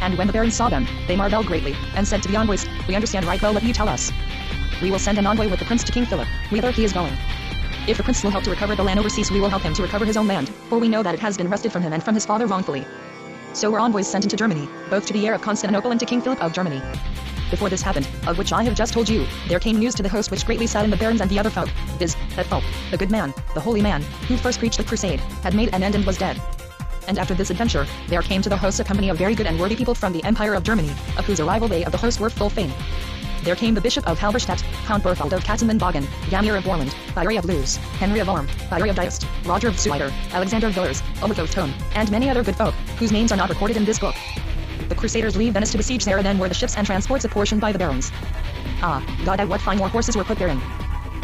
And when the barons saw them, they marveled greatly, and said to the envoys, We understand right well what you tell us. We will send an envoy with the prince to King Philip, whither he is going. If the prince will help to recover the land overseas, we will help him to recover his own land, for we know that it has been wrested from him and from his father wrongfully. So were envoys sent into Germany, both to the heir of Constantinople and to King Philip of Germany. Before this happened, of which I have just told you, there came news to the host which greatly saddened the barons and the other folk, viz., that Philip, the good man, the holy man, who first preached the crusade, had made an end and was dead. And after this adventure, there came to the host a company of very good and worthy people from the Empire of Germany, of whose arrival they of the host were full fame. There came the Bishop of Halberstadt, Count Berthold of Katzenlenbogen, Gamir of Borland, Thierry of Luz, Henry of Orm, Thierry of Diest, Roger of Zuider, Alexander of Villers, Ulrich of Thome, and many other good folk, whose names are not recorded in this book. The Crusaders leave Venice to besiege Zara. Then were the ships and transports apportioned by the barons. Ah, God, what fine war horses were put therein!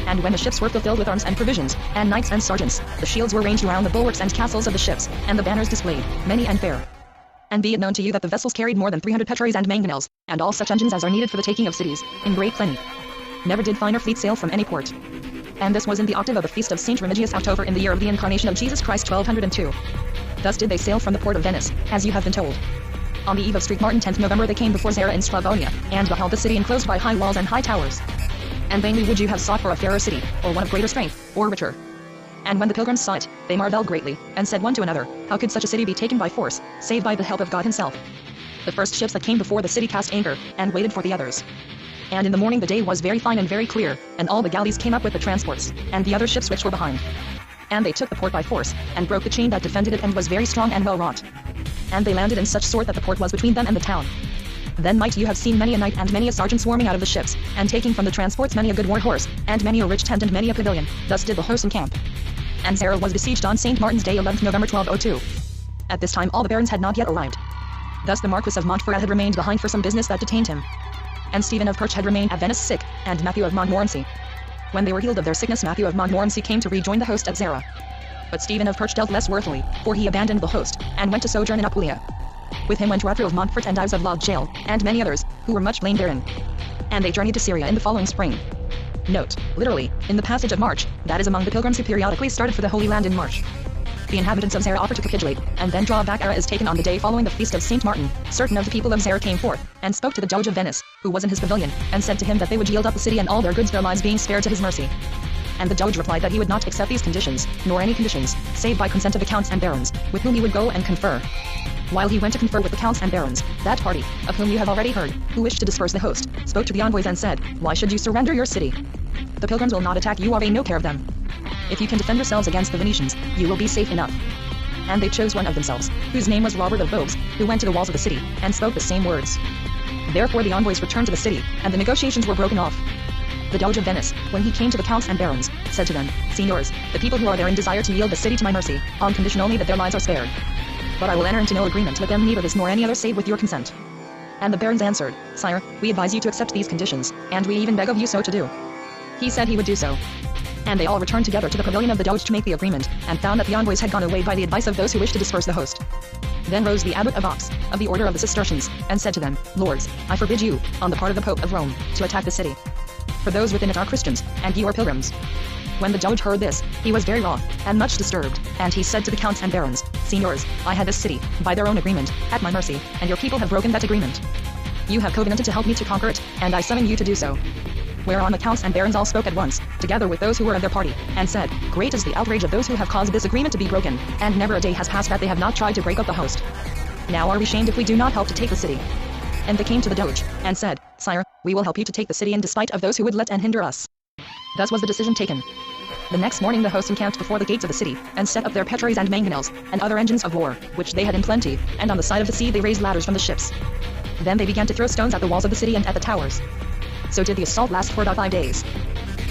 And when the ships were fulfilled with arms and provisions, and knights and sergeants, the shields were ranged around the bulwarks and castles of the ships, and the banners displayed, many and fair. And be it known to you that the vessels carried more than 300 petraries and mangonels, and all such engines as are needed for the taking of cities, in great plenty. Never did finer fleet sail from any port. And this was in the octave of the feast of St. Remigius October in the year of the incarnation of Jesus Christ 1202. Thus did they sail from the port of Venice, as you have been told. On the eve of Street Martin 10th November they came before Zara in Stravonia, and beheld the city enclosed by high walls and high towers. And vainly would you have sought for a fairer city, or one of greater strength, or richer. And when the pilgrims saw it, they marveled greatly, and said one to another, How could such a city be taken by force, save by the help of God himself? The first ships that came before the city cast anchor, and waited for the others. And in the morning the day was very fine and very clear, and all the galleys came up with the transports, and the other ships which were behind. And they took the port by force, and broke the chain that defended it and was very strong and well wrought. And they landed in such sort that the port was between them and the town. Then might you have seen many a knight and many a sergeant swarming out of the ships, and taking from the transports many a good war horse, and many a rich tent and many a pavilion. Thus did the host encamp. And Zara was besieged on St. Martin's Day 11th November 1202. At this time all the barons had not yet arrived. Thus the Marquis of Montferrat had remained behind for some business that detained him. And Stephen of Perche had remained at Venice sick, and Matthew of Montmorency. When they were healed of their sickness, Matthew of Montmorency came to rejoin the host at Zara. But Stephen of Perche dealt less worthily, for he abandoned the host, and went to sojourn in Apulia. With him went Rothro of Montfort and Ives of Log Jail, and many others, who were much blamed therein. And they journeyed to Syria in the following spring. Note, literally, in the passage of March, that is among the pilgrims who periodically started for the Holy Land in March. the inhabitants of Zara offer to capitulate, and then draw back. Ara is taken on the day following the feast of St. Martin. Certain of the people of Zara came forth, and spoke to the Doge of Venice, who was in his pavilion, and said to him that they would yield up the city and all their goods, their lives being spared, to his mercy. And the Doge replied that he would not accept these conditions, nor any conditions, save by consent of the counts and barons, with whom he would go and confer. While he went to confer with the counts and barons, that party, of whom you have already heard, who wished to disperse the host, spoke to the envoys and said, "Why should you surrender your city? The pilgrims will not attack you, have no care of them. If you can defend yourselves against the Venetians, you will be safe enough." And they chose one of themselves, whose name was Robert of Bogues, who went to the walls of the city, and spoke the same words. Therefore the envoys returned to the city, and the negotiations were broken off. The Doge of Venice, when he came to the counts and barons, said to them, "Signors, the people who are therein desire to yield the city to my mercy, on condition only that their lives are spared. But I will enter into no agreement with them, neither this nor any other, save with your consent." And the barons answered, "Sire, we advise you to accept these conditions, and we even beg of you so to do." He said he would do so. And they all returned together to the pavilion of the Doge to make the agreement, and found that the envoys had gone away by the advice of those who wished to disperse the host. Then rose the abbot of Ox, of the order of the Cistercians, and said to them, "Lords, I forbid you, on the part of the Pope of Rome, to attack the city. For those within it are Christians, and you are pilgrims." When the Doge heard this, he was very wroth, and much disturbed, and he said to the counts and barons, "Signors, I had this city, by their own agreement, at my mercy, and your people have broken that agreement. You have covenanted to help me to conquer it, and I summon you to do so." Whereon the counts and barons all spoke at once, together with those who were of their party, and said, "Great is the outrage of those who have caused this agreement to be broken, and never a day has passed that they have not tried to break up the host. Now are we shamed if we do not help to take the city." And they came to the Doge, and said, "Sire, we will help you to take the city in despite of those who would let and hinder us." Thus was the decision taken. The next morning the host encamped before the gates of the city, and set up their petraries and mangonels, and other engines of war, which they had in plenty, and on the side of the sea they raised ladders from the ships. Then they began to throw stones at the walls of the city and at the towers. So did the assault last for about 5 days.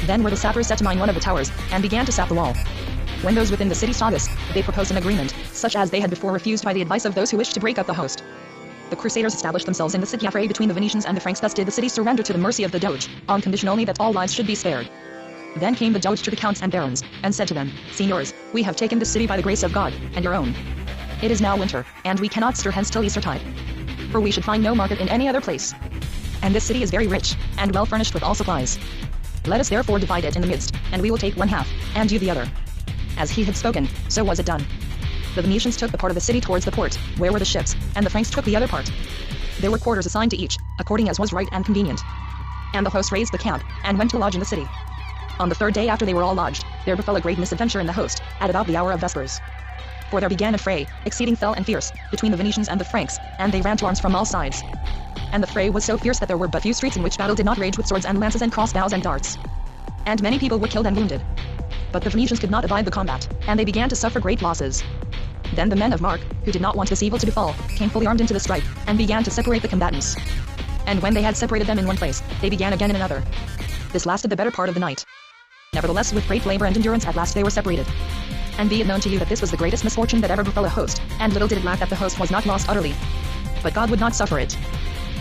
Then were the sappers set to mine one of the towers, and began to sap the wall. When those within the city saw this, they proposed an agreement, such as they had before refused by the advice of those who wished to break up the host. The Crusaders established themselves in the city affray between the Venetians and the Franks, thus did the city surrender to the mercy of the Doge, on condition only that all lives should be spared. Then came the Doge to the counts and barons, and said to them, "Signors, we have taken this city by the grace of God, and your own. It is now winter, and we cannot stir hence till Eastertide. For we should find no market in any other place. And this city is very rich, and well furnished with all supplies. Let us therefore divide it in the midst, and we will take one half, and you the other." As he had spoken, so was it done. The Venetians took the part of the city towards the port, where were the ships, and the Franks took the other part. There were quarters assigned to each, according as was right and convenient. And the host raised the camp, and went to lodge in the city. On the 3rd day after they were all lodged, there befell a great misadventure in the host, at about the hour of vespers. For there began a fray, exceeding fell and fierce, between the Venetians and the Franks, and they ran to arms from all sides. And the fray was so fierce that there were but few streets in which battle did not rage with swords and lances and crossbows and darts. And many people were killed and wounded. But the Venetians could not abide the combat, and they began to suffer great losses. Then the men of Mark, who did not want this evil to befall, came fully armed into the strife, and began to separate the combatants. And when they had separated them in one place, they began again in another. This lasted the better part of the night. Nevertheless, with great labor and endurance at last they were separated. And be it known to you that this was the greatest misfortune that ever befell a host, and little did it lack that the host was not lost utterly. But God would not suffer it.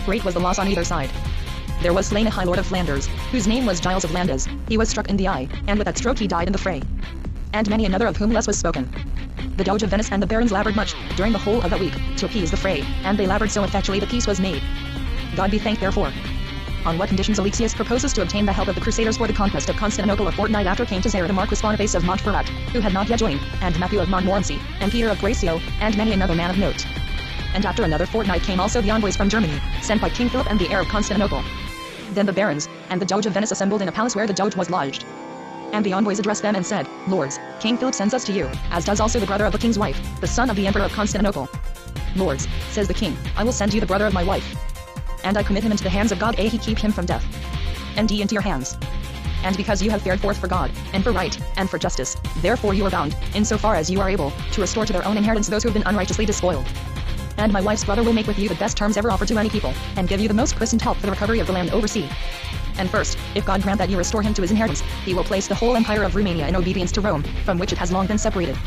Great was the loss on either side. There was slain a high lord of Flanders, whose name was Giles of Landes. He was struck in the eye, and with that stroke he died in the fray. And many another of whom less was spoken. The Doge of Venice and the barons labored much, during the whole of that week, to appease the fray, and they labored so effectually that peace was made. God be thanked therefore. On what conditions Alexius proposes to obtain the help of the Crusaders for the conquest of Constantinople. A fortnight after came to Zara the Marquis Boniface of Montferrat, who had not yet joined, and Matthew of Montmorency, and Peter of Gracio, and many another man of note. And after another fortnight came also the envoys from Germany, sent by King Philip and the heir of Constantinople. Then the barons, and the Doge of Venice assembled in a palace where the Doge was lodged. And the envoys addressed them and said, "Lords, King Philip sends us to you, as does also the brother of the king's wife, the son of the emperor of Constantinople." "Lords," says the king, "I will send you the brother of my wife. And I commit him into the hands of God, he keep him from death. And ye into your hands. And because you have fared forth for God, and for right, and for justice, therefore you are bound, in so far as you are able, to restore to their own inheritance those who have been unrighteously despoiled. And my wife's brother will make with you the best terms ever offered to any people, and give you the most puissant help for the recovery of the land oversea. And first, if God grant that you restore him to his inheritance, he will place the whole empire of Romania in obedience to Rome, from which it has long been separated.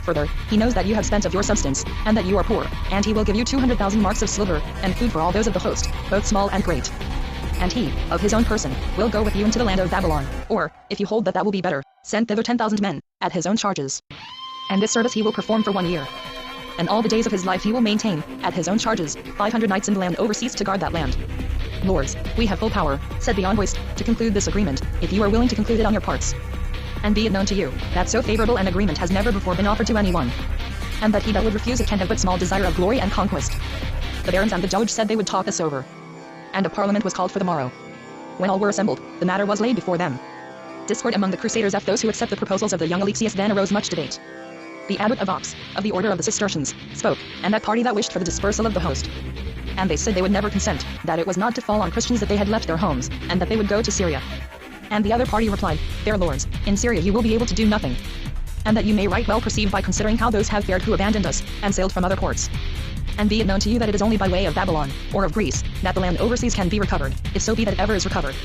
Further, he knows that you have spent of your substance, and that you are poor, and he will give you 200,000 marks of silver, and food for all those of the host, both small and great. And he, of his own person, will go with you into the land of Babylon, or, if you hold that that will be better, send thither 10,000 men, at his own charges. And this service he will perform for 1 year. And all the days of his life he will maintain, at his own charges, 500 knights in the land overseas to guard that land. Lords, we have full power, said the envoys, to conclude this agreement, if you are willing to conclude it on your parts. And be it known to you, that so favorable an agreement has never before been offered to anyone. And that he that would refuse it can have but small desire of glory and conquest. The barons and the judge said they would talk this over. And a parliament was called for the morrow. When all were assembled, the matter was laid before them. Discord among the crusaders of those who accept the proposals of the young Alexius. Then arose much debate. The abbot of Ox, of the order of the Cistercians, spoke, and that party that wished for the dispersal of the host. And they said they would never consent, that it was not to fall on Christians that they had left their homes, and that they would go to Syria. And the other party replied, Fair lords, in Syria you will be able to do nothing. And that you may right well perceive by considering how those have fared who abandoned us, and sailed from other ports. And be it known to you that it is only by way of Babylon, or of Greece, that the land overseas can be recovered, if so be that it ever is recovered.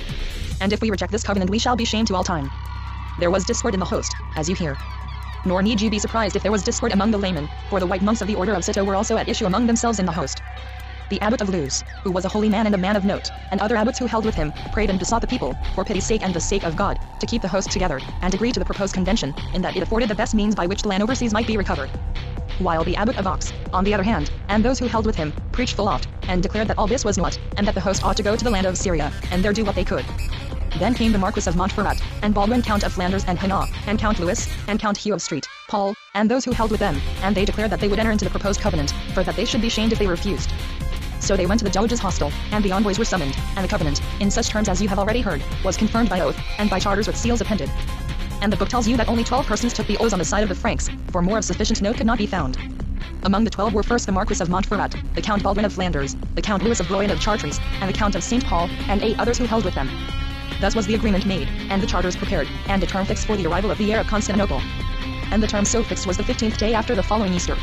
And if we reject this covenant we shall be shamed to all time. There was discord in the host, as you hear. Nor need you be surprised if there was discord among the laymen, for the white monks of the order of Cito were also at issue among themselves in the host. The abbot of Luz, who was a holy man and a man of note, and other abbots who held with him, prayed and besought the people, for pity's sake and the sake of God, to keep the host together, and agree to the proposed convention, in that it afforded the best means by which the land overseas might be recovered. While the abbot of Ox, on the other hand, and those who held with him, preached full oft, and declared that all this was not, and that the host ought to go to the land of Syria, and there do what they could. Then came the Marquis of Montferrat, and Baldwin Count of Flanders and Hainaut, and Count Louis, and Count Hugh of Street, Paul, and those who held with them, and they declared that they would enter into the proposed covenant, for that they should be shamed if they refused. So they went to the judge's hostel, and the envoys were summoned, and the covenant, in such terms as you have already heard, was confirmed by oath, and by charters with seals appended. And the book tells you that only 12 persons took the oaths on the side of the Franks, for more of sufficient note could not be found. Among the 12 were first the Marquis of Montferrat, the Count Baldwin of Flanders, the Count Louis of Blois and of Chartres, and the Count of St. Paul, and 8 others who held with them. Thus was the agreement made, and the charters prepared, and a term fixed for the arrival of the heir of Constantinople. And the term so fixed was the 15th day after the following Easter.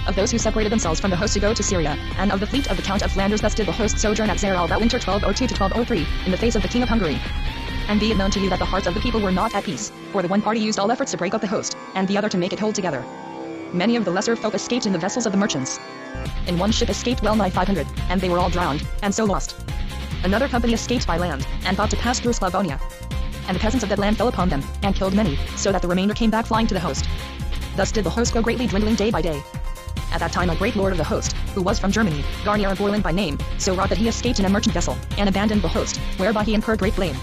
Of those who separated themselves from the host to go to Syria, and of the fleet of the Count of Flanders thus did the host sojourn at Zaral that winter 1202 to 1203, in the face of the King of Hungary. And be it known to you that the hearts of the people were not at peace, for the one party used all efforts to break up the host, and the other to make it hold together. Many of the lesser folk escaped in the vessels of the merchants. In one ship escaped well nigh 500, and they were all drowned, and so lost. Another company escaped by land, and thought to pass through Sclavonia. And the peasants of that land fell upon them, and killed many, so that the remainder came back flying to the host. Thus did the host go greatly dwindling day by day. At that time a great lord of the host, who was from Germany, Garnier of Borland by name, so wrought that he escaped in a merchant vessel, and abandoned the host, whereby he incurred great blame.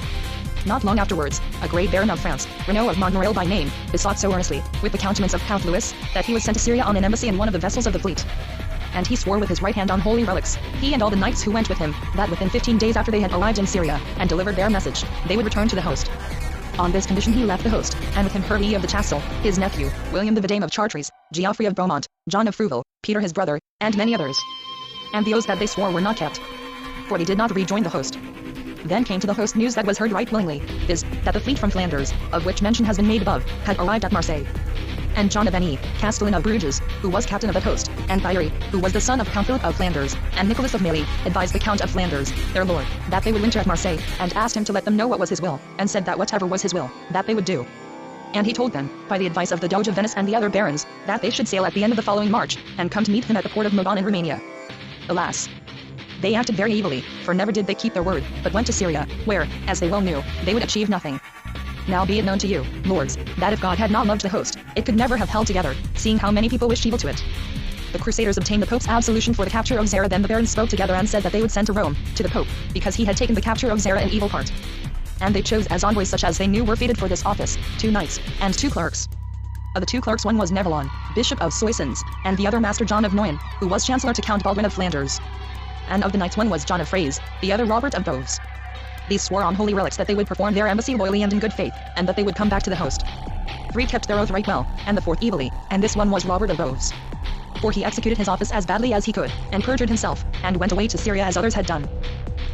Not long afterwards, a great baron of France, Renaud of Montmoril by name, besought so earnestly, with the countenance of Count Louis, that he was sent to Syria on an embassy in one of the vessels of the fleet. And he swore with his right hand on holy relics, he and all the knights who went with him, that within 15 days after they had arrived in Syria, and delivered their message, they would return to the host. On this condition he left the host, and with him Hervey of the Chassel, his nephew, William the Vidame of Chartres, Geoffrey of Beaumont, John of Fruvel, Peter his brother, and many others. And the oaths that they swore were not kept, for they did not rejoin the host. Then came to the host news that was heard right willingly, viz., that the fleet from Flanders, of which mention has been made above, had arrived at Marseille. And John of Eny, Castellan of Bruges, who was captain of that host, and Thierry, who was the son of Count Philip of Flanders, and Nicholas of Mailly, advised the Count of Flanders, their lord, that they would winter at Marseille, and asked him to let them know what was his will, and said that whatever was his will, that they would do. And he told them, by the advice of the Doge of Venice and the other barons, that they should sail at the end of the following March, and come to meet him at the port of Modon in Romania. Alas! They acted very evilly, for never did they keep their word, but went to Syria, where, as they well knew, they would achieve nothing. Now be it known to you, lords, that if God had not loved the host, it could never have held together, seeing how many people wished evil to it. The Crusaders obtained the Pope's absolution for the capture of Zara. Then the barons spoke together and said that they would send to Rome, to the Pope, because he had taken the capture of Zara in evil part. And they chose as envoys such as they knew were fitted for this office, 2 knights, and 2 clerks. Of the 2 clerks one was Nevelon, Bishop of Soissons, and the other Master John of Noyon, who was Chancellor to Count Baldwin of Flanders. And of the knights one was John of Fraise, the other Robert of Boves. These swore on holy relics that they would perform their embassy loyally and in good faith, and that they would come back to the host. 3 kept their oath right well, and the 4th evilly, and this one was Robert of Boves. For he executed his office as badly as he could, and perjured himself, and went away to Syria as others had done.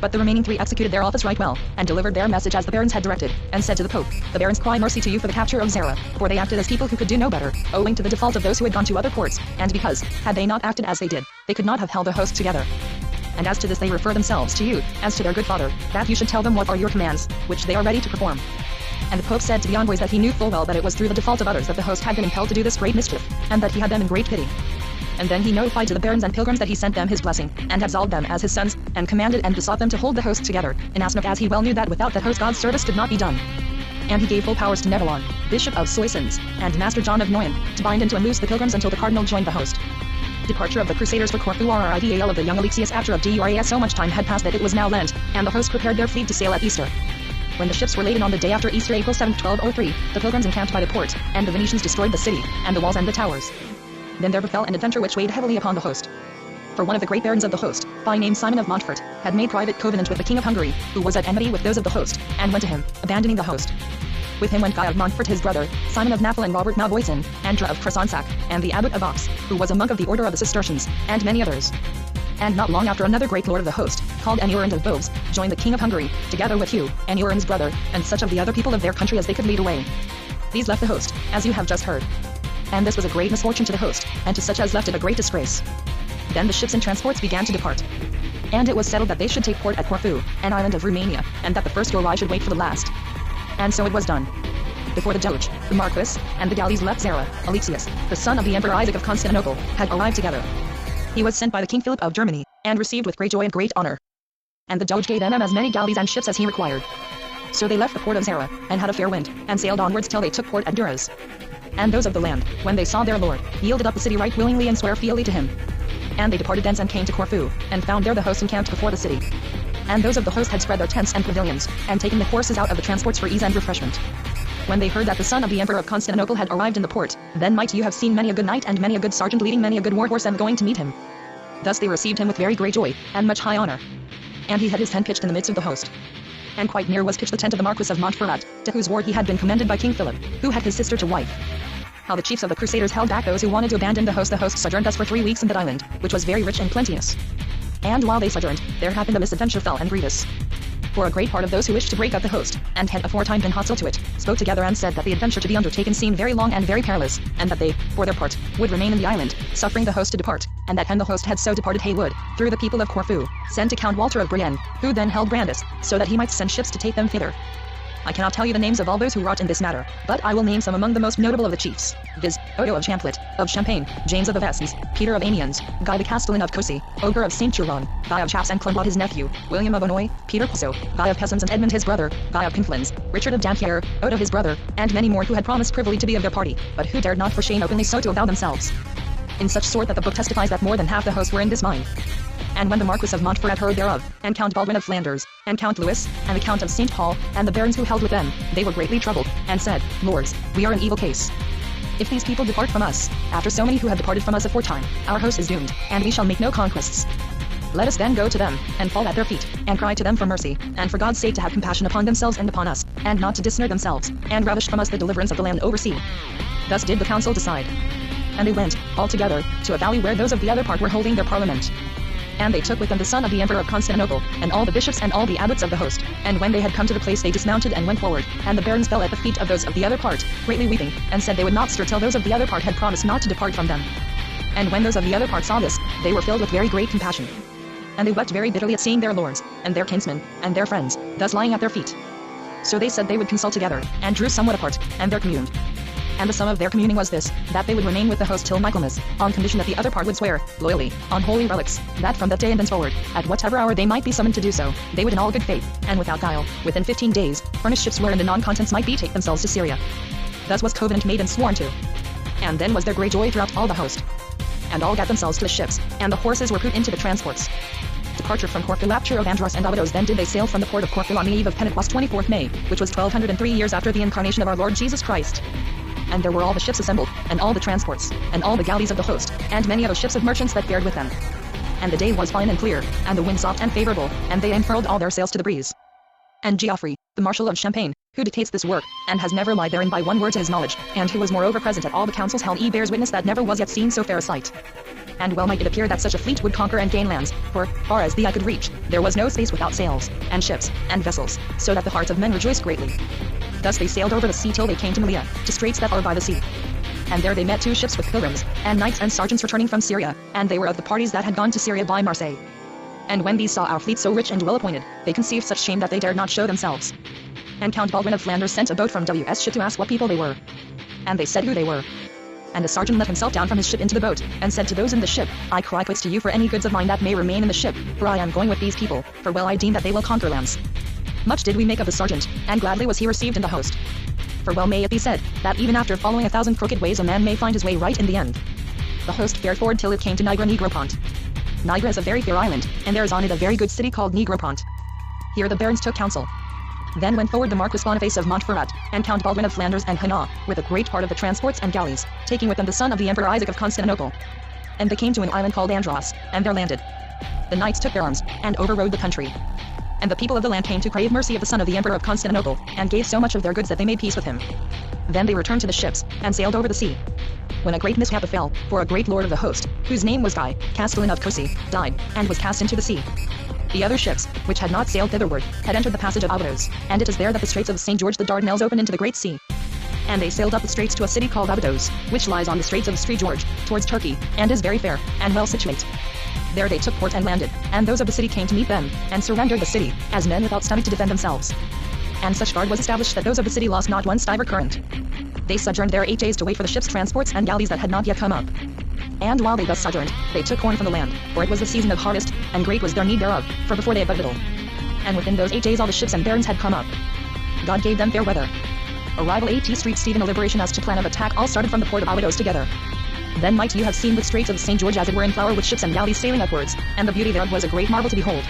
But the remaining 3 executed their office right well, and delivered their message as the barons had directed, and said to the Pope, the barons cry mercy to you for the capture of Zara, for they acted as people who could do no better, owing to the default of those who had gone to other ports, and because, had they not acted as they did, they could not have held the host together. And as to this they refer themselves to you, as to their good father, that you should tell them what are your commands, which they are ready to perform. And the Pope said to the envoys that he knew full well that it was through the default of others that the host had been impelled to do this great mischief, and that he had them in great pity. And then he notified to the barons and pilgrims that he sent them his blessing, and absolved them as his sons, and commanded and besought them to hold the host together, inasmuch as he well knew that without that host God's service could not be done. And he gave full powers to Nevelon, Bishop of Soissons, and Master John of Noyon, to bind and to unloose the pilgrims until the cardinal joined the host. Departure of the Crusaders for Corfu RIDAL of the young Alexius after of DURAS. So much time had passed that it was now Lent, and the host prepared their fleet to sail at Easter. When the ships were laden on the day after Easter, April 7, 1203, the pilgrims encamped by the port, and the Venetians destroyed the city, and the walls and the towers. Then there befell an adventure which weighed heavily upon the host. For one of the great barons of the host, by name Simon of Montfort, had made private covenant with the king of Hungary, who was at enmity with those of the host, and went to him, abandoning the host. With him went Guy of Montfort his brother, Simon of Naples and Robert Malvoisin, Andra of Cressensac, and the abbot ofAux, who was a monk of the order of the Cistercians, and many others. And not long after another great lord of the host, called Anurand of Boves, joined the king of Hungary, together with Hugh, Anurand's brother, and such of the other people of their country as they could lead away. These left the host, as you have just heard. And this was a great misfortune to the host, and to such as left it a great disgrace. Then the ships and transports began to depart. And it was settled that they should take port at Corfu, an island of Romania, and that the first to arrive should wait for the last. And so it was done. Before the Doge, the Marquis, and the galleys left Zara, Alexius, the son of the Emperor Isaac of Constantinople, had arrived together. He was sent by the King Philip of Germany, and received with great joy and great honor. And the Doge gave them as many galleys and ships as he required. So they left the port of Zara, and had a fair wind, and sailed onwards till they took port at Duras. And those of the land, when they saw their lord, yielded up the city right willingly and sware fealty to him. And they departed thence and came to Corfu, and found there the host encamped before the city. And those of the host had spread their tents and pavilions, and taken the horses out of the transports for ease and refreshment. When they heard that the son of the Emperor of Constantinople had arrived in the port, then might you have seen many a good knight and many a good sergeant leading many a good war horse and going to meet him. Thus they received him with very great joy, and much high honor. And he had his tent pitched in the midst of the host. And quite near was pitched the tent of the Marquis of Montferrat, to whose ward he had been commended by King Philip, who had his sister to wife. How the chiefs of the Crusaders held back those who wanted to abandon the host sojourned thus for 3 weeks in that island, which was very rich and plenteous. And while they sojourned, there happened a misadventure fell and grievous. For a great part of those who wished to break up the host, and had aforetime been hostile to it, spoke together and said that the adventure to be undertaken seemed very long and very perilous, and that they, for their part, would remain in the island, suffering the host to depart, and that when the host had so departed he would, through the people of Corfu, send to Count Walter of Brienne, who then held Brandis, so that he might send ships to take them thither. I cannot tell you the names of all those who wrought in this matter, but I will name some among the most notable of the chiefs, viz., Odo of Champlit, of Champagne, James of the Vesins, Peter of Amiens, Guy the Castellan of Cossey, Oger of Saint Turon, Guy of Chaps and Clermont his nephew, William of Onnoy, Peter Piso, Guy of Pessons and Edmund his brother, Guy of Pinflins, Richard of Dampierre, Odo his brother, and many more who had promised privily to be of their party, but who dared not for shame openly so to avow themselves. In such sort that the book testifies that more than half the host were in this mind. And when the Marquis of Montferrat heard thereof, and Count Baldwin of Flanders, and Count Louis, and the Count of St. Paul, and the barons who held with them, they were greatly troubled, and said, Lords, we are in evil case. If these people depart from us, after so many who have departed from us aforetime, our host is doomed, and we shall make no conquests. Let us then go to them, and fall at their feet, and cry to them for mercy, and for God's sake to have compassion upon themselves and upon us, and not to dishonor themselves, and ravish from us the deliverance of the land oversea. Thus did the council decide. And they went, all together, to a valley where those of the other part were holding their parliament. And they took with them the son of the Emperor of Constantinople, and all the bishops and all the abbots of the host. And when they had come to the place they dismounted and went forward, and the barons fell at the feet of those of the other part, greatly weeping, and said they would not stir till those of the other part had promised not to depart from them. And when those of the other part saw this, they were filled with very great compassion. And they wept very bitterly at seeing their lords, and their kinsmen, and their friends, thus lying at their feet. So they said they would consult together, and drew somewhat apart, and there communed. And the sum of their communing was this, that they would remain with the host till Michaelmas, on condition that the other part would swear, loyally, on holy relics, that from that day and thenceforward, at whatever hour they might be summoned to do so, they would in all good faith, and without guile, within 15 days, furnish ships wherein the non-contents might be take themselves to Syria. Thus was covenant made and sworn to. And then was there great joy throughout all the host. And all gat themselves to the ships, and the horses were put into the transports. Departure from Corfu. Rapture of Andros and Abydos. Then did they sail from the port of Corfu on the eve of Pentecost 24th May, which was 1203 years after the incarnation of our Lord Jesus Christ. And there were all the ships assembled, and all the transports, and all the galleys of the host, and many other ships of merchants that fared with them. And the day was fine and clear, and the wind soft and favorable, and they unfurled all their sails to the breeze. And Geoffrey, the Marshal of Champagne, who dictates this work, and has never lied therein by one word to his knowledge, and who was moreover present at all the councils held, bears witness that never was yet seen so fair a sight. And well might it appear that such a fleet would conquer and gain lands, for, far as the eye could reach, there was no space without sails, and ships, and vessels, so that the hearts of men rejoiced greatly. Thus they sailed over the sea till they came to Malia, to straits that are by the sea. And there they met 2 ships with pilgrims, and knights and sergeants returning from Syria, and they were of the parties that had gone to Syria by Marseilles. And when these saw our fleet so rich and well appointed, they conceived such shame that they dared not show themselves. And Count Baldwin of Flanders sent a boat from W.'s ship to ask what people they were. And they said who they were. And the sergeant let himself down from his ship into the boat, and said to those in the ship, I cry quits to you for any goods of mine that may remain in the ship, for I am going with these people, for well I deem that they will conquer lands. Much did we make of the sergeant, and gladly was he received in the host. For well may it be said, that even after following 1,000 crooked ways a man may find his way right in the end. The host fared forward till it came to Negropont. Nigra is a very fair island, and there is on it a very good city called Negropont. Here the barons took counsel. Then went forward the Marquis Boniface of Montferrat, and Count Baldwin of Flanders and Hainaut, with a great part of the transports and galleys, taking with them the son of the Emperor Isaac of Constantinople. And they came to an island called Andros, and there landed. The knights took their arms, and overrode the country. And the people of the land came to crave mercy of the son of the Emperor of Constantinople, and gave so much of their goods that they made peace with him. Then they returned to the ships, and sailed over the sea. When a great mishap befell, for a great lord of the host, whose name was Guy, Castellan of Cossey, died, and was cast into the sea. The other ships, which had not sailed thitherward, had entered the passage of Abydos, and it is there that the straits of St. George the Dardanelles open into the great sea. And they sailed up the straits to a city called Abydos, which lies on the straits of St. George, towards Turkey, and is very fair, and well situate. There they took port and landed, and those of the city came to meet them, and surrendered the city, as men without stomach to defend themselves. And such guard was established that those of the city lost not one stiver current. They sojourned there 8 days to wait for the ships' transports and galleys that had not yet come up. And while they thus sojourned, they took corn from the land, for it was the season of harvest, and great was their need thereof, for before they had but little. And within those 8 days all the ships and barons had come up. God gave them fair weather. Arrival 8 Street Stephen. Deliberation as to plan of attack. All started from the port of Abydos together. Then might you have seen the straits of St. George as it were in flower, with ships and galleys sailing upwards, and the beauty thereof was a great marvel to behold.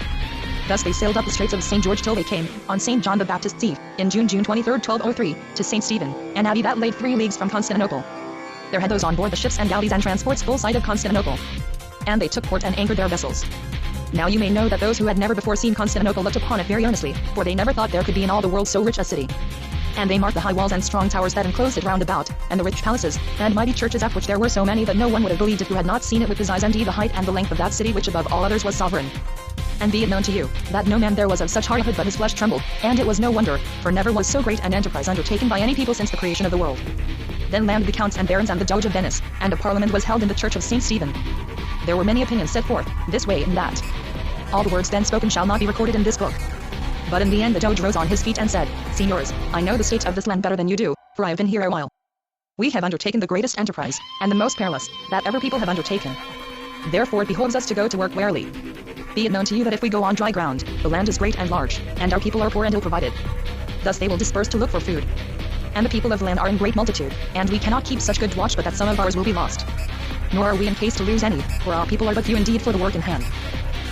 Thus they sailed up the straits of St. George till they came, on St. John the Baptist's eve, in June 23rd 1203, to St. Stephen, an abbey that laid 3 leagues from Constantinople. There had those on board the ships and galleys and transports full sight of Constantinople. And they took port and anchored their vessels. Now you may know that those who had never before seen Constantinople looked upon it very earnestly, for they never thought there could be in all the world so rich a city. And they marked the high walls and strong towers that enclosed it round about, and the rich palaces, and mighty churches, of which there were so many that no one would have believed it who had not seen it with his eyes, and the height and the length of that city which above all others was sovereign. And be it known to you, that no man there was of such hardihood but his flesh trembled, and it was no wonder, for never was so great an enterprise undertaken by any people since the creation of the world. Then landed the counts and barons and the Doge of Venice, and a parliament was held in the church of St. Stephen. There were many opinions set forth, this way and that. All the words then spoken shall not be recorded in this book. But in the end the Doge rose on his feet and said, Signors, I know the state of this land better than you do, for I have been here a while. We have undertaken the greatest enterprise, and the most perilous, that ever people have undertaken. Therefore it behoves us to go to work warily. Be it known to you that if we go on dry ground, the land is great and large, and our people are poor and ill-provided. Thus they will disperse to look for food. And the people of the land are in great multitude, and we cannot keep such good watch but that some of ours will be lost. Nor are we in case to lose any, for our people are but few indeed for the work in hand.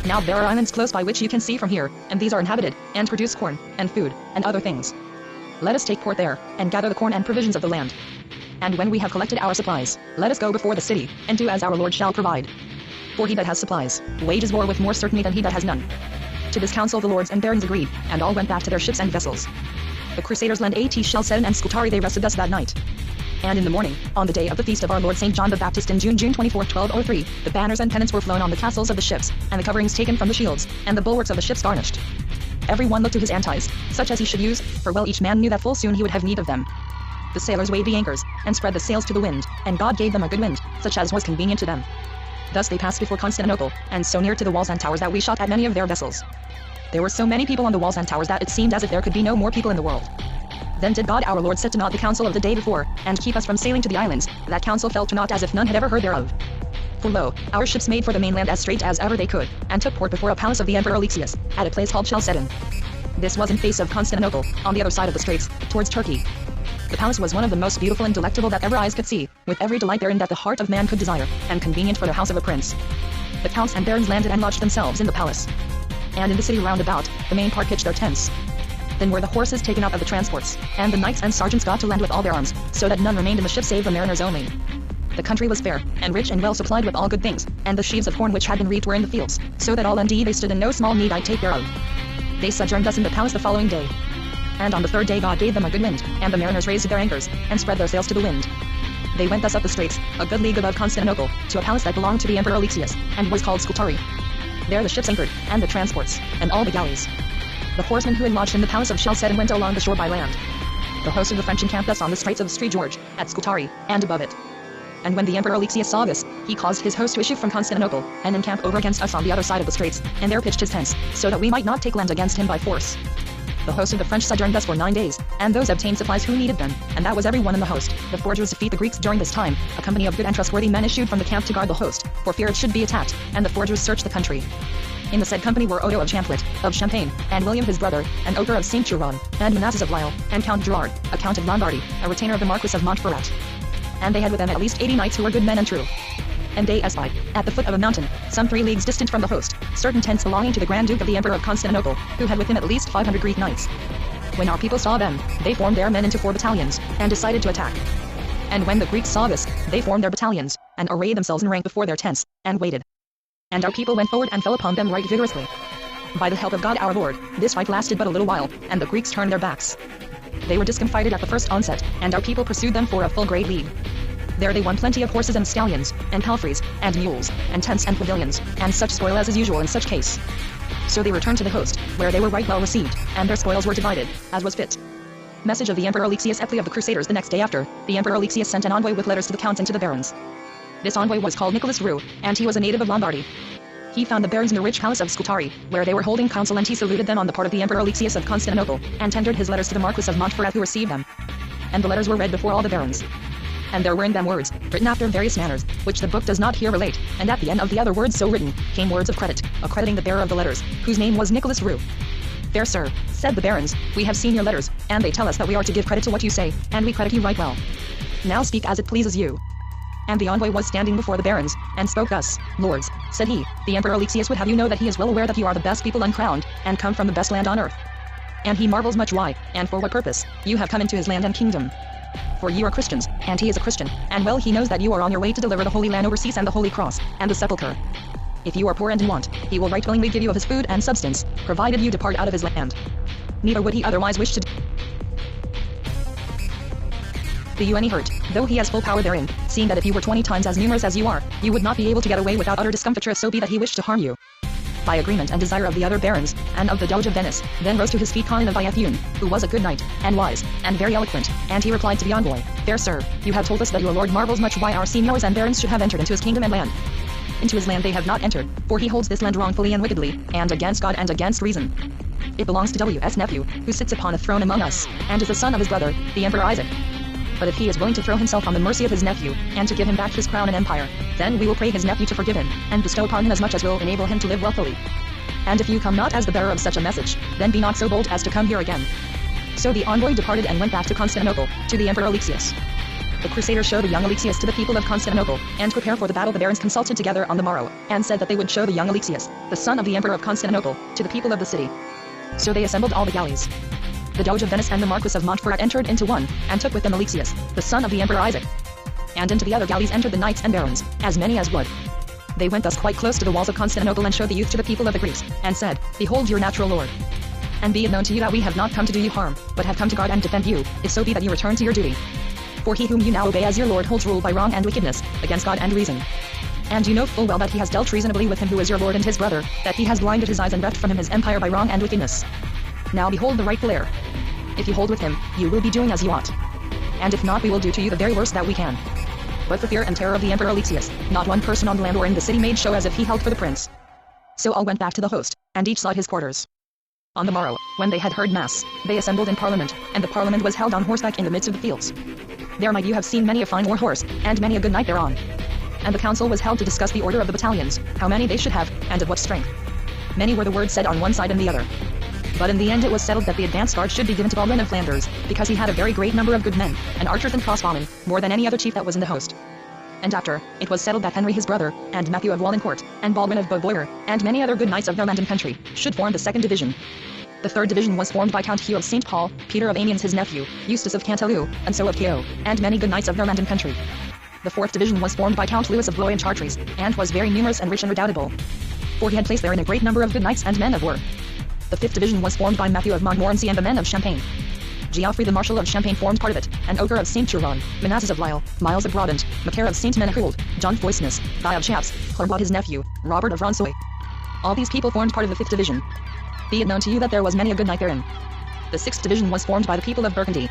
Now there are islands close by which you can see from here, and these are inhabited, and produce corn, and food, and other things. Let us take port there, and gather the corn and provisions of the land. And when we have collected our supplies, let us go before the city, and do as our Lord shall provide. For he that has supplies, wages war with more certainty than he that has none. To this counsel the lords and barons agreed, and all went back to their ships and vessels. The crusaders land at Chalcedon and Scutari. They rested thus that night. And in the morning, on the day of the feast of our Lord St. John the Baptist in June 24, 1203, the banners and pennants were flown on the castles of the ships, and the coverings taken from the shields, and the bulwarks of the ships garnished. Every one looked to his anties, such as he should use, for well each man knew that full soon he would have need of them. The sailors weighed the anchors, and spread the sails to the wind, and God gave them a good wind, such as was convenient to them. Thus they passed before Constantinople, and so near to the walls and towers that we shot at many of their vessels. There were so many people on the walls and towers that it seemed as if there could be no more people in the world. Then did God our Lord set to naught the counsel of the day before, and keep us from sailing to the islands. That counsel fell to naught as if none had ever heard thereof. For lo, our ships made for the mainland as straight as ever they could, and took port before a palace of the Emperor Alexius, at a place called Chalcedon. This was in face of Constantinople, on the other side of the straits, towards Turkey. The palace was one of the most beautiful and delectable that ever eyes could see, with every delight therein that the heart of man could desire, and convenient for the house of a prince. The counts and barons landed and lodged themselves in the palace. And in the city round about, the main part pitched their tents. Then were the horses taken out of the transports, and the knights and sergeants got to land with all their arms, so that none remained in the ship save the mariners only. The country was fair, and rich and well supplied with all good things, and the sheaves of corn which had been reaped were in the fields, so that all indeed they stood in no small need I take thereof. They sojourned thus in the palace the following day. And on the third day God gave them a good wind, and the mariners raised their anchors, and spread their sails to the wind. They went thus up the straits, a good league above Constantinople, to a palace that belonged to the Emperor Alexius, and was called Scutari. There the ships anchored, and the transports, and all the galleys. The horsemen who had lodged in the palace of Chalcedon went along the shore by land. The host of the French encamped thus on the straits of St. George, at Scutari, and above it. And when the Emperor Alexius saw this, he caused his host to issue from Constantinople, and encamp over against us on the other side of the straits, and there pitched his tents, so that we might not take land against him by force. The host of the French sojourned thus for 9 days, and those obtained supplies who needed them, and that was every one in the host. The forgers defeat the Greeks during this time. A company of good and trustworthy men issued from the camp to guard the host, for fear it should be attacked, and the forgers searched the country. In the said company were Odo of Champlit, of Champagne, and William his brother, and Oger of Saint Geron, and Manasses of Lisle, and Count Gerard, a count of Lombardy, a retainer of the Marquis of Montferrat. And they had with them at least 80 knights who were good men and true. And they espied, at the foot of a mountain, some 3 leagues distant from the host, certain tents belonging to the Grand Duke of the Emperor of Constantinople, who had with him at least 500 Greek knights. When our people saw them, they formed their men into 4 battalions, and decided to attack. And when the Greeks saw this, they formed their battalions, and arrayed themselves in rank before their tents, and waited. And our people went forward and fell upon them right vigorously. By the help of God our Lord, this fight lasted but a little while, and the Greeks turned their backs. They were discomfited at the first onset, and our people pursued them for a full great league. There they won plenty of horses and stallions, and palfreys, and mules, and tents and pavilions, and such spoil as is usual in such case. So they returned to the host, where they were right well received, and their spoils were divided, as was fit. Message of the Emperor Alexius Eppley of the Crusaders. The next day after, the Emperor Alexius sent an envoy with letters to the counts and to the barons. This envoy was called Nicholas Rue, and he was a native of Lombardy. He found the barons in the rich palace of Scutari, where they were holding council, and he saluted them on the part of the Emperor Alexius of Constantinople, and tendered his letters to the Marquis of Montferrat, who received them. And the letters were read before all the barons. And there were in them words, written after various manners, which the book does not here relate, and at the end of the other words so written, came words of credit, accrediting the bearer of the letters, whose name was Nicholas Rue. Fair sir, said the barons, we have seen your letters, and they tell us that we are to give credit to what you say, and we credit you right well. Now speak as it pleases you. And the envoy was standing before the barons, and spoke thus, Lords, said he, the Emperor Alexius would have you know that he is well aware that you are the best people uncrowned, and come from the best land on earth. And he marvels much why, and for what purpose, you have come into his land and kingdom. For you are Christians, and he is a Christian, and well he knows that you are on your way to deliver the Holy Land overseas and the Holy Cross, and the sepulchre. If you are poor and in want, he will right willingly give you of his food and substance, provided you depart out of his land. Neither would he otherwise wish to do you any hurt, though he has full power therein, seeing that if you were 20 times as numerous as you are, you would not be able to get away without utter discomfiture, so be that he wished to harm you. By agreement and desire of the other barons, and of the Doge of Venice, then rose to his feet Conon of Iathune, who was a good knight, and wise, and very eloquent, and he replied to the envoy, Fair sir, you have told us that your lord marvels much why our seniors and barons should have entered into his kingdom and land. Into his land they have not entered, for he holds this land wrongfully and wickedly, and against God and against reason. It belongs to W.'s nephew, who sits upon a throne among us, and is the son of his brother, the Emperor Isaac. But if he is willing to throw himself on the mercy of his nephew, and to give him back his crown and empire, then we will pray his nephew to forgive him, and bestow upon him as much as will enable him to live wealthily. And if you come not as the bearer of such a message, then be not so bold as to come here again. So the envoy departed and went back to Constantinople, to the Emperor Alexius. The Crusaders showed the young Alexius to the people of Constantinople, and to prepare for the battle the barons consulted together on the morrow, and said that they would show the young Alexius, the son of the Emperor of Constantinople, to the people of the city. So they assembled all the galleys. The Doge of Venice and the Marquis of Montferrat entered into one, and took with them Alexius, the son of the Emperor Isaac. And into the other galleys entered the knights and barons, as many as would. They went thus quite close to the walls of Constantinople, and showed the youth to the people of the Greeks, and said, Behold your natural lord. And be it known to you that we have not come to do you harm, but have come to guard and defend you, if so be that you return to your duty. For he whom you now obey as your lord holds rule by wrong and wickedness, against God and reason. And you know full well that he has dealt treasonably with him who is your lord and his brother, that he has blinded his eyes and reft from him his empire by wrong and wickedness. Now behold the rightful heir. If you hold with him, you will be doing as you ought. And if not, we will do to you the very worst that we can. But for fear and terror of the Emperor Alexius, not one person on the land or in the city made show as if he held for the prince. So all went back to the host, and each sought his quarters. On the morrow, when they had heard mass, they assembled in parliament, and the parliament was held on horseback in the midst of the fields. There might you have seen many a fine war horse, and many a good knight thereon. And the council was held to discuss the order of the battalions, how many they should have, and of what strength. Many were the words said on one side and the other. But in the end it was settled that the advance guard should be given to Baldwin of Flanders, because he had a very great number of good men, and archers and crossbowmen, more than any other chief that was in the host. And after, it was settled that Henry his brother, and Matthew of Wallencourt, and Baldwin of Beauvois, and many other good knights of their land and country, should form the 2nd division. The 3rd division was formed by Count Hugh of St. Paul, Peter of Amiens his nephew, Eustace of Canteleu, and so of Keogh, and many good knights of their land and country. The 4th division was formed by Count Louis of Blois and Chartres, and was very numerous and rich and redoubtable. For he had placed therein a great number of good knights and men of war. The 5th division was formed by Matthew of Montmorency and the men of Champagne. Geoffrey the Marshal of Champagne formed part of it, and Ogre of St. Turon, Manasses of Lisle, Miles of Brodant, Macaire of St. Menehould, John Foisness, Guy of Chaps, Clermont his nephew, Robert of Ronsoy. All these people formed part of the 5th division. Be it known to you that there was many a good knight therein. The 6th division was formed by the people of Burgundy.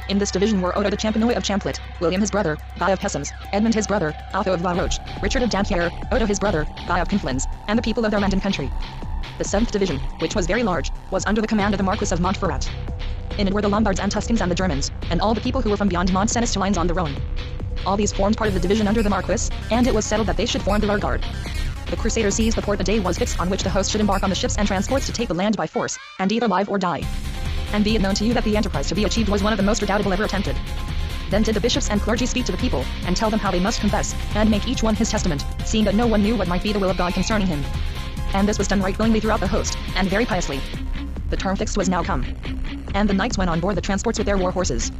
In this division were Odo de Champenois of Champlit, William his brother, Guy of Pesums, Edmund his brother, Otho of La Roche, Richard of Dampierre, Odo his brother, Guy of Conflans, and the people of their land and country. The 7th division, which was very large, was under the command of the Marquis of Montferrat. In it were the Lombards and Tuscans and the Germans, and all the people who were from beyond Mont Cenis to lines on the Rhone. All these formed part of the division under the Marquis, and it was settled that they should form the rear guard. The Crusaders seized the port. The day was fixed on which the host should embark on the ships and transports to take the land by force, and either live or die. And be it known to you that the enterprise to be achieved was one of the most redoubtable ever attempted. Then did the bishops and clergy speak to the people, and tell them how they must confess, and make each one his testament, seeing that no one knew what might be the will of God concerning him. And this was done right willingly throughout the host, and very piously. The term fixed was now come. and the knights went on board the transports with their war horses.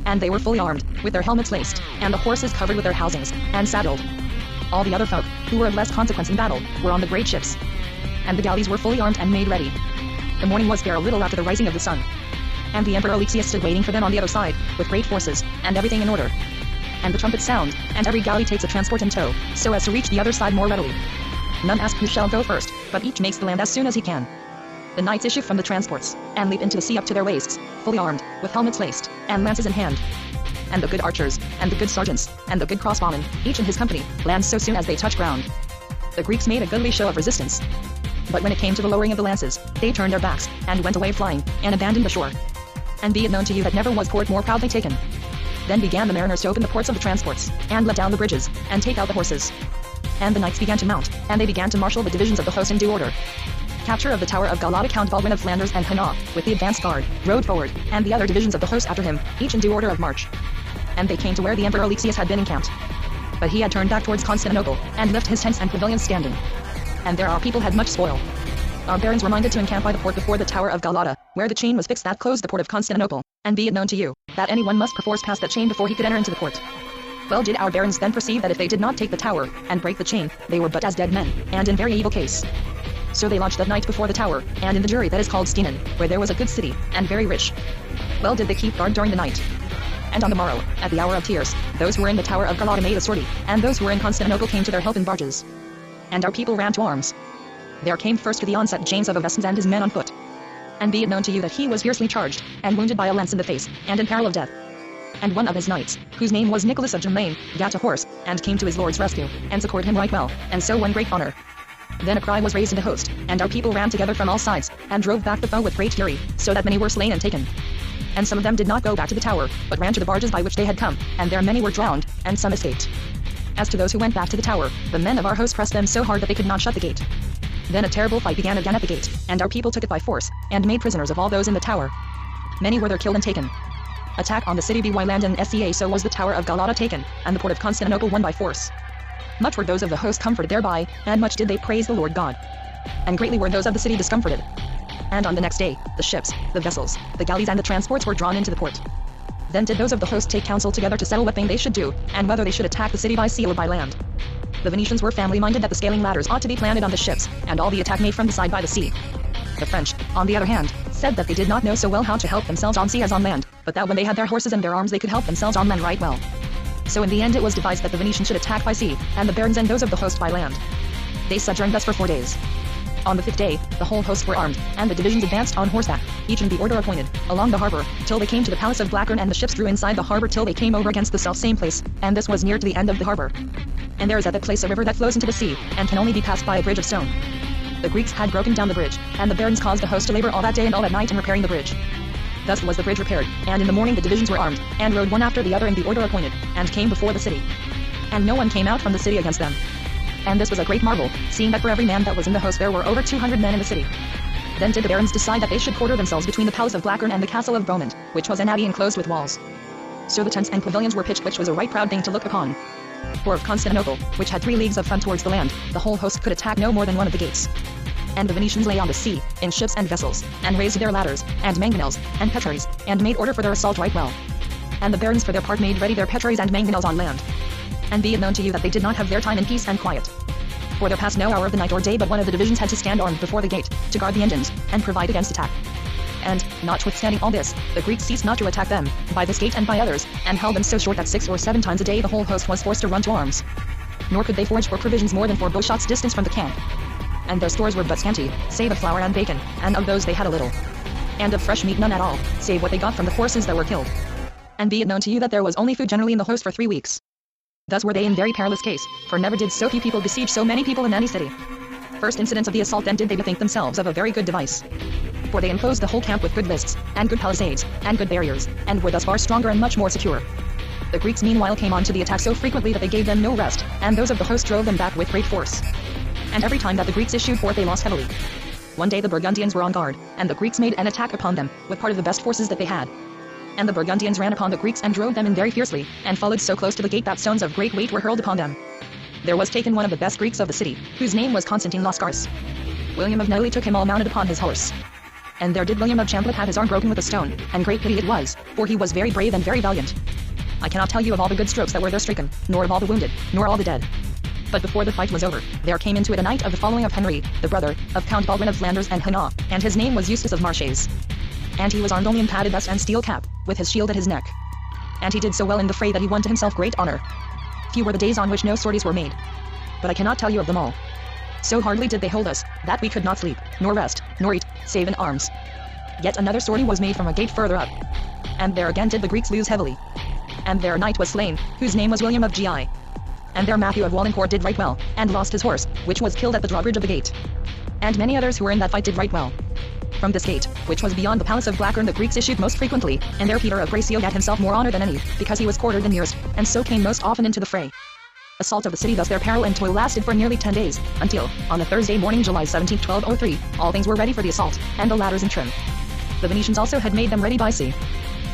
And they were fully armed, with their helmets laced, and the horses covered with their housings, and saddled. All the other folk, who were of less consequence in battle, were on the great ships. And the galleys were fully armed and made ready. The morning was fair a little after the rising of the sun. And the Emperor Alexius stood waiting for them on the other side, with great forces, and everything in order. And the trumpets sound, and every galley takes a transport in tow, so as to reach the other side more readily. None ask who shall go first, but each makes the land as soon as he can. The knights issue from the transports, and leap into the sea up to their waists, fully armed, with helmets laced, and lances in hand. And the good archers, and the good sergeants, and the good crossbowmen, each in his company, land so soon as they touch ground. The Greeks made a goodly show of resistance. But when it came to the lowering of the lances, they turned their backs, and went away flying, and abandoned the shore. And be it known to you that never was port more proudly taken. Then began the mariners to open the ports of the transports, and let down the bridges, and take out the horses. And the knights began to mount, and they began to marshal the divisions of the host in due order. Capture of the Tower of Galata. Count Baldwin of Flanders and Hainaut, with the advance guard, rode forward, and the other divisions of the host after him, each in due order of march. And they came to where the Emperor Alexius had been encamped. But he had turned back towards Constantinople, and left his tents and pavilions standing. And there our people had much spoil. Our barons were minded to encamp by the port before the Tower of Galata, where the chain was fixed that closed the port of Constantinople, and be it known to you, that anyone must perforce pass that chain before he could enter into the port. Well did our barons then perceive that if they did not take the tower, and break the chain, they were but as dead men, and in very evil case. So they lodged that night before the tower, and in the jury that is called Steenen, where there was a good city, and very rich. Well did they keep guard during the night. And on the morrow, at the hour of tierce, those who were in the Tower of Galata made a sortie, and those who were in Constantinople came to their help in barges. And our people ran to arms. There came first to the onset James of Avesnes and his men on foot. And be it known to you that he was fiercely charged, and wounded by a lance in the face, and in peril of death. And one of his knights, whose name was Nicholas of Germain, gat a horse, and came to his lord's rescue, and succored him right well, and so won great honor. Then a cry was raised in the host, and our people ran together from all sides, and drove back the foe with great fury, so that many were slain and taken. And some of them did not go back to the tower, but ran to the barges by which they had come, and there many were drowned, and some escaped. As to those who went back to the tower, the men of our host pressed them so hard that they could not shut the gate. Then a terrible fight began again at the gate, and our people took it by force, and made prisoners of all those in the tower. Many were there killed and taken. Attack on the city by land and SCA. So was the Tower of Galata taken, and the port of Constantinople won by force. Much were those of the host comforted thereby, and much did they praise the Lord God. And greatly were those of the city discomforted. And on the next day, the ships, the vessels, the galleys and the transports were drawn into the port. Then did those of the host take counsel together to settle what thing they should do, and whether they should attack the city by sea or by land. The Venetians were family-minded that the scaling ladders ought to be planted on the ships, and all the attack made from the side by the sea. The French, on the other hand, said that they did not know so well how to help themselves on sea as on land, but that when they had their horses and their arms they could help themselves on land right well. So in the end it was devised that the Venetians should attack by sea, and the barons and those of the host by land. They sojourned thus for 4 days. On the 5th day, the whole host were armed, and the divisions advanced on horseback, each in the order appointed, along the harbor, till they came to the palace of Blackburn, and the ships drew inside the harbor till they came over against the self-same place, and this was near to the end of the harbor. And there is at that place a river that flows into the sea, and can only be passed by a bridge of stone. The Greeks had broken down the bridge, and the barons caused the host to labor all that day and all that night in repairing the bridge. Thus was the bridge repaired, and in the morning the divisions were armed, and rode one after the other in the order appointed, and came before the city. And no one came out from the city against them. And this was a great marvel, seeing that for every man that was in the host there were over 200 men in the city. Then did the barons decide that they should quarter themselves between the palace of Blackburn and the castle of Beaumont, which was an abbey enclosed with walls. So the tents and pavilions were pitched, which was a right proud thing to look upon. For of Constantinople, which had 3 leagues of front towards the land, the whole host could attack no more than one of the gates. And the Venetians lay on the sea, in ships and vessels, and raised their ladders, and mangonels, and petraries, and made order for their assault right well. And the barons for their part made ready their petraries and mangonels on land. And be it known to you that they did not have their time in peace and quiet. For there passed no hour of the night or day but one of the divisions had to stand armed before the gate, to guard the engines, and provide against attack. And, notwithstanding all this, the Greeks ceased not to attack them, by this gate and by others, and held them so short that 6 or 7 times a day the whole host was forced to run to arms. Nor could they forage for provisions more than 4 bowshots distance from the camp. And their stores were but scanty, save of flour and bacon, and of those they had a little. And of fresh meat none at all, save what they got from the horses that were killed. And be it known to you that there was only food generally in the host for 3 weeks. Thus were they in very perilous case, for never did so few people besiege so many people in any city. First incidents of the assault then did they bethink themselves of a very good device. For they enclosed the whole camp with good lists, and good palisades, and good barriers, and were thus far stronger and much more secure. The Greeks meanwhile came on to the attack so frequently that they gave them no rest, and those of the host drove them back with great force. And every time that the Greeks issued forth they lost heavily. One day the Burgundians were on guard, and the Greeks made an attack upon them, with part of the best forces that they had. And the Burgundians ran upon the Greeks and drove them in very fiercely, and followed so close to the gate that stones of great weight were hurled upon them. There was taken one of the best Greeks of the city, whose name was Constantine Lascaris. William of Nelly took him all mounted upon his horse. And there did William of Champlitte have his arm broken with a stone, and great pity it was, for he was very brave and very valiant. I cannot tell you of all the good strokes that were there stricken, nor of all the wounded, nor all the dead. But before the fight was over, there came into it a knight of the following of Henry, the brother of Count Baldwin of Flanders and Hainaut, and his name was Eustace of Marches. And he was armed only in padded vest and steel cap, with his shield at his neck. And he did so well in the fray that he won to himself great honor. Few were the days on which no sorties were made. But I cannot tell you of them all. So hardly did they hold us, that we could not sleep, nor rest, nor eat, save in arms. Yet another sortie was made from a gate further up. And there again did the Greeks lose heavily. And their knight was slain, whose name was William of Gi. And there Matthew of Wallingcourt did right well, and lost his horse, which was killed at the drawbridge of the gate. And many others who were in that fight did right well. From this gate, which was beyond the palace of Blackburn, the Greeks issued most frequently, and there Peter of Bracio gat himself more honor than any, because he was quartered the nearest, and so came most often into the fray. Assault of the city thus their peril and toil lasted for nearly 10 days, until, on the Thursday morning July 17, 1203, all things were ready for the assault, and the ladders in trim. The Venetians also had made them ready by sea.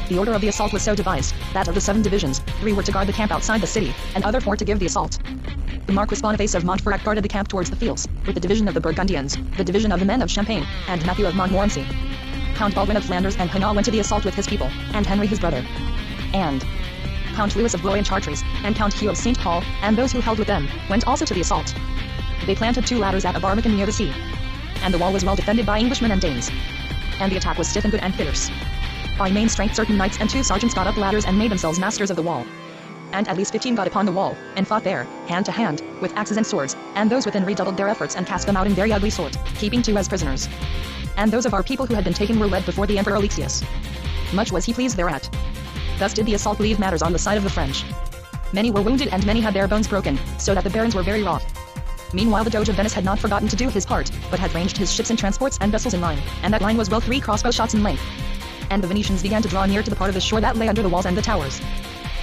The order of the assault was so devised, that of the 7 divisions, 3 were to guard the camp outside the city, and other 4 to give the assault. The Marquis Boniface of Montferrat guarded the camp towards the fields, with the division of the Burgundians, the division of the men of Champagne, and Matthew of Montmorency. Count Baldwin of Flanders and Hainaut went to the assault with his people, and Henry his brother. And Count Louis of Blois and Chartres, and Count Hugh of St. Paul, and those who held with them, went also to the assault. They planted 2 ladders at a barbican near the sea. And the wall was well defended by Englishmen and Danes. And the attack was stiff and good and fierce. By main strength certain knights and 2 sergeants got up ladders and made themselves masters of the wall. And at least 15 got upon the wall, and fought there, hand to hand, with axes and swords, and those within redoubled their efforts and cast them out in very ugly sort, keeping 2 as prisoners. And those of our people who had been taken were led before the Emperor Alexius. Much was he pleased thereat. Thus did the assault leave matters on the side of the French. Many were wounded and many had their bones broken, so that the barons were very wroth. Meanwhile the Doge of Venice had not forgotten to do his part, but had ranged his ships and transports and vessels in line, and that line was well 3 crossbow shots in length. And the Venetians began to draw near to the part of the shore that lay under the walls and the towers.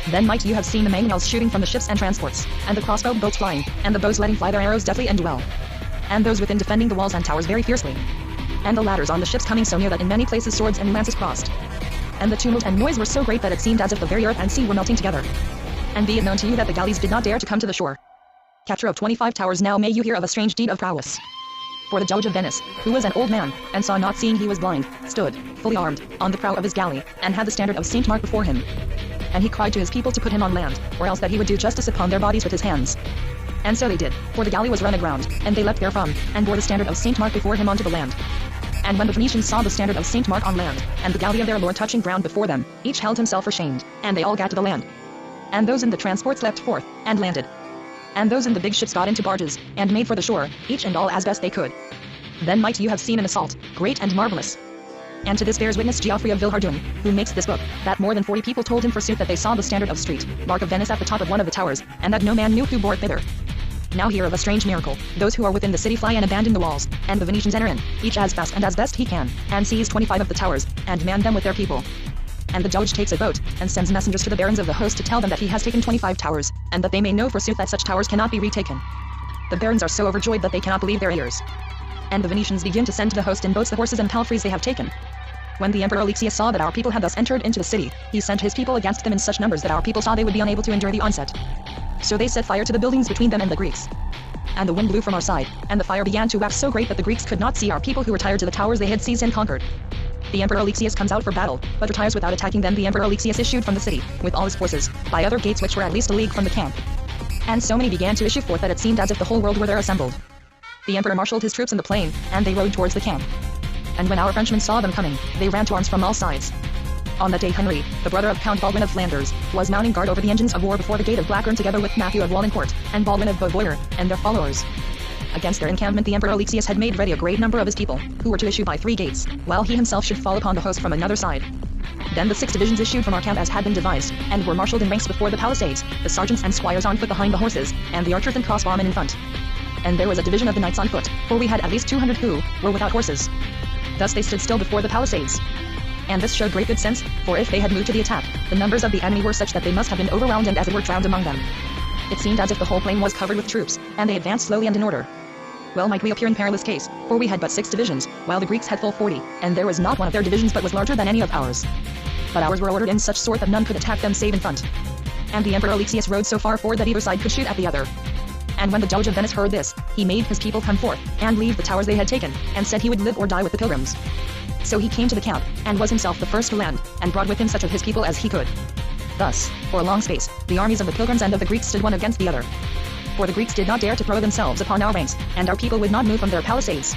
Then might you have seen the mangonels shooting from the ships and transports, and the crossbow bolts flying, and the bows letting fly their arrows deftly and well. And those within defending the walls and towers very fiercely. And the ladders on the ships coming so near that in many places swords and lances crossed. And the tumult and noise were so great that it seemed as if the very earth and sea were melting together. And be it known to you that the galleys did not dare to come to the shore. Capture of 25 towers. Now may you hear of a strange deed of prowess. For the Doge of Venice, who was an old man, and saw not seeing he was blind, stood, fully armed, on the prow of his galley, and had the standard of St. Mark before him. And he cried to his people to put him on land, or else that he would do justice upon their bodies with his hands. And so they did, for the galley was run aground, and they leapt therefrom, and bore the standard of St. Mark before him onto the land. And when the Venetians saw the standard of St. Mark on land, and the galley of their lord touching ground before them, each held himself ashamed, and they all gat to the land. And those in the transports leapt forth, and landed. And those in the big ships got into barges, and made for the shore, each and all as best they could. Then might you have seen an assault, great and marvelous. And to this bears witness Geoffrey of Villehardouin, who makes this book, that more than 40 people told him forsooth that they saw the standard of Street, Mark of Venice at the top of one of the towers, and that no man knew who bore it thither. Now hear of a strange miracle. Those who are within the city fly and abandon the walls, and the Venetians enter in, each as fast and as best he can, and seize 25 of the towers, and man them with their people. And the Doge takes a boat, and sends messengers to the barons of the host to tell them that he has taken 25 towers, and that they may know forsooth that such towers cannot be retaken. The barons are so overjoyed that they cannot believe their ears. And the Venetians begin to send to the host in boats the horses and palfreys they have taken. When the Emperor Alexius saw that our people had thus entered into the city, he sent his people against them in such numbers that our people saw they would be unable to endure the onset. So they set fire to the buildings between them and the Greeks. And the wind blew from our side, and the fire began to wax so great that the Greeks could not see our people who retired to the towers they had seized and conquered. The Emperor Alexius comes out for battle, but retires without attacking them. The Emperor Alexius issued from the city, with all his forces, by other gates which were at least a league from the camp. And so many began to issue forth that it seemed as if the whole world were there assembled. The Emperor marshaled his troops in the plain, and they rode towards the camp. And when our Frenchmen saw them coming, they ran to arms from all sides. On that day Henry, the brother of Count Baldwin of Flanders, was mounting guard over the engines of war before the gate of Blackburn together with Matthew of Wallingcourt, and Baldwin of Beauvois, and their followers. Against their encampment the Emperor Alexius had made ready a great number of his people, who were to issue by 3 gates, while he himself should fall upon the host from another side. Then the 6 divisions issued from our camp as had been devised, and were marshalled in ranks before the palisades, the sergeants and squires on foot behind the horses, and the archers and crossbowmen in front. And there was a division of the knights on foot, for we had at least 200 who were without horses. Thus they stood still before the palisades. And this showed great good sense, for if they had moved to the attack, the numbers of the enemy were such that they must have been overwhelmed and as it were drowned among them. It seemed as if the whole plain was covered with troops, and they advanced slowly and in order. Well might we appear in perilous case, for we had but 6 divisions, while the Greeks had full 40, and there was not one of their divisions but was larger than any of ours. But ours were ordered in such sort that none could attack them save in front. And the Emperor Alexius rode so far forward that either side could shoot at the other. And when the Doge of Venice heard this, he made his people come forth, and leave the towers they had taken, and said he would live or die with the pilgrims. So he came to the camp, and was himself the first to land, and brought with him such of his people as he could. Thus, for a long space, the armies of the pilgrims and of the Greeks stood one against the other. For the Greeks did not dare to throw themselves upon our ranks, and our people would not move from their palisades.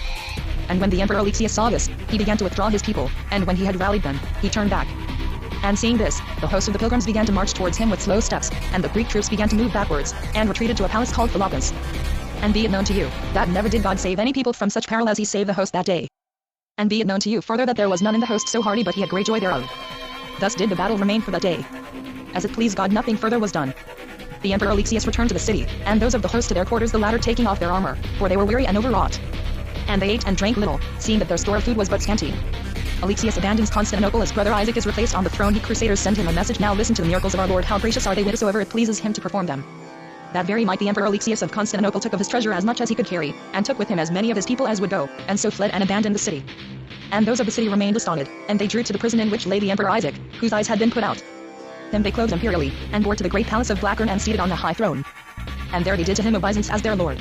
And when the Emperor Alexius saw this, he began to withdraw his people, and when he had rallied them, he turned back. And seeing this, the host of the pilgrims began to march towards him with slow steps, and the Greek troops began to move backwards, and retreated to a palace called Philopus. And be it known to you, that never did God save any people from such peril as he saved the host that day. And be it known to you further that there was none in the host so hardy but he had great joy thereof. Thus did the battle remain for that day. As it pleased God nothing further was done. The Emperor Alexius returned to the city, and those of the host to their quarters, the latter taking off their armor, for they were weary and overwrought. And they ate and drank little, seeing that their store of food was but scanty. Alexius abandons Constantinople as brother Isaac is replaced on the throne. He crusaders send him a message. Now listen to the miracles of our Lord, how gracious are they whithersoever it pleases him to perform them. That very night the Emperor Alexius of Constantinople took of his treasure as much as he could carry, and took with him as many of his people as would go, and so fled and abandoned the city. And those of the city remained astonished, and they drew to the prison in which lay the Emperor Isaac, whose eyes had been put out. Then they clothed imperially, and bore to the great palace of Blackburn and seated on the high throne. And there they did to him obeisance as their lord.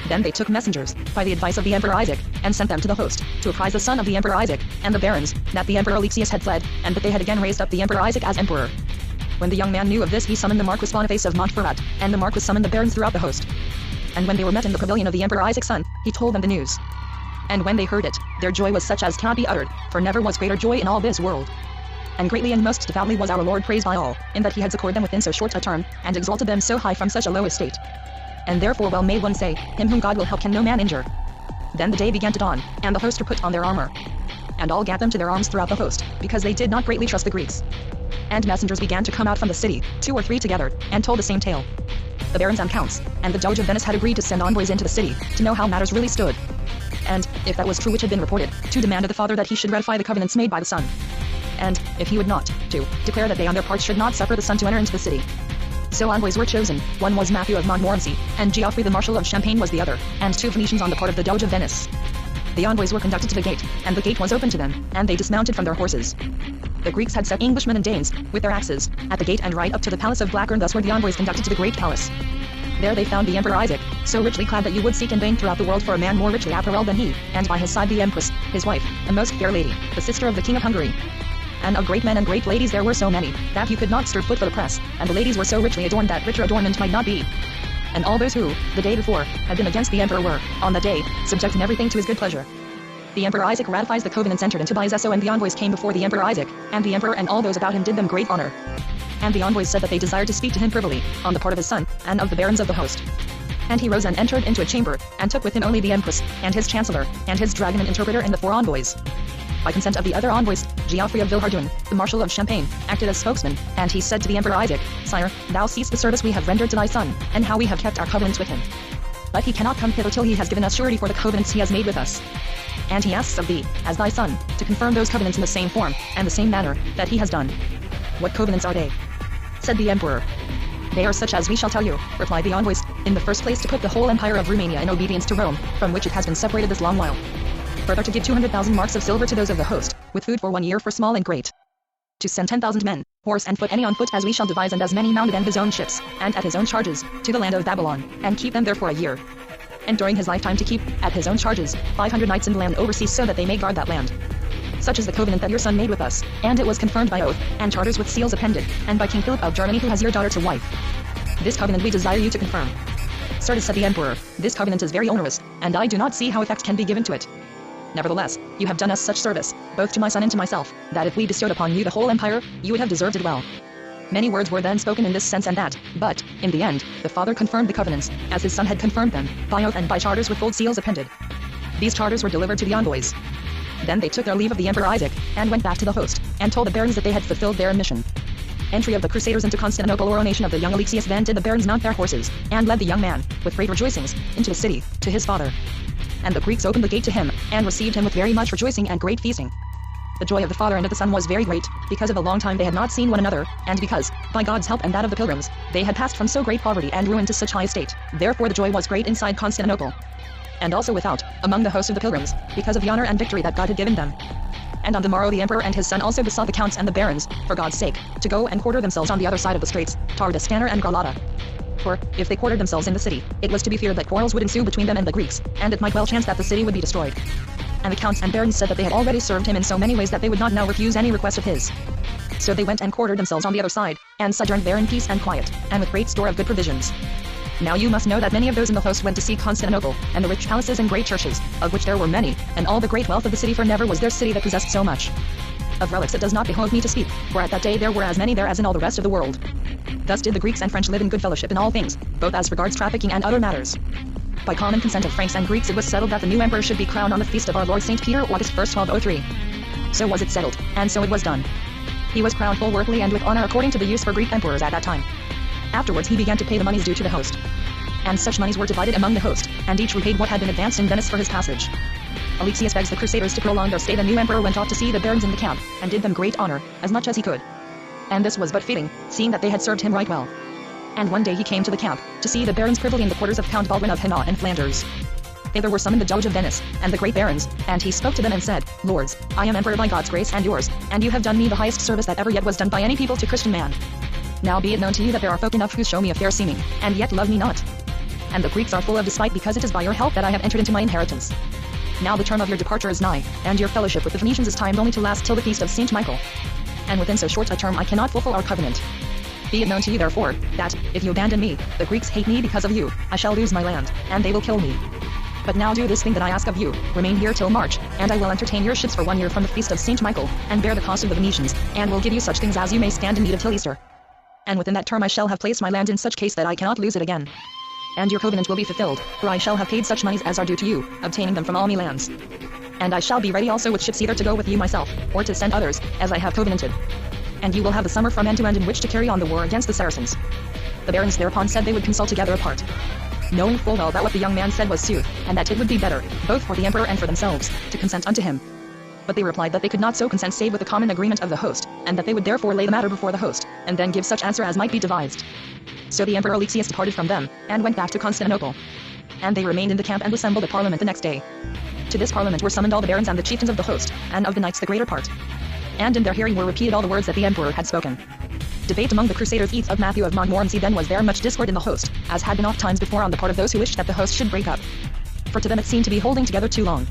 Then they took messengers, by the advice of the Emperor Isaac, and sent them to the host, to apprise the son of the Emperor Isaac, and the barons, that the Emperor Alexius had fled, and that they had again raised up the Emperor Isaac as emperor. When the young man knew of this, he summoned the Marquis Boniface of Montferrat, and the Marquis summoned the barons throughout the host. And when they were met in the pavilion of the Emperor Isaac's son, he told them the news. And when they heard it, their joy was such as cannot be uttered, for never was greater joy in all this world. And greatly and most devoutly was our Lord praised by all, in that he had succored them within so short a term, and exalted them so high from such a low estate. And therefore well may one say, him whom God will help can no man injure. Then the day began to dawn, and the host were put on their armor. And all gat them to their arms throughout the host, because they did not greatly trust the Greeks. And messengers began to come out from the city, 2 or 3 together, and told the same tale. The barons and counts, and the Doge of Venice had agreed to send envoys into the city, to know how matters really stood. And, if that was true which had been reported, to demand of the father that he should ratify the covenants made by the son. And, if he would not, to declare that they on their part should not suffer the son to enter into the city. So envoys were chosen. One was Matthew of Montmorency, and Geoffrey the Marshal of Champagne was the other, and 2 Venetians on the part of the Doge of Venice. The envoys were conducted to the gate, and the gate was opened to them, and they dismounted from their horses. The Greeks had set Englishmen and Danes, with their axes, at the gate and right up to the palace of Blackburn. Thus were the envoys conducted to the great palace. There they found the Emperor Isaac, so richly clad that you would seek in vain throughout the world for a man more richly apparelled than he, and by his side the Empress, his wife, a most fair lady, the sister of the King of Hungary. And of great men and great ladies there were so many, that you could not stir foot for the press, and the ladies were so richly adorned that richer adornment might not be. And all those who, the day before, had been against the emperor were, on that day, subjecting everything to his good pleasure. The Emperor Isaac ratifies the covenants entered into by Zesso, and the envoys came before the Emperor Isaac, and the emperor and all those about him did them great honor. And the envoys said that they desired to speak to him privily, on the part of his son, and of the barons of the host. And he rose and entered into a chamber, and took with him only the empress, and his chancellor, and his dragon and interpreter, and the 4 envoys. By consent of the other envoys, Geoffrey of Villehardouin, the Marshal of Champagne, acted as spokesman, and he said to the Emperor Isaac, Sire, thou seest the service we have rendered to thy son, and how we have kept our covenants with him. But he cannot come hither till he has given us surety for the covenants he has made with us. And he asks of thee, as thy son, to confirm those covenants in the same form, and the same manner, that he has done. What covenants are they? Said the Emperor. They are such as we shall tell you, replied the envoys. In the first place, to put the whole empire of Romania in obedience to Rome, from which it has been separated this long while. Further, to give 200,000 marks of silver to those of the host, with food for 1 year for small and great. To send 10,000 men, horse and foot, any on foot as we shall devise, and as many mounted, and his own ships, and at his own charges, to the land of Babylon, and keep them there for a year. And during his lifetime to keep, at his own charges, 500 knights in the land overseas, so that they may guard that land. Such is the covenant that your son made with us, and it was confirmed by oath, and charters with seals appended, and by King Philip of Germany, who has your daughter to wife. This covenant we desire you to confirm. Certes, said the Emperor, this covenant is very onerous, and I do not see how effect can be given to it. Nevertheless, you have done us such service, both to my son and to myself, that if we bestowed upon you the whole empire, you would have deserved it well. Many words were then spoken in this sense and that, but, in the end, the father confirmed the covenants, as his son had confirmed them, by oath and by charters with gold seals appended. These charters were delivered to the envoys. Then they took their leave of the Emperor Isaac, and went back to the host, and told the barons that they had fulfilled their mission. Entry of the Crusaders into Constantinople. Coronation of the young Alexius. Then did the barons mount their horses, and led the young man, with great rejoicings, into the city, to his father. And the Greeks opened the gate to him, and received him with very much rejoicing and great feasting. The joy of the father and of the son was very great, because of a long time they had not seen one another, and because, by God's help and that of the pilgrims, they had passed from so great poverty and ruin to such high estate. Therefore the joy was great inside Constantinople, and also without, among the host of the pilgrims, because of the honor and victory that God had given them. And on the morrow the emperor and his son also besought the counts and the barons, for God's sake, to go and quarter themselves on the other side of the straits, Tardastanner and Galata. For, if they quartered themselves in the city, it was to be feared that quarrels would ensue between them and the Greeks, and it might well chance that the city would be destroyed. and the counts and barons said that they had already served him in so many ways that they would not now refuse any request of his. So they went and quartered themselves on the other side, and sojourned there in peace and quiet, and with great store of good provisions. Now you must know that many of those in the host went to see Constantinople, and the rich palaces and great churches, of which there were many, and all the great wealth of the city, for never was there city that possessed so much. Of relics it does not behove me to speak, for at that day there were as many there as in all the rest of the world. Thus did the Greeks and French live in good fellowship in all things, both as regards trafficking and other matters. By common consent of Franks and Greeks it was settled that the new emperor should be crowned on the feast of our Lord St. Peter, August 1st, 1203. So was it settled, and so it was done. He was crowned full worthily and with honor according to the use for Greek emperors at that time. Afterwards he began to pay the monies due to the host. And such monies were divided among the host, and each repaid what had been advanced in Venice for his passage. Alexius begs the Crusaders to prolong their stay. The new emperor went off to see the barons in the camp, and did them great honor, as much as he could. And this was but fitting, seeing that they had served him right well. And one day he came to the camp, to see the barons privily in the quarters of Count Baldwin of Hainaut and Flanders. Thither were summoned the Doge of Venice, and the great barons, and he spoke to them and said, Lords, I am emperor by God's grace and yours, and you have done me the highest service that ever yet was done by any people to Christian man. Now be it known to you that there are folk enough who show me a fair seeming, and yet love me not. And the Greeks are full of despite, because it is by your help that I have entered into my inheritance. Now the term of your departure is nigh, and your fellowship with the Phoenicians is timed only to last till the feast of St. Michael. And within so short a term I cannot fulfill our covenant. Be it known to you therefore, that, if you abandon me, the Greeks hate me because of you, I shall lose my land, and they will kill me. But now do this thing that I ask of you, remain here till March, and I will entertain your ships for 1 year from the feast of St. Michael, and bear the cost of the Venetians, and will give you such things as you may stand in need of till Easter. And within that term I shall have placed my land in such case that I cannot lose it again. And your covenant will be fulfilled, for I shall have paid such monies as are due to you, obtaining them from all me lands. And I shall be ready also with ships either to go with you myself, or to send others, as I have covenanted. And you will have the summer from end to end in which to carry on the war against the Saracens. The barons thereupon said they would consult together apart, knowing full well that what the young man said was sooth, and that it would be better, both for the emperor and for themselves, to consent unto him. But they replied that they could not so consent save with the common agreement of the host, and that they would therefore lay the matter before the host, and then give such answer as might be devised. So the emperor Alexius departed from them, and went back to Constantinople. And they remained in the camp and assembled a parliament the next day. To this parliament were summoned all the barons and the chieftains of the host, and of the knights the greater part. And in their hearing were repeated all the words that the emperor had spoken. Debate among the crusaders. Eats of Matthew of Montmorency. Then was there much discord in the host, as had been oft times before on the part of those who wished that the host should break up. For to them it seemed to be holding together too long.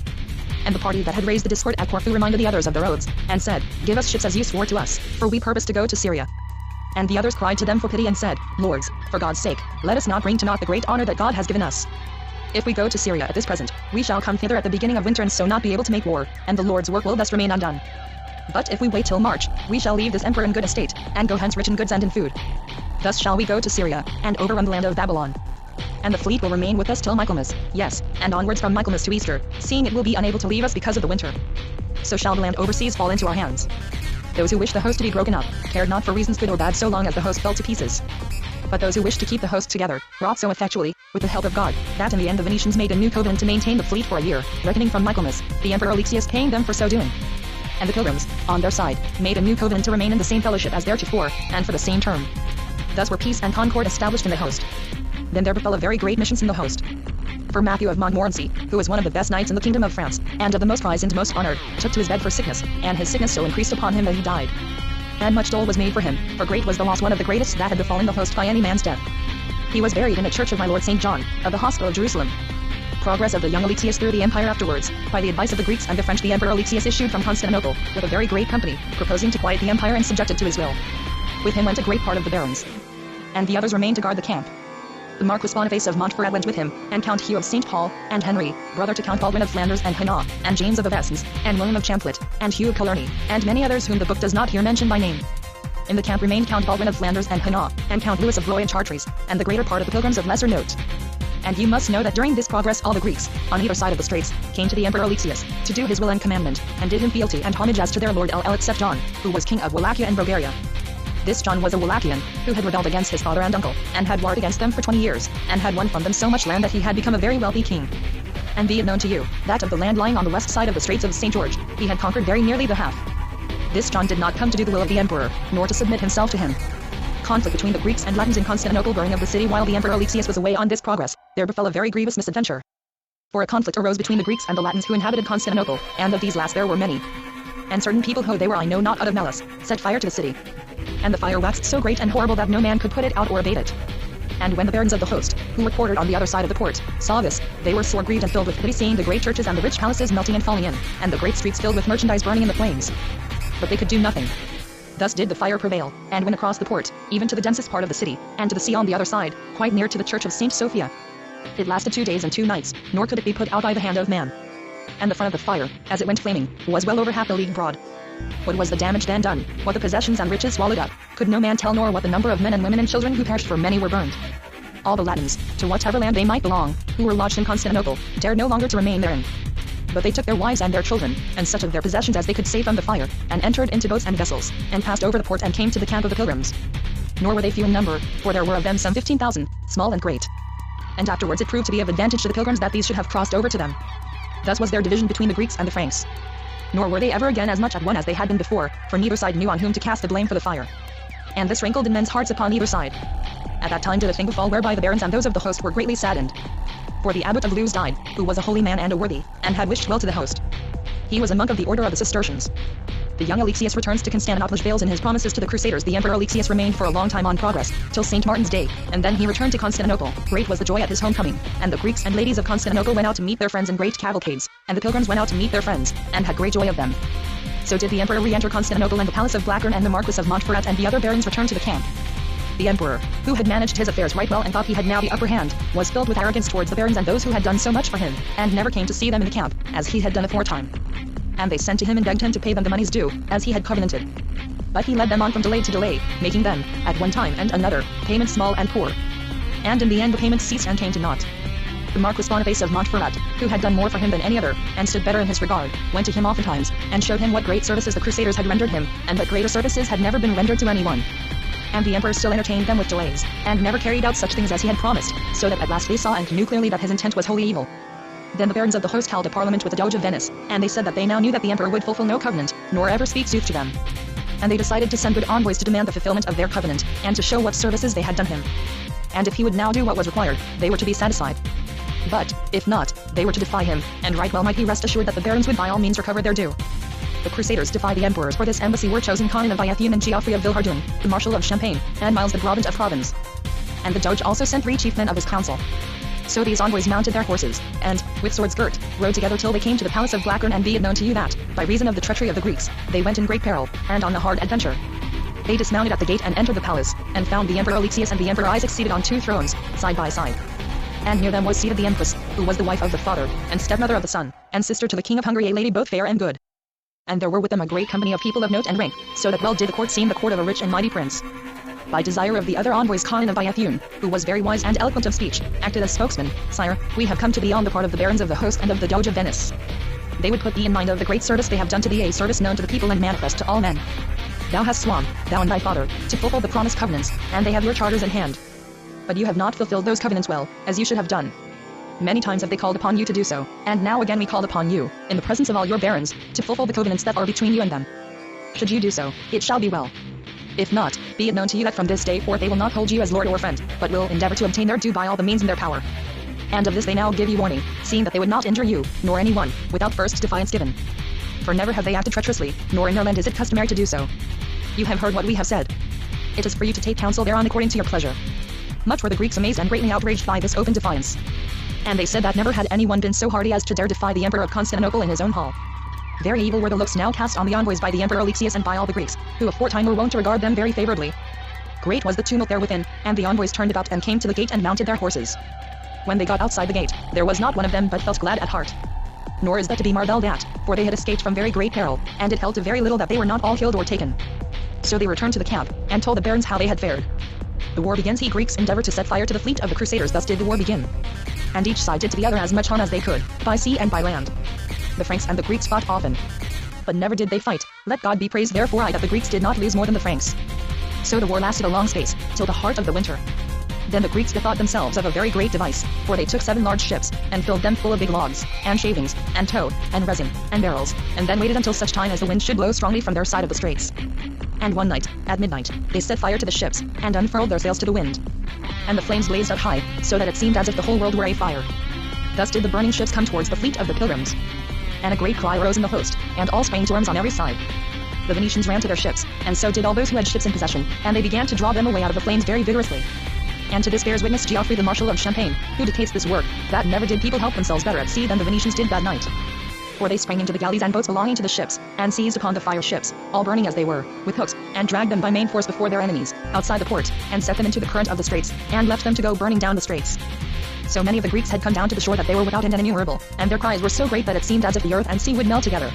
And the party that had raised the discord at Corfu reminded the others of their oaths, and said, Give us ships as you swore to us, for we purpose to go to Syria. And the others cried to them for pity and said, Lords, for God's sake, let us not bring to naught the great honor that God has given us. If we go to Syria at this present, we shall come thither at the beginning of winter and so not be able to make war, and the Lord's work will thus remain undone. But if we wait till March, we shall leave this emperor in good estate, and go hence rich in goods and in food. Thus shall we go to Syria, and overrun the land of Babylon. And the fleet will remain with us till Michaelmas, yes, and onwards from Michaelmas to Easter, seeing it will be unable to leave us because of the winter. So shall the land overseas fall into our hands. Those who wish the host to be broken up, cared not for reasons good or bad so long as the host fell to pieces. But those who wished to keep the host together, wrought so effectually, with the help of God, that in the end the Venetians made a new covenant to maintain the fleet for a year, reckoning from Michaelmas, the emperor Alexius paying them for so doing. And the pilgrims, on their side, made a new covenant to remain in the same fellowship as theretofore, and for the same term. Thus were peace and concord established in the host. Then there befell a very great mischief in the host. For Matthew of Montmorency, who was one of the best knights in the kingdom of France, and of the most prized and most honored, took to his bed for sickness, and his sickness so increased upon him that he died. And much dole was made for him, for great was the loss, one of the greatest that had befallen the host by any man's death. He was buried in a church of my Lord St. John, of the Hospital of Jerusalem. Progress of the young Alexius through the empire. Afterwards, by the advice of the Greeks and the French, the emperor Alexius issued from Constantinople, with a very great company, proposing to quiet the empire and subject it to his will. With him went a great part of the barons. And the others remained to guard the camp. The Marquis Boniface of Montferrat went with him, and Count Hugh of St. Paul, and Henry, brother to Count Baldwin of Flanders and Hainaut, and James of Avesnes, and William of Champlitte, and Hugh of Killarney, and many others whom the book does not here mention by name. In the camp remained Count Baldwin of Flanders and Hainaut, and Count Louis of Blois and Chartres, and the greater part of the pilgrims of lesser note. And you must know that during this progress all the Greeks, on either side of the straits, came to the emperor Alexius, to do his will and commandment, and did him fealty and homage as to their lord LL except John, who was king of Wallachia and Bulgaria. This John was a Wallachian, who had rebelled against his father and uncle, and had warred against them for 20 years, and had won from them so much land that he had become a very wealthy king. And be it known to you, that of the land lying on the west side of the Straits of St. George, he had conquered very nearly the half. This John did not come to do the will of the emperor, nor to submit himself to him. Conflict between the Greeks and Latins in Constantinople. Burning of the city while the emperor Alexius was away on this progress, there befell a very grievous misadventure. For a conflict arose between the Greeks and the Latins who inhabited Constantinople, and of these last there were many. And certain people who they were I know not out of malice, set fire to the city. And the fire waxed so great and horrible that no man could put it out or abate it. And when the barons of the host, who were quartered on the other side of the port, saw this, they were sore grieved and filled with pity, seeing the great churches and the rich palaces melting and falling in, and the great streets filled with merchandise burning in the flames. But they could do nothing. Thus did the fire prevail, and went across the port, even to the densest part of the city, and to the sea on the other side, quite near to the church of Saint Sophia. It lasted 2 days and 2 nights, nor could it be put out by the hand of man. And the front of the fire, as it went flaming, was well over half a league broad. What was the damage then done, what the possessions and riches swallowed up, could no man tell, nor what the number of men and women and children who perished, for many were burned. All the Latins, to whatever land they might belong, who were lodged in Constantinople, dared no longer to remain therein. But they took their wives and their children, and such of their possessions as they could save from the fire, and entered into boats and vessels, and passed over the port and came to the camp of the pilgrims. Nor were they few in number, for there were of them some 15,000, small and great. And afterwards it proved to be of advantage to the pilgrims that these should have crossed over to them. Thus was there division between the Greeks and the Franks. Nor were they ever again as much at one as they had been before, for neither side knew on whom to cast the blame for the fire. And this rankled in men's hearts upon either side. At that time did a thing befall whereby the barons and those of the host were greatly saddened. For the abbot of Lewes died, who was a holy man and a worthy, and had wished well to the host. He was a monk of the order of the Cistercians. The young Alexius returns to Constantinople, fails in his promises to the Crusaders. The Emperor Alexius remained for a long time on progress, till St. Martin's Day, and then he returned to Constantinople. Great was the joy at his homecoming, and the Greeks and ladies of Constantinople went out to meet their friends in great cavalcades, and the pilgrims went out to meet their friends, and had great joy of them. So did the Emperor re-enter Constantinople and the palace of Blackburn, and the Marquis of Montferrat and the other barons returned to the camp. The Emperor, who had managed his affairs right well and thought he had now the upper hand, was filled with arrogance towards the barons and those who had done so much for him, and never came to see them in the camp, as he had done aforetime. And they sent to him and begged him to pay them the moneys due, as he had covenanted. But he led them on from delay to delay, making them, at one time and another, payments small and poor. And in the end the payments ceased and came to naught. The Marquis Boniface of Montferrat, who had done more for him than any other, and stood better in his regard, went to him oftentimes, and showed him what great services the Crusaders had rendered him, and that greater services had never been rendered to anyone. And the Emperor still entertained them with delays, and never carried out such things as he had promised, so that at last they saw and knew clearly that his intent was wholly evil. Then the barons of the host held a parliament with the Doge of Venice, and they said that they now knew that the Emperor would fulfill no covenant, nor ever speak sooth to them. And they decided to send good envoys to demand the fulfillment of their covenant, and to show what services they had done him. And if he would now do what was required, they were to be satisfied. But, if not, they were to defy him, and right well might he rest assured that the barons would by all means recover their due. The Crusaders defy the emperors. For this embassy were chosen Conan of Iathium and Geoffrey of Villehardouin, the Marshal of Champagne, and Miles the Brabant of Provence. And the Doge also sent 3 chief men of his council. So these envoys mounted their horses, and, with swords girt, rode together till they came to the palace of Blackburn. And be it known to you that, by reason of the treachery of the Greeks, they went in great peril, and on a hard adventure. They dismounted at the gate and entered the palace, and found the Emperor Alexius and the Emperor Isaac seated on 2 thrones, side by side. And near them was seated the Empress, who was the wife of the father, and stepmother of the son, and sister to the King of Hungary, a lady both fair and good. And there were with them a great company of people of note and rank, so that well did the court seem the court of a rich and mighty prince. By desire of the other envoys, Conan of Iathium, who was very wise and eloquent of speech, acted as spokesman. Sire, we have come to thee on the part of the barons of the host and of the Doge of Venice. They would put thee in mind of the great service they have done to thee, a service known to the people and manifest to all men. Thou hast sworn, thou and thy father, to fulfill the promised covenants, and they have your charters in hand. But you have not fulfilled those covenants well, as you should have done. Many times have they called upon you to do so, and now again we call upon you, in the presence of all your barons, to fulfill the covenants that are between you and them. Should you do so, it shall be well. If not, be it known to you that from this day forth they will not hold you as lord or friend, but will endeavor to obtain their due by all the means in their power. And of this they now give you warning, seeing that they would not injure you, nor any one, without first defiance given. For never have they acted treacherously, nor in their land is it customary to do so. You have heard what we have said. It is for you to take counsel thereon according to your pleasure. Much were the Greeks amazed and greatly outraged by this open defiance. And they said that never had anyone been so hardy as to dare defy the Emperor of Constantinople in his own hall. Very evil were the looks now cast on the envoys by the Emperor Alexius and by all the Greeks, who aforetime were wont to regard them very favorably. Great was the tumult there within, and the envoys turned about and came to the gate and mounted their horses. When they got outside the gate, there was not one of them but felt glad at heart. Nor is that to be marvelled at, for they had escaped from very great peril, and it held to very little that they were not all killed or taken. So they returned to the camp, and told the barons how they had fared. The war begins. He Greeks endeavor to set fire to the fleet of the Crusaders. Thus did the war begin. And each side did to the other as much harm as they could, by sea and by land. The Franks and the Greeks fought often, but never did they fight. Let God be praised therefore that the Greeks did not lose more than the Franks. So the war lasted a long space, till the heart of the winter. Then the Greeks bethought themselves of a very great device, for they took 7 large ships, and filled them full of big logs, and shavings, and tow, and resin, and barrels, and then waited until such time as the wind should blow strongly from their side of the straits. And one night, at midnight, they set fire to the ships, and unfurled their sails to the wind. And the flames blazed out high, so that it seemed as if the whole world were a fire. Thus did the burning ships come towards the fleet of the pilgrims. And a great cry arose in the host, and all sprang to arms on every side. The Venetians ran to their ships, and so did all those who had ships in possession, and they began to draw them away out of the flames very vigorously. And to this bears witness Geoffrey the Marshal of Champagne, who dictates this work, that never did people help themselves better at sea than the Venetians did that night. For they sprang into the galleys and boats belonging to the ships, and seized upon the fire ships, all burning as they were, with hooks, and dragged them by main force before their enemies, outside the port, and set them into the current of the straits, and left them to go burning down the straits. So many of the Greeks had come down to the shore that they were without end and innumerable, and their cries were so great that it seemed as if the earth and sea would melt together.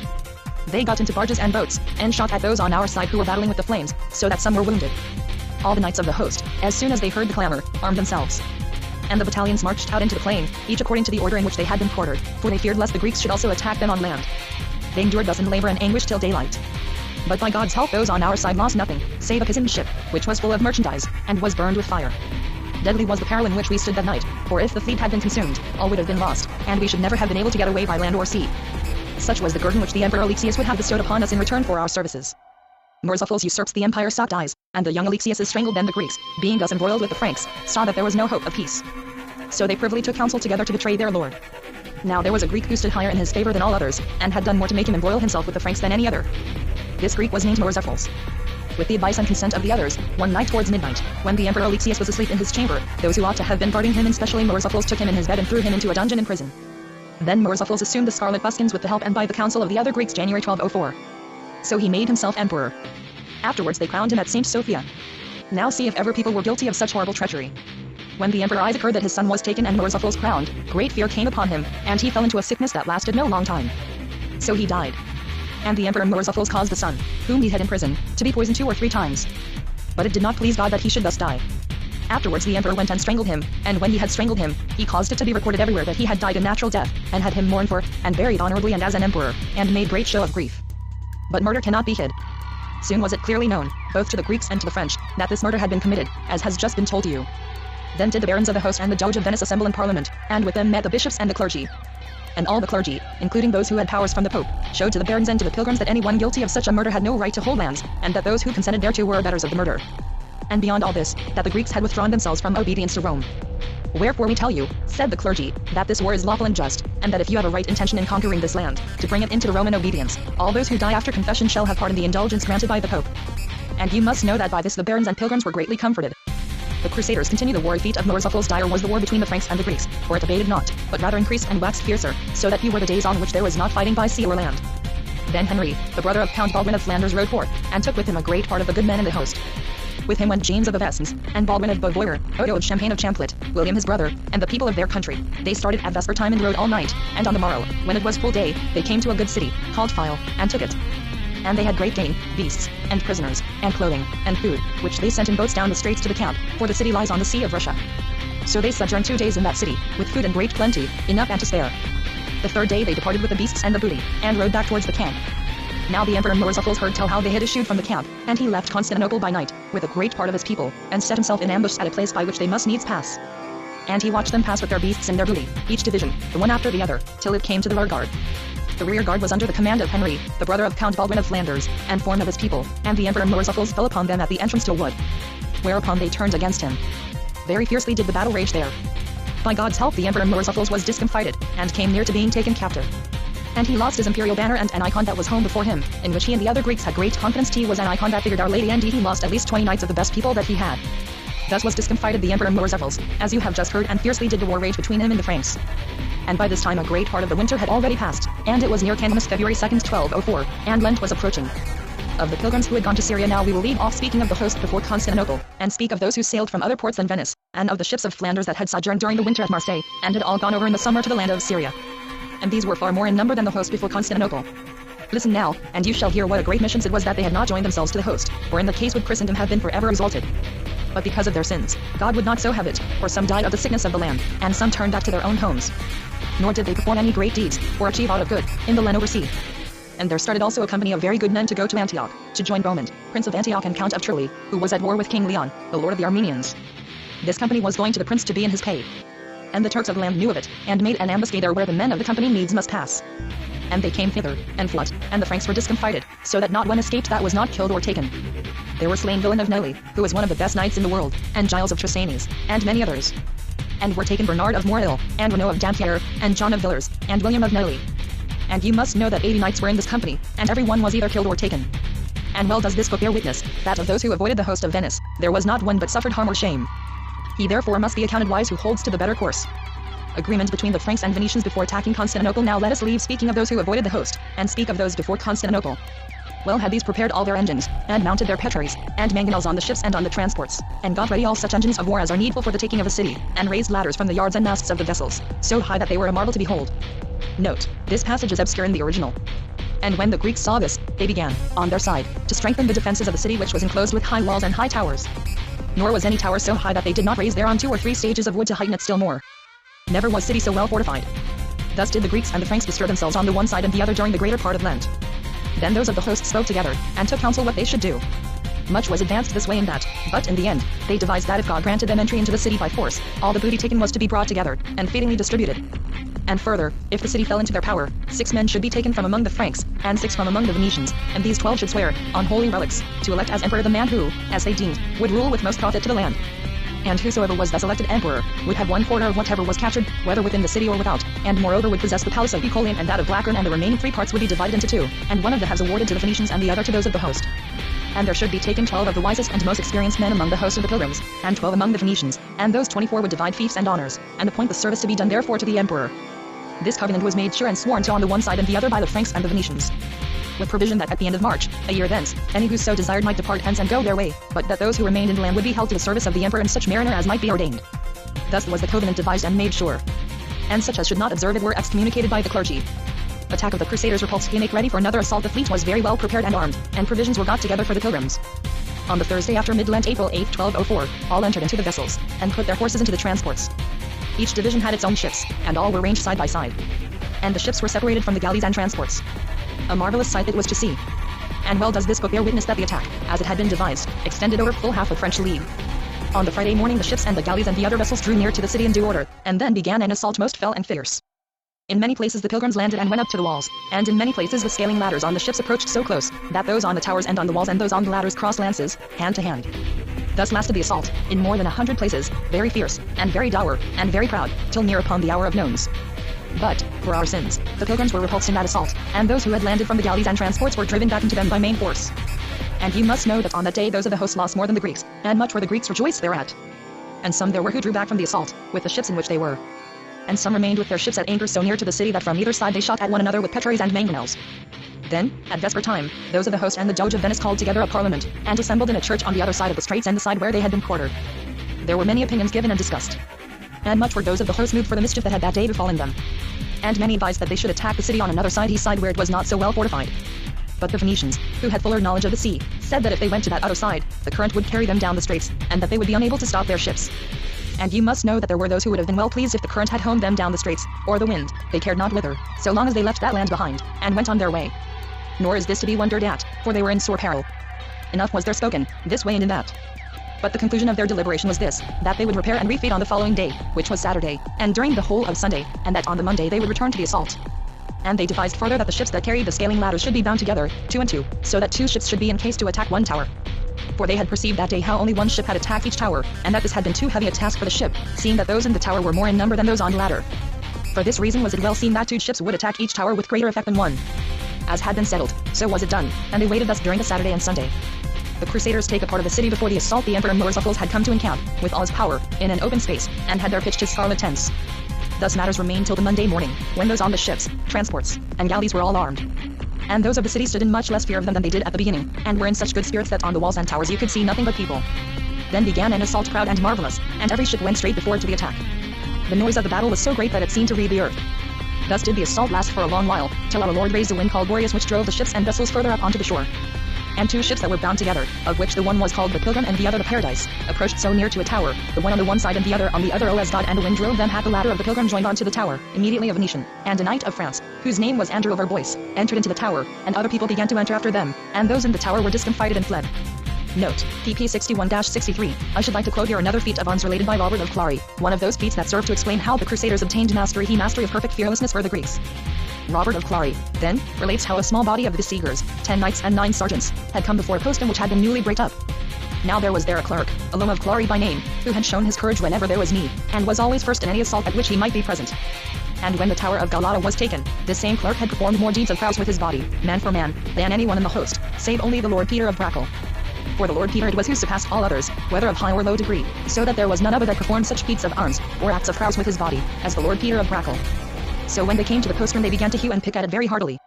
They got into barges and boats, and shot at those on our side who were battling with the flames, so that some were wounded. All the knights of the host, as soon as they heard the clamor, armed themselves. And the battalions marched out into the plain, each according to the order in which they had been quartered, for they feared lest the Greeks should also attack them on land. They endured thus in labor and anguish till daylight. But by God's help those on our side lost nothing, save a Pisan ship, which was full of merchandise, and was burned with fire. Deadly was the peril in which we stood that night, for if the fleet had been consumed, all would have been lost, and we should never have been able to get away by land or sea. Such was the guerdon which the Emperor Alexius would have bestowed upon us in return for our services. Murzaphils usurps the empire sought dies, and the young Alexius is strangled. Then the Greeks, being thus embroiled with the Franks, saw that there was no hope of peace. So they privily took counsel together to betray their lord. Now there was a Greek who stood higher in his favor than all others, and had done more to make him embroil himself with the Franks than any other. This Greek was named Murzaphils. With the advice and consent of the others, one night towards midnight, when the Emperor Alexius was asleep in his chamber, those who ought to have been guarding him, and especially Murzaphils, took him in his bed and threw him into a dungeon in prison. Then Murzaphils assumed the scarlet buskins with the help and by the counsel of the other Greeks January 1204. So he made himself emperor. Afterwards they crowned him at St. Sophia. Now see if ever people were guilty of such horrible treachery. When the Emperor Isaac heard that his son was taken and Murzaphils crowned, great fear came upon him, and he fell into a sickness that lasted no long time. So he died. And the Emperor Murzaphils caused the son, whom he had in prison, to be poisoned 2 or 3 times. But it did not please God that he should thus die. Afterwards the Emperor went and strangled him, and when he had strangled him, he caused it to be recorded everywhere that he had died a natural death, and had him mourned for, and buried honorably and as an emperor, and made great show of grief. But murder cannot be hid. Soon was it clearly known, both to the Greeks and to the French, that this murder had been committed, as has just been told to you. Then did the barons of the host and the Doge of Venice assemble in Parliament, and with them met the bishops and the clergy. And all the clergy, including those who had powers from the Pope, showed to the barons and to the pilgrims that anyone guilty of such a murder had no right to hold lands, and that those who consented thereto were abettors of the murder. And beyond all this, that the Greeks had withdrawn themselves from obedience to Rome. Wherefore we tell you, said the clergy, that this war is lawful and just, and that if you have a right intention in conquering this land, to bring it into the Roman obedience, all those who die after confession shall have part in the indulgence granted by the Pope. And you must know that by this the barons and pilgrims were greatly comforted. The Crusaders continue the war. Feat of Murzaphils dire was the war between the Franks and the Greeks, for it abated not, but rather increased and waxed fiercer, so that few were the days on which there was not fighting by sea or land. Then Henry, the brother of Count Baldwin of Flanders, rode forth, and took with him a great part of the good men in the host. With him went James of Avesnes, and Baldwin of Beauvois, Odo of Champagne of Champlit, William his brother, and the people of their country. They started at vesper time and rode all night, and on the morrow, when it was full day, they came to a good city, called File, and took it. And they had great gain, beasts, and prisoners, and clothing, and food, which they sent in boats down the straits to the camp, for the city lies on the Sea of Russia. So they sojourned 2 days in that city, with food and great plenty, enough and to spare. The 3rd day they departed with the beasts and the booty, and rode back towards the camp. Now the Emperor Murzaphils heard tell how they had issued from the camp, and he left Constantinople by night, with a great part of his people, and set himself in ambush at a place by which they must needs pass. And he watched them pass with their beasts and their booty, each division, the one after the other, till it came to the rear guard. The rear guard was under the command of Henry, the brother of Count Baldwin of Flanders, and formed of his people, and the Emperor Murzaphils fell upon them at the entrance to a wood. Whereupon they turned against him. Very fiercely did the battle rage there. By God's help the Emperor Murzaphils was discomfited, and came near to being taken captive. And he lost his imperial banner and an icon that was home before him, in which he and the other Greeks had great confidence. He was an icon that figured Our Lady, and he lost at least 20 knights of the best people that he had. Thus was discomfited the Emperor Murzaphils, as you have just heard, and fiercely did the war rage between him and the Franks. And by this time a great part of the winter had already passed, and it was near Candlemas February 2nd 1204, and Lent was approaching. Of the pilgrims who had gone to Syria now we will leave off speaking of the host before Constantinople, and speak of those who sailed from other ports than Venice, and of the ships of Flanders that had sojourned during the winter at Marseille, and had all gone over in the summer to the land of Syria. And these were far more in number than the host before Constantinople. Listen now, and you shall hear what a great mission it was that they had not joined themselves to the host, for in the case would Christendom have been forever exalted. But because of their sins, God would not so have it, for some died of the sickness of the land, and some turned back to their own homes. Nor did they perform any great deeds, or achieve aught of good, in the land over sea. And there started also a company of very good men to go to Antioch, to join Bohemond, Prince of Antioch and Count of Trulli, who was at war with King Leon, the lord of the Armenians. This company was going to the prince to be in his pay. And the Turks of the land knew of it, and made an ambuscade there where the men of the company needs must pass. And they came thither, and fled, and the Franks were discomfited, so that not one escaped that was not killed or taken. There were slain Villain of Nelly, who was one of the best knights in the world, and Giles of Tressanes, and many others. And were taken Bernard of Moril, and Renaud of Dampierre, and John of Villers, and William of Nelly. And you must know that 80 knights were in this company, and every one was either killed or taken. And well does this book bear witness, that of those who avoided the host of Venice, there was not one but suffered harm or shame. He therefore must be accounted wise who holds to the better course. Agreement between the Franks and Venetians before attacking Constantinople. Now let us leave speaking of those who avoided the host, and speak of those before Constantinople. Well had these prepared all their engines, and mounted their petraries, and mangonels on the ships and on the transports, and got ready all such engines of war as are needful for the taking of a city, and raised ladders from the yards and masts of the vessels, so high that they were a marvel to behold. Note, this passage is obscure in the original. And when the Greeks saw this, they began, on their side, to strengthen the defenses of the city, which was enclosed with high walls and high towers. Nor was any tower so high that they did not raise thereon 2 or 3 stages of wood to heighten it still more. Never was city so well fortified. Thus did the Greeks and the Franks bestir themselves on the one side and the other during the greater part of Lent. Then those of the host spoke together, and took counsel what they should do. Much was advanced this way and that, but in the end, they devised that if God granted them entry into the city by force, all the booty taken was to be brought together, and fatingly distributed. And further, if the city fell into their power, 6 men should be taken from among the Franks, and 6 from among the Venetians, and these 12 should swear, on holy relics, to elect as emperor the man who, as they deemed, would rule with most profit to the land. And whosoever was thus elected emperor, would have 1/4 of whatever was captured, whether within the city or without, and moreover would possess the palace of Bucolion and that of Lackern, and the remaining 3 parts would be divided into 2, and one of the halves awarded to the Venetians and the other to those of the host. And there should be taken 12 of the wisest and most experienced men among the host of the pilgrims, and 12 among the Venetians, and those 24 would divide fiefs and honors, and appoint the service to be done therefore to the emperor. This covenant was made sure and sworn to on the one side and the other by the Franks and the Venetians, with provision that at the end of March, a year thence, any who so desired might depart hence and go their way, but that those who remained in the land would be held to the service of the emperor and such mariner as might be ordained. Thus was the covenant devised and made sure. And such as should not observe it were excommunicated by the clergy. Attack of the Crusaders repulsed. He make ready for another assault. The fleet was very well prepared and armed, and provisions were got together for the pilgrims. On the Thursday after mid-Lent, April 8, 1204, all entered into the vessels, and put their horses into the transports. Each division had its own ships, and all were ranged side by side. And the ships were separated from the galleys and transports. A marvelous sight it was to see. And well does this book bear witness that the attack, as it had been devised, extended over full half a French league. On the Friday morning the ships and the galleys and the other vessels drew near to the city in due order, and then began an assault most fell and fierce. In many places the pilgrims landed and went up to the walls, and in many places the scaling ladders on the ships approached so close, that those on the towers and on the walls and those on the ladders crossed lances, hand to hand. Thus lasted the assault, in more than 100 places, very fierce, and very dour, and very proud, till near upon the hour of nones. But, for our sins, the pilgrims were repulsed in that assault, and those who had landed from the galleys and transports were driven back into them by main force. And you must know that on that day those of the host lost more than the Greeks, and much were the Greeks rejoiced thereat. And some there were who drew back from the assault, with the ships in which they were. And some remained with their ships at anchor so near to the city that from either side they shot at one another with petraries and mangonels. Then, at vesper time, those of the host and the Doge of Venice called together a parliament, and assembled in a church on the other side of the straits and the side where they had been quartered. There were many opinions given and discussed. And much were those of the host moved for the mischief that had that day befallen them. And many advised that they should attack the city on another side, east side, where it was not so well fortified. But the Venetians, who had fuller knowledge of the sea, said that if they went to that other side, the current would carry them down the straits, and that they would be unable to stop their ships. And you must know that there were those who would have been well pleased if the current had honed them down the straits, or the wind, they cared not whither, so long as they left that land behind, and went on their way. Nor is this to be wondered at, for they were in sore peril. Enough was there spoken, this way and in that. But the conclusion of their deliberation was this, that they would repair and refeed on the following day, which was Saturday, and during the whole of Sunday, and that on the Monday they would return to the assault. And they devised further that the ships that carried the scaling ladders should be bound together, 2 and 2, so that 2 ships should be in case to attack one tower. For they had perceived that day how only one ship had attacked each tower, and that this had been too heavy a task for the ship, seeing that those in the tower were more in number than those on the ladder. For this reason was it well seen that 2 ships would attack each tower with greater effect than one. As had been settled, so was it done, and they waited thus during the Saturday and Sunday. The Crusaders take a part of the city before the assault. The Emperor Murzuphles had come to encamp, with all his power, in an open space, and had there pitched his scarlet tents. Thus matters remained till the Monday morning, when those on the ships, transports, and galleys were all armed. And those of the city stood in much less fear of them than they did at the beginning, and were in such good spirits that on the walls and towers you could see nothing but people. Then began an assault proud and marvelous, and every ship went straight before it to the attack. The noise of the battle was so great that it seemed to read the earth. Thus did the assault last for a long while, till our Lord raised a wind called Boreas, which drove the ships and vessels further up onto the shore. And 2 ships that were bound together, of which the one was called the Pilgrim and the other the Paradise, approached so near to a tower, the one on the one side and the other on the other, as God and the wind drove them. Had the ladder of the Pilgrim joined on to the tower, immediately a Venetian, and a knight of France, whose name was Andrew of Arbois, entered into the tower, and other people began to enter after them, and those in the tower were discomfited and fled. Note, pp 61-63, I should like to quote here another feat of arms related by Robert of Clary, one of those feats that serve to explain how the Crusaders obtained mastery of perfect fearlessness for the Greeks. Robert of Clary, then, relates how a small body of the besiegers, 10 knights and 9 sergeants, had come before a postern which had been newly breaked up. Now there was there a clerk, Alum of Clary by name, who had shown his courage whenever there was need, and was always first in any assault at which he might be present. And when the tower of Galata was taken, this same clerk had performed more deeds of prowess with his body, man for man, than anyone in the host, save only the Lord Peter of Brakel. For the Lord Peter it was who surpassed all others, whether of high or low degree, so that there was none other that performed such feats of arms, or acts of prowess with his body, as the Lord Peter of Brakel. So when they came to the postern they began to hew and pick at it very heartily.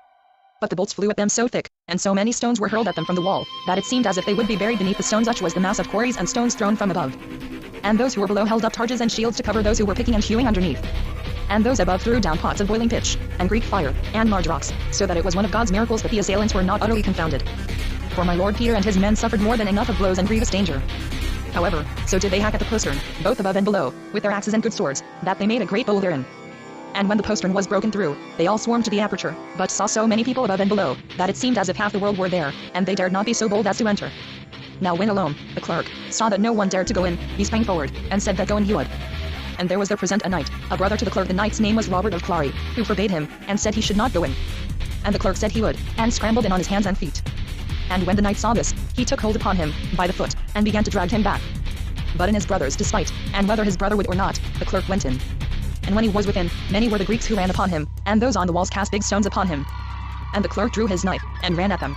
But the bolts flew at them so thick, and so many stones were hurled at them from the wall, that it seemed as if they would be buried beneath the stones. Such was the mass of quarries and stones thrown from above. And those who were below held up targes and shields to cover those who were picking and hewing underneath. And those above threw down pots of boiling pitch, and Greek fire, and large rocks, so that it was one of God's miracles that the assailants were not utterly confounded. For my Lord Peter and his men suffered more than enough of blows and grievous danger. However, so did they hack at the postern, both above and below, with their axes and good swords, that they made a great hole therein. And when the postern was broken through, they all swarmed to the aperture, but saw so many people above and below, that it seemed as if half the world were there, and they dared not be so bold as to enter. Now when Alone, the clerk, saw that no one dared to go in, he sprang forward, and said that go in he would. And there was there present a knight, a brother to the clerk. The knight's name was Robert of Clary, who forbade him, and said he should not go in. And the clerk said he would, and scrambled in on his hands and feet. And when the knight saw this, he took hold upon him, by the foot, and began to drag him back. But in his brother's despite, and whether his brother would or not, the clerk went in. And when he was within, many were the Greeks who ran upon him, and those on the walls cast big stones upon him. And the clerk drew his knife, and ran at them.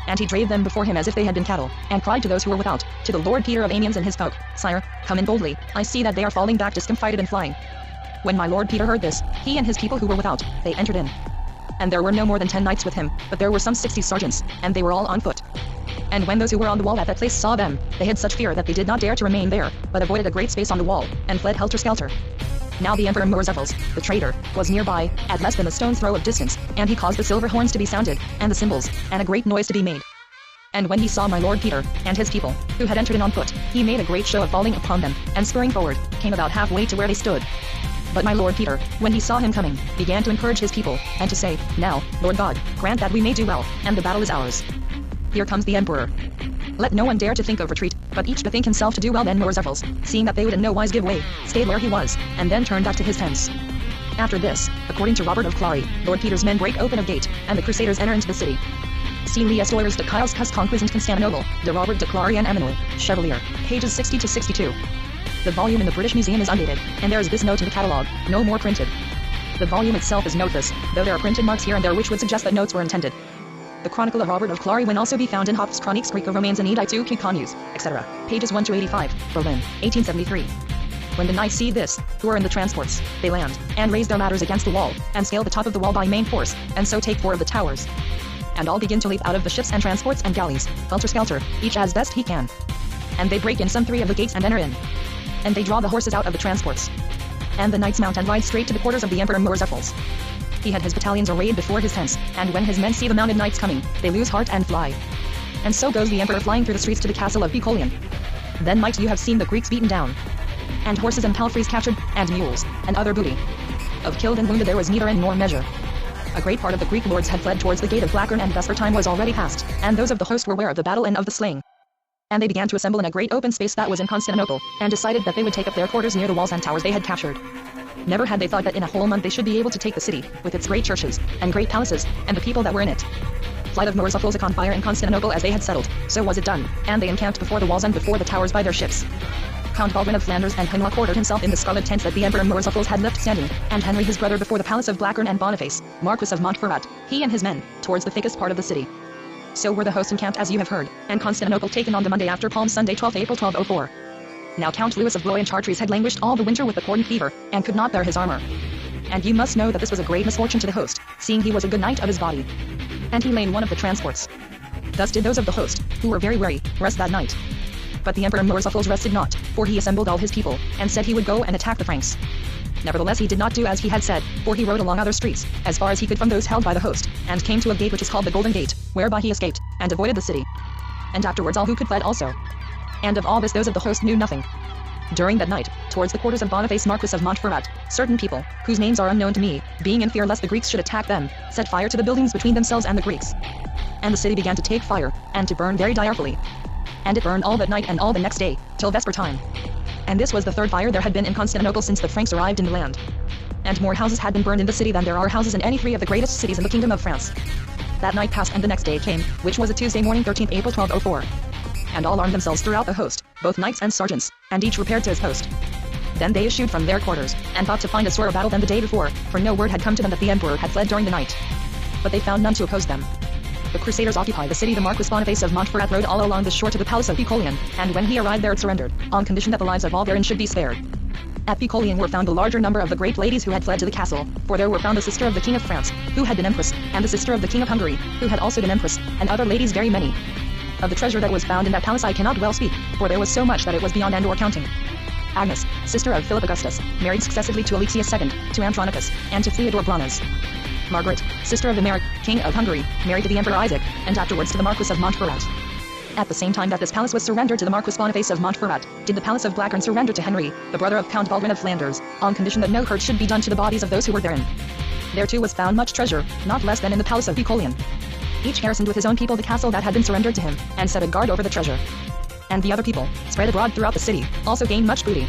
And he drave them before him as if they had been cattle, and cried to those who were without, to the Lord Peter of Amiens and his folk, Sire, come in boldly, I see that they are falling back discomfited and flying. When my Lord Peter heard this, he and his people who were without, they entered in. And there were no more than 10 knights with him, but there were some 60 sergeants, and they were all on foot. And when those who were on the wall at that place saw them, they had such fear that they did not dare to remain there, but avoided a great space on the wall, and fled helter-skelter. Now the Emperor Murzaphels, the traitor, was nearby, at less than a stone's throw of distance, and he caused the silver horns to be sounded, and the cymbals, and a great noise to be made. And when he saw my Lord Peter, and his people, who had entered in on foot, he made a great show of falling upon them, and spurring forward, came about halfway to where they stood. But my Lord Peter, when he saw him coming, began to encourage his people, and to say, Now, Lord God, grant that we may do well, and the battle is ours. Here comes the Emperor. Let no one dare to think of retreat, but each bethink himself to do well. Then Murzaphels, seeing that they would in no wise give way, stayed where he was, and then turned back to his tents. After this, according to Robert of Clary, Lord Peter's men break open a gate, and the Crusaders enter into the city. See les histoires de Kiles Cus Conquisant Constantinople, de Robert de Clary and Emmanuel, Chevalier, pages 60 to 62. The volume in the British Museum is undated, and there is this note in the catalogue, no more printed. The volume itself is noteless, though there are printed marks here and there which would suggest that notes were intended. The Chronicle of Robert of Clary will also be found in Hopf's Chroniques Greco-Romanes and Editu Kikonius, etc., pages 1 to 85, Berlin, 1873. When the knights see this, who are in the transports, they land, and raise their ladders against the wall, and scale the top of the wall by main force, and so take 4 of the towers. And all begin to leap out of the ships and transports and galleys, helter-skelter, each as best he can. And they break in some 3 of the gates and enter in. And they draw the horses out of the transports. And the knights mount and ride straight to the quarters of the Emperor Murzaphels. He had his battalions arrayed before his tents, and when his men see the mounted knights coming, they lose heart and fly. And so goes the emperor flying through the streets to the castle of Bucolion. Then might you have seen the Greeks beaten down, and horses and palfreys captured, and mules, and other booty. Of killed and wounded there was neither end nor measure. A great part of the Greek lords had fled towards the gate of Blackburn, and vesper time was already past, and those of the host were aware of the battle and of the slaying. And they began to assemble in a great open space that was in Constantinople, and decided that they would take up their quarters near the walls and towers they had captured. Never had they thought that in a whole month they should be able to take the city, with its great churches, and great palaces, and the people that were in it. Flight of Murzaphels on fire in Constantinople as they had settled, so was it done, and they encamped before the walls and before the towers by their ships. Count Baldwin of Flanders and Henry quartered himself in the scarlet tents that the Emperor Murzaphels had left standing, and Henry his brother before the palace of Blackburn, and Boniface, Marquis of Montferrat, he and his men, towards the thickest part of the city. So were the hosts encamped as you have heard, and Constantinople taken on the Monday after Palm Sunday 12th April 1204. Now Count Louis of Blois and Chartres had languished all the winter with the cordon fever, and could not bear his armor. And you must know that this was a great misfortune to the host, seeing he was a good knight of his body. And he lay in one of the transports. Thus did those of the host, who were very weary, rest that night. But the Emperor Murzaphels rested not, for he assembled all his people, and said he would go and attack the Franks. Nevertheless he did not do as he had said, for he rode along other streets, as far as he could from those held by the host, and came to a gate which is called the Golden Gate, whereby he escaped, and avoided the city. And afterwards all who could fled also. And of all this those of the host knew nothing. During that night, towards the quarters of Boniface Marquis of Montferrat, certain people, whose names are unknown to me, being in fear lest the Greeks should attack them, set fire to the buildings between themselves and the Greeks. And the city began to take fire, and to burn very direfully. And it burned all that night and all the next day, till vesper time. And this was the 3rd fire there had been in Constantinople since the Franks arrived in the land. And more houses had been burned in the city than there are houses in any 3 of the greatest cities in the kingdom of France. That night passed and the next day came, which was a Tuesday morning 13th April 1204. And all armed themselves throughout the host, both knights and sergeants, and each repaired to his post. Then they issued from their quarters, and thought to find a sorer battle than the day before, for no word had come to them that the emperor had fled during the night. But they found none to oppose them. the Crusaders occupied the city. The Marquis Boniface of Montferrat rode all along the shore to the palace of Picoleon, and when he arrived there it surrendered, on condition that the lives of all therein should be spared. At Picoleon were found the larger number of the great ladies who had fled to the castle, for there were found the sister of the King of France, who had been Empress, and the sister of the King of Hungary, who had also been Empress, and other ladies very many. Of the treasure that was found in that palace I cannot well speak, for there was so much that it was beyond and or counting. Agnes, sister of Philip Augustus, married successively to Alexius II, to Andronicus, and to Theodore Branas. Margaret, sister of Emeric, King of Hungary, married to the Emperor Isaac, and afterwards to the Marquis of Montferrat. At the same time that this palace was surrendered to the Marquis Boniface of Montferrat, did the palace of Blackern surrender to Henry, the brother of Count Baldwin of Flanders, on condition that no hurt should be done to the bodies of those who were therein. There too was found much treasure, not less than in the palace of Picoleon. Each garrisoned with his own people the castle that had been surrendered to him, and set a guard over the treasure. And the other people, spread abroad throughout the city, also gained much booty.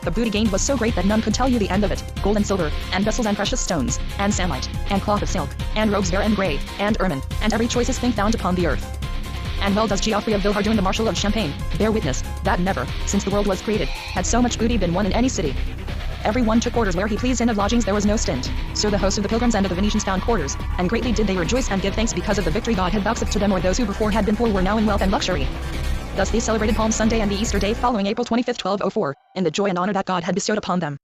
The booty gained was so great that none could tell you the end of it, gold and silver, and vessels and precious stones, and samite, and cloth of silk, and robes fair and grey, and ermine, and every choicest thing found upon the earth. And well does Geoffrey of Villehardouin the Marshal of Champagne bear witness, that never, since the world was created, had so much booty been won in any city. Every one took orders where he pleased, and of lodgings there was no stint. So the host of the pilgrims and of the Venetians found quarters, and greatly did they rejoice and give thanks because of the victory God had vouchsafed to them, or those who before had been poor were now in wealth and luxury. Thus they celebrated Palm Sunday and the Easter day following April 25, 1204, in the joy and honor that God had bestowed upon them.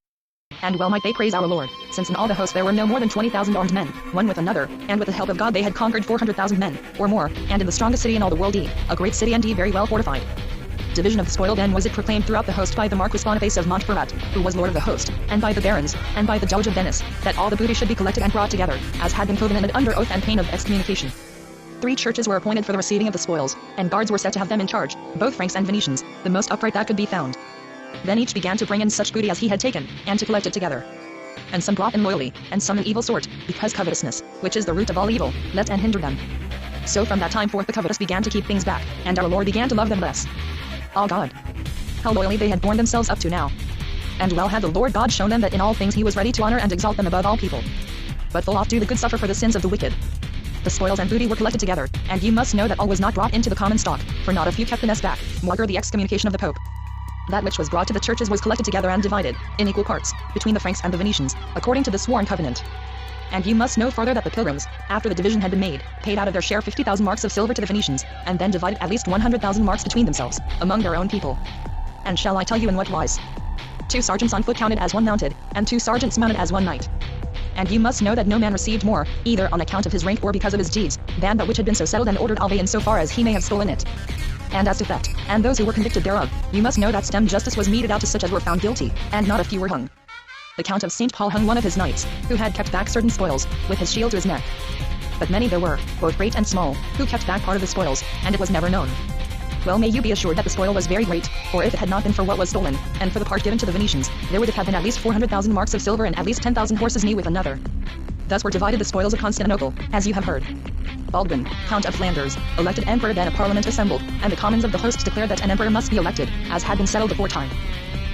And well might they praise our Lord, since in all the host there were no more than 20,000 armed men, one with another, and with the help of God they had conquered 400,000 men, or more, and in the strongest city in all the world, a great city and very well fortified. Division of the spoil then was it proclaimed throughout the host by the Marquis Boniface of Montferrat, who was lord of the host, and by the barons, and by the Doge of Venice, that all the booty should be collected and brought together, as had been covenanted under oath and pain of excommunication. 3 churches were appointed for the receiving of the spoils, and guards were set to have them in charge, both Franks and Venetians, the most upright that could be found. Then each began to bring in such booty as he had taken, and to collect it together. And some brought in loyally, and some an evil sort, because covetousness, which is the root of all evil, let and hinder them. So from that time forth the covetous began to keep things back, and our Lord began to love them less. Ah God! How loyally they had borne themselves up to now. And well had the Lord God shown them that in all things he was ready to honor and exalt them above all people. But full oft do the good suffer for the sins of the wicked. The spoils and booty were collected together, and you must know that all was not brought into the common stock, for not a few kept the nest back, maugre the excommunication of the Pope. That which was brought to the churches was collected together and divided, in equal parts, between the Franks and the Venetians, according to the sworn covenant. And you must know further that the pilgrims, after the division had been made, paid out of their share 50,000 marks of silver to the Venetians, and then divided at least 100,000 marks between themselves, among their own people. And shall I tell you in what wise? 2 sergeants on foot counted as 1 mounted, and 2 sergeants mounted as 1 knight. And you must know that no man received more, either on account of his rank or because of his deeds, than that which had been so settled and ordered alve in so far as he may have stolen it. And as to theft, and those who were convicted thereof, you must know that stem justice was meted out to such as were found guilty, and not a few were hung. The Count of St. Paul hung one of his knights, who had kept back certain spoils, with his shield to his neck. But many there were, both great and small, who kept back part of the spoils, and it was never known. Well may you be assured that the spoil was very great, for if it had not been for what was stolen, and for the part given to the Venetians, there would have been at least 400,000 marks of silver and at least 10,000 horses new with another. Thus were divided the spoils of Constantinople, as you have heard. Baldwin, Count of Flanders, elected emperor. Then a parliament assembled, and the commons of the host declared that an emperor must be elected, as had been settled aforetime.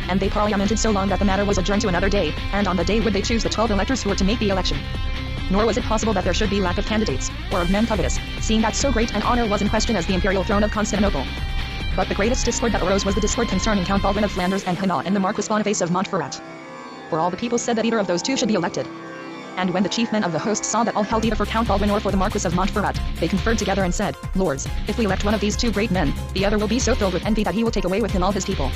And they parliamented so long that the matter was adjourned to another day, and on the day would they choose the 12 electors who were to make the election. Nor was it possible that there should be lack of candidates, or of men covetous, seeing that so great an honor was in question as the imperial throne of Constantinople. But the greatest discord that arose was the discord concerning Count Baldwin of Flanders and Hainaut and the Marquis Boniface of Montferrat. For all the people said that either of those two should be elected. And when the chief men of the host saw that all held either for Count Baldwin or for the Marquis of Montferrat, they conferred together and said, Lords, if we elect one of these 2 great men, the other will be so filled with envy that he will take away with him all his people.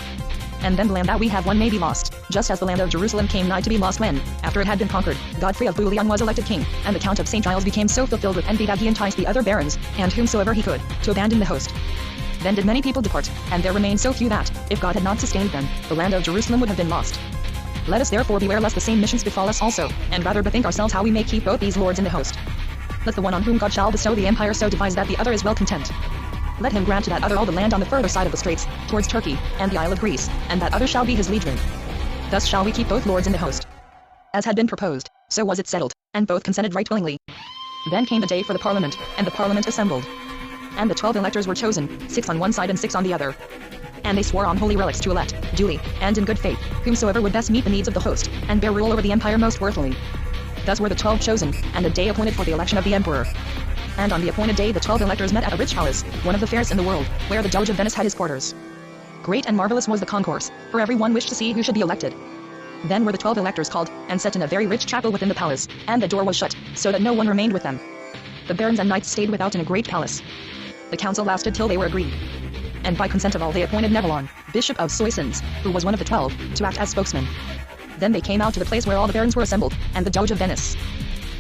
And then the land that we have won may be lost, just as the land of Jerusalem came nigh to be lost when, after it had been conquered, Godfrey of Bouillon was elected king, and the Count of St. Giles became so fulfilled with envy that he enticed the other barons, and whomsoever he could, to abandon the host. Then did many people depart, and there remained so few that, if God had not sustained them, the land of Jerusalem would have been lost. Let us therefore beware lest the same missions befall us also, and rather bethink ourselves how we may keep both these lords in the host. Let the one on whom God shall bestow the empire so devise that the other is well content. Let him grant to that other all the land on the further side of the straits, towards Turkey, and the Isle of Greece, and that other shall be his liegeman. Thus shall we keep both lords in the host. As had been proposed, so was it settled, and both consented right willingly. Then came the day for the parliament, and the parliament assembled. And the 12 electors were chosen, 6 on one side and 6 on the other. And they swore on holy relics to elect, duly, and in good faith, whomsoever would best meet the needs of the host, and bear rule over the empire most worthily. Thus were the 12 chosen, and a day appointed for the election of the emperor. And on the appointed day the 12 electors met at a rich palace, one of the fairest in the world, where the Doge of Venice had his quarters. Great and marvelous was the concourse, for every one wished to see who should be elected. Then were the 12 electors called, and set in a very rich chapel within the palace, and the door was shut, so that no one remained with them. the barons and knights stayed without in a great palace. The council lasted till they were agreed. And by consent of all they appointed Nebelon, Bishop of Soissons, who was one of the 12, to act as spokesman. Then they came out to the place where all the barons were assembled, and the Doge of Venice.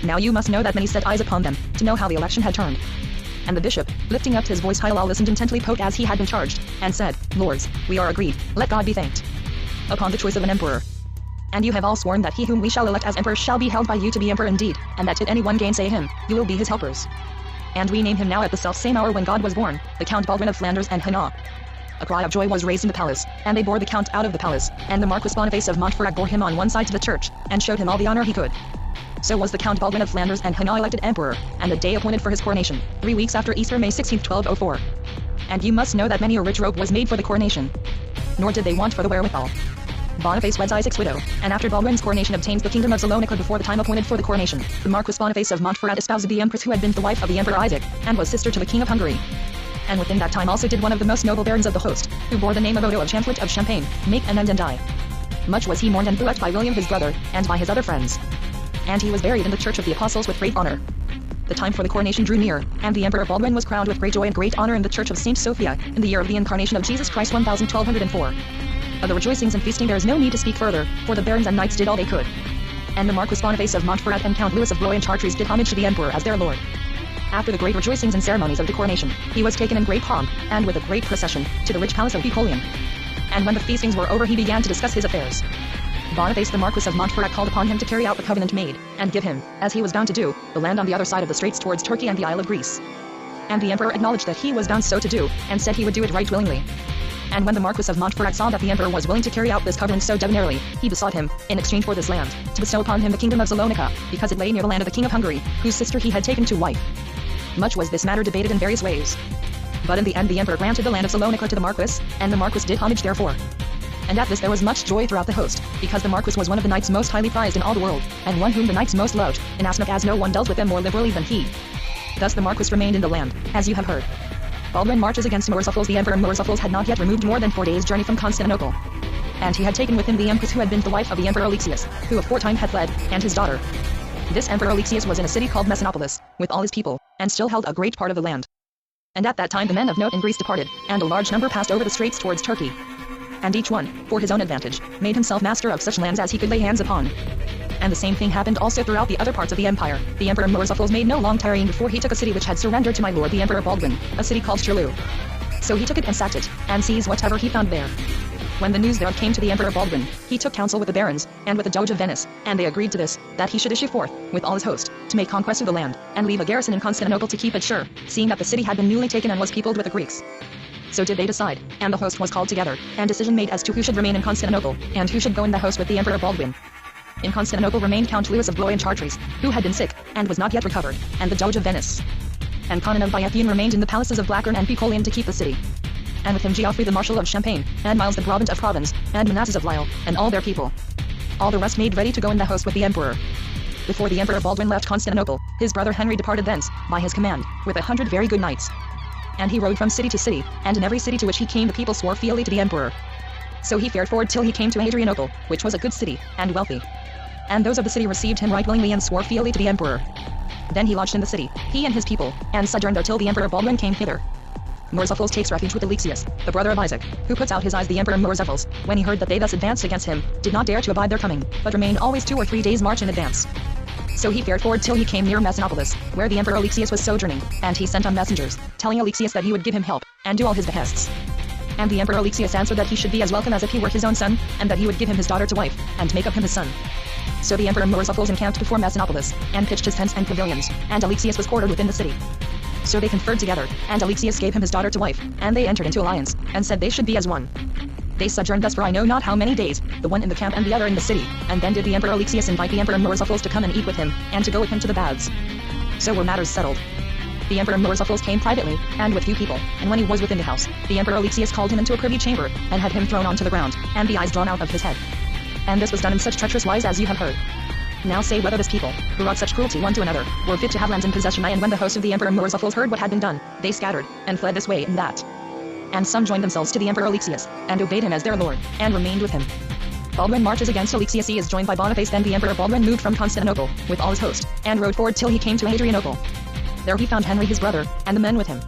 Now you must know that many set eyes upon them, to know how the election had turned. And the bishop, lifting up his voice high, listened intently, spoke as he had been charged, and said, Lords, we are agreed, let God be thanked, upon the choice of an emperor. And you have all sworn that he whom we shall elect as emperor shall be held by you to be emperor indeed, and that did anyone gainsay him, you will be his helpers. And we name him now at the self-same hour when God was born, the Count Baldwin of Flanders and Hainaut. A cry of joy was raised in the palace, and they bore the count out of the palace, and the Marquis Boniface of Montferrat bore him on one side to the church, and showed him all the honor he could. So was the Count Baldwin of Flanders and Hainaut elected emperor, and the day appointed for his coronation, 3 weeks after Easter, May 16, 1204. And you must know that many a rich robe was made for the coronation. Nor did they want for the wherewithal. Boniface weds Isaac's widow, and after Baldwin's coronation obtains the kingdom of Salonica before the time appointed for the coronation. The Marquis Boniface of Montferrat espoused the empress who had been the wife of the Emperor Isaac, and was sister to the King of Hungary. And within that time also did one of the most noble barons of the host, who bore the name of Odo of Champfort of Champagne, make an end and die. Much was he mourned and beloved by William his brother, and by his other friends. And he was buried in the Church of the Apostles with great honor. The time for the coronation drew near, and the Emperor Baldwin was crowned with great joy and great honor in the Church of St. Sophia, in the year of the incarnation of Jesus Christ 1204. Of the rejoicings and feasting there is no need to speak further, for the barons and knights did all they could. And the Marquis Boniface of Montferrat and Count Louis of Blois and Chartres did homage to the Emperor as their lord. After the great rejoicings and ceremonies of the coronation, he was taken in great pomp, and with a great procession, to the rich palace of Bucolion. And when the feastings were over he began to discuss his affairs. Boniface the Marquis of Montferrat called upon him to carry out the covenant made, and give him, as he was bound to do, the land on the other side of the straits towards Turkey and the Isle of Greece. And the Emperor acknowledged that he was bound so to do, and said he would do it right willingly. And when the Marquis of Montferrat saw that the Emperor was willing to carry out this covenant so debonairly, he besought him, in exchange for this land, to bestow upon him the kingdom of Salonica, because it lay near the land of the King of Hungary, whose sister he had taken to wife. Much was this matter debated in various ways. But in the end the Emperor granted the land of Salonica to the Marquis, and the Marquis did homage therefore. And at this there was much joy throughout the host, because the Marquis was one of the knights most highly prized in all the world, and one whom the knights most loved, inasmuch as no one dealt with them more liberally than he. Thus the Marquis remained in the land, as you have heard. Baldwin marches against Murzuphles. The Emperor Murzuphles had not yet removed more than 4 days' journey from Constantinople. And he had taken with him the Empress who had been the wife of the Emperor Alexius, who aforetime had fled, and his daughter. This Emperor Alexius was in a city called Messinopolis, with all his people, and still held a great part of the land. And at that time the men of note in Greece departed, and a large number passed over the straits towards Turkey. And each one, for his own advantage, made himself master of such lands as he could lay hands upon. And the same thing happened also throughout the other parts of the empire. The Emperor Murzuphles made no long tarrying before he took a city which had surrendered to my lord the Emperor Baldwin, a city called Cherlou. So he took it and sacked it, and seized whatever he found there. When the news thereof came to the Emperor Baldwin, he took counsel with the barons, and with the Doge of Venice, and they agreed to this, that he should issue forth, with all his host, to make conquest of the land, and leave a garrison in Constantinople to keep it sure, seeing that the city had been newly taken and was peopled with the Greeks. So did they decide, and the host was called together, and decision made as to who should remain in Constantinople, and who should go in the host with the Emperor Baldwin. In Constantinople remained Count Louis of Blois and Chartres, who had been sick, and was not yet recovered, and the Doge of Venice. And Conon of Byathian remained in the palaces of Blackern and Bucolion to keep the city. And with him Geoffrey the Marshal of Champagne, and Miles the Brabant of Provence, and Manasses of Lille, and all their people. All the rest made ready to go in the host with the Emperor. Before the Emperor Baldwin left Constantinople, his brother Henry departed thence, by his command, with 100 very good knights. And he rode from city to city, and in every city to which he came the people swore fealty to the Emperor. So he fared forward till he came to Adrianople, which was a good city, and wealthy. And those of the city received him right willingly and swore fealty to the Emperor. Then he lodged in the city, he and his people, and sojourned there till the Emperor Baldwin came hither. Murzuphles takes refuge with Alexius, the brother of Isaac, who puts out his eyes. The Emperor Murzuphles, when he heard that they thus advanced against him, did not dare to abide their coming, but remained always 2 or 3 days' march in advance. So he fared forward till he came near Messinopolis, where the Emperor Alexius was sojourning, and he sent on messengers, telling Alexius that he would give him help, and do all his behests. And the Emperor Alexius answered that he should be as welcome as if he were his own son, and that he would give him his daughter to wife, and make of him his son. So the Emperor Murzuphles encamped before Messinopolis, and pitched his tents and pavilions, and Alexius was quartered within the city. So they conferred together, and Alexius gave him his daughter to wife, and they entered into alliance, and said they should be as one. They sojourned thus for I know not how many days, the one in the camp and the other in the city, and then did the Emperor Alexius invite the Emperor Murzuphles to come and eat with him, and to go with him to the baths. So were matters settled. The Emperor Murzuphles came privately, and with few people, and when he was within the house, the Emperor Alexius called him into a privy chamber, and had him thrown onto the ground, and the eyes drawn out of his head. And this was done in such treacherous wise as you have heard. Now say whether this people, who wrought such cruelty one to another, were fit to have lands in possession. And when the host of the Emperor Murzuphles heard what had been done, they scattered, and fled this way and that. And some joined themselves to the Emperor Alexius, and obeyed him as their lord, and remained with him. Baldwin marches against Alexius. He is joined by Boniface. Then the Emperor Baldwin moved from Constantinople, with all his host, and rode forward till he came to Adrianople. There he found Henry his brother, and the men with him.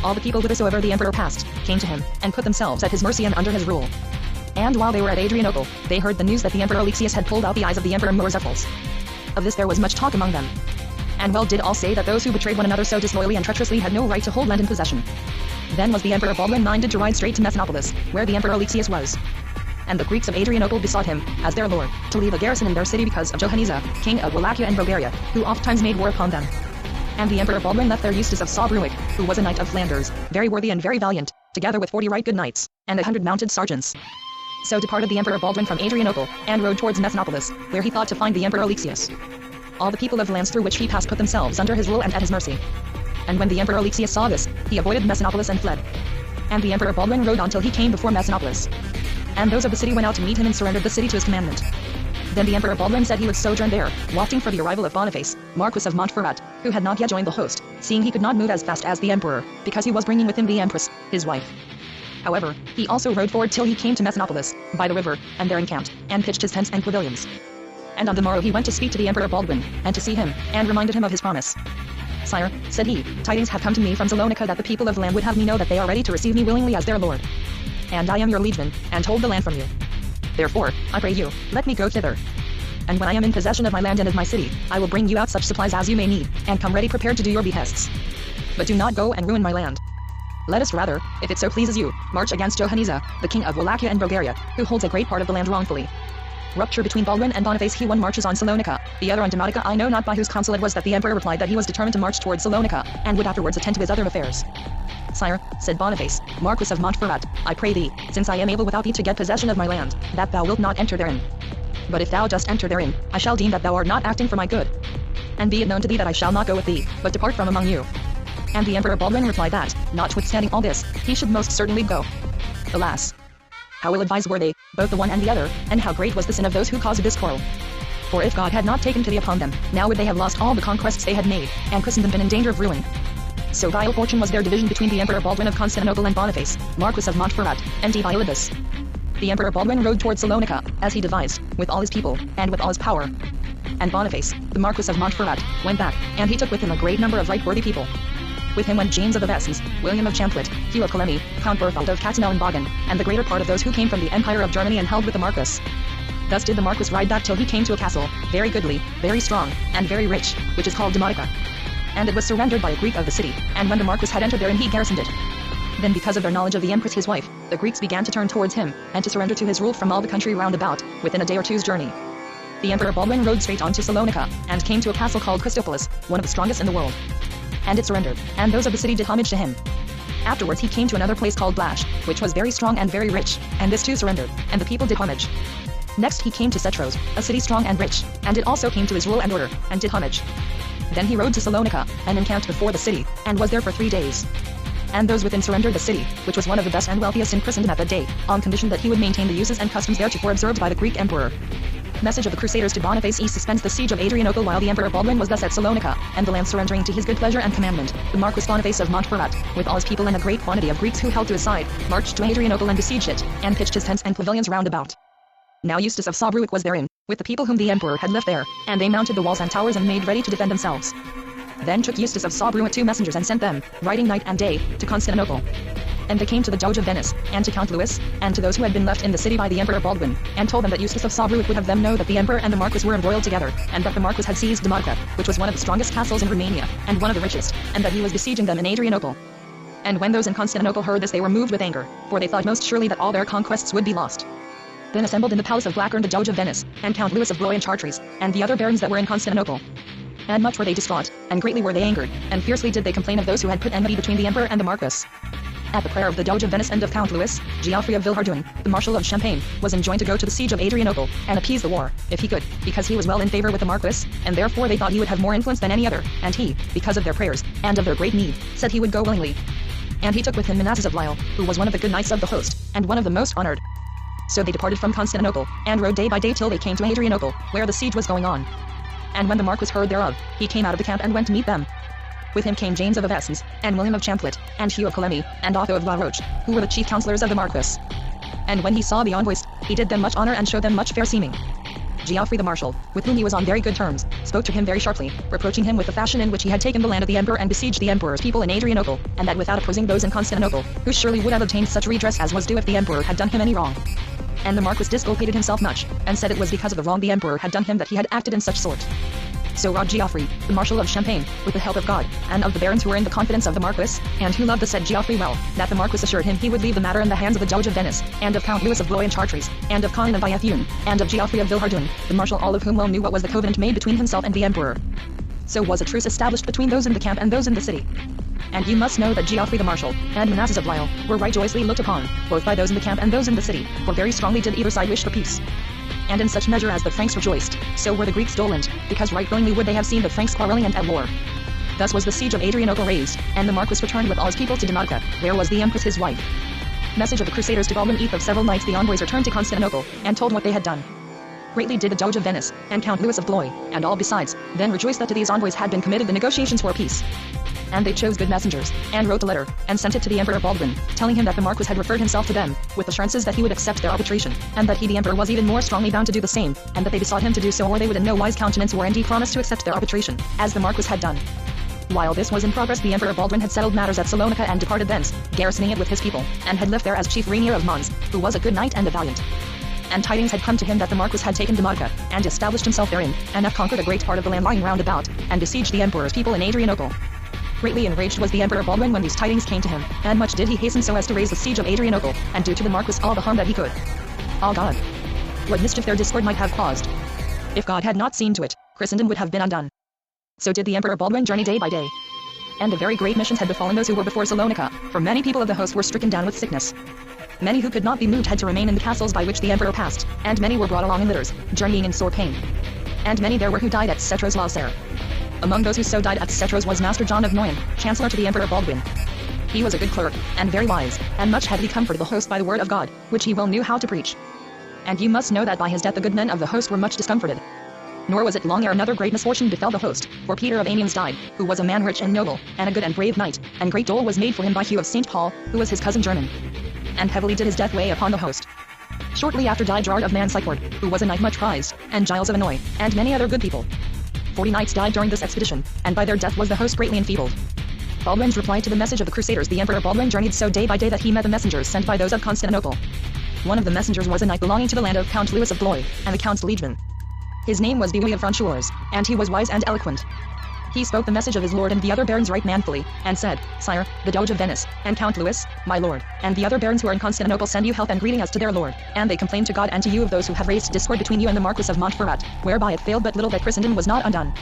All the people whithersoever the emperor passed, came to him, and put themselves at his mercy and under his rule. And while they were at Adrianople, they heard the news that the emperor Alexius had pulled out the eyes of the emperor Murzaphils. Of this there was much talk among them. And well did all say that those who betrayed one another so disloyally and treacherously had no right to hold land in possession. Then was the emperor Baldwin minded to ride straight to Messinopolis, where the emperor Alexius was. And the Greeks of Adrianople besought him, as their lord, to leave a garrison in their city because of Johanniza, king of Wallachia and Bulgaria, who ofttimes made war upon them. And the emperor Baldwin left there Eustace of Saarbrück, who was a knight of Flanders, very worthy and very valiant, together with 40 right good knights, and 100 mounted sergeants. So departed the emperor Baldwin from Adrianople, and rode towards Messinopolis, where he thought to find the emperor Alexius. All the people of lands through which he passed put themselves under his rule and at his mercy. And when the emperor Alexius saw this, he avoided Messinopolis and fled. And the emperor Baldwin rode on till he came before Messinopolis. And those of the city went out to meet him and surrendered the city to his commandment. Then the emperor Baldwin said he would sojourn there, watching for the arrival of Boniface, Marquis of Montferrat, who had not yet joined the host, seeing he could not move as fast as the emperor, because he was bringing with him the empress, his wife. However, he also rode forward till he came to Messinopolis, by the river, and there encamped, and pitched his tents and pavilions. And on the morrow he went to speak to the emperor Baldwin, and to see him, and reminded him of his promise. Sire, said he, tidings have come to me from Salonika that the people of the land would have me know that they are ready to receive me willingly as their lord. And I am your liegeman, and hold the land from you. Therefore, I pray you, let me go thither. And when I am in possession of my land and of my city, I will bring you out such supplies as you may need, and come ready prepared to do your behests. But do not go and ruin my land. Let us rather, if it so pleases you, march against Johanniza, the king of Wallachia and Bulgaria, who holds a great part of the land wrongfully. Rupture between Baldwin and Boniface. He one marches on Salonika, the other on Demotica. I know not by whose counsel it was that the emperor replied that he was determined to march towards Salonika, and would afterwards attend to his other affairs. Sire, said Boniface, Marquis of Montferrat, I pray thee, since I am able without thee to get possession of my land, that thou wilt not enter therein. But if thou dost enter therein, I shall deem that thou art not acting for my good. And be it known to thee that I shall not go with thee, but depart from among you. And the emperor Baldwin replied that, notwithstanding all this, he should most certainly go. Alas! How ill-advised were they, both the one and the other, and how great was the sin of those who caused this quarrel. For if God had not taken pity upon them, now would they have lost all the conquests they had made, and Christendom been in danger of ruin. So vile fortune was their division between the emperor Baldwin of Constantinople and Boniface, Marquis of Montferrat, and Dibilibus. The emperor Baldwin rode towards Salonika, as he devised, with all his people, and with all his power. And Boniface, the Marquis of Montferrat, went back, and he took with him a great number of right worthy people. With him went James of Avesnes, William of Champlitte, Hugh of Coligny, Count Berthold of Katzenelnbogen, and the greater part of those who came from the Empire of Germany and held with the Marquis. Thus did the Marquis ride back till he came to a castle, very goodly, very strong, and very rich, which is called Demotica. And it was surrendered by a Greek of the city, and when the Marquis had entered therein he garrisoned it. Then because of their knowledge of the empress his wife, the Greeks began to turn towards him, and to surrender to his rule from all the country round about, within a day or two's journey. The emperor Baldwin rode straight on to Salonika, and came to a castle called Christopolis, one of the strongest in the world. And it surrendered, and those of the city did homage to him. Afterwards he came to another place called Blash, which was very strong and very rich, and this too surrendered, and the people did homage. Next he came to Setros, a city strong and rich, and it also came to his rule and order, and did homage. Then he rode to Salonika, and encamped before the city, and was there for 3 days. And those within surrendered the city, which was one of the best and wealthiest in Christendom at that day, on condition that he would maintain the uses and customs theretofore observed by the Greek emperor. Message of the Crusaders to Boniface. He suspends the siege of Adrianople while the emperor Baldwin was thus at Salonika, and the land surrendering to his good pleasure and commandment. The Marquis Boniface of Montferrat, with all his people and a great quantity of Greeks who held to his side, marched to Adrianople and besieged it, and pitched his tents and pavilions round about. Now Eustace of Saarbrück was therein, with the people whom the emperor had left there, and they mounted the walls and towers and made ready to defend themselves. Then took Eustace of Saarbrück 2 messengers and sent them, riding night and day, to Constantinople. And they came to the Doge of Venice, and to Count Louis, and to those who had been left in the city by the emperor Baldwin, and told them that Eustace of Saarbrück would have them know that the emperor and the Marquis were embroiled together, and that the Marquis had seized Demotica, which was one of the strongest castles in Romania, and one of the richest, and that he was besieging them in Adrianople. And when those in Constantinople heard this they were moved with anger, for they thought most surely that all their conquests would be lost. Then assembled in the palace of Blackburn the Doge of Venice, and Count Louis of Blois and Chartres, and the other barons that were in Constantinople. And much were they distraught, and greatly were they angered, and fiercely did they complain of those who had put enmity between the emperor and the Marquis. At the prayer of the Doge of Venice and of Count Louis, Geoffrey of Villehardouin, the Marshal of Champagne, was enjoined to go to the siege of Adrianople, and appease the war, if he could, because he was well in favor with the Marquis, and therefore they thought he would have more influence than any other, and he, because of their prayers, and of their great need, said he would go willingly. And he took with him Manasses of Lisle, who was one of the good knights of the host, and one of the most honored. So they departed from Constantinople, and rode day by day till they came to Adrianople, where the siege was going on. And when the Marquis heard thereof, he came out of the camp and went to meet them. With him came James of Avesnes, and William of Champlitte, and Hugh of Coligny, and Otho of La Roche, who were the chief counselors of the Marquis. And when he saw the envoys, he did them much honor and showed them much fair seeming. Geoffrey the Marshal, with whom he was on very good terms, spoke to him very sharply, reproaching him with the fashion in which he had taken the land of the emperor and besieged the emperor's people in Adrianople, and that without opposing those in Constantinople, who surely would have obtained such redress as was due if the emperor had done him any wrong. And the Marquis disculpated himself much, and said it was because of the wrong the emperor had done him that he had acted in such sort. So wrought Geoffrey, the Marshal of Champagne, with the help of God, and of the barons who were in the confidence of the Marquis, and who loved the said Geoffrey well, that the Marquis assured him he would leave the matter in the hands of the Doge of Venice, and of Count Louis of Blois and Chartres, and of Conan of Bayethune, and of Geoffrey of Villehardouin, the Marshal, all of whom well knew what was the covenant made between himself and the emperor. So was a truce established between those in the camp and those in the city. And you must know that Geoffrey the Marshal, and Manasses of Lisle, were right joyously looked upon, both by those in the camp and those in the city, for very strongly did either side wish for peace. And in such measure as the Franks rejoiced, so were the Greeks dolent, because right willingly would they have seen the Franks quarreling and at war. Thus was the siege of Adrianople raised, and the Marquis returned with all his people to Danutka, where was the Empress his wife. Message of the Crusaders to Baldwin. Eve of several nights the envoys returned to Constantinople, and told what they had done. Greatly did the Doge of Venice, and Count Louis of Blois, and all besides, then rejoiced that to these envoys had been committed the negotiations for peace. And they chose good messengers, and wrote the letter, and sent it to the Emperor Baldwin, telling him that the Marquis had referred himself to them, with assurances that he would accept their arbitration, and that he the Emperor was even more strongly bound to do the same, and that they besought him to do so or they would in no wise countenance war, and he promised to accept their arbitration, as the Marquis had done. While this was in progress the Emperor Baldwin had settled matters at Salonika and departed thence, garrisoning it with his people, and had left there as chief Rainier of Mons, who was a good knight and a valiant. And tidings had come to him that the Marquis had taken Danutka, and established himself therein, and have conquered a great part of the land lying round about, and besieged the emperor's people in Adrianople. Greatly enraged was the Emperor Baldwin when these tidings came to him, and much did he hasten so as to raise the siege of Adrianople, and do to the Marquis all the harm that he could. Ah God! What mischief their discord might have caused! If God had not seen to it, Christendom would have been undone. So did the Emperor Baldwin journey day by day. And a very great missions had befallen those who were before Salonika, for many people of the host were stricken down with sickness. Many who could not be moved had to remain in the castles by which the Emperor passed, and many were brought along in litters, journeying in sore pain. And many there were who died at Setros l'Auxerre. Among those who so died at Setros was Master John of Noyon, Chancellor to the Emperor Baldwin. He was a good clerk, and very wise, and much had he comforted the host by the word of God, which he well knew how to preach. And you must know that by his death the good men of the host were much discomforted. Nor was it long ere another great misfortune befell the host, for Peter of Amiens died, who was a man rich and noble, and a good and brave knight, and great dole was made for him by Hugh of St. Paul, who was his cousin german. And heavily did his death weigh upon the host. Shortly after died Gerard of Mancyford, who was a knight much prized, and Giles of Annoy, and many other good people. 40 knights died during this expedition, and by their death was the host greatly enfeebled. Baldwin's reply to the message of the Crusaders. The Emperor Baldwin journeyed so day by day that he met the messengers sent by those of Constantinople. One of the messengers was a knight belonging to the land of Count Louis of Blois, and the Count's liegeman. His name was Bouilly of Franchours, and he was wise and eloquent. He spoke the message of his lord and the other barons right manfully, and said, Sire, the Doge of Venice, and Count Louis, my lord, and the other barons who are in Constantinople send you health and greeting as to their lord, and they complain to God and to you of those who have raised discord between you and the Marquis of Montferrat, whereby it failed but little that Christendom was not undone.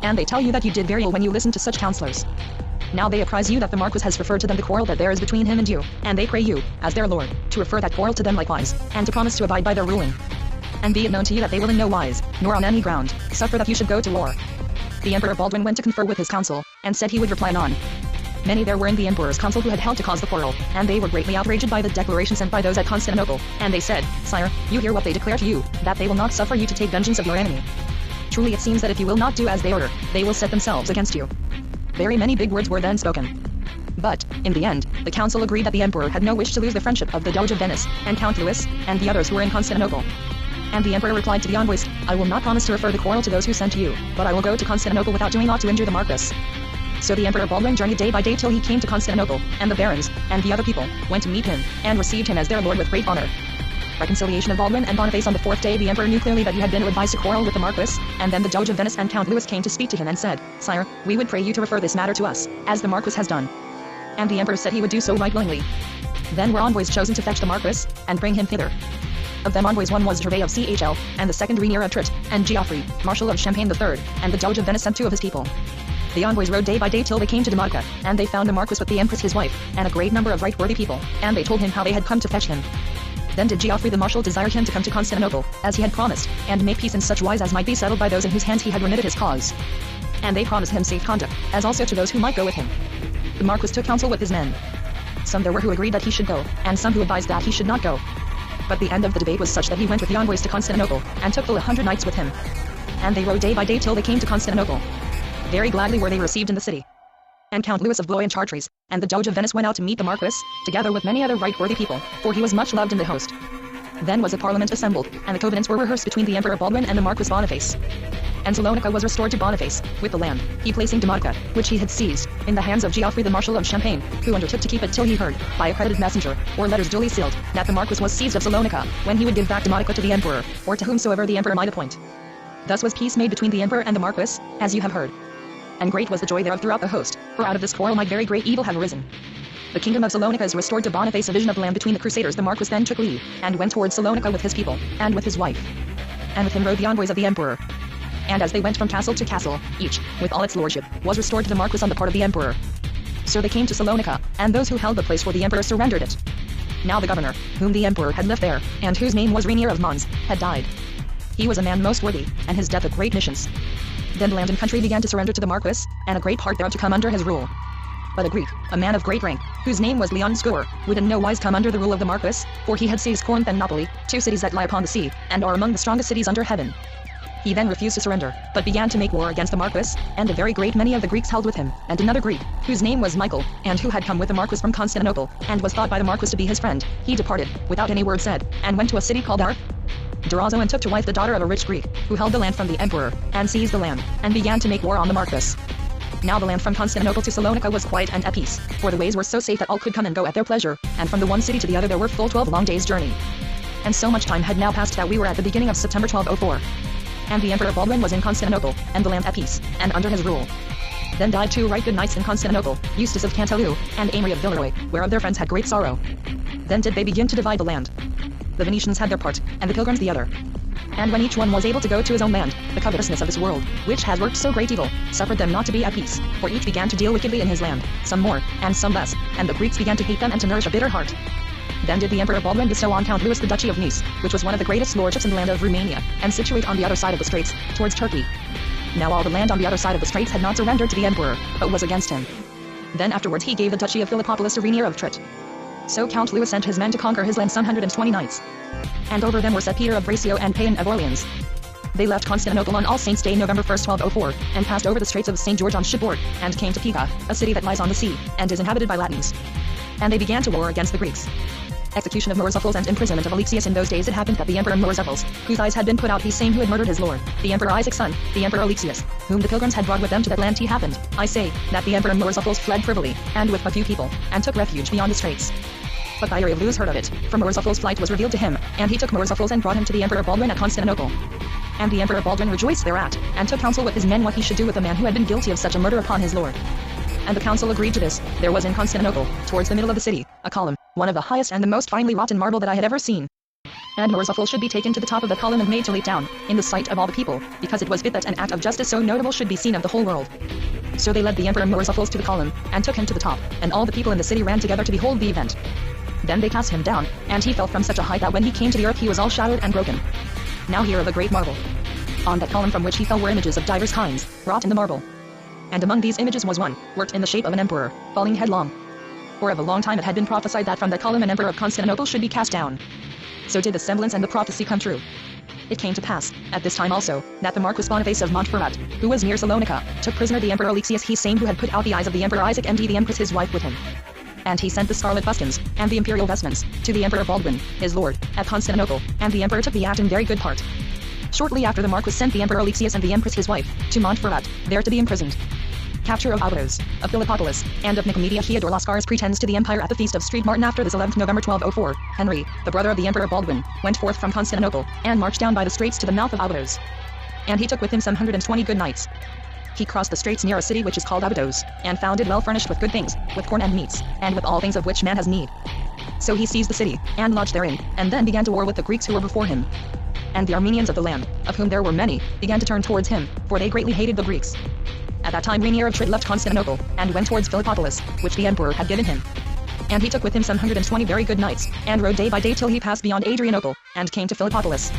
And they tell you that you did very ill when you listened to such counselors. Now they apprise you that the Marquis has referred to them the quarrel that there is between him and you, and they pray you, as their lord, to refer that quarrel to them likewise, and to promise to abide by their ruling. And be it known to you that they will in no wise, nor on any ground, suffer that you should go to war. The Emperor Baldwin went to confer with his council, and said he would reply anon. Many there were in the emperor's council who had helped to cause the quarrel, and they were greatly outraged by the declaration sent by those at Constantinople, and they said, Sire, you hear what they declare to you, that they will not suffer you to take vengeance of your enemy. Truly it seems that if you will not do as they order, they will set themselves against you. Very many big words were then spoken. But, in the end, the council agreed that the emperor had no wish to lose the friendship of the Doge of Venice, and Count Louis, and the others who were in Constantinople. And the emperor replied to the envoys, I will not promise to refer the quarrel to those who sent to you, but I will go to Constantinople without doing aught to injure the Marquis. So the Emperor Baldwin journeyed day by day till he came to Constantinople, and the barons, and the other people, went to meet him, and received him as their lord with great honor. Reconciliation of Baldwin and Boniface. On the fourth day the emperor knew clearly that he had been advised to quarrel with the Marquis, and then the Doge of Venice and Count Louis came to speak to him and said, Sire, we would pray you to refer this matter to us, as the Marquis has done. And the emperor said he would do so right willingly. Then were envoys chosen to fetch the Marquis, and bring him thither. Of them envoys one was Gervais of Chl, and the second Rainier of Trit, and Geoffrey, Marshal of Champagne the third, and the Doge of Venice sent 2 of his people. The envoys rode day by day till they came to Danutka, and they found the Marquis with the Empress his wife, and a great number of right worthy people, and they told him how they had come to fetch him. Then did Geoffrey the Marshal desire him to come to Constantinople, as he had promised, and make peace in such wise as might be settled by those in whose hands he had remitted his cause. And they promised him safe conduct, as also to those who might go with him. The Marquis took counsel with his men. Some there were who agreed that he should go, and some who advised that he should not go. But the end of the debate was such that he went with the envoys to Constantinople, and took full 100 knights with him. And they rode day by day till they came to Constantinople. Very gladly were they received in the city. And Count Louis of Blois and Chartres, and the Doge of Venice went out to meet the Marquis, together with many other right worthy people, for he was much loved in the host. Then was a parliament assembled, and the covenants were rehearsed between the Emperor Baldwin and the Marquis Boniface. And Salonica was restored to Boniface, with the land, he placing Demotica, which he had seized, in the hands of Geoffrey the Marshal of Champagne, who undertook to keep it till he heard, by accredited messenger, or letters duly sealed, that the Marquis was seized of Salonica, when he would give back Demotica to the Emperor, or to whomsoever the Emperor might appoint. Thus was peace made between the Emperor and the Marquis, as you have heard. And great was the joy thereof throughout the host, for out of this quarrel might very great evil have arisen. The kingdom of Salonica is restored to Boniface. A vision of the land between the Crusaders. The Marquis then took leave, and went towards Salonica with his people, and with his wife. And with him rode the envoys of the Emperor. And as they went from castle to castle, each, with all its lordship, was restored to the Marquis on the part of the Emperor. So they came to Salonica, and those who held the place for the Emperor surrendered it. Now the governor, whom the Emperor had left there, and whose name was Rainier of Mons, had died. He was a man most worthy, and his death a great nuisance. Then the land and country began to surrender to the Marquis, and a great part thereof to come under his rule. But a Greek, a man of great rank, whose name was Leon Scour, would in no wise come under the rule of the Marquis, for he had seized Corinth and Napoli, 2 cities that lie upon the sea, and are among the strongest cities under heaven. He then refused to surrender, but began to make war against the Marquis, and a very great many of the Greeks held with him, and another Greek, whose name was Michael, and who had come with the Marquis from Constantinople, and was thought by the Marquis to be his friend. He departed, without any word said, and went to a city called Durazzo, and took to wife the daughter of a rich Greek, who held the land from the Emperor, and seized the land, and began to make war on the Marquis. Now the land from Constantinople to Salonica was quiet and at peace, for the ways were so safe that all could come and go at their pleasure, and from the one city to the other there were full 12 long days' journey. And so much time had now passed that we were at the beginning of September 1204. And the Emperor Baldwin was in Constantinople, and the land at peace, and under his rule. Then died 2 right good knights in Constantinople, Eustace of Canteleu, and Amory of Villeroy, whereof their friends had great sorrow. Then did they begin to divide the land. The Venetians had their part, and the Pilgrims the other. And when each one was able to go to his own land, the covetousness of this world, which has worked so great evil, suffered them not to be at peace, for each began to deal wickedly in his land, some more, and some less, and the Greeks began to hate them and to nourish a bitter heart. Then did the Emperor Baldwin bestow on Count Louis the Duchy of Nice, which was one of the greatest lordships in the land of Romania, and situate on the other side of the straits, towards Turkey. Now all the land on the other side of the straits had not surrendered to the Emperor, but was against him. Then afterwards he gave the Duchy of Philippopolis to Rainier of Trit. So Count Louis sent his men to conquer his land, some 120 knights. And over them were set Peter of Bracio and Payan of Orleans. They left Constantinople on All Saints' Day, November 1st, 1204, and passed over the Straits of St. George on shipboard, and came to Pica, a city that lies on the sea, and is inhabited by Latins. And they began to war against the Greeks. Execution of Murzuphles and imprisonment of Alexius. In those days it happened that the Emperor Murzuphles, whose eyes had been put out, he same who had murdered his lord, the Emperor Isaac's son, the Emperor Alexius, whom the pilgrims had brought with them to that land, he happened, I say, that the Emperor Murzuphles fled privily, and with a few people, and took refuge beyond the straits. But Thyreoblus heard of it, for Murzuphles' flight was revealed to him, and he took Murzuphles and brought him to the Emperor Baldwin at Constantinople. And the Emperor Baldwin rejoiced thereat, and took counsel with his men what he should do with a man who had been guilty of such a murder upon his lord. And the council agreed to this. There was in Constantinople, towards the middle of the city, a column, one of the highest and the most finely wrought in marble that I had ever seen. And Murzuphles should be taken to the top of the column and made to leap down, in the sight of all the people, because it was fit that an act of justice so notable should be seen of the whole world. So they led the Emperor Murzuphles to the column, and took him to the top, and all the people in the city ran together to behold the event. Then they cast him down, and he fell from such a height that when he came to the earth he was all shattered and broken. Now here of a great marvel. On that column from which he fell were images of divers kinds, wrought in the marble. And among these images was one, worked in the shape of an emperor, falling headlong. For of a long time it had been prophesied that from that column an emperor of Constantinople should be cast down. So did the semblance and the prophecy come true. It came to pass, at this time also, that the Marquis Boniface of Montferrat, who was near Salonica, took prisoner the Emperor Alexius, he same who had put out the eyes of the Emperor Isaac, and the Empress his wife with him. And he sent the scarlet buskins, and the imperial vestments, to the Emperor Baldwin, his lord, at Constantinople, and the Emperor took the act in very good part. Shortly after the Marquis sent the Emperor Alexius and the Empress his wife, to Montferrat, there to be imprisoned. Capture of Abydos, of Philippopolis, and of Nicomedia. Theodore Lascaris pretends to the empire at the feast of St. Martin. After this 11th November 1204, Henry, the brother of the Emperor Baldwin, went forth from Constantinople, and marched down by the straits to the mouth of Abydos. And he took with him some 120 good knights. He crossed the straits near a city which is called Abydos, and found it well furnished with good things, with corn and meats, and with all things of which man has need. So he seized the city, and lodged therein, and then began to war with the Greeks who were before him. And the Armenians of the land, of whom there were many, began to turn towards him, for they greatly hated the Greeks. At that time Rainier of Trit left Constantinople, and went towards Philippopolis, which the emperor had given him. And he took with him some 120 very good knights, and rode day by day till he passed beyond Adrianople, and came to Philippopolis.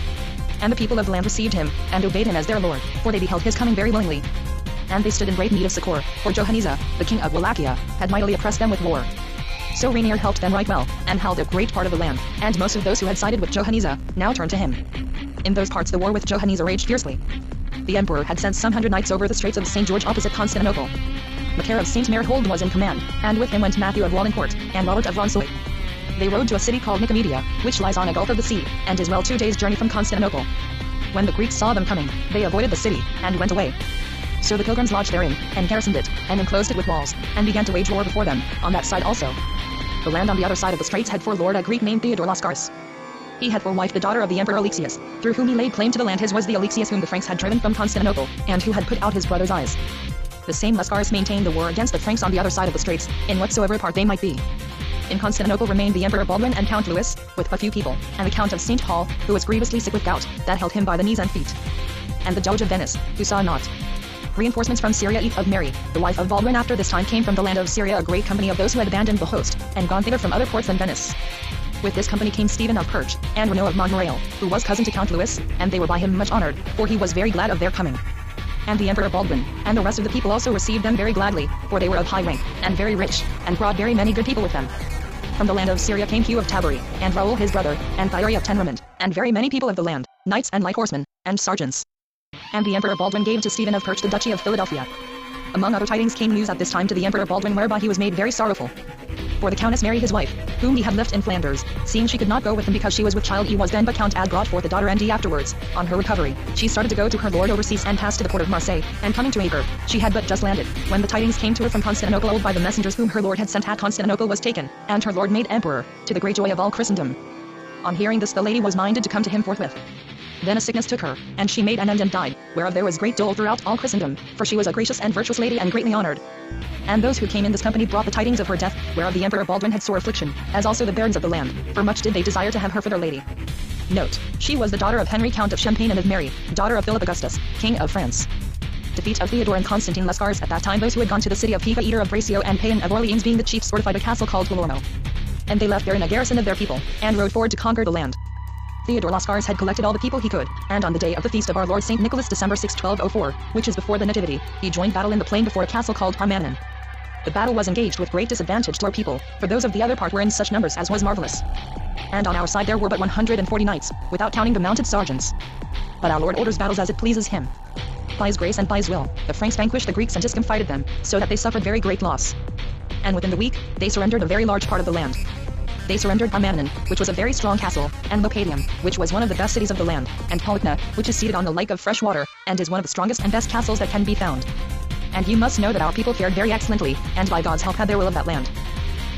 And the people of the land received him, and obeyed him as their lord, for they beheld his coming very willingly. And they stood in great need of succor, for Johanniza, the king of Wallachia, had mightily oppressed them with war. So Rainier helped them right well, and held a great part of the land, and most of those who had sided with Johanniza, now turned to him. In those parts the war with Johanniza raged fiercely. The emperor had sent some 100 knights over the straits of St. George opposite Constantinople. Macaire of St. Marihold was in command, and with him went Matthew of Wallencourt, and Robert of Ronsoy. they rode to a city called Nicomedia, which lies on a gulf of the sea, and is well 2 days' journey from Constantinople. When the Greeks saw them coming, they avoided the city, and went away. So the pilgrims lodged therein, and garrisoned it, and enclosed it with walls, and began to wage war before them, on that side also. The land on the other side of the straits had for lord a Greek named Theodore Lascaris. He had for wife the daughter of the Emperor Alexius, through whom he laid claim to the land. His was the Alexius whom the Franks had driven from Constantinople, and who had put out his brother's eyes. The same Lascaris maintained the war against the Franks on the other side of the straits, in whatsoever part they might be. In Constantinople remained the Emperor Baldwin and Count Louis, with a few people, and the Count of St. Paul, who was grievously sick with gout, that held him by the knees and feet. And the Doge of Venice, who saw not. Reinforcements from Syria. Eve of Mary, the wife of Baldwin, after this time came from the land of Syria a great company of those who had abandoned the host, and gone thither from other ports than Venice. With this company came Stephen of Perche, and Renaud of Montmirail, who was cousin to Count Louis, and they were by him much honored, for he was very glad of their coming. And the Emperor Baldwin, and the rest of the people also received them very gladly, for they were of high rank, and very rich, and brought very many good people with them. From the land of Syria came Hugh of Taberry, and Raoul his brother, and Thierry of Tenramond, and very many people of the land, knights and light horsemen, and sergeants. And the Emperor Baldwin gave to Stephen of Perche the duchy of Philadelphia. Among other tidings came news at this time to the Emperor Baldwin, whereby he was made very sorrowful. For the Countess Mary his wife, whom he had left in Flanders, seeing she could not go with him because she was with child, he was then but Count had brought forth a daughter, and afterwards, on her recovery, she started to go to her lord overseas, and passed to the port of Marseille, and coming to Acre, she had but just landed, when the tidings came to her from Constantinople by the messengers whom her lord had sent. At Constantinople was taken, and her lord made emperor, to the great joy of all Christendom. On hearing this the lady was minded to come to him forthwith. Then a sickness took her, and she made an end and died, whereof there was great dole throughout all Christendom, for she was a gracious and virtuous lady and greatly honored. And those who came in this company brought the tidings of her death, whereof the Emperor Baldwin had sore affliction, as also the barons of the land, for much did they desire to have her for their lady. Note: she was the daughter of Henry Count of Champagne and of Mary, daughter of Philip Augustus, King of France. Defeat of Theodore and Constantine Lascaris. At that time those who had gone to the city of Pica, Eater of Bracio and Payan of Orleans being the chiefs, fortified a castle called Palermo. And they left therein a garrison of their people, and rode forward to conquer the land. Theodore Lascaris had collected all the people he could, and on the day of the feast of our Lord St. Nicholas, December 6, 1204, which is before the Nativity, he joined battle in the plain before a castle called Parmanon. The battle was engaged with great disadvantage to our people, for those of the other part were in such numbers as was marvelous. And on our side there were but 140 knights, without counting the mounted sergeants. But our Lord orders battles as it pleases him. By his grace and by his will, the Franks vanquished the Greeks and discomfited them, so that they suffered very great loss. And within the week, they surrendered a very large part of the land. They surrendered Parmanon, which was a very strong castle, and Locadium, which was one of the best cities of the land, and Policna, which is seated on the lake of fresh water, and is one of the strongest and best castles that can be found. And you must know that our people fared very excellently, and by God's help had their will of that land.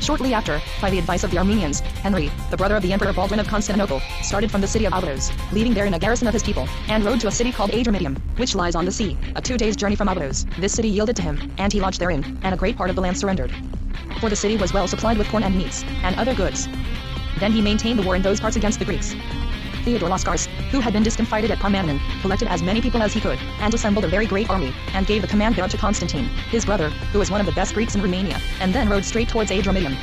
Shortly after, by the advice of the Armenians, Henry, the brother of the Emperor Baldwin of Constantinople, started from the city of Abydos, leaving therein a garrison of his people, and rode to a city called Adramyttium, which lies on the sea, a 2 days' journey from Abydos. This city yielded to him, and he lodged therein, and a great part of the land surrendered. For the city was well supplied with corn and meats, and other goods. Then he maintained the war in those parts against the Greeks. Theodore Lascaris, who had been discomfited at Parmanon, collected as many people as he could, and assembled a very great army, and gave the command thereof to Constantine, his brother, who was one of the best Greeks in Romania, and then rode straight towards Adramyttium.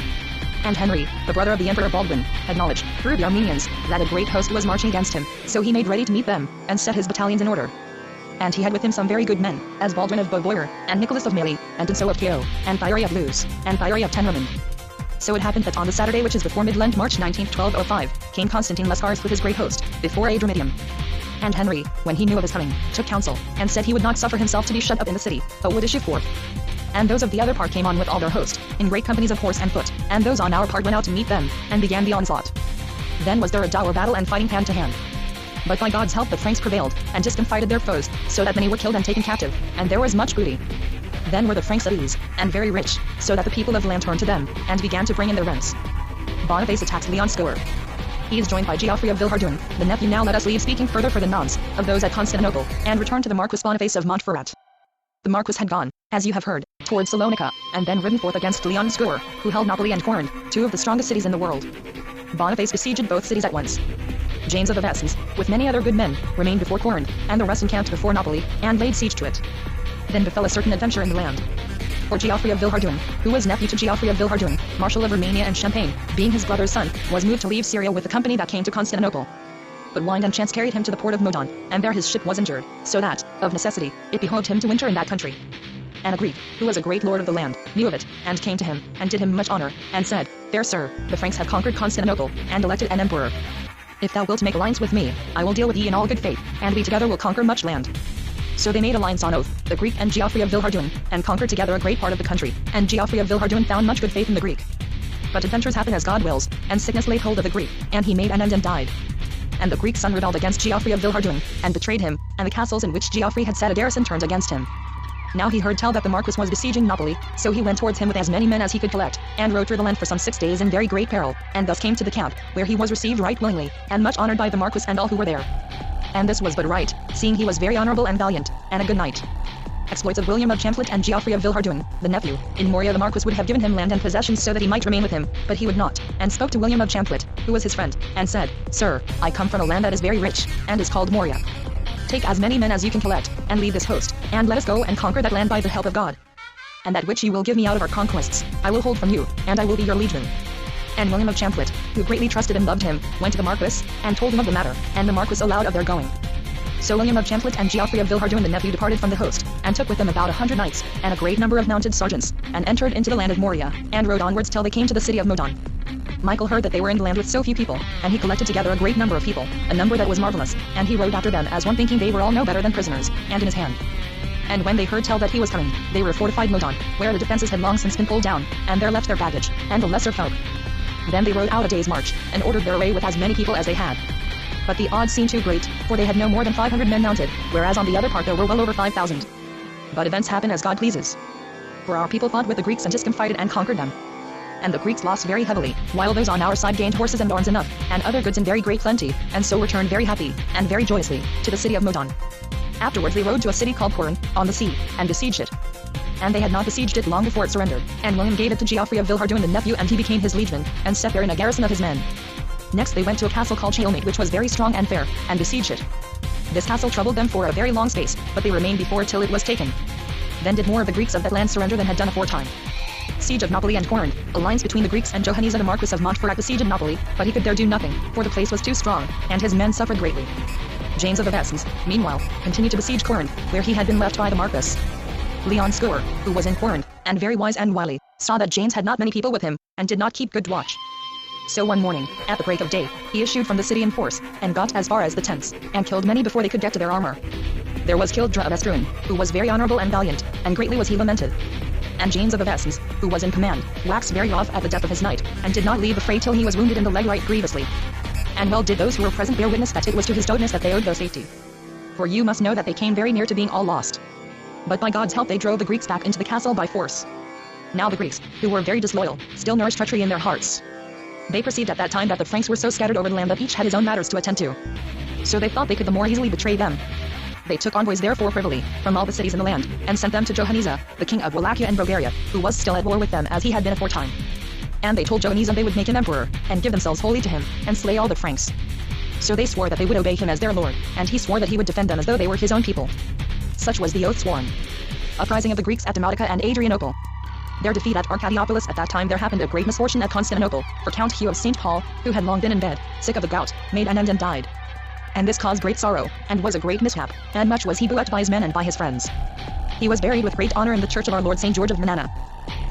And Henry, the brother of the Emperor Baldwin, had knowledge, through the Armenians, that a great host was marching against him, so he made ready to meet them, and set his battalions in order. And he had with him some very good men, as Baldwin of Beaubourg, and Nicholas of Mailly, and Denso of Cayo, and Thierry of Luz, and Thierry of Tenramond. So it happened that on the Saturday which is before Midland, March 19, 1205, came Constantine Lascaris with his great host, before Adramyttium. And Henry, when he knew of his coming, took counsel, and said he would not suffer himself to be shut up in the city, but would issue forth. And those of the other part came on with all their host, in great companies of horse and foot, and those on our part went out to meet them, and began the onslaught. Then was there a dour battle and fighting hand to hand. But by God's help the Franks prevailed, and discomfited their foes, so that many were killed and taken captive, and there was much booty. Then were the Franks at ease, and very rich, so that the people of the land turned to them, and began to bring in their rents. Boniface attacked Leon Scoer. He is joined by Geoffrey of Villehardouin, the nephew. Now let us leave speaking further for the nods, of those at Constantinople, and return to the Marquis Boniface of Montferrat. The Marquis had gone, as you have heard, towards Salonica, and then ridden forth against Leon Scoer, who held Napoli and Corinth, 2 of the strongest cities in the world. Boniface besieged both cities at once. James of Avesnes, with many other good men, remained before Corinth, and the rest encamped before Napoli, and laid siege to it. Then befell a certain adventure in the land. For Geoffrey of Villehardouin, who was nephew to Geoffrey of Villehardouin, Marshal of Romania and Champagne, being his brother's son, was moved to leave Syria with the company that came to Constantinople. But wind and chance carried him to the port of Modon, and there his ship was injured, so that, of necessity, it behoved him to winter in that country. And a Greek, who was a great lord of the land, knew of it, and came to him, and did him much honor, and said, Fair sir, the Franks have conquered Constantinople, and elected an emperor. If thou wilt make alliance with me, I will deal with ye in all good faith, and we together will conquer much land. So they made alliance on oath, the Greek and Geoffrey of Villehardouin, and conquered together a great part of the country, and Geoffrey of Villehardouin found much good faith in the Greek. But adventures happen as God wills, and sickness laid hold of the Greek, and he made an end and died. And the Greek son rebelled against Geoffrey of Villehardouin, and betrayed him, and the castles in which Geoffrey had set a garrison turned against him. Now he heard tell that the Marquis was besieging Napoli, so he went towards him with as many men as he could collect, and rode through the land for some 6 days in very great peril, and thus came to the camp, where he was received right willingly, and much honored by the Marquis and all who were there. And this was but right, seeing he was very honorable and valiant, and a good knight. Exploits of William of Chamflet and Geoffrey of Villehardouin, the nephew. In Moria the Marquis would have given him land and possessions so that he might remain with him, but he would not, and spoke to William of Chamflet, who was his friend, and said, Sir, I come from a land that is very rich, and is called Moria. Take as many men as you can collect, and leave this host, and let us go and conquer that land by the help of God. And that which you will give me out of our conquests, I will hold from you, and I will be your liegeman. And William of Chamflet, who greatly trusted and loved him, went to the Marquis, and told him of the matter, and the Marquis allowed of their going. So William of Chamflet and Geoffrey of Villehardouin the nephew departed from the host, and took with them about 100 knights, and a great number of mounted sergeants, and entered into the land of Moria, and rode onwards till they came to the city of Modon. Michael heard that they were in the land with so few people, and he collected together a great number of people, a number that was marvelous, and he rode after them as one thinking they were all no better than prisoners, and in his hand. And when they heard tell that he was coming, they refortified Modon, where the defenses had long since been pulled down, and there left their baggage, and the lesser folk. Then they rode out a day's march, and ordered their way with as many people as they had. But the odds seemed too great, for they had no more than 500 men mounted, whereas on the other part there were well over 5,000. But events happen as God pleases. For our people fought with the Greeks and discomfited and conquered them. And the Greeks lost very heavily, while those on our side gained horses and arms enough, and other goods in very great plenty, and so returned very happy, and very joyously, to the city of Modon. Afterwards they rode to a city called Corin, on the sea, and besieged it. And they had not besieged it long before it surrendered, and William gave it to Geoffrey of Villehardouin the nephew, and he became his liegeman, and set therein a garrison of his men. Next they went to a castle called Chaelmate, which was very strong and fair, and besieged it. This castle troubled them for a very long space, but they remained before it till it was taken. Then did more of the Greeks of that land surrender than had done aforetime. Siege of Napoli and Corinth, alliance between the Greeks and Johannisa the Marquis of Montferrat besieged Napoli, but he could there do nothing, for the place was too strong, and his men suffered greatly. James of Avesnes, meanwhile, continued to besiege Corinth, where he had been left by the Marquis. Leon Scour, who was in Corinth, and very wise and wily, saw that James had not many people with him, and did not keep good watch. So one morning, at the break of day, he issued from the city in force, and got as far as the tents, and killed many before they could get to their armor. There was killed Dra of Estruin, who was very honorable and valiant, and greatly was he lamented. And James of Avesnes, who was in command, waxed very wroth at the death of his knight, and did not leave the fray till he was wounded in the leg right grievously. And well did those who were present bear witness that it was to his doughness that they owed their safety. For you must know that they came very near to being all lost. But by God's help they drove the Greeks back into the castle by force. Now the Greeks, who were very disloyal, still nourished treachery in their hearts. They perceived at that time that the Franks were so scattered over the land that each had his own matters to attend to. So they thought they could the more easily betray them. They took envoys therefore privily, from all the cities in the land, and sent them to Johannisa, the king of Wallachia and Bulgaria, who was still at war with them as he had been aforetime. And they told Johannisa they would make him emperor, and give themselves wholly to him, and slay all the Franks. So they swore that they would obey him as their lord, and he swore that he would defend them as though they were his own people. Such was the oath sworn. Uprising of the Greeks at Demotica and Adrianople. Their defeat at Arcadiopolis. At that time there happened a great misfortune at Constantinople, for Count Hugh of St. Paul, who had long been in bed, sick of the gout, made an end and died. And this caused great sorrow, and was a great mishap, and much was he bewept by his men and by his friends. He was buried with great honor in the church of our Lord St. George of Manana.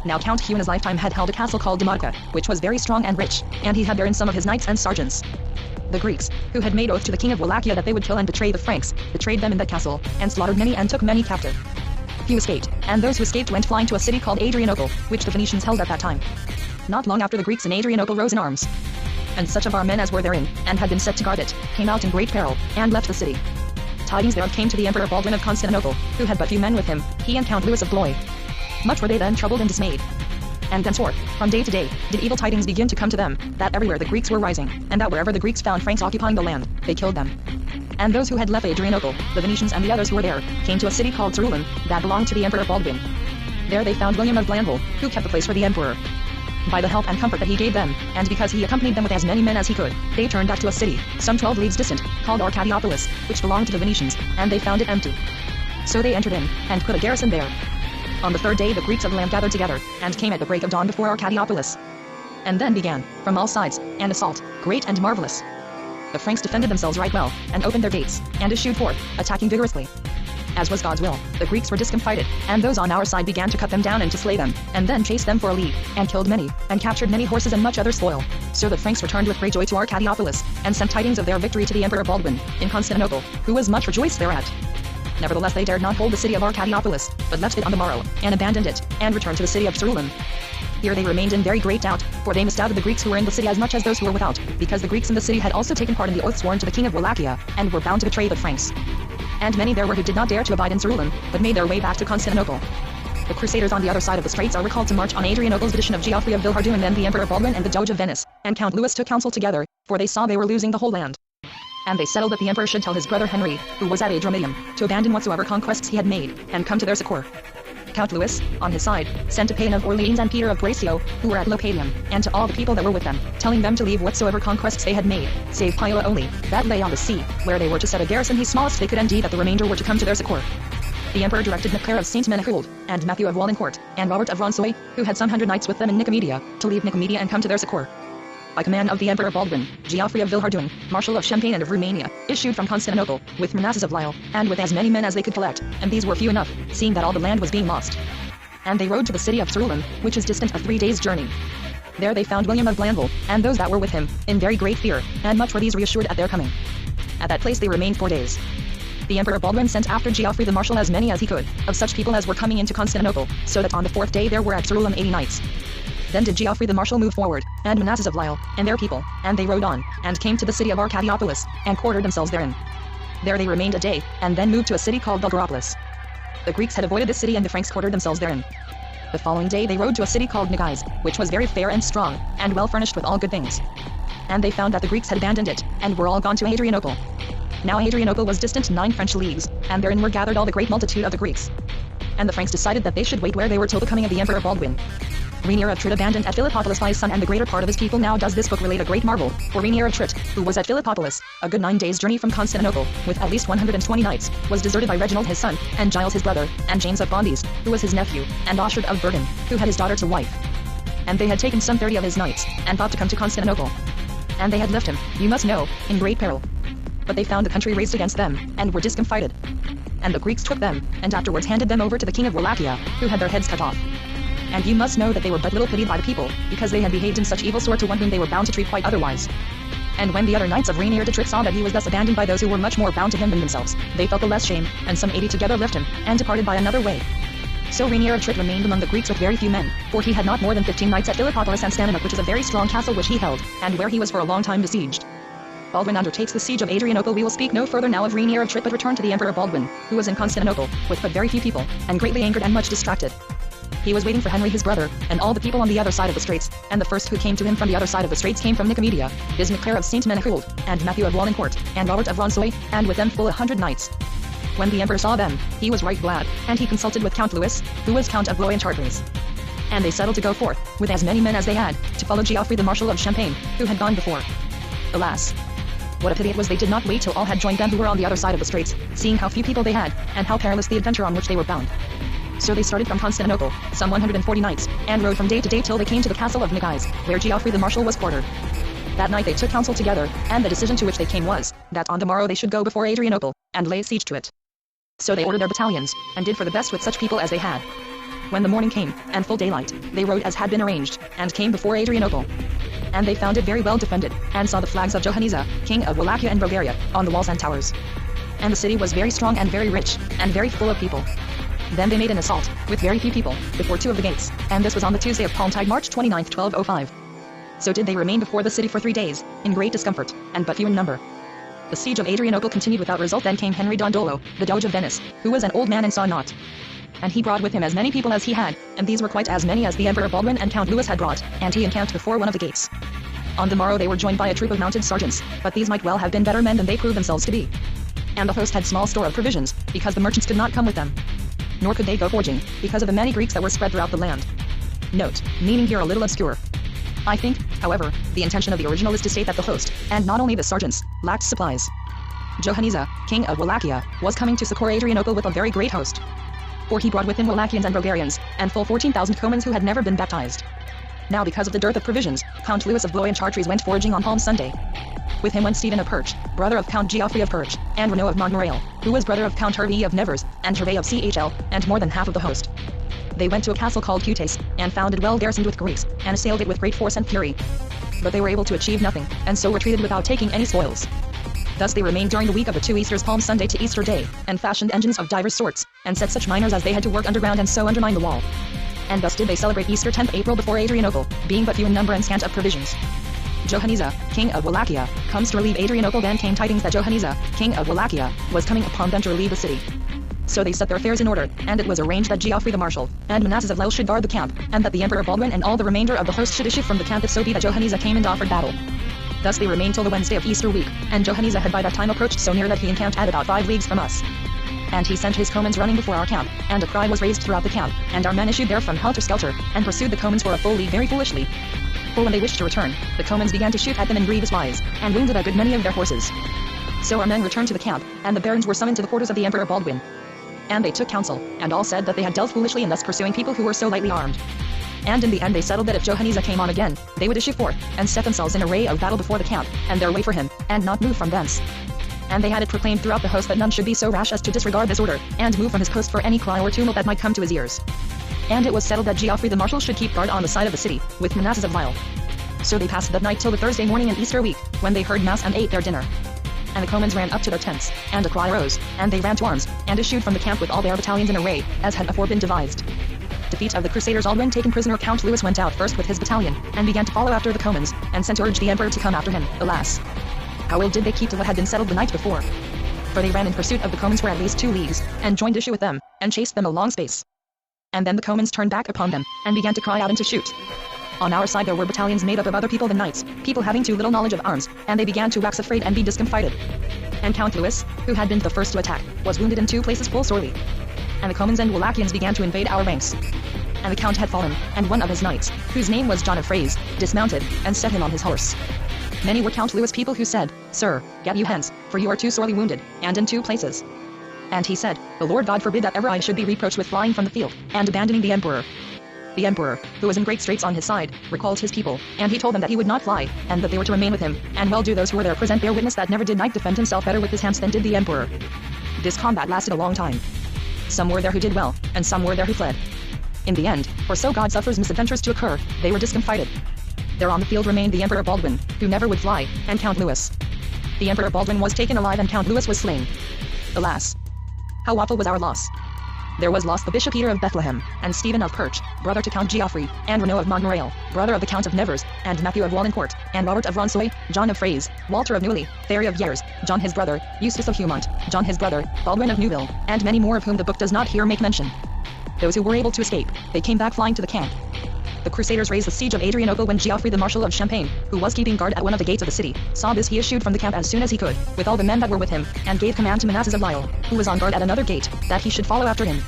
Now Count Hugh in his lifetime had held a castle called Demotica, which was very strong and rich, and he had therein some of his knights and sergeants. The Greeks, who had made oath to the king of Wallachia that they would kill and betray the Franks, betrayed them in that castle, and slaughtered many and took many captive. Few escaped, and those who escaped went flying to a city called Adrianople, which the Phoenicians held at that time. Not long after the Greeks in Adrianople rose in arms. And such of our men as were therein, and had been set to guard it, came out in great peril, and left the city. Tidings thereof came to the Emperor Baldwin of Constantinople, who had but few men with him, he and Count Louis of Blois. Much were they then troubled and dismayed. And thenceforth, from day to day, did evil tidings begin to come to them, that everywhere the Greeks were rising, and that wherever the Greeks found Franks occupying the land, they killed them. And those who had left Adrianople, the Venetians and the others who were there, came to a city called Cerulin, that belonged to the Emperor Baldwin. There they found William of Blandeville, who kept the place for the emperor. By the help and comfort that he gave them, and because he accompanied them with as many men as he could, they turned back to a city, some 12 leagues distant, called Arcadiopolis, which belonged to the Venetians, and they found it empty. So they entered in, and put a garrison there. On the third day the Greeks of the land gathered together, and came at the break of dawn before Arcadiopolis. And then began, from all sides, an assault, great and marvelous. The Franks defended themselves right well, and opened their gates, and issued forth, attacking vigorously. As was God's will, the Greeks were discomfited, and those on our side began to cut them down and to slay them, and then chased them for a league, and killed many, and captured many horses and much other spoil. So the Franks returned with great joy to Arcadiopolis, and sent tidings of their victory to the Emperor Baldwin, in Constantinople, who was much rejoiced thereat. Nevertheless they dared not hold the city of Arcadiopolis, but left it on the morrow, and abandoned it, and returned to the city of Cerulin. Here they remained in very great doubt, for they misdoubted the Greeks who were in the city as much as those who were without, because the Greeks in the city had also taken part in the oath sworn to the king of Wallachia, and were bound to betray the Franks. And many there were who did not dare to abide in Cerulean, but made their way back to Constantinople. The Crusaders on the other side of the straits are recalled to march on Adrianople's edition of Geoffrey of Villehardouin. Then the Emperor Baldwin and the Doge of Venice, and Count Louis took counsel together, for they saw they were losing the whole land. And they settled that the emperor should tell his brother Henry, who was at Adrumetum, to abandon whatsoever conquests he had made, and come to their succor. Count Louis, on his side, sent to Payne of Orleans and Peter of Braccio, who were at Lopatium, and to all the people that were with them, telling them to leave whatsoever conquests they had made, save Piola only, that lay on the sea, where they were to set a garrison the smallest they could, and that the remainder were to come to their succor. The emperor directed Maclair of Saint Menehould, and Matthew of Walencourt, and Robert of Ronsoy, who had some 100 knights with them in Nicomedia, to leave Nicomedia and come to their succor. By command of the Emperor Baldwin, Geoffrey of Villehardouin, Marshal of Champagne and of Romania, issued from Constantinople, with Manasses of Lyle, and with as many men as they could collect, and these were few enough, seeing that all the land was being lost. And they rode to the city of Cerulean, which is distant a 3 days' journey. There they found William of Blandeville, and those that were with him, in very great fear, and much were these reassured at their coming. At that place they remained 4 days. The Emperor Baldwin sent after Geoffrey the Marshal as many as he could, of such people as were coming into Constantinople, so that on the 4th day there were at Cerulean 80 knights. Then did Geoffrey the Marshal move forward, and Manasses of Lyle, and their people, and they rode on, and came to the city of Arcadiopolis, and quartered themselves therein. There they remained a day, and then moved to a city called Bulgaropolis. The Greeks had avoided this city, and the Franks quartered themselves therein. The following day they rode to a city called Nagais, which was very fair and strong, and well furnished with all good things. And they found that the Greeks had abandoned it, and were all gone to Adrianople. Now Adrianople was distant 9 French leagues, and therein were gathered all the great multitude of the Greeks. And the Franks decided that they should wait where they were till the coming of the Emperor Baldwin. Renier of Trit abandoned at Philippopolis by his son and the greater part of his people. Now does this book relate a great marvel, for Renier of Trit, who was at Philippopolis, a good 9 days' journey from Constantinople, with at least 120 knights, was deserted by Reginald his son, and Giles his brother, and James of Bondies, who was his nephew, and Oshard of Bergen, who had his daughter to wife. And they had taken some 30 of his knights, and thought to come to Constantinople. And they had left him, you must know, in great peril. But they found the country raised against them, and were discomfited. And the Greeks took them, and afterwards handed them over to the king of Wallachia, who had their heads cut off. And you must know that they were but little pitied by the people, because they had behaved in such evil sort to one whom they were bound to treat quite otherwise. And when the other knights of Rainier de Trit saw that he was thus abandoned by those who were much more bound to him than themselves, they felt the less shame, and some 80 together left him, and departed by another way. So Rainier of Trit remained among the Greeks with very few men, for he had not more than 15 knights at Philippopolis and Staninoke, which is a very strong castle which he held, and where he was for a long time besieged. Baldwin undertakes the siege of Adrianople. We will speak no further now of Rainier of Trit, but return to the Emperor Baldwin, who was in Constantinople, with but very few people, and greatly angered and much distracted. He was waiting for Henry his brother, and all the people on the other side of the straits, and the first who came to him from the other side of the straits came from Nicomedia, viz. Maclair of Saint Menehould, and Matthew of Walencourt, and Robert of Ronsoy, and with them full 100 knights. When the emperor saw them, he was right glad, and he consulted with Count Louis, who was Count of Blois and Chartres. And they settled to go forth, with as many men as they had, to follow Geoffrey the Marshal of Champagne, who had gone before. Alas! What a pity it was they did not wait till all had joined them who were on the other side of the straits, seeing how few people they had, and how perilous the adventure on which they were bound. So they started from Constantinople, some 140 knights, and rode from day to day till they came to the castle of Nagais, where Geoffrey the Marshal was quartered. That night they took counsel together, and the decision to which they came was, that on the morrow they should go before Adrianople, and lay siege to it. So they ordered their battalions, and did for the best with such people as they had. When the morning came, and full daylight, they rode as had been arranged, and came before Adrianople. And they found it very well defended, and saw the flags of Johanniza, king of Wallachia and Bulgaria, on the walls and towers. And the city was very strong and very rich, and very full of people. Then they made an assault, with very few people, before 2 of the gates, and this was on the Tuesday of Palmtide, March 29, 1205. So did they remain before the city for 3 days, in great discomfort, and but few in number. The siege of Adrianople continued without result. Then came Henry Dandolo, the Doge of Venice, who was an old man and saw naught. And he brought with him as many people as he had, and these were quite as many as the Emperor Baldwin and Count Louis had brought, and he encamped before one of the gates. On the morrow they were joined by a troop of mounted sergeants, but these might well have been better men than they proved themselves to be. And the host had small store of provisions, because the merchants could not come with them. Nor could they go foraging, because of the many Greeks that were spread throughout the land. Note, meaning here a little obscure. I think, however, the intention of the original is to state that the host, and not only the sergeants, lacked supplies. Johanniza, king of Wallachia, was coming to succor Adrianople with a very great host. For he brought with him Wallachians and Bulgarians, and full 14,000 Comans who had never been baptized. Now because of the dearth of provisions, Count Louis of Blois and Chartres went foraging on Palm Sunday. With him went Stephen of Perche, brother of Count Geoffrey of Perche, and Renaud of Montmirail, who was brother of Count Hervé of Nevers, and Hervé of Chl, and more than half of the host. They went to a castle called Cutes, and found it well garrisoned with Greeks, and assailed it with great force and fury. But they were able to achieve nothing, and so retreated without taking any spoils. Thus they remained during the week of the 2 Easters, Palm Sunday to Easter Day, and fashioned engines of divers sorts, and set such miners as they had to work underground and so undermine the wall. And thus did they celebrate Easter 10th April before Adrianople, being but few in number and scant of provisions. Johanniza, king of Wallachia, comes to relieve Adrianople. Then came tidings that Johanniza, king of Wallachia, was coming upon them to relieve the city. So they set their affairs in order, and it was arranged that Geoffrey the Marshal, and Manasseh of Lel should guard the camp, and that the Emperor Baldwin and all the remainder of the host should issue from the camp if so be that Johanniza came and offered battle. Thus they remained till the Wednesday of Easter week, and Johanniza had by that time approached so near that he encamped at about 5 leagues from us. And he sent his comans running before our camp, and a cry was raised throughout the camp, and our men issued there from helter-skelter, and pursued the comans for a full league very foolishly. For when they wished to return, the comans began to shoot at them in grievous wise, and wounded a good many of their horses. So our men returned to the camp, and the barons were summoned to the quarters of the Emperor Baldwin. And they took counsel, and all said that they had dealt foolishly in thus pursuing people who were so lightly armed. And in the end they settled that if Johanniza came on again, they would issue forth, and set themselves in array of battle before the camp, and there wait for him, and not move from thence. And they had it proclaimed throughout the host that none should be so rash as to disregard this order, and move from his post for any cry or tumult that might come to his ears. And it was settled that Geoffrey the Marshal should keep guard on the side of the city, with Manasseh of Lyle. So they passed that night till the Thursday morning in Easter week, when they heard mass and ate their dinner. And the comans ran up to their tents, and a cry arose, and they ran to arms, and issued from the camp with all their battalions in array, as had before been devised. Defeat of the Crusaders. Aldwin taken prisoner. Count Louis went out first with his battalion, and began to follow after the comans, and sent to urge the emperor to come after him. Alas! How ill did they keep to what had been settled the night before? For they ran in pursuit of the comans for at least 2 leagues, and joined issue with them, and chased them a long space. And then the comans turned back upon them, and began to cry out and to shoot. On our side there were battalions made up of other people than knights, people having too little knowledge of arms, and they began to wax afraid and be discomfited. And Count Louis, who had been the first to attack, was wounded in 2 places full sorely. And the comans and Wallachians began to invade our ranks. And the count had fallen, and one of his knights, whose name was John of Frays, dismounted, and set him on his horse. Many were Count Louis people who said, Sir, get you hence, for you are too sorely wounded, and in 2 places. And he said, The Lord God forbid that ever I should be reproached with flying from the field, and abandoning the emperor. The emperor, who was in great straits on his side, recalled his people, and he told them that he would not fly, and that they were to remain with him, and well do those who were there present bear witness that never did knight defend himself better with his hands than did the emperor. This combat lasted a long time. Some were there who did well, and some were there who fled. In the end, for so God suffers misadventures to occur, they were discomfited. There on the field remained the Emperor Baldwin, who never would fly, and Count Louis. The Emperor Baldwin was taken alive and Count Louis was slain. Alas! How awful was our loss! There was lost the Bishop Peter of Bethlehem, and Stephen of Perche, brother to Count Geoffrey, and Renaud of Montmirail, brother of the Count of Nevers, and Matthew of Walencourt, and Robert of Ronsoy, John of Frays, Walter of Newley, Thierry of Yers, John his brother, Eustace of Humont, John his brother, Baldwin of Newville, and many more of whom the book does not here make mention. Those who were able to escape, they came back flying to the camp. The Crusaders raised the siege of Adrianople when Geoffrey the Marshal of Champagne, who was keeping guard at one of the gates of the city, saw this. He issued from the camp as soon as he could, with all the men that were with him, and gave command to Manasseh of Lyle, who was on guard at another gate, that he should follow after him.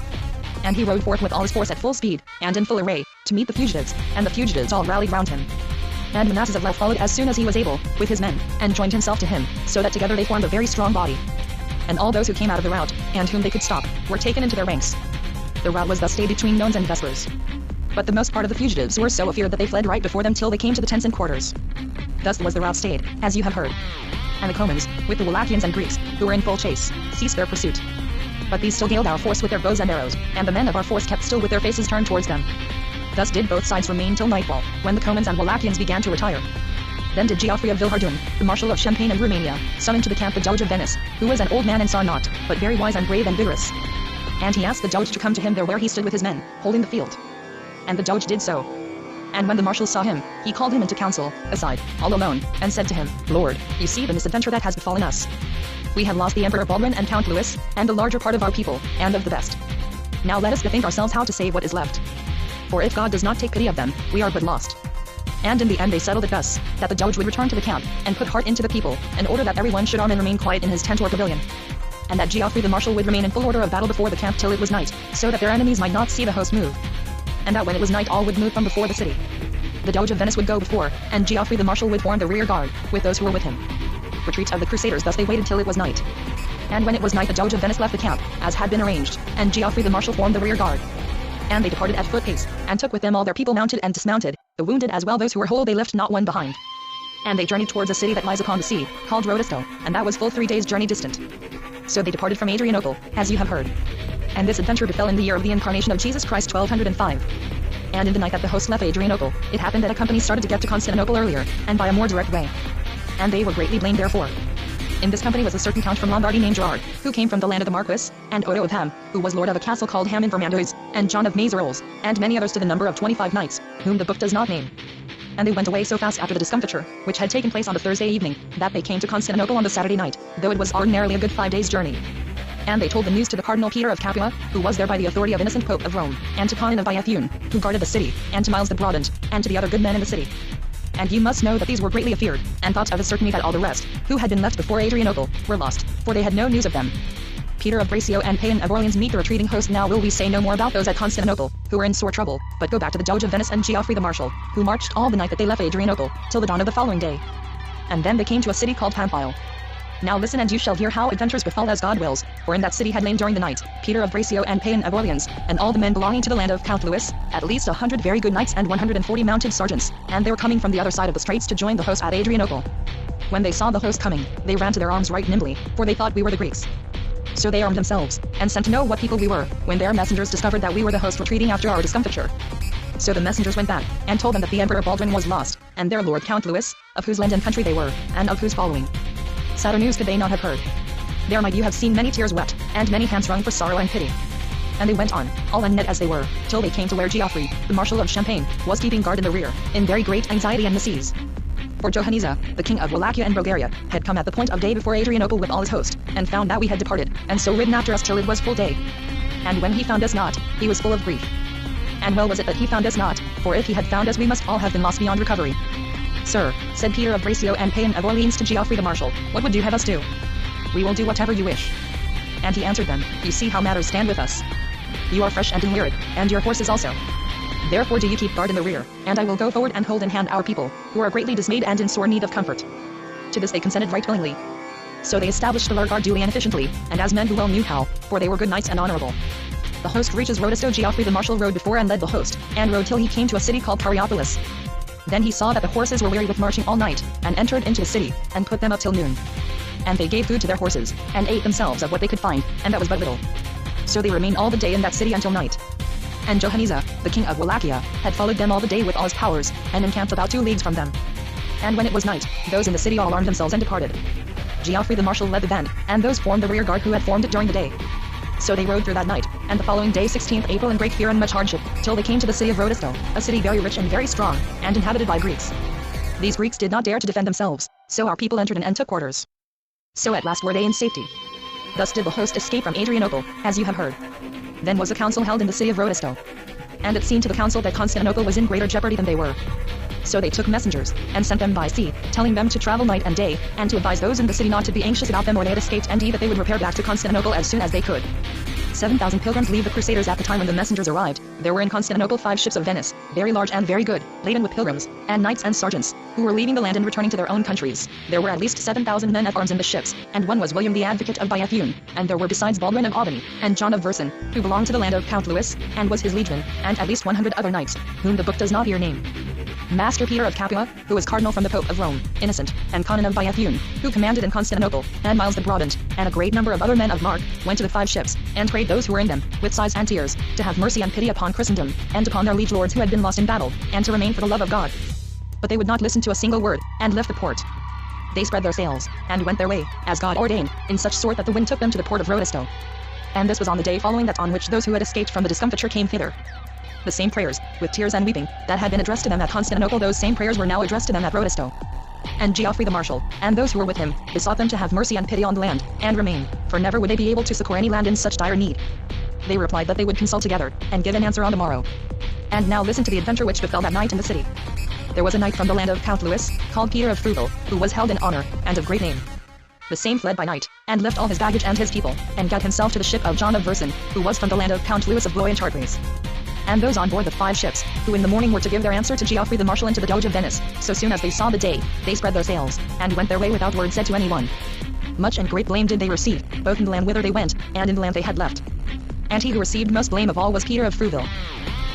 And he rode forth with all his force at full speed, and in full array, to meet the fugitives, and the fugitives all rallied round him. And Manasseh of Lyle followed as soon as he was able, with his men, and joined himself to him, so that together they formed a very strong body. And all those who came out of the rout, and whom they could stop, were taken into their ranks. The rout was thus stayed between Nones and Vespers. But the most part of the fugitives were so afeard that they fled right before them till they came to the tents and quarters. Thus was the rout stayed, as you have heard. And the Comans, with the Wallachians and Greeks, who were in full chase, ceased their pursuit. But these still galed our force with their bows and arrows, and the men of our force kept still with their faces turned towards them. Thus did both sides remain till nightfall, when the Comans and Wallachians began to retire. Then did Geoffrey of Villehardouin, the Marshal of Champagne and Romania, summon to the camp the Judge of Venice, who was an old man and saw naught, but very wise and brave and vigorous. And he asked the Judge to come to him there where he stood with his men, holding the field. And the Judge did so. And when the Marshal saw him, he called him into council, aside, all alone, and said to him, Lord, you see the misadventure that has befallen us. We have lost the Emperor Baldwin and Count Louis, and the larger part of our people, and of the best. Now let us bethink ourselves how to save what is left. For if God does not take pity of them, we are but lost. And in the end they settled it thus, that the Judge would return to the camp, and put heart into the people, in order that everyone should arm and remain quiet in his tent or pavilion. And that Geoffrey the Marshal would remain in full order of battle before the camp till it was night, so that their enemies might not see the host move. And that when it was night all would move from before the city. The Judge of Venice would go before, and Geoffrey the Marshal would form the rear guard, with those who were with him. Retreat of the Crusaders. Thus they waited till it was night. And when it was night the Judge of Venice left the camp, as had been arranged, and Geoffrey the Marshal formed the rear guard. And they departed at foot pace, and took with them all their people mounted and dismounted, the wounded as well those who were whole they left not one behind. And they journeyed towards a city that lies upon the sea, called Rodisto, and that was full 3 days' journey distant. So they departed from Adrianople, as you have heard. And this adventure befell in the year of the incarnation of Jesus Christ 1205. And in the night that the host left Adrianople, it happened that a company started to get to Constantinople earlier, and by a more direct way. And they were greatly blamed therefore. In this company was a certain count from Lombardy named Gerard, who came from the land of the Marquis, and Odo of Ham, who was lord of a castle called Ham in Vermandois, and John of Mazeroles, and many others to the number of 25 knights, whom the book does not name. And they went away so fast after the discomfiture, which had taken place on the Thursday evening, that they came to Constantinople on the Saturday night, though it was ordinarily a good 5 days' journey. And they told the news to the Cardinal Peter of Capua, who was there by the authority of Innocent Pope of Rome, and to Conon of Byathione, who guarded the city, and to Miles the Brodant, and to the other good men in the city. And you must know that these were greatly afeared, and thought of a certainty that all the rest, who had been left before Adrianople, were lost, for they had no news of them. Peter of Braccio and Payan of Orleans meet the retreating host. Now will we say no more about those at Constantinople, who were in sore trouble, but go back to the Doge of Venice and Geoffrey the Marshal, who marched all the night that they left Adrianople, till the dawn of the following day. And then they came to a city called Pamphile. Now listen and you shall hear how adventures befall as God wills, for in that city had lain during the night, Peter of Braccio and Payan of Orleans, and all the men belonging to the land of Count Louis, at least 100 very good knights and 140 mounted sergeants, and they were coming from the other side of the straits to join the host at Adrianople. When they saw the host coming, they ran to their arms right nimbly, for they thought we were the Greeks. So they armed themselves, and sent to know what people we were, when their messengers discovered that we were the host retreating after our discomfiture. So the messengers went back, and told them that the Emperor Baldwin was lost, and their lord Count Louis, of whose land and country they were, and of whose following. Sadder news could they not have heard. There might you have seen many tears wept, and many hands wrung for sorrow and pity. And they went on, all unmet as they were, till they came to where Geoffrey, the Marshal of Champagne, was keeping guard in the rear, in very great anxiety and misease. For Johanniza, the king of Wallachia and Bulgaria, had come at the point of day before Adrianople with all his host, and found that we had departed, and so ridden after us till it was full day. And when he found us not, he was full of grief. And well was it that he found us not, for if he had found us we must all have been lost beyond recovery. Sir, said Peter of Braccio and Payan of Orleans to Geoffrey the Marshal, what would you have us do? We will do whatever you wish. And he answered them, you see how matters stand with us. You are fresh and unwearied, and your horses also. Therefore do you keep guard in the rear, and I will go forward and hold in hand our people, who are greatly dismayed and in sore need of comfort. To this they consented right willingly. So they established the rear guard duly and efficiently, and as men who well knew how, for they were good knights and honorable. The host reaches Rhodesto. Geoffrey the Marshal rode before and led the host, and rode till he came to a city called Cariopolis. Then he saw that the horses were weary with marching all night, and entered into the city, and put them up till noon. And they gave food to their horses, and ate themselves of what they could find, and that was but little. So they remained all the day in that city until night. And Johanniza, the king of Wallachia, had followed them all the day with all his powers, and encamped about 2 leagues from them. And when it was night, those in the city all armed themselves and departed. Geoffrey the Marshal led the band, and those formed the rear guard who had formed it during the day. So they rode through that night, and the following day 16th April in great fear and much hardship, till they came to the city of Rhodesto, a city very rich and very strong, and inhabited by Greeks. These Greeks did not dare to defend themselves, so our people entered in and took quarters. So at last were they in safety. Thus did the host escape from Adrianople, as you have heard. Then was a council held in the city of Rhodesto. And it seemed to the council that Constantinople was in greater jeopardy than they were. So they took messengers, and sent them by sea, telling them to travel night and day, and to advise those in the city not to be anxious about them or they had escaped, and that they would repair back to Constantinople as soon as they could. 7,000 pilgrims leave the Crusaders at the time when the messengers arrived. There were in Constantinople 5 ships of Venice, very large and very good, laden with pilgrims, and knights and sergeants, who were leaving the land and returning to their own countries. There were at least 7,000 men at arms in the ships, and one was William the Advocate of Byathione, and there were besides Baldwin of Albany, and John of Verson, who belonged to the land of Count Louis, and was his liegeman, and at least 100 other knights, whom the book does not here name. Master Peter of Capua, who was cardinal from the Pope of Rome, Innocent, and Conon of Byathione, who commanded in Constantinople, and Miles the Brodant, and a great number of other men of mark, went to the 5 ships, and prayed those who were in them, with sighs and tears, to have mercy and pity upon Christendom, and upon their liege lords who had been lost in battle, and to remain for the love of God. But they would not listen to a single word, and left the port. They spread their sails, and went their way, as God ordained, in such sort that the wind took them to the port of Rhodesto. And this was on the day following that on which those who had escaped from the discomfiture came thither. The same prayers, with tears and weeping, that had been addressed to them at Constantinople, those same prayers were now addressed to them at Rhodesto. And Geoffrey the Marshal, and those who were with him, besought them to have mercy and pity on the land, and remain, for never would they be able to succor any land in such dire need. They replied that they would consult together, and give an answer on the morrow. And now listen to the adventure which befell that night in the city. There was a knight from the land of Count Louis, called Peter of Frugal, who was held in honor, and of great name. The same fled by night, and left all his baggage and his people, and got himself to the ship of John of Verson, who was from the land of Count Louis of Blois and Chartres. And those on board the 5 ships, who in the morning were to give their answer to Geoffrey the Marshal and to the Doge of Venice, so soon as they saw the day, they spread their sails, and went their way without word said to anyone. Much and great blame did they receive, both in the land whither they went, and in the land they had left. And he who received most blame of all was Peter of Frugal.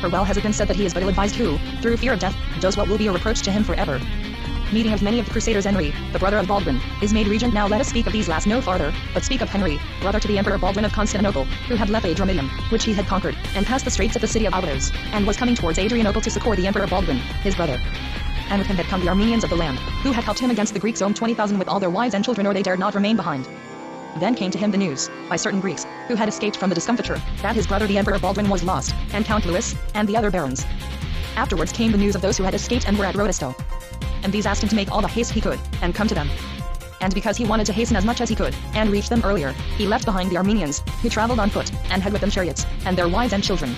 For well has it been said that he is but ill-advised who, through fear of death, does what will be a reproach to him forever. Meeting of many of the Crusaders, Henry, the brother of Baldwin, is made regent. Now let us speak of these last no farther, but speak of Henry, brother to the Emperor Baldwin of Constantinople, who had left Adramyttium, which he had conquered, and passed the straits of the city of Abydos, and was coming towards Adrianople to succor the Emperor Baldwin, his brother. And with him had come the Armenians of the land, who had helped him against the Greeks, 20,000 with all their wives and children, or they dared not remain behind. Then came to him the news, by certain Greeks, who had escaped from the discomfiture, that his brother the Emperor Baldwin was lost, and Count Louis, and the other barons. Afterwards came the news of those who had escaped and were at Rodisto. And these asked him to make all the haste he could, and come to them. And because he wanted to hasten as much as he could, and reach them earlier, he left behind the Armenians, who traveled on foot, and had with them chariots, and their wives and children.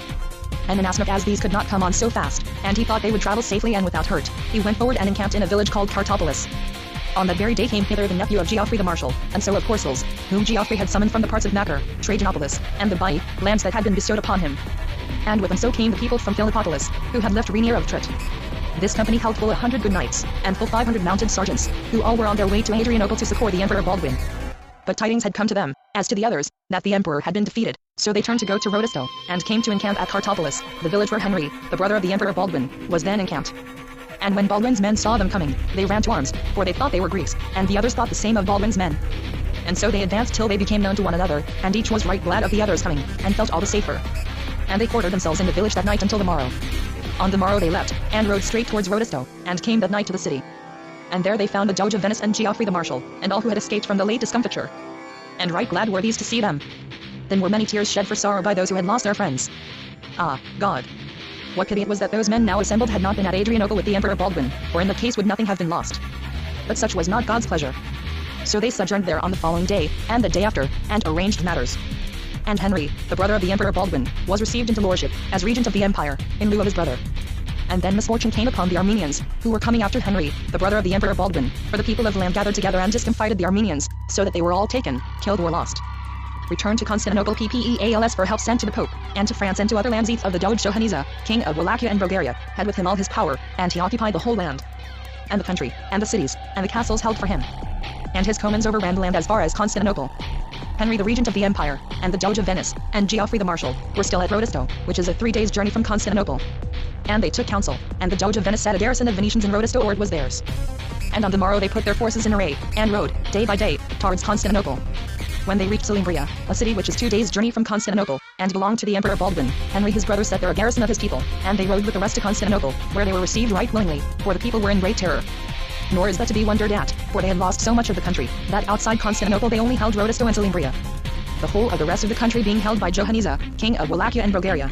And inasmuch as these could not come on so fast, and he thought they would travel safely and without hurt, he went forward and encamped in a village called Cartopolis. On that very day came hither the nephew of Geoffrey the Marshal, and so of Corsels, whom Geoffrey had summoned from the parts of Macer, Trajanopolis, and the Bai, lands that had been bestowed upon him. And with them so came the people from Philippopolis, who had left Renier of Trit. This company held full 100 good knights, and full 500 mounted sergeants, who all were on their way to Adrianople to succor the Emperor Baldwin. But tidings had come to them, as to the others, that the emperor had been defeated, so they turned to go to Rodisto, and came to encamp at Cartopolis, the village where Henry, the brother of the Emperor Baldwin, was then encamped. And when Baldwin's men saw them coming, they ran to arms, for they thought they were Greeks, and the others thought the same of Baldwin's men. And so they advanced till they became known to one another, and each was right glad of the others coming, and felt all the safer. And they quartered themselves in the village that night until the morrow. On the morrow they left, and rode straight towards Rodisto, and came that night to the city. And there they found the Doge of Venice and Geoffrey the Marshal, and all who had escaped from the late discomfiture. And right glad were these to see them. Then were many tears shed for sorrow by those who had lost their friends. Ah, God! What pity it was that those men now assembled had not been at Adrianople with the Emperor Baldwin, for in that case would nothing have been lost. But such was not God's pleasure. So they sojourned there on the following day, and the day after, and arranged matters. And Henry, the brother of the Emperor Baldwin, was received into lordship, as regent of the empire, in lieu of his brother. And then misfortune came upon the Armenians, who were coming after Henry, the brother of the Emperor Baldwin, for the people of the land gathered together and discomfited the Armenians, so that they were all taken, killed or lost. Returned to Constantinople PPEALS for help sent to the Pope, and to France and to other lands of the Doge Johanniza, king of Wallachia and Bulgaria, had with him all his power, and he occupied the whole land, and the country, and the cities, and the castles held for him. And his comans overran the land as far as Constantinople. Henry the regent of the empire, and the Doge of Venice, and Geoffrey the Marshal, were still at Rodisto, which is a 3 days' journey from Constantinople. And they took counsel, and the Doge of Venice set a garrison of Venetians in Rodisto, or it was theirs. And on the morrow they put their forces in array, and rode, day by day, towards Constantinople. When they reached Salimbria, a city which is 2 days' journey from Constantinople, and belonged to the Emperor Baldwin, Henry his brother set there a garrison of his people, and they rode with the rest to Constantinople, where they were received right willingly, for the people were in great terror. Nor is that to be wondered at, for they had lost so much of the country, that outside Constantinople they only held Rodisto and Salimbria. The whole of the rest of the country being held by Johanniza, king of Wallachia and Bulgaria.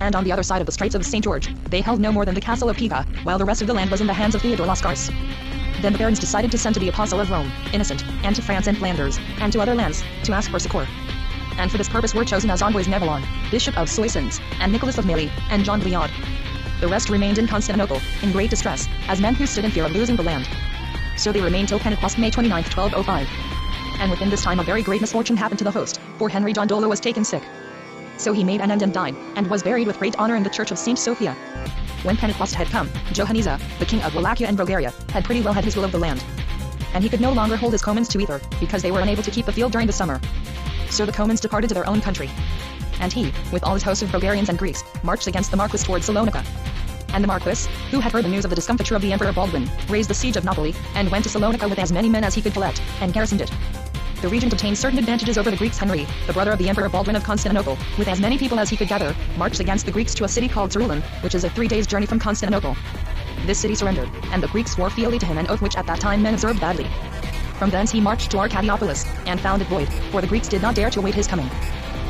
And on the other side of the Straits of St. George, they held no more than the castle of Piga, while the rest of the land was in the hands of Theodore Lascaris. Then the barons decided to send to the apostle of Rome, Innocent, and to France and Flanders, and to other lands, to ask for succor. And for this purpose were chosen as envoys Nevelon, Bishop of Soissons, and Nicholas of Milly, and John Bliaud. The rest remained in Constantinople, in great distress, as men who stood in fear of losing the land. So they remained till Pentecost May 29, 1205. And within this time a very great misfortune happened to the host, for Henry John Dolo was taken sick. So he made an end and died, and was buried with great honor in the church of St. Sophia. When Pentecost had come, Johanniza, the king of Wallachia and Bulgaria, had pretty well had his will of the land. And he could no longer hold his comans to either, because they were unable to keep the field during the summer. So the comans departed to their own country. And he, with all his host of Bulgarians and Greeks, marched against the Marquis towards Salonika. And the Marquis, who had heard the news of the discomfiture of the Emperor Baldwin, raised the siege of Napoli, and went to Salonika with as many men as he could collect, and garrisoned it. The regent obtained certain advantages over the Greeks. Henry, the brother of the Emperor Baldwin of Constantinople, with as many people as he could gather, marched against the Greeks to a city called Cerulin, which is a 3 days' journey from Constantinople. This city surrendered, and the Greeks swore fealty to him, an oath which at that time men observed badly. From thence he marched to Arcadiopolis, and found it void, for the Greeks did not dare to await his coming.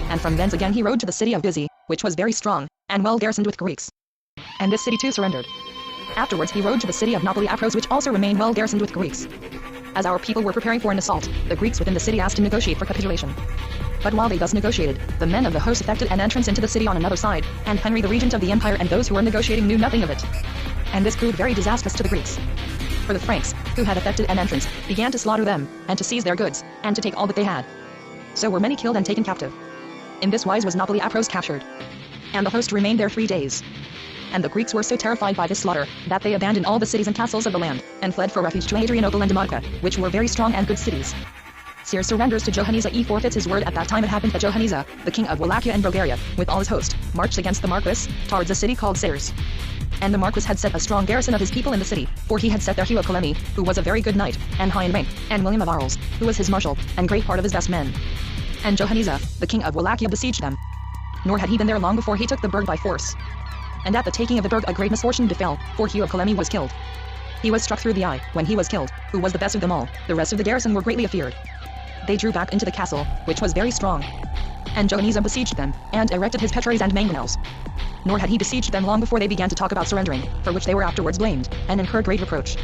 And from thence again he rode to the city of Vizi, which was very strong, and well garrisoned with Greeks. And this city too surrendered. Afterwards he rode to the city of Napoli Apros, which also remained well garrisoned with Greeks. As our people were preparing for an assault, the Greeks within the city asked to negotiate for capitulation. But while they thus negotiated, the men of the host effected an entrance into the city on another side, and Henry the regent of the empire and those who were negotiating knew nothing of it. And this proved very disastrous to the Greeks. For the Franks, who had effected an entrance, began to slaughter them, and to seize their goods, and to take all that they had. So were many killed and taken captive. In this wise was Napoli Apros captured. And the host remained there 3 days. And the Greeks were so terrified by this slaughter, that they abandoned all the cities and castles of the land, and fled for refuge to Adrianople and Demotica, which were very strong and good cities. Seir surrenders to Johanniza. He forfeits his word. At that time it happened that Johanniza, the king of Wallachia and Bulgaria, with all his host, marched against the Marquis, towards a city called Seirs. And the Marquis had set a strong garrison of his people in the city, for he had set there Hugh of Coligny, who was a very good knight, and high in rank, and William of Arles, who was his marshal, and great part of his best men. And Johanniza, the king of Wallachia, besieged them. Nor had he been there long before he took the burg by force. And at the taking of the burg a great misfortune befell, for Hugh of Coligny was killed. He was struck through the eye when he was killed, who was the best of them all. The rest of the garrison were greatly afeared. They drew back into the castle, which was very strong. And Johanisa besieged them, and erected his petraries and mangonels. Nor had he besieged them long before they began to talk about surrendering, for which they were afterwards blamed, and incurred great reproach.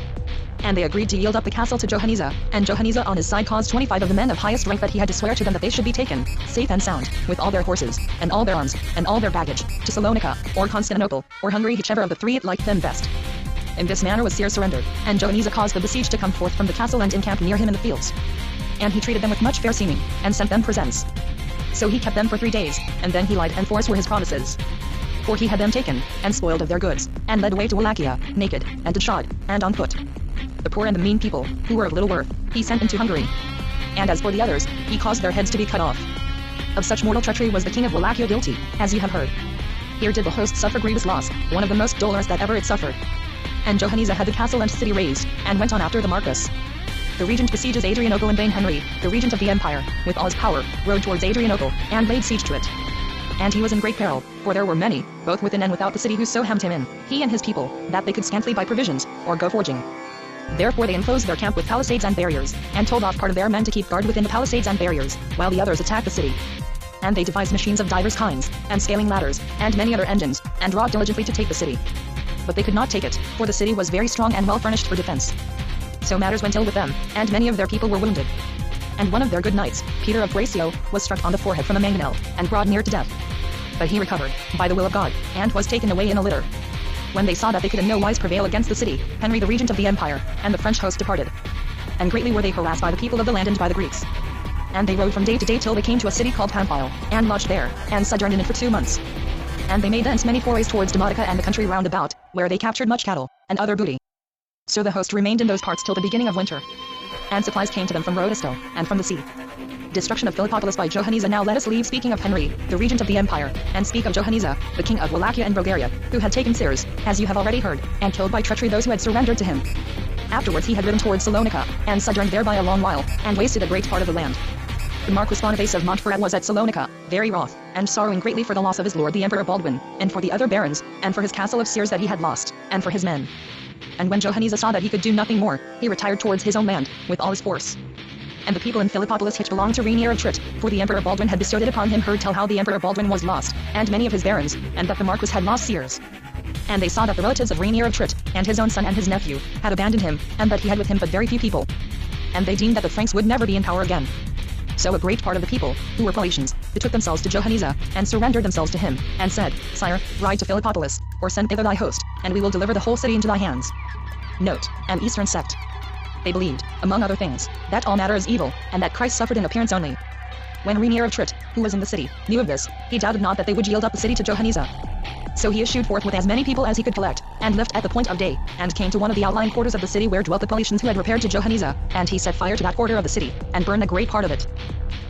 And they agreed to yield up the castle to Johanisa, and Johanisa on his side caused 25 of the men of highest rank that he had to swear to them that they should be taken, safe and sound, with all their horses, and all their arms, and all their baggage, to Salonika, or Constantinople, or Hungary, whichever of the three it liked them best. In this manner was Seir surrendered, and Johanisa caused the besieged to come forth from the castle and encamp near him in the fields. And he treated them with much fair seeming, and sent them presents. So he kept them for 3 days, and then he lied and force were his promises. For he had them taken, and spoiled of their goods, and led away to Wallachia, naked, and shod, and on foot. The poor and the mean people, who were of little worth, he sent into Hungary. And as for the others, he caused their heads to be cut off. Of such mortal treachery was the king of Wallachia guilty, as you have heard. Here did the host suffer grievous loss, one of the most dolorous that ever it suffered. And Johanisa had the castle and city razed, and went on after the Marquis. The regent besieges Adrianople, in vain Henry, the regent of the empire, with all his power, rode towards Adrianople, and laid siege to it. And he was in great peril, for there were many, both within and without the city, who so hemmed him in, he and his people, that they could scantly buy provisions, or go foraging. Therefore they enclosed their camp with palisades and barriers, and told off part of their men to keep guard within the palisades and barriers, while the others attacked the city. And they devised machines of divers kinds, and scaling ladders, and many other engines, and wrought diligently to take the city. But they could not take it, for the city was very strong and well furnished for defense. So matters went ill with them, and many of their people were wounded. And one of their good knights, Peter of Braccio, was struck on the forehead from a mangonel, and brought near to death. But he recovered, by the will of God, and was taken away in a litter. When they saw that they could in no wise prevail against the city, Henry the regent of the empire, and the French host departed. And greatly were they harassed by the people of the land and by the Greeks. And they rode from day to day till they came to a city called Pamphile, and lodged there, and sojourned in it for 2 months. And they made thence many forays towards Demotica and the country round about, where they captured much cattle, and other booty. So the host remained in those parts till the beginning of winter. And supplies came to them from Rhodesto, and from the sea. Destruction of Philippopolis by Johanisa. Now let us leave speaking of Henry, the regent of the empire, and speak of Johanisa, the king of Wallachia and Bulgaria, who had taken Seres, as you have already heard, and killed by treachery those who had surrendered to him. Afterwards he had ridden towards Salonika, and sojourned there by a long while, and wasted a great part of the land. The Marquis Boniface of Montferrat was at Salonika, very wroth, and sorrowing greatly for the loss of his lord the Emperor Baldwin, and for the other barons, and for his castle of Seres that he had lost, and for his men. And when Johanisa saw that he could do nothing more, he retired towards his own land, with all his force. And the people in Philippopolis which belonged to Rainier of Trit, for the Emperor Baldwin had bestowed it upon him, heard tell how the Emperor Baldwin was lost, and many of his barons, and that the Marquis had lost Seres. And they saw that the relatives of Rainier of Trit, and his own son and his nephew, had abandoned him, and that he had with him but very few people. And they deemed that the Franks would never be in power again. So a great part of the people, who were Paulicians, betook themselves to Johanisa, and surrendered themselves to him, and said, Sire, ride to Philippopolis, or send thither thy host, and we will deliver the whole city into thy hands. Note, an Eastern sect. They believed, among other things, that all matter is evil, and that Christ suffered in appearance only. When Rainier of Trit, who was in the city, knew of this, he doubted not that they would yield up the city to Johanisa. So he issued forth with as many people as he could collect, and left at the point of day, and came to one of the outlying quarters of the city where dwelt the Paulicians who had repaired to Johanisa, and he set fire to that quarter of the city, and burned a great part of it.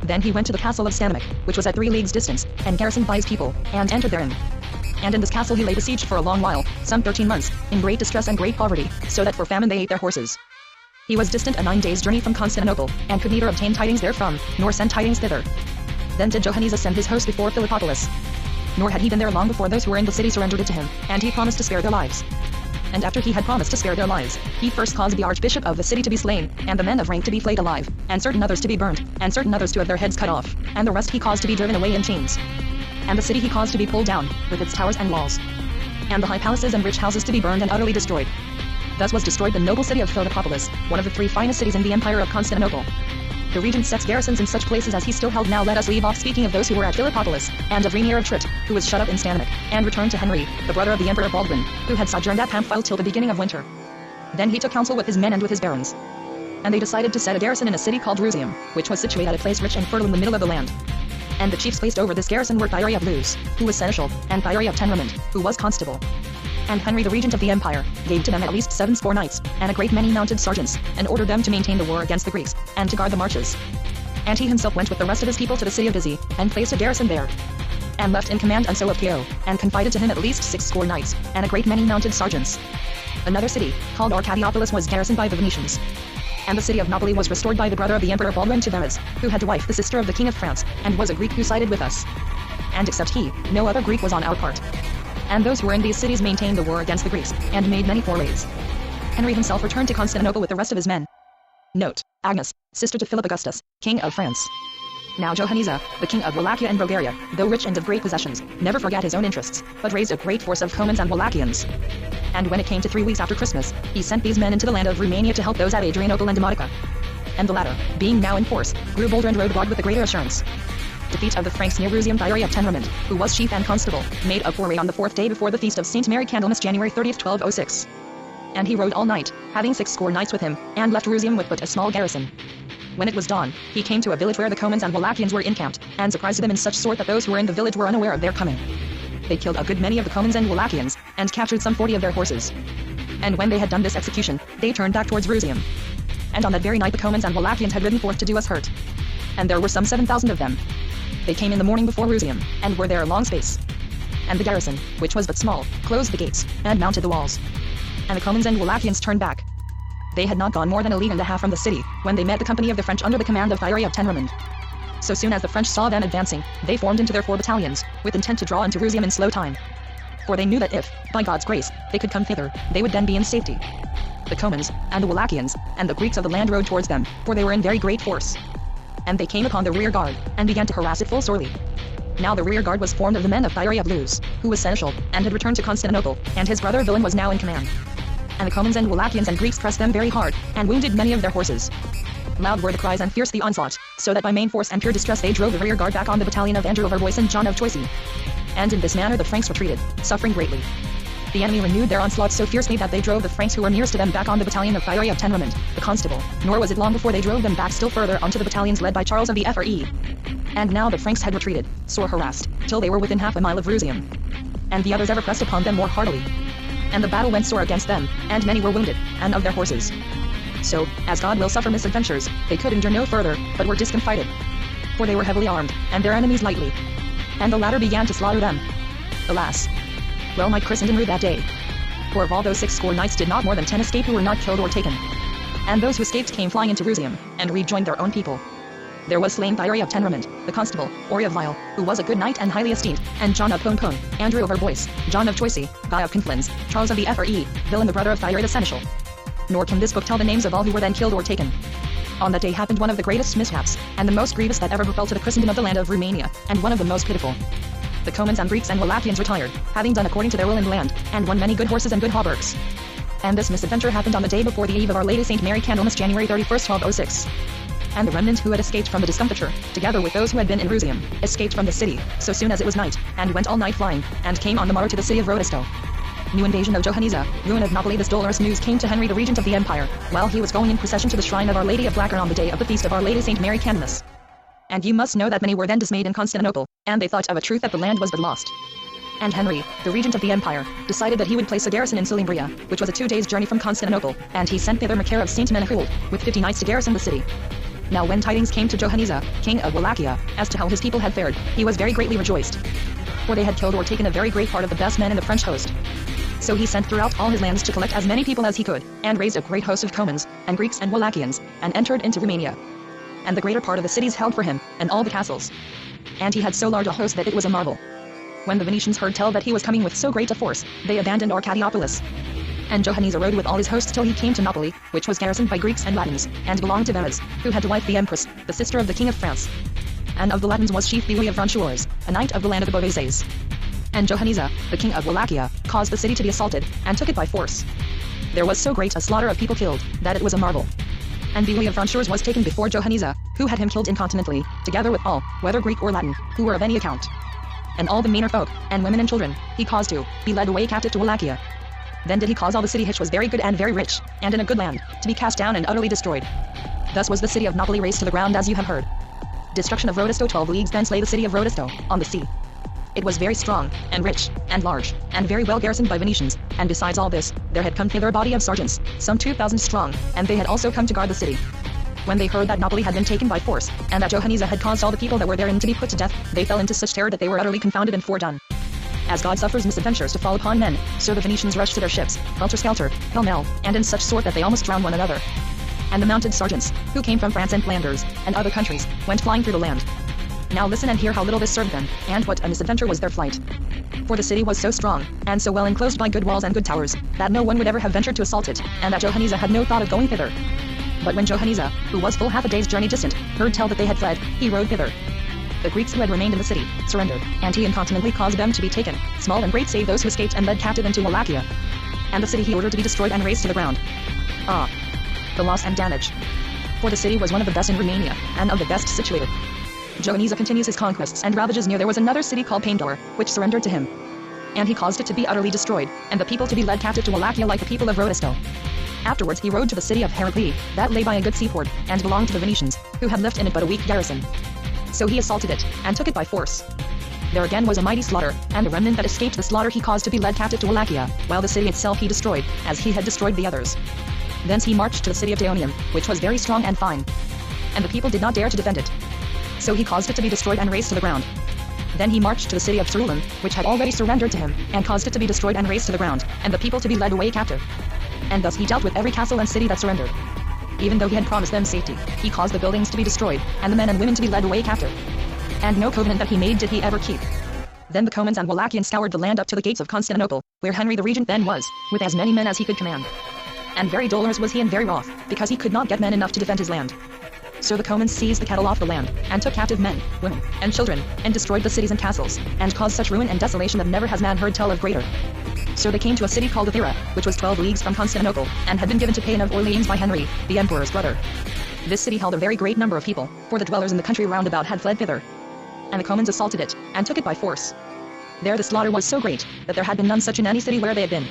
Then he went to the castle of Stanimic, which was at 3 leagues distance, and garrisoned by his people, and entered therein. And in this castle he lay besieged for a long while, some 13 months, in great distress and great poverty, so that for famine they ate their horses. He was distant a 9 days' journey from Constantinople, and could neither obtain tidings therefrom, nor send tidings thither. Then did Johanisa send his host before Philippopolis. Nor had he been there long before those who were in the city surrendered it to him, and he promised to spare their lives. And after he had promised to spare their lives, he first caused the archbishop of the city to be slain, and the men of rank to be flayed alive, and certain others to be burnt, and certain others to have their heads cut off, and the rest he caused to be driven away in chains. And the city he caused to be pulled down, with its towers and walls. And the high palaces and rich houses to be burned and utterly destroyed. Thus was destroyed the noble city of Philippopolis, one of the 3 finest cities in the empire of Constantinople. The regent sets garrisons in such places as he still held. Now let us leave off speaking of those who were at Philippopolis, and of Rainier of Trit, who was shut up in Stanimic, and returned to Henry, the brother of the Emperor Baldwin, who had sojourned at Pamphile till the beginning of winter. Then he took counsel with his men and with his barons. And they decided to set a garrison in a city called Rusium, which was situated at a place rich and fertile in the middle of the land. And the chiefs placed over this garrison were Thierry of Luz, who was seneschal, and Thierry of Tenramond, who was constable. And Henry the regent of the empire gave to them at least 70 knights, and a great many mounted sergeants, and ordered them to maintain the war against the Greeks, and to guard the marches. And he himself went with the rest of his people to the city of Vizy, and placed a garrison there. And left in command Unso of Kio, and confided to him at least 60 knights, and a great many mounted sergeants. Another city, called Arcadiopolis, was garrisoned by the Venetians. And the city of Napoli was restored by the brother of the Emperor Baldwin to Verres, who had to wife the sister of the King of France, and was a Greek who sided with us. And except he, no other Greek was on our part. And those who were in these cities maintained the war against the Greeks, and made many forays. Henry himself returned to Constantinople with the rest of his men. Note: Agnes, sister to Philip Augustus, King of France. Now Johanniza, the king of Wallachia and Bulgaria, though rich and of great possessions, never forgot his own interests, but raised a great force of Comans and Wallachians. And when it came to 3 weeks after Christmas, he sent these men into the land of Romania to help those at Adrianople and Demotica. And the latter, being now in force, grew bolder and rode guard with a greater assurance. Defeat of the Franks near Rusium. Thierry of Tenramond, who was chief and constable, made a foray on the 4th day before the feast of St. Mary Candlemas, January 30th, 1206. And he rode all night, having 60 knights with him, and left Rusium with but a small garrison. When it was dawn, he came to a village where the Comans and Wallachians were encamped, and surprised them in such sort that those who were in the village were unaware of their coming. They killed a good many of the Comans and Wallachians, and captured some 40 of their horses. And when they had done this execution, they turned back towards Rusium. And on that very night the Comans and Wallachians had ridden forth to do us hurt. And there were some 7,000 of them. They came in the morning before Rusium, and were there a long space. And the garrison, which was but small, closed the gates, and mounted the walls. And the Comans and Wallachians turned back. They had not gone more than a league and a half from the city, when they met the company of the French under the command of Thierry of Tenramond. So soon as the French saw them advancing, they formed into their 4 battalions, with intent to draw into Rusium in slow time. For they knew that if, by God's grace, they could come thither, they would then be in safety. The Comans, and the Wallachians, and the Greeks of the land rode towards them, for they were in very great force. And they came upon the rear guard, and began to harass it full sorely. Now the rear guard was formed of the men of Thierry of Luz, who was seneschal, and had returned to Constantinople, and his brother Villain was now in command. And the Comans and Wallachians and Greeks pressed them very hard, and wounded many of their horses. Loud were the cries and fierce the onslaught, so that by main force and pure distress they drove the rear guard back on the battalion of Andrew of Arbois and John of Choisy. And in this manner the Franks retreated, suffering greatly. The enemy renewed their onslaught so fiercely that they drove the Franks who were nearest to them back on the battalion of Thierry of Tenramond, the constable, nor was it long before they drove them back still further onto the battalions led by Charles of the FRE. And now the Franks had retreated, sore harassed, till they were within half a mile of Rusium. And the others ever pressed upon them more heartily. And the battle went sore against them, and many were wounded, and of their horses. So, as God will suffer misadventures, they could endure no further, but were discomfited. For they were heavily armed, and their enemies lightly. And the latter began to slaughter them. Alas! Well might Christendom rue that day. For of all those 60 knights did not more than 10 escape who were not killed or taken. And those who escaped came flying into Rusium, and rejoined their own people. There was slain Thierry of Tenramond, the constable, Ori of Lyle, who was a good knight and highly esteemed, and John of Pompone, Andrew of Arbois, John of Choisy, Guy of Conflans, Charles of the FRE, Villain the brother of Thierry the seneschal. Nor can this book tell the names of all who were then killed or taken. On that day happened one of the greatest mishaps, and the most grievous that ever befell to the Christendom of the land of Romania, and one of the most pitiful. The Comans and Greeks and Wallachians retired, having done according to their will in the land, and won many good horses and good hauberks. And this misadventure happened on the day before the eve of Our Lady St. Mary Candlemas, January 31st, 1206. And the remnant who had escaped from the discomfiture, together with those who had been in Rusium, escaped from the city, so soon as it was night, and went all night flying, and came on the morrow to the city of Rodesto. New invasion of Johanniza, ruin of Napoli. This dolorous news came to Henry the regent of the empire, while he was going in procession to the shrine of Our Lady of Blackburn on the day of the feast of Our Lady St. Mary Candlemas. And you must know that many were then dismayed in Constantinople, and they thought of a truth that the land was but lost. And Henry, the regent of the empire, decided that he would place a garrison in Silimbria, which was a 2 days' journey from Constantinople, and he sent thither Macaire of St. Menahult, with 50 knights to garrison the city. Now when tidings came to Johanniza, king of Wallachia, as to how his people had fared, he was very greatly rejoiced. For they had killed or taken a very great part of the best men in the French host. So he sent throughout all his lands to collect as many people as he could, and raised a great host of Comans, and Greeks and Wallachians, and entered into Romania. And the greater part of the cities held for him, and all the castles. And he had so large a host that it was a marvel. When the Venetians heard tell that he was coming with so great a force, they abandoned Arcadiopolis. And Johanniza rode with all his hosts till he came to Napoli, which was garrisoned by Greeks and Latins, and belonged to Verres, who had to wife the Empress, the sister of the King of France. And of the Latins was chief Louis of Franchours, a knight of the land of the Beauvaises. And Johanniza, the king of Wallachia, caused the city to be assaulted, and took it by force. There was so great a slaughter of people killed, that it was a marvel. And Louis of Franchours was taken before Johanniza, who had him killed incontinently, together with all, whether Greek or Latin, who were of any account. And all the meaner folk, and women and children, he caused to be led away captive to Wallachia. Then did he cause all the city which was very good and very rich, and in a good land, to be cast down and utterly destroyed. Thus was the city of Napoli razed to the ground, as you have heard. Destruction of Rodesto. 12 leagues thence lay the city of Rodesto, on the sea. It was very strong, and rich, and large, and very well garrisoned by Venetians, and besides all this, there had come thither a body of sergeants, some 2,000 strong, and they had also come to guard the city. When they heard that Napoli had been taken by force, and that Johanniza had caused all the people that were therein to be put to death, they fell into such terror that they were utterly confounded and fordone. As God suffers misadventures to fall upon men, so the Venetians rushed to their ships, helter-skelter, pell-mell, and in such sort that they almost drowned one another. And the mounted sergeants, who came from France and Flanders, and other countries, went flying through the land. Now listen and hear how little this served them, and what a misadventure was their flight. For the city was so strong, and so well enclosed by good walls and good towers, that no one would ever have ventured to assault it, and that Johanisa had no thought of going thither. But when Johanisa, who was full half a day's journey distant, heard tell that they had fled, he rode thither. The Greeks who had remained in the city, surrendered, and he incontinently caused them to be taken, small and great save those who escaped and led captive into Wallachia. And the city he ordered to be destroyed and razed to the ground. Ah! The loss and damage. For the city was one of the best in Romania, and of the best situated. Johanisa continues his conquests and ravages. Near there was another city called Paindor, which surrendered to him. And he caused it to be utterly destroyed, and the people to be led captive to Wallachia like the people of Rhodestal. Afterwards he rode to the city of Heraclea, that lay by a good seaport, and belonged to the Venetians, who had left in it but a weak garrison. So he assaulted it, and took it by force. There again was a mighty slaughter, and the remnant that escaped the slaughter he caused to be led captive to Wallachia, while the city itself he destroyed, as he had destroyed the others. Thence he marched to the city of Daonium, which was very strong and fine. And the people did not dare to defend it. So he caused it to be destroyed and razed to the ground. Then he marched to the city of Ceruleum, which had already surrendered to him, and caused it to be destroyed and razed to the ground, and the people to be led away captive. And thus he dealt with every castle and city that surrendered. Even though he had promised them safety, he caused the buildings to be destroyed, and the men and women to be led away captive. And no covenant that he made did he ever keep. Then the Comans and Wallachians scoured the land up to the gates of Constantinople, where Henry the regent then was, with as many men as he could command. And very dolorous was he and very wroth, because he could not get men enough to defend his land. So the Comans seized the cattle off the land, and took captive men, women, and children, and destroyed the cities and castles, and caused such ruin and desolation that never has man heard tell of greater. So they came to a city called Ephyra, which was 12 leagues from Constantinople, and had been given to Payne of Orleans by Henry, the emperor's brother. This city held a very great number of people, for the dwellers in the country round about had fled thither. And the Comans assaulted it, and took it by force. There the slaughter was so great, that there had been none such in any city where they had been.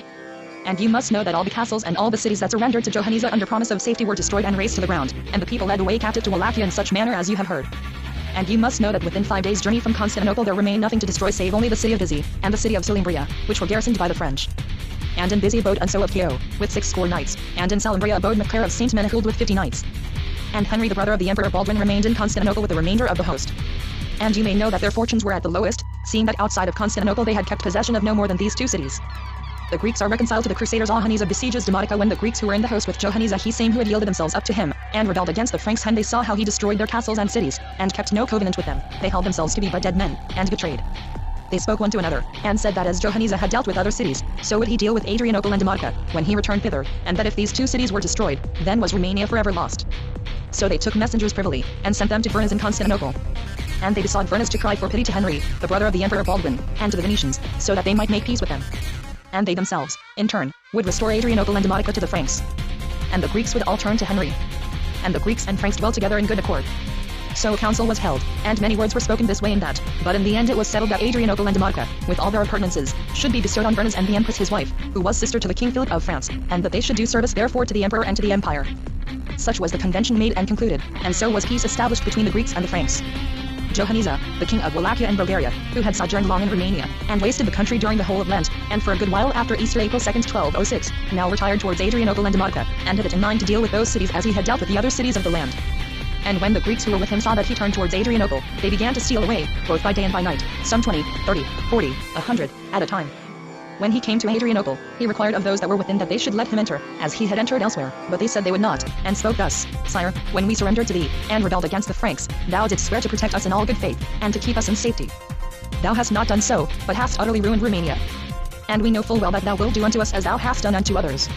And you must know that all the castles and all the cities that surrendered to Johanisa under promise of safety were destroyed and razed to the ground, and the people led away captive to Wallachia in such manner as you have heard. And you must know that within 5 days' journey from Constantinople there remained nothing to destroy save only the city of Bizzi, and the city of Salimbria, which were garrisoned by the French. And in Bizzi abode Unso of Kio, with 60 knights, and in Salimbria abode Maclair of Saint Menehould with 50 knights. And Henry the brother of the Emperor Baldwin remained in Constantinople with the remainder of the host. And you may know that their fortunes were at the lowest, seeing that outside of Constantinople they had kept possession of no more than these 2 cities. The Greeks are reconciled to the Crusaders. Johanisa besieges Demotica. When the Greeks who were in the host with Johanisa he same who had yielded themselves up to him, and rebelled against the Franks when they saw how he destroyed their castles and cities, and kept no covenant with them, they held themselves to be but dead men, and betrayed. They spoke one to another, and said that as Johanisa had dealt with other cities, so would he deal with Adrianople and Demotica, when he returned thither, and that if these 2 cities were destroyed, then was Romania forever lost. So they took messengers privily, and sent them to Furness in Constantinople. And they besought Furness to cry for pity to Henry, the brother of the Emperor Baldwin, and to the Venetians, so that they might make peace with them. And they themselves, in turn, would restore Adrianople and Demotica to the Franks. And the Greeks would all turn to Henry. And the Greeks and Franks dwelt together in good accord. So a council was held, and many words were spoken this way and that, but in the end it was settled that Adrianople and Demotica, with all their appurtenances, should be bestowed on Furness and the Empress his wife, who was sister to the King Philip of France, and that they should do service therefore to the Emperor and to the Empire. Such was the convention made and concluded, and so was peace established between the Greeks and the Franks. Johanisa, the king of Wallachia and Bulgaria, who had sojourned long in Romania, and wasted the country during the whole of Lent, and for a good while after Easter April 2nd 1206, now retired towards Adrianople and Demotica, and had it in mind to deal with those cities as he had dealt with the other cities of the land. And when the Greeks who were with him saw that he turned towards Adrianople, they began to steal away, both by day and by night, some 20, 30, 40, 100, at a time. When he came to Adrianople, he required of those that were within that they should let him enter, as he had entered elsewhere, but they said they would not, and spoke thus: Sire, when we surrendered to thee, and rebelled against the Franks, thou didst swear to protect us in all good faith, and to keep us in safety. Thou hast not done so, but hast utterly ruined Romania. And we know full well that thou wilt do unto us as thou hast done unto others.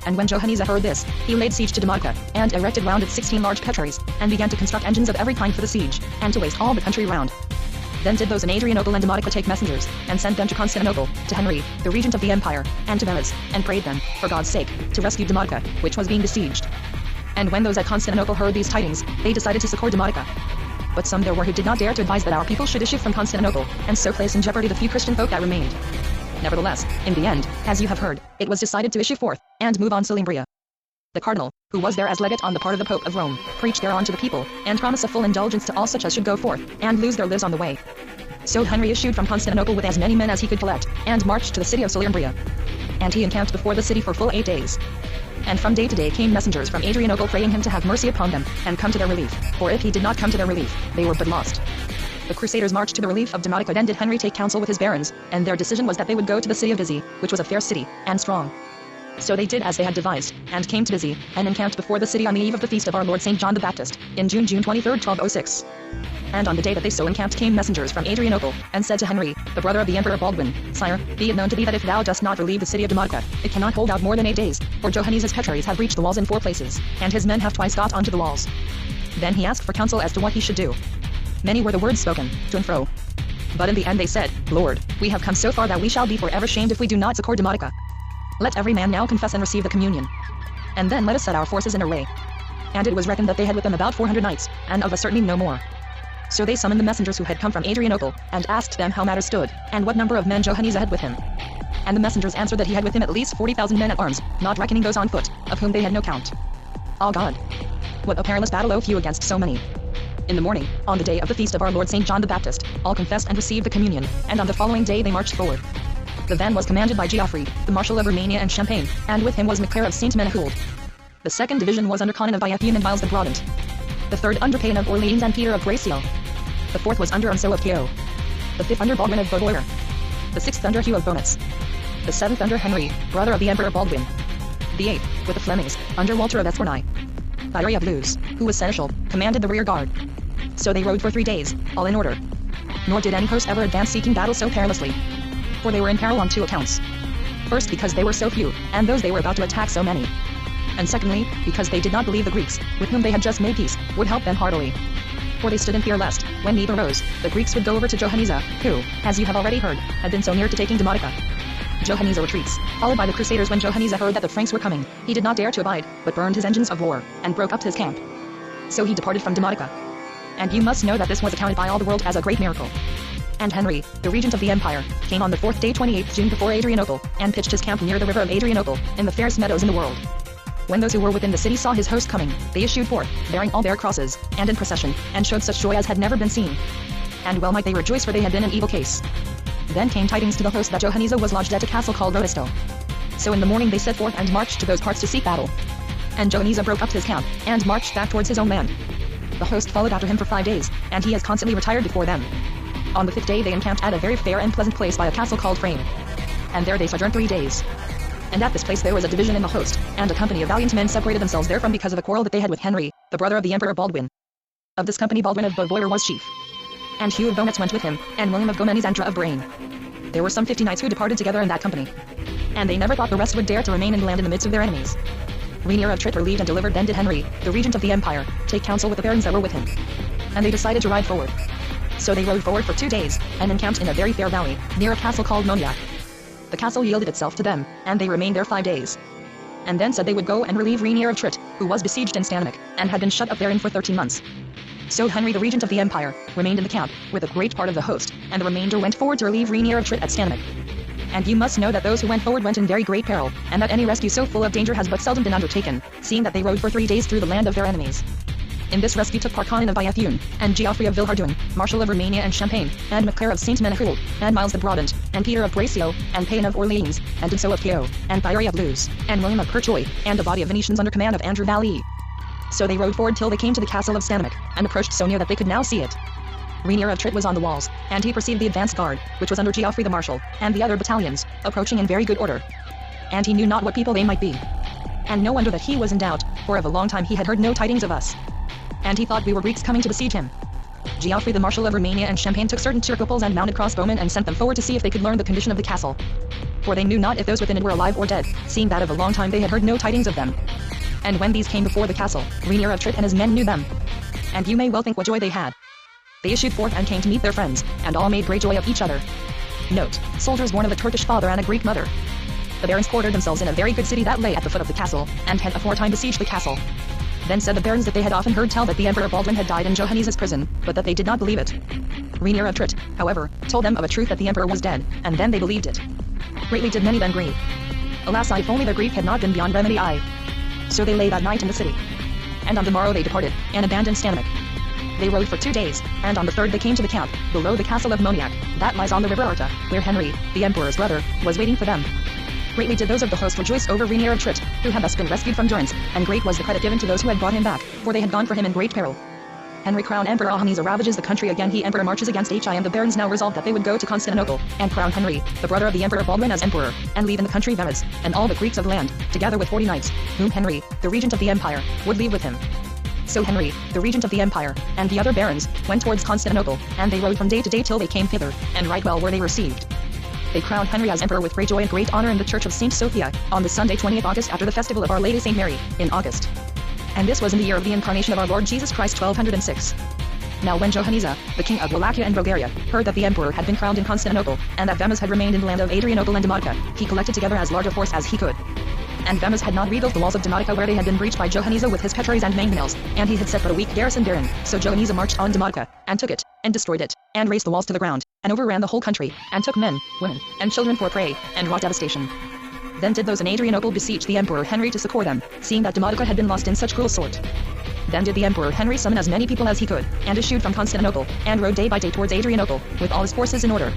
And when Johanisa heard this, he laid siege to Demotica, and erected round it 16 large petraries, and began to construct engines of every kind for the siege, and to waste all the country round. Then did those in Adrianople and Demotica take messengers, and sent them to Constantinople, to Henry, the regent of the empire, and to Venice, and prayed them, for God's sake, to rescue Demotica, which was being besieged. And when those at Constantinople heard these tidings, they decided to succor Demotica. But some there were who did not dare to advise that our people should issue from Constantinople, and so place in jeopardy the few Christian folk that remained. Nevertheless, in the end, as you have heard, it was decided to issue forth, and move on Salimbria. The cardinal, who was there as legate on the part of the Pope of Rome, preached thereon to the people, and promised a full indulgence to all such as should go forth, and lose their lives on the way. So Henry issued from Constantinople with as many men as he could collect, and marched to the city of Salimbria. And he encamped before the city for full 8 days. And from day to day came messengers from Adrianople praying him to have mercy upon them, and come to their relief, for if he did not come to their relief, they were but lost. The Crusaders marched to the relief of Demotica. Then did Henry take counsel with his barons, and their decision was that they would go to the city of Bizzi, which was a fair city, and strong. So they did as they had devised, and came to Bizzi, and encamped before the city on the eve of the feast of our Lord St. John the Baptist, in June 23rd 1206. And on the day that they so encamped came messengers from Adrianople, and said to Henry, the brother of the Emperor Baldwin, Sire, be it known to thee that if thou dost not relieve the city of Demotica, it cannot hold out more than 8 days, for Johannes' petraries have breached the walls in 4 places, and his men have twice got onto the walls. Then he asked for counsel as to what he should do. Many were the words spoken, to and fro. But in the end they said, Lord, we have come so far that we shall be forever shamed if we do not succor Demotica. Let every man now confess and receive the communion. And then let us set our forces in array. And it was reckoned that they had with them about 400 knights, and of a certainty no more. So they summoned the messengers who had come from Adrianople, and asked them how matters stood, and what number of men Johannes had with him. And the messengers answered that he had with him at least 40,000 men at arms, not reckoning those on foot, of whom they had no count. Ah God! What a perilous battle O few against so many! In the morning, on the day of the feast of our Lord St. John the Baptist, all confessed and received the communion, and on the following day they marched forward. The van was commanded by Geoffrey, the Marshal of Romania and Champagne, and with him was Maclair of St. Menehould. The 2nd division was under Conan of Iaphium and Miles the Brodant. The 3rd under Payne of Orleans and Peter of Bracieux. The 4th was under Anseau of Keogh. The 5th under Baldwin of Beauvois. The 6th under Hugh of Bonitz. The 7th under Henry, brother of the Emperor Baldwin. The 8th, with the Flemings, under Walter of Esquernay. Thierry of Luz, who was seneschal, commanded the rear guard. So they rode for 3 days, all in order. Nor did any host ever advance seeking battle so perilously. For they were in peril on 2 accounts. First, because they were so few, and those they were about to attack so many. And secondly, because they did not believe the Greeks, with whom they had just made peace, would help them heartily. For they stood in fear lest, when need arose, the Greeks would go over to Johannes, who, as you have already heard, had been so near to taking Demotica. Johannes retreats, followed by the Crusaders. When Johannes heard that the Franks were coming, he did not dare to abide, but burned his engines of war, and broke up his camp. So he departed from Demotica. And you must know that this was accounted by all the world as a great miracle. And Henry, the regent of the empire, came on the 4th day 28th June before Adrianople, and pitched his camp near the river of Adrianople, in the fairest meadows in the world. When those who were within the city saw his host coming, they issued forth, bearing all their crosses, and in procession, and showed such joy as had never been seen. And well might they rejoice, for they had been in evil case. Then came tidings to the host that Johannes was lodged at a castle called Rodisto. So in the morning they set forth and marched to those parts to seek battle. And Johannes broke up his camp, and marched back towards his own land. The host followed after him for 5 days, and he has constantly retired before them. On the 5th day they encamped at a very fair and pleasant place by a castle called Frame. And there they sojourned 3 days. And at this place there was a division in the host, and a company of valiant men separated themselves therefrom because of a quarrel that they had with Henry, the brother of the Emperor Baldwin. Of this company Baldwin of Beauvois was chief. And Hugh of Bonitz went with him, and William of Gomeniz and Dra of Braine. There were some 50 knights who departed together in that company. And they never thought the rest would dare to remain in the land in the midst of their enemies. Rainier of Trit relieved and delivered. Then did Henry, the regent of the empire, take counsel with the barons that were with him. And they decided to ride forward. So they rode forward for 2 days, and encamped in a very fair valley, near a castle called Moniac. The castle yielded itself to them, and they remained there 5 days. And then said they would go and relieve Rainier of Trit, who was besieged in Stanamic, and had been shut up therein for 13 months. So Henry the regent of the empire, remained in the camp, with a great part of the host, and the remainder went forward to relieve Rainier of Trit at Stanamic. And you must know that those who went forward went in very great peril, and that any rescue so full of danger has but seldom been undertaken, seeing that they rode for 3 days through the land of their enemies. In this rescue took part Conan of Iaphium, and Geoffrey of Villehardouin, Marshal of Romania and Champagne, and Maclair of St. Menehould, and Miles the Brodant, and Peter of Bracieux, and Payne of Orleans, and Anseau of Keogh, and Thierry of Luz, and William of Courtois, and a body of Venetians under command of Andrew Vallée. So they rode forward till they came to the castle of Stanamic, and approached so near that they could now see it. Rainier of Trit was on the walls, and he perceived the advance guard, which was under Geoffrey the Marshal, and the other battalions, approaching in very good order. And he knew not what people they might be. And no wonder that he was in doubt, for of a long time he had heard no tidings of us. And he thought we were Greeks coming to besiege him. Geoffrey the Marshal of Romania and Champagne took certain Turcoples and mounted crossbowmen and sent them forward to see if they could learn the condition of the castle. For they knew not if those within it were alive or dead, seeing that of a long time they had heard no tidings of them. And when these came before the castle, Rainier of Trit and his men knew them. And you may well think what joy they had. They issued forth and came to meet their friends, and all made great joy of each other. Note: soldiers born of a Turkish father and a Greek mother. The barons quartered themselves in a very good city that lay at the foot of the castle, and had aforetime besieged the castle. Then said the barons that they had often heard tell that the Emperor Baldwin had died in Johannes' prison, but that they did not believe it. Rainier of Trit, however, told them of a truth that the Emperor was dead, and then they believed it. Greatly did many then grieve. Alas, if only their grief had not been beyond remedy. So they lay that night in the city. And on the morrow they departed, and abandoned Stanamic. They rode for 2 days, and on the 3rd they came to the camp, below the castle of Moniac, that lies on the river Arta, where Henry, the Emperor's brother, was waiting for them. Greatly did those of the host rejoice over Rainier of Trit, who had thus been rescued from durance, and great was the credit given to those who had brought him back, for they had gone for him in great peril. Henry crown Emperor Ahaniza ravages the country again. He Emperor marches against Him. The barons now resolved that they would go to Constantinople, and crown Henry, the brother of the Emperor Baldwin, as emperor, and leave in the country Venice, and all the Greeks of land, together with 40 knights, whom Henry, the regent of the empire, would leave with him. So Henry, the regent of the empire, and the other barons, went towards Constantinople, and they rode from day to day till they came thither, and right well were they received. They crowned Henry as emperor with great joy and great honor in the church of St. Sophia, on the Sunday 20th August after the festival of Our Lady St. Mary, in August. And this was in the year of the incarnation of our Lord Jesus Christ 1206. Now when Johanniza, the king of Wallachia and Bulgaria, heard that the emperor had been crowned in Constantinople, and that Venice had remained in the land of Adrianople and Demotica, he collected together as large a force as he could. And Venice had not rebuilt the walls of Demotica where they had been breached by Johanniza with his petraries and mangonels, and he had set but a weak garrison therein. So Johanniza marched on Demotica, and took it, and destroyed it, and razed the walls to the ground, and overran the whole country, and took men, women, and children for prey, and wrought devastation. Then did those in Adrianople beseech the Emperor Henry to succor them, seeing that Demotica had been lost in such cruel sort. Then did the Emperor Henry summon as many people as he could, and issued from Constantinople, and rode day by day towards Adrianople, with all his forces in order.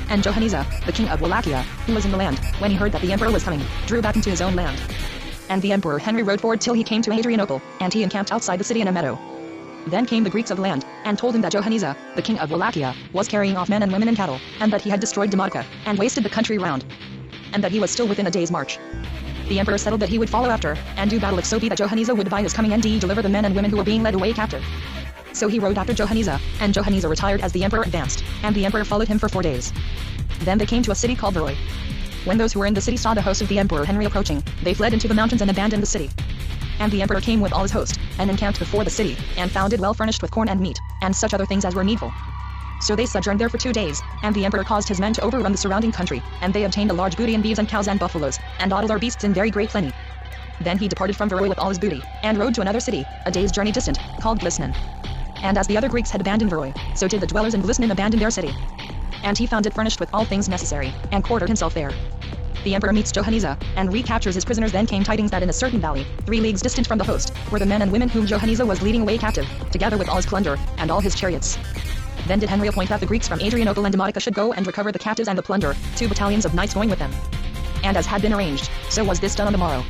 And Johanniza, the king of Wallachia, who was in the land, when he heard that the emperor was coming, drew back into his own land. And the Emperor Henry rode forward till he came to Adrianople, and he encamped outside the city in a meadow. Then came the Greeks of the land, and told him that Johanniza, the king of Wallachia, was carrying off men and women and cattle, and that he had destroyed Demotica, and wasted the country round, and that he was still within a day's march. The emperor settled that he would follow after, and do battle if so be that Johanniza would by his coming and deliver the men and women who were being led away captive. So he rode after Johanniza, and Johanniza retired as the emperor advanced, and the emperor followed him for 4 days. Then they came to a city called Veroi. When those who were in the city saw the host of the Emperor Henry approaching, they fled into the mountains and abandoned the city. And the emperor came with all his host, and encamped before the city, and found it well furnished with corn and meat, and such other things as were needful. So they sojourned there for 2 days, and the emperor caused his men to overrun the surrounding country, and they obtained a large booty in beeves and cows and buffaloes, and other beasts in very great plenty. Then he departed from Veroi with all his booty, and rode to another city, a day's journey distant, called Glisnan. And as the other Greeks had abandoned Veroi, so did the dwellers in Glisnan abandon their city. And he found it furnished with all things necessary, and quartered himself there. The emperor meets Johanniza, and recaptures his prisoners. Then came tidings that in a certain valley, 3 leagues distant from the host, were the men and women whom Johanniza was leading away captive, together with all his plunder, and all his chariots. Then did Henry appoint that the Greeks from Adrianople and Demotica should go and recover the captives and the plunder, 2 battalions of knights going with them. And as had been arranged, so was this done on the morrow.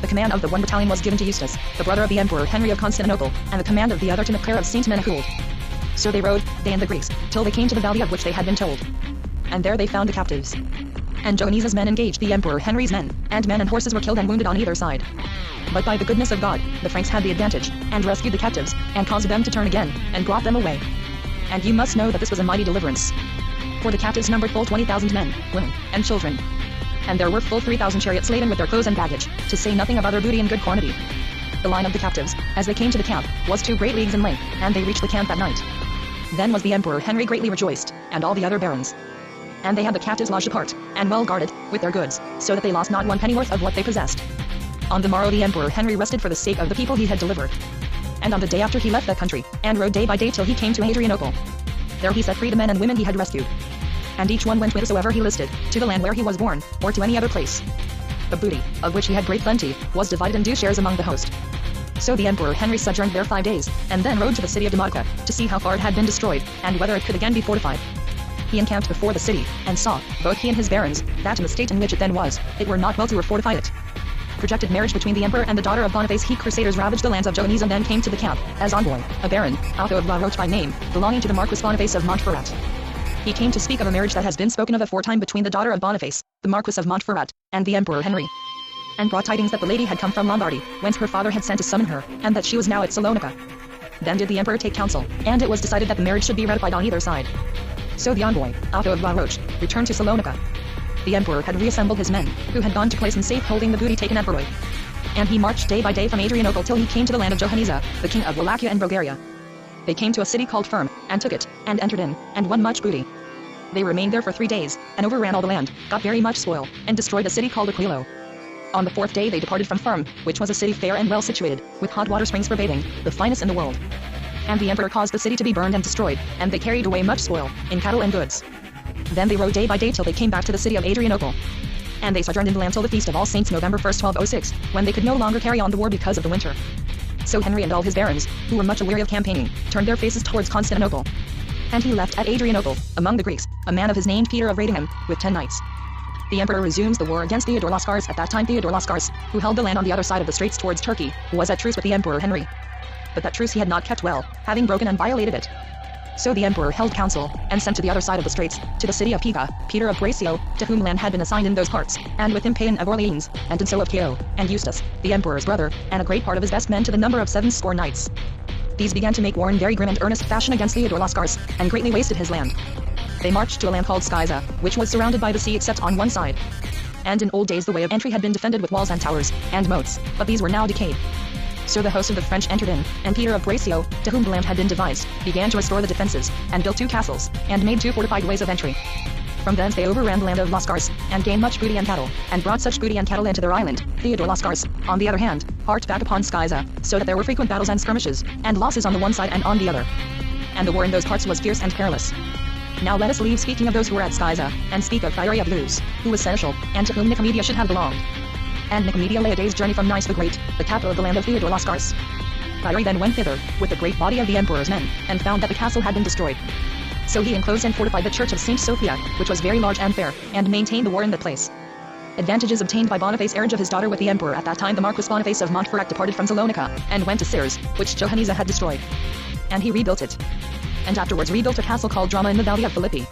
The command of the one battalion was given to Eustace, the brother of the Emperor Henry of Constantinople, and the command of the other to Maclair of Saint Menachult. So they rode, they and the Greeks, till they came to the valley of which they had been told. And there they found the captives. And Johanniza's men engaged the Emperor Henry's men, and men and horses were killed and wounded on either side. But by the goodness of God, the Franks had the advantage, and rescued the captives, and caused them to turn again, and brought them away. And you must know that this was a mighty deliverance. For the captives numbered full 20,000 men, women, and children. And there were full 3,000 chariots laden with their clothes and baggage, to say nothing of other booty in good quantity. The line of the captives, as they came to the camp, was 2 great leagues in length, and they reached the camp that night. Then was the Emperor Henry greatly rejoiced, and all the other barons. And they had the captives lodged apart, and well guarded, with their goods, so that they lost not 1 pennyworth of what they possessed. On the morrow the Emperor Henry rested for the sake of the people he had delivered. And on the day after he left that country, and rode day by day till he came to Adrianople. There he set free the men and women he had rescued. And each one went whithersoever he listed, to the land where he was born, or to any other place. The booty, of which he had great plenty, was divided in due shares among the host. So the Emperor Henry sojourned there 5 days, and then rode to the city of Demotica, to see how far it had been destroyed, and whether it could again be fortified. He encamped before the city, and saw, both he and his barons, that in the state in which it then was, it were not well to refortify it. Projected marriage between the emperor and the daughter of Boniface. He crusaders ravaged the lands of Johanniza and then came to the camp, as envoy, a baron, Otho of La Roche by name, belonging to the Marquis Boniface of Montferrat. He came to speak of a marriage that has been spoken of aforetime between the daughter of Boniface, the Marquis of Montferrat, and the Emperor Henry. And brought tidings that the lady had come from Lombardy, whence her father had sent to summon her, and that she was now at Salonica. Then did the emperor take counsel, and it was decided that the marriage should be ratified on either side. So the envoy, Otho of La Roche, returned to Salonica. The emperor had reassembled his men, who had gone to place in safe holding the booty taken at Veroi. And he marched day by day from Adrianople till he came to the land of Johanniza, the king of Wallachia and Bulgaria. They came to a city called Firm, and took it, and entered in, and won much booty. They remained there for 3 days, and overran all the land, got very much spoil, and destroyed a city called Aquilo. On the 4th day they departed from Firm, which was a city fair and well situated, with hot water springs for bathing, the finest in the world. And the emperor caused the city to be burned and destroyed, and they carried away much spoil, in cattle and goods. Then they rode day by day till they came back to the city of Adrianople. And they sojourned in the land till the feast of All Saints November 1st 1206, when they could no longer carry on the war because of the winter. So Henry and all his barons, who were much aweary of campaigning, turned their faces towards Constantinople. And he left at Adrianople, among the Greeks, a man of his named Peter of Radingham, with 10 knights. The emperor resumes the war against Theodore Lascaris. At that time Theodore Lascaris, who held the land on the other side of the straits towards Turkey, was at truce with the Emperor Henry. But that truce he had not kept well, having broken and violated it. So the emperor held council, and sent to the other side of the straits, to the city of Pica, Peter of Bracio, to whom land had been assigned in those parts, and with him Payan of Orleans, and Tanso of Chio, and Eustace, the emperor's brother, and a great part of his best men to the number of 70 knights. These began to make war in very grim and earnest fashion against Theodore Lascaris, and greatly wasted his land. They marched to a land called Scyza, which was surrounded by the sea except on one side. And in old days the way of entry had been defended with walls and towers, and moats, but these were now decayed. So the host of the French entered in, and Peter of Bracio, to whom the land had been devised, began to restore the defenses, and built 2 castles, and made 2 fortified ways of entry. From thence they overran the land of Lascaris, and gained much booty and cattle, and brought such booty and cattle into their island. Theodore Lascaris, on the other hand, harked back upon Scyza, so that there were frequent battles and skirmishes, and losses on the one side and on the other. And the war in those parts was fierce and perilous. Now let us leave speaking of those who were at Scyza, and speak of Thyrea of Luz, who was seneschal, and to whom Nicomedia should have belonged. And Nicomedia lay a day's journey from Nice the Great, the capital of the land of Theodore Lascaris. Thyrea then went thither, with the great body of the emperor's men, and found that the castle had been destroyed. So he enclosed and fortified the church of St. Sophia, which was very large and fair, and maintained the war in that place. Advantages obtained by Boniface marriage of his daughter with the emperor. At that time the Marquis Boniface of Montferrat departed from Salonica, and went to Syrs, which Johanniza had destroyed. And he rebuilt it. And afterwards rebuilt a castle called Drama in the valley of Philippi.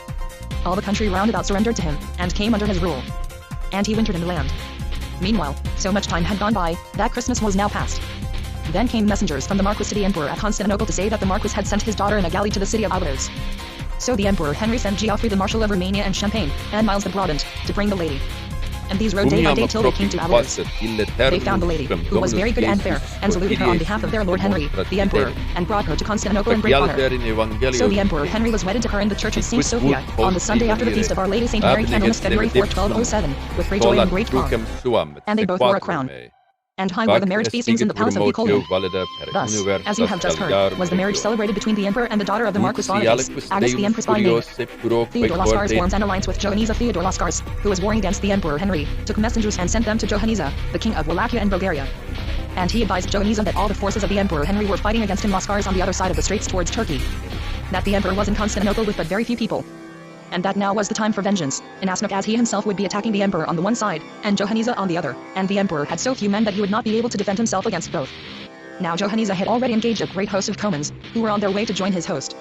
All the country round about surrendered to him, and came under his rule. And he wintered in the land. Meanwhile, so much time had gone by, that Christmas was now past. Then came messengers from the Marquis to the emperor at Constantinople to say that the Marquis had sent his daughter in a galley to the city of Abydos. So the emperor Henry sent Geoffrey the Marshal of Romania and Champagne, and Miles the Brodant, to bring the lady. And these rode day by day till they came to Abydos. They found the lady, who was very good and fair, and saluted her on behalf of their lord Henry, the emperor, and brought her to Constantinople in great honor. So the emperor Henry was wedded to her in the church of St. Sophia, on the Sunday after the feast of Our Lady St. Mary Candlemas, February 4, 1207, with great joy and great pomp. And they both wore a crown. And high were the marriage feastings in the palace of Bucolion. Thus, as you have just heard, was the marriage celebrated between the emperor and the daughter of the Marquis Boniface, Agnes the empress by name. Theodore Lascaris formed an alliance with Johanniza. Theodore Lascaris, who was warring against the emperor Henry, took messengers and sent them to Johanniza, the king of Wallachia and Bulgaria. And he advised Johanniza that all the forces of the emperor Henry were fighting against him Lascaris on the other side of the straits towards Turkey. That the emperor was in Constantinople with but very few people. And that now was the time for vengeance, inasmuch as he himself would be attacking the emperor on the one side, and Johanniza on the other, and the emperor had so few men that he would not be able to defend himself against both. Now Johanniza had already engaged a great host of Comans, who were on their way to join his host,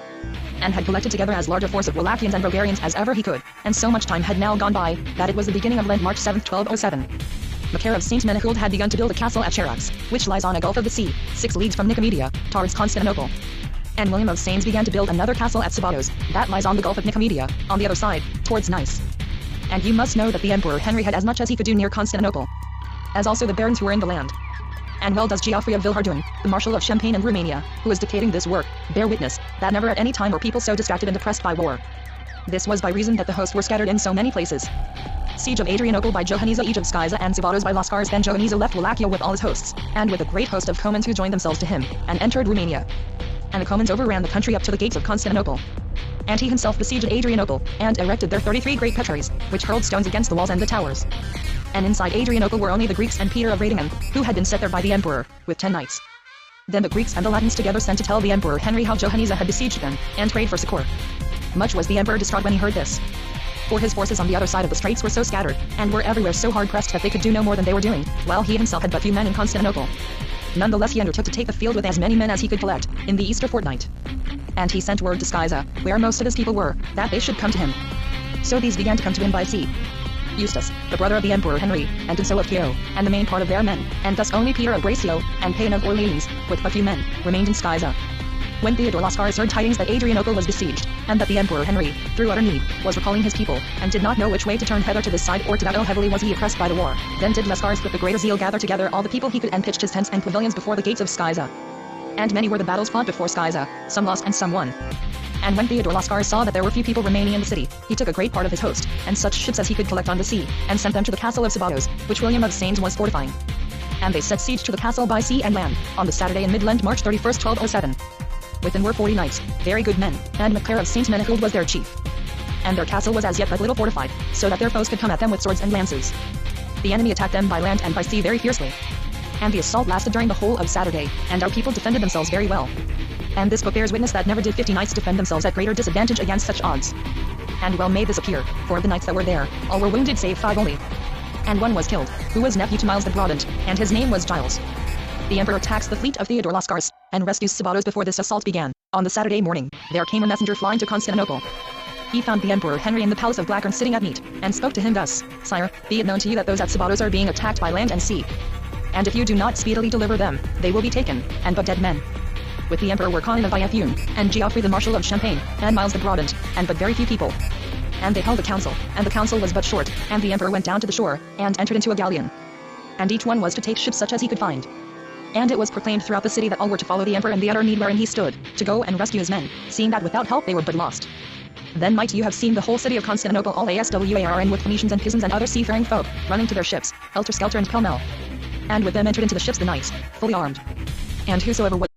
and had collected together as large a force of Wallachians and Bulgarians as ever he could, and so much time had now gone by, that it was the beginning of Lent March 7, 1207. Macaire of St. Menehould had begun to build a castle at Charax, which lies on a gulf of the sea, 6 leagues from Nicomedia, towards Constantinople. And William of Staines began to build another castle at Sabatos, that lies on the Gulf of Nicomedia, on the other side, towards Nice. And you must know that the Emperor Henry had as much as he could do near Constantinople, as also the barons who were in the land. And well does Geoffrey of Villehardouin, the Marshal of Champagne and Romania, who is dictating this work, bear witness, that never at any time were people so distracted and depressed by war. This was by reason that the hosts were scattered in so many places. Siege of Adrianople by Johanniza, Siege of Scyza and Sabatos by Lascaris. Then Johanniza left Wallachia with all his hosts, and with a great host of Comans who joined themselves to him, and entered Romania. And the Comans overran the country up to the gates of Constantinople. And he himself besieged Adrianople, and erected there 33 great petraries, which hurled stones against the walls and the towers. And inside Adrianople were only the Greeks and Peter of Radingham, who had been set there by the emperor, with 10 knights. Then the Greeks and the Latins together sent to tell the emperor Henry how Johanniza had besieged them, and prayed for succor. Much was the emperor distraught when he heard this. For his forces on the other side of the straits were so scattered, and were everywhere so hard pressed that they could do no more than they were doing, while he himself had but few men in Constantinople. Nonetheless he undertook to take the field with as many men as he could collect, in the Easter fortnight. And he sent word to Scyza, where most of his people were, that they should come to him. So these began to come to him by sea. Eustace, the brother of the Emperor Henry, and Tanso of Chio, and the main part of their men, and thus only Peter of Bracio, and Payan of Orleans, with but few men, remained in Scyza. When Theodore Lascaris heard tidings that Adrianople was besieged, and that the Emperor Henry, through utter need, was recalling his people, and did not know which way to turn hither to this side or to that, oh heavily was he oppressed by the war, then did Lascaris with the greatest zeal gather together all the people he could and pitched his tents and pavilions before the gates of Scyza. And many were the battles fought before Scyza, some lost and some won. And when Theodore Lascaris saw that there were few people remaining in the city, he took a great part of his host, and such ships as he could collect on the sea, and sent them to the castle of Sabatos, which William of Staines was fortifying. And they set siege to the castle by sea and land, on the Saturday in mid-Lent March 31st 1207. Within were 40 knights, very good men, and Macaire of St. Menehould was their chief. And their castle was as yet but little fortified, so that their foes could come at them with swords and lances. The enemy attacked them by land and by sea very fiercely. And the assault lasted during the whole of Saturday, and our people defended themselves very well. And this book bears witness that never did 50 knights defend themselves at greater disadvantage against such odds. And well may this appear, for of the knights that were there, all were wounded save 5 only. And one was killed, who was nephew to Miles the Brodant, and his name was Giles. The emperor taxed the fleet of Theodore Lascaris, and rescues Sabatos before this assault began. On the Saturday morning, there came a messenger flying to Constantinople. He found the Emperor Henry in the palace of Blackburn sitting at meat, and spoke to him thus: "Sire, be it known to you that those at Sabatos are being attacked by land and sea. And if you do not speedily deliver them, they will be taken, and but dead men." With the Emperor were Conan of Iafune, and Geoffrey the Marshal of Champagne, and Miles the Brabant, and but very few people. And they held a council, and the council was but short, and the Emperor went down to the shore, and entered into a galleon. And each one was to take ships such as he could find. And it was proclaimed throughout the city that all were to follow the Emperor in the utter need wherein he stood, to go and rescue his men, seeing that without help they were but lost. Then might you have seen the whole city of Constantinople all aswarn with Phoenicians and Pisans and other seafaring folk, running to their ships, helter-skelter and pell-mell. And with them entered into the ships the knights, fully armed. And whosoever would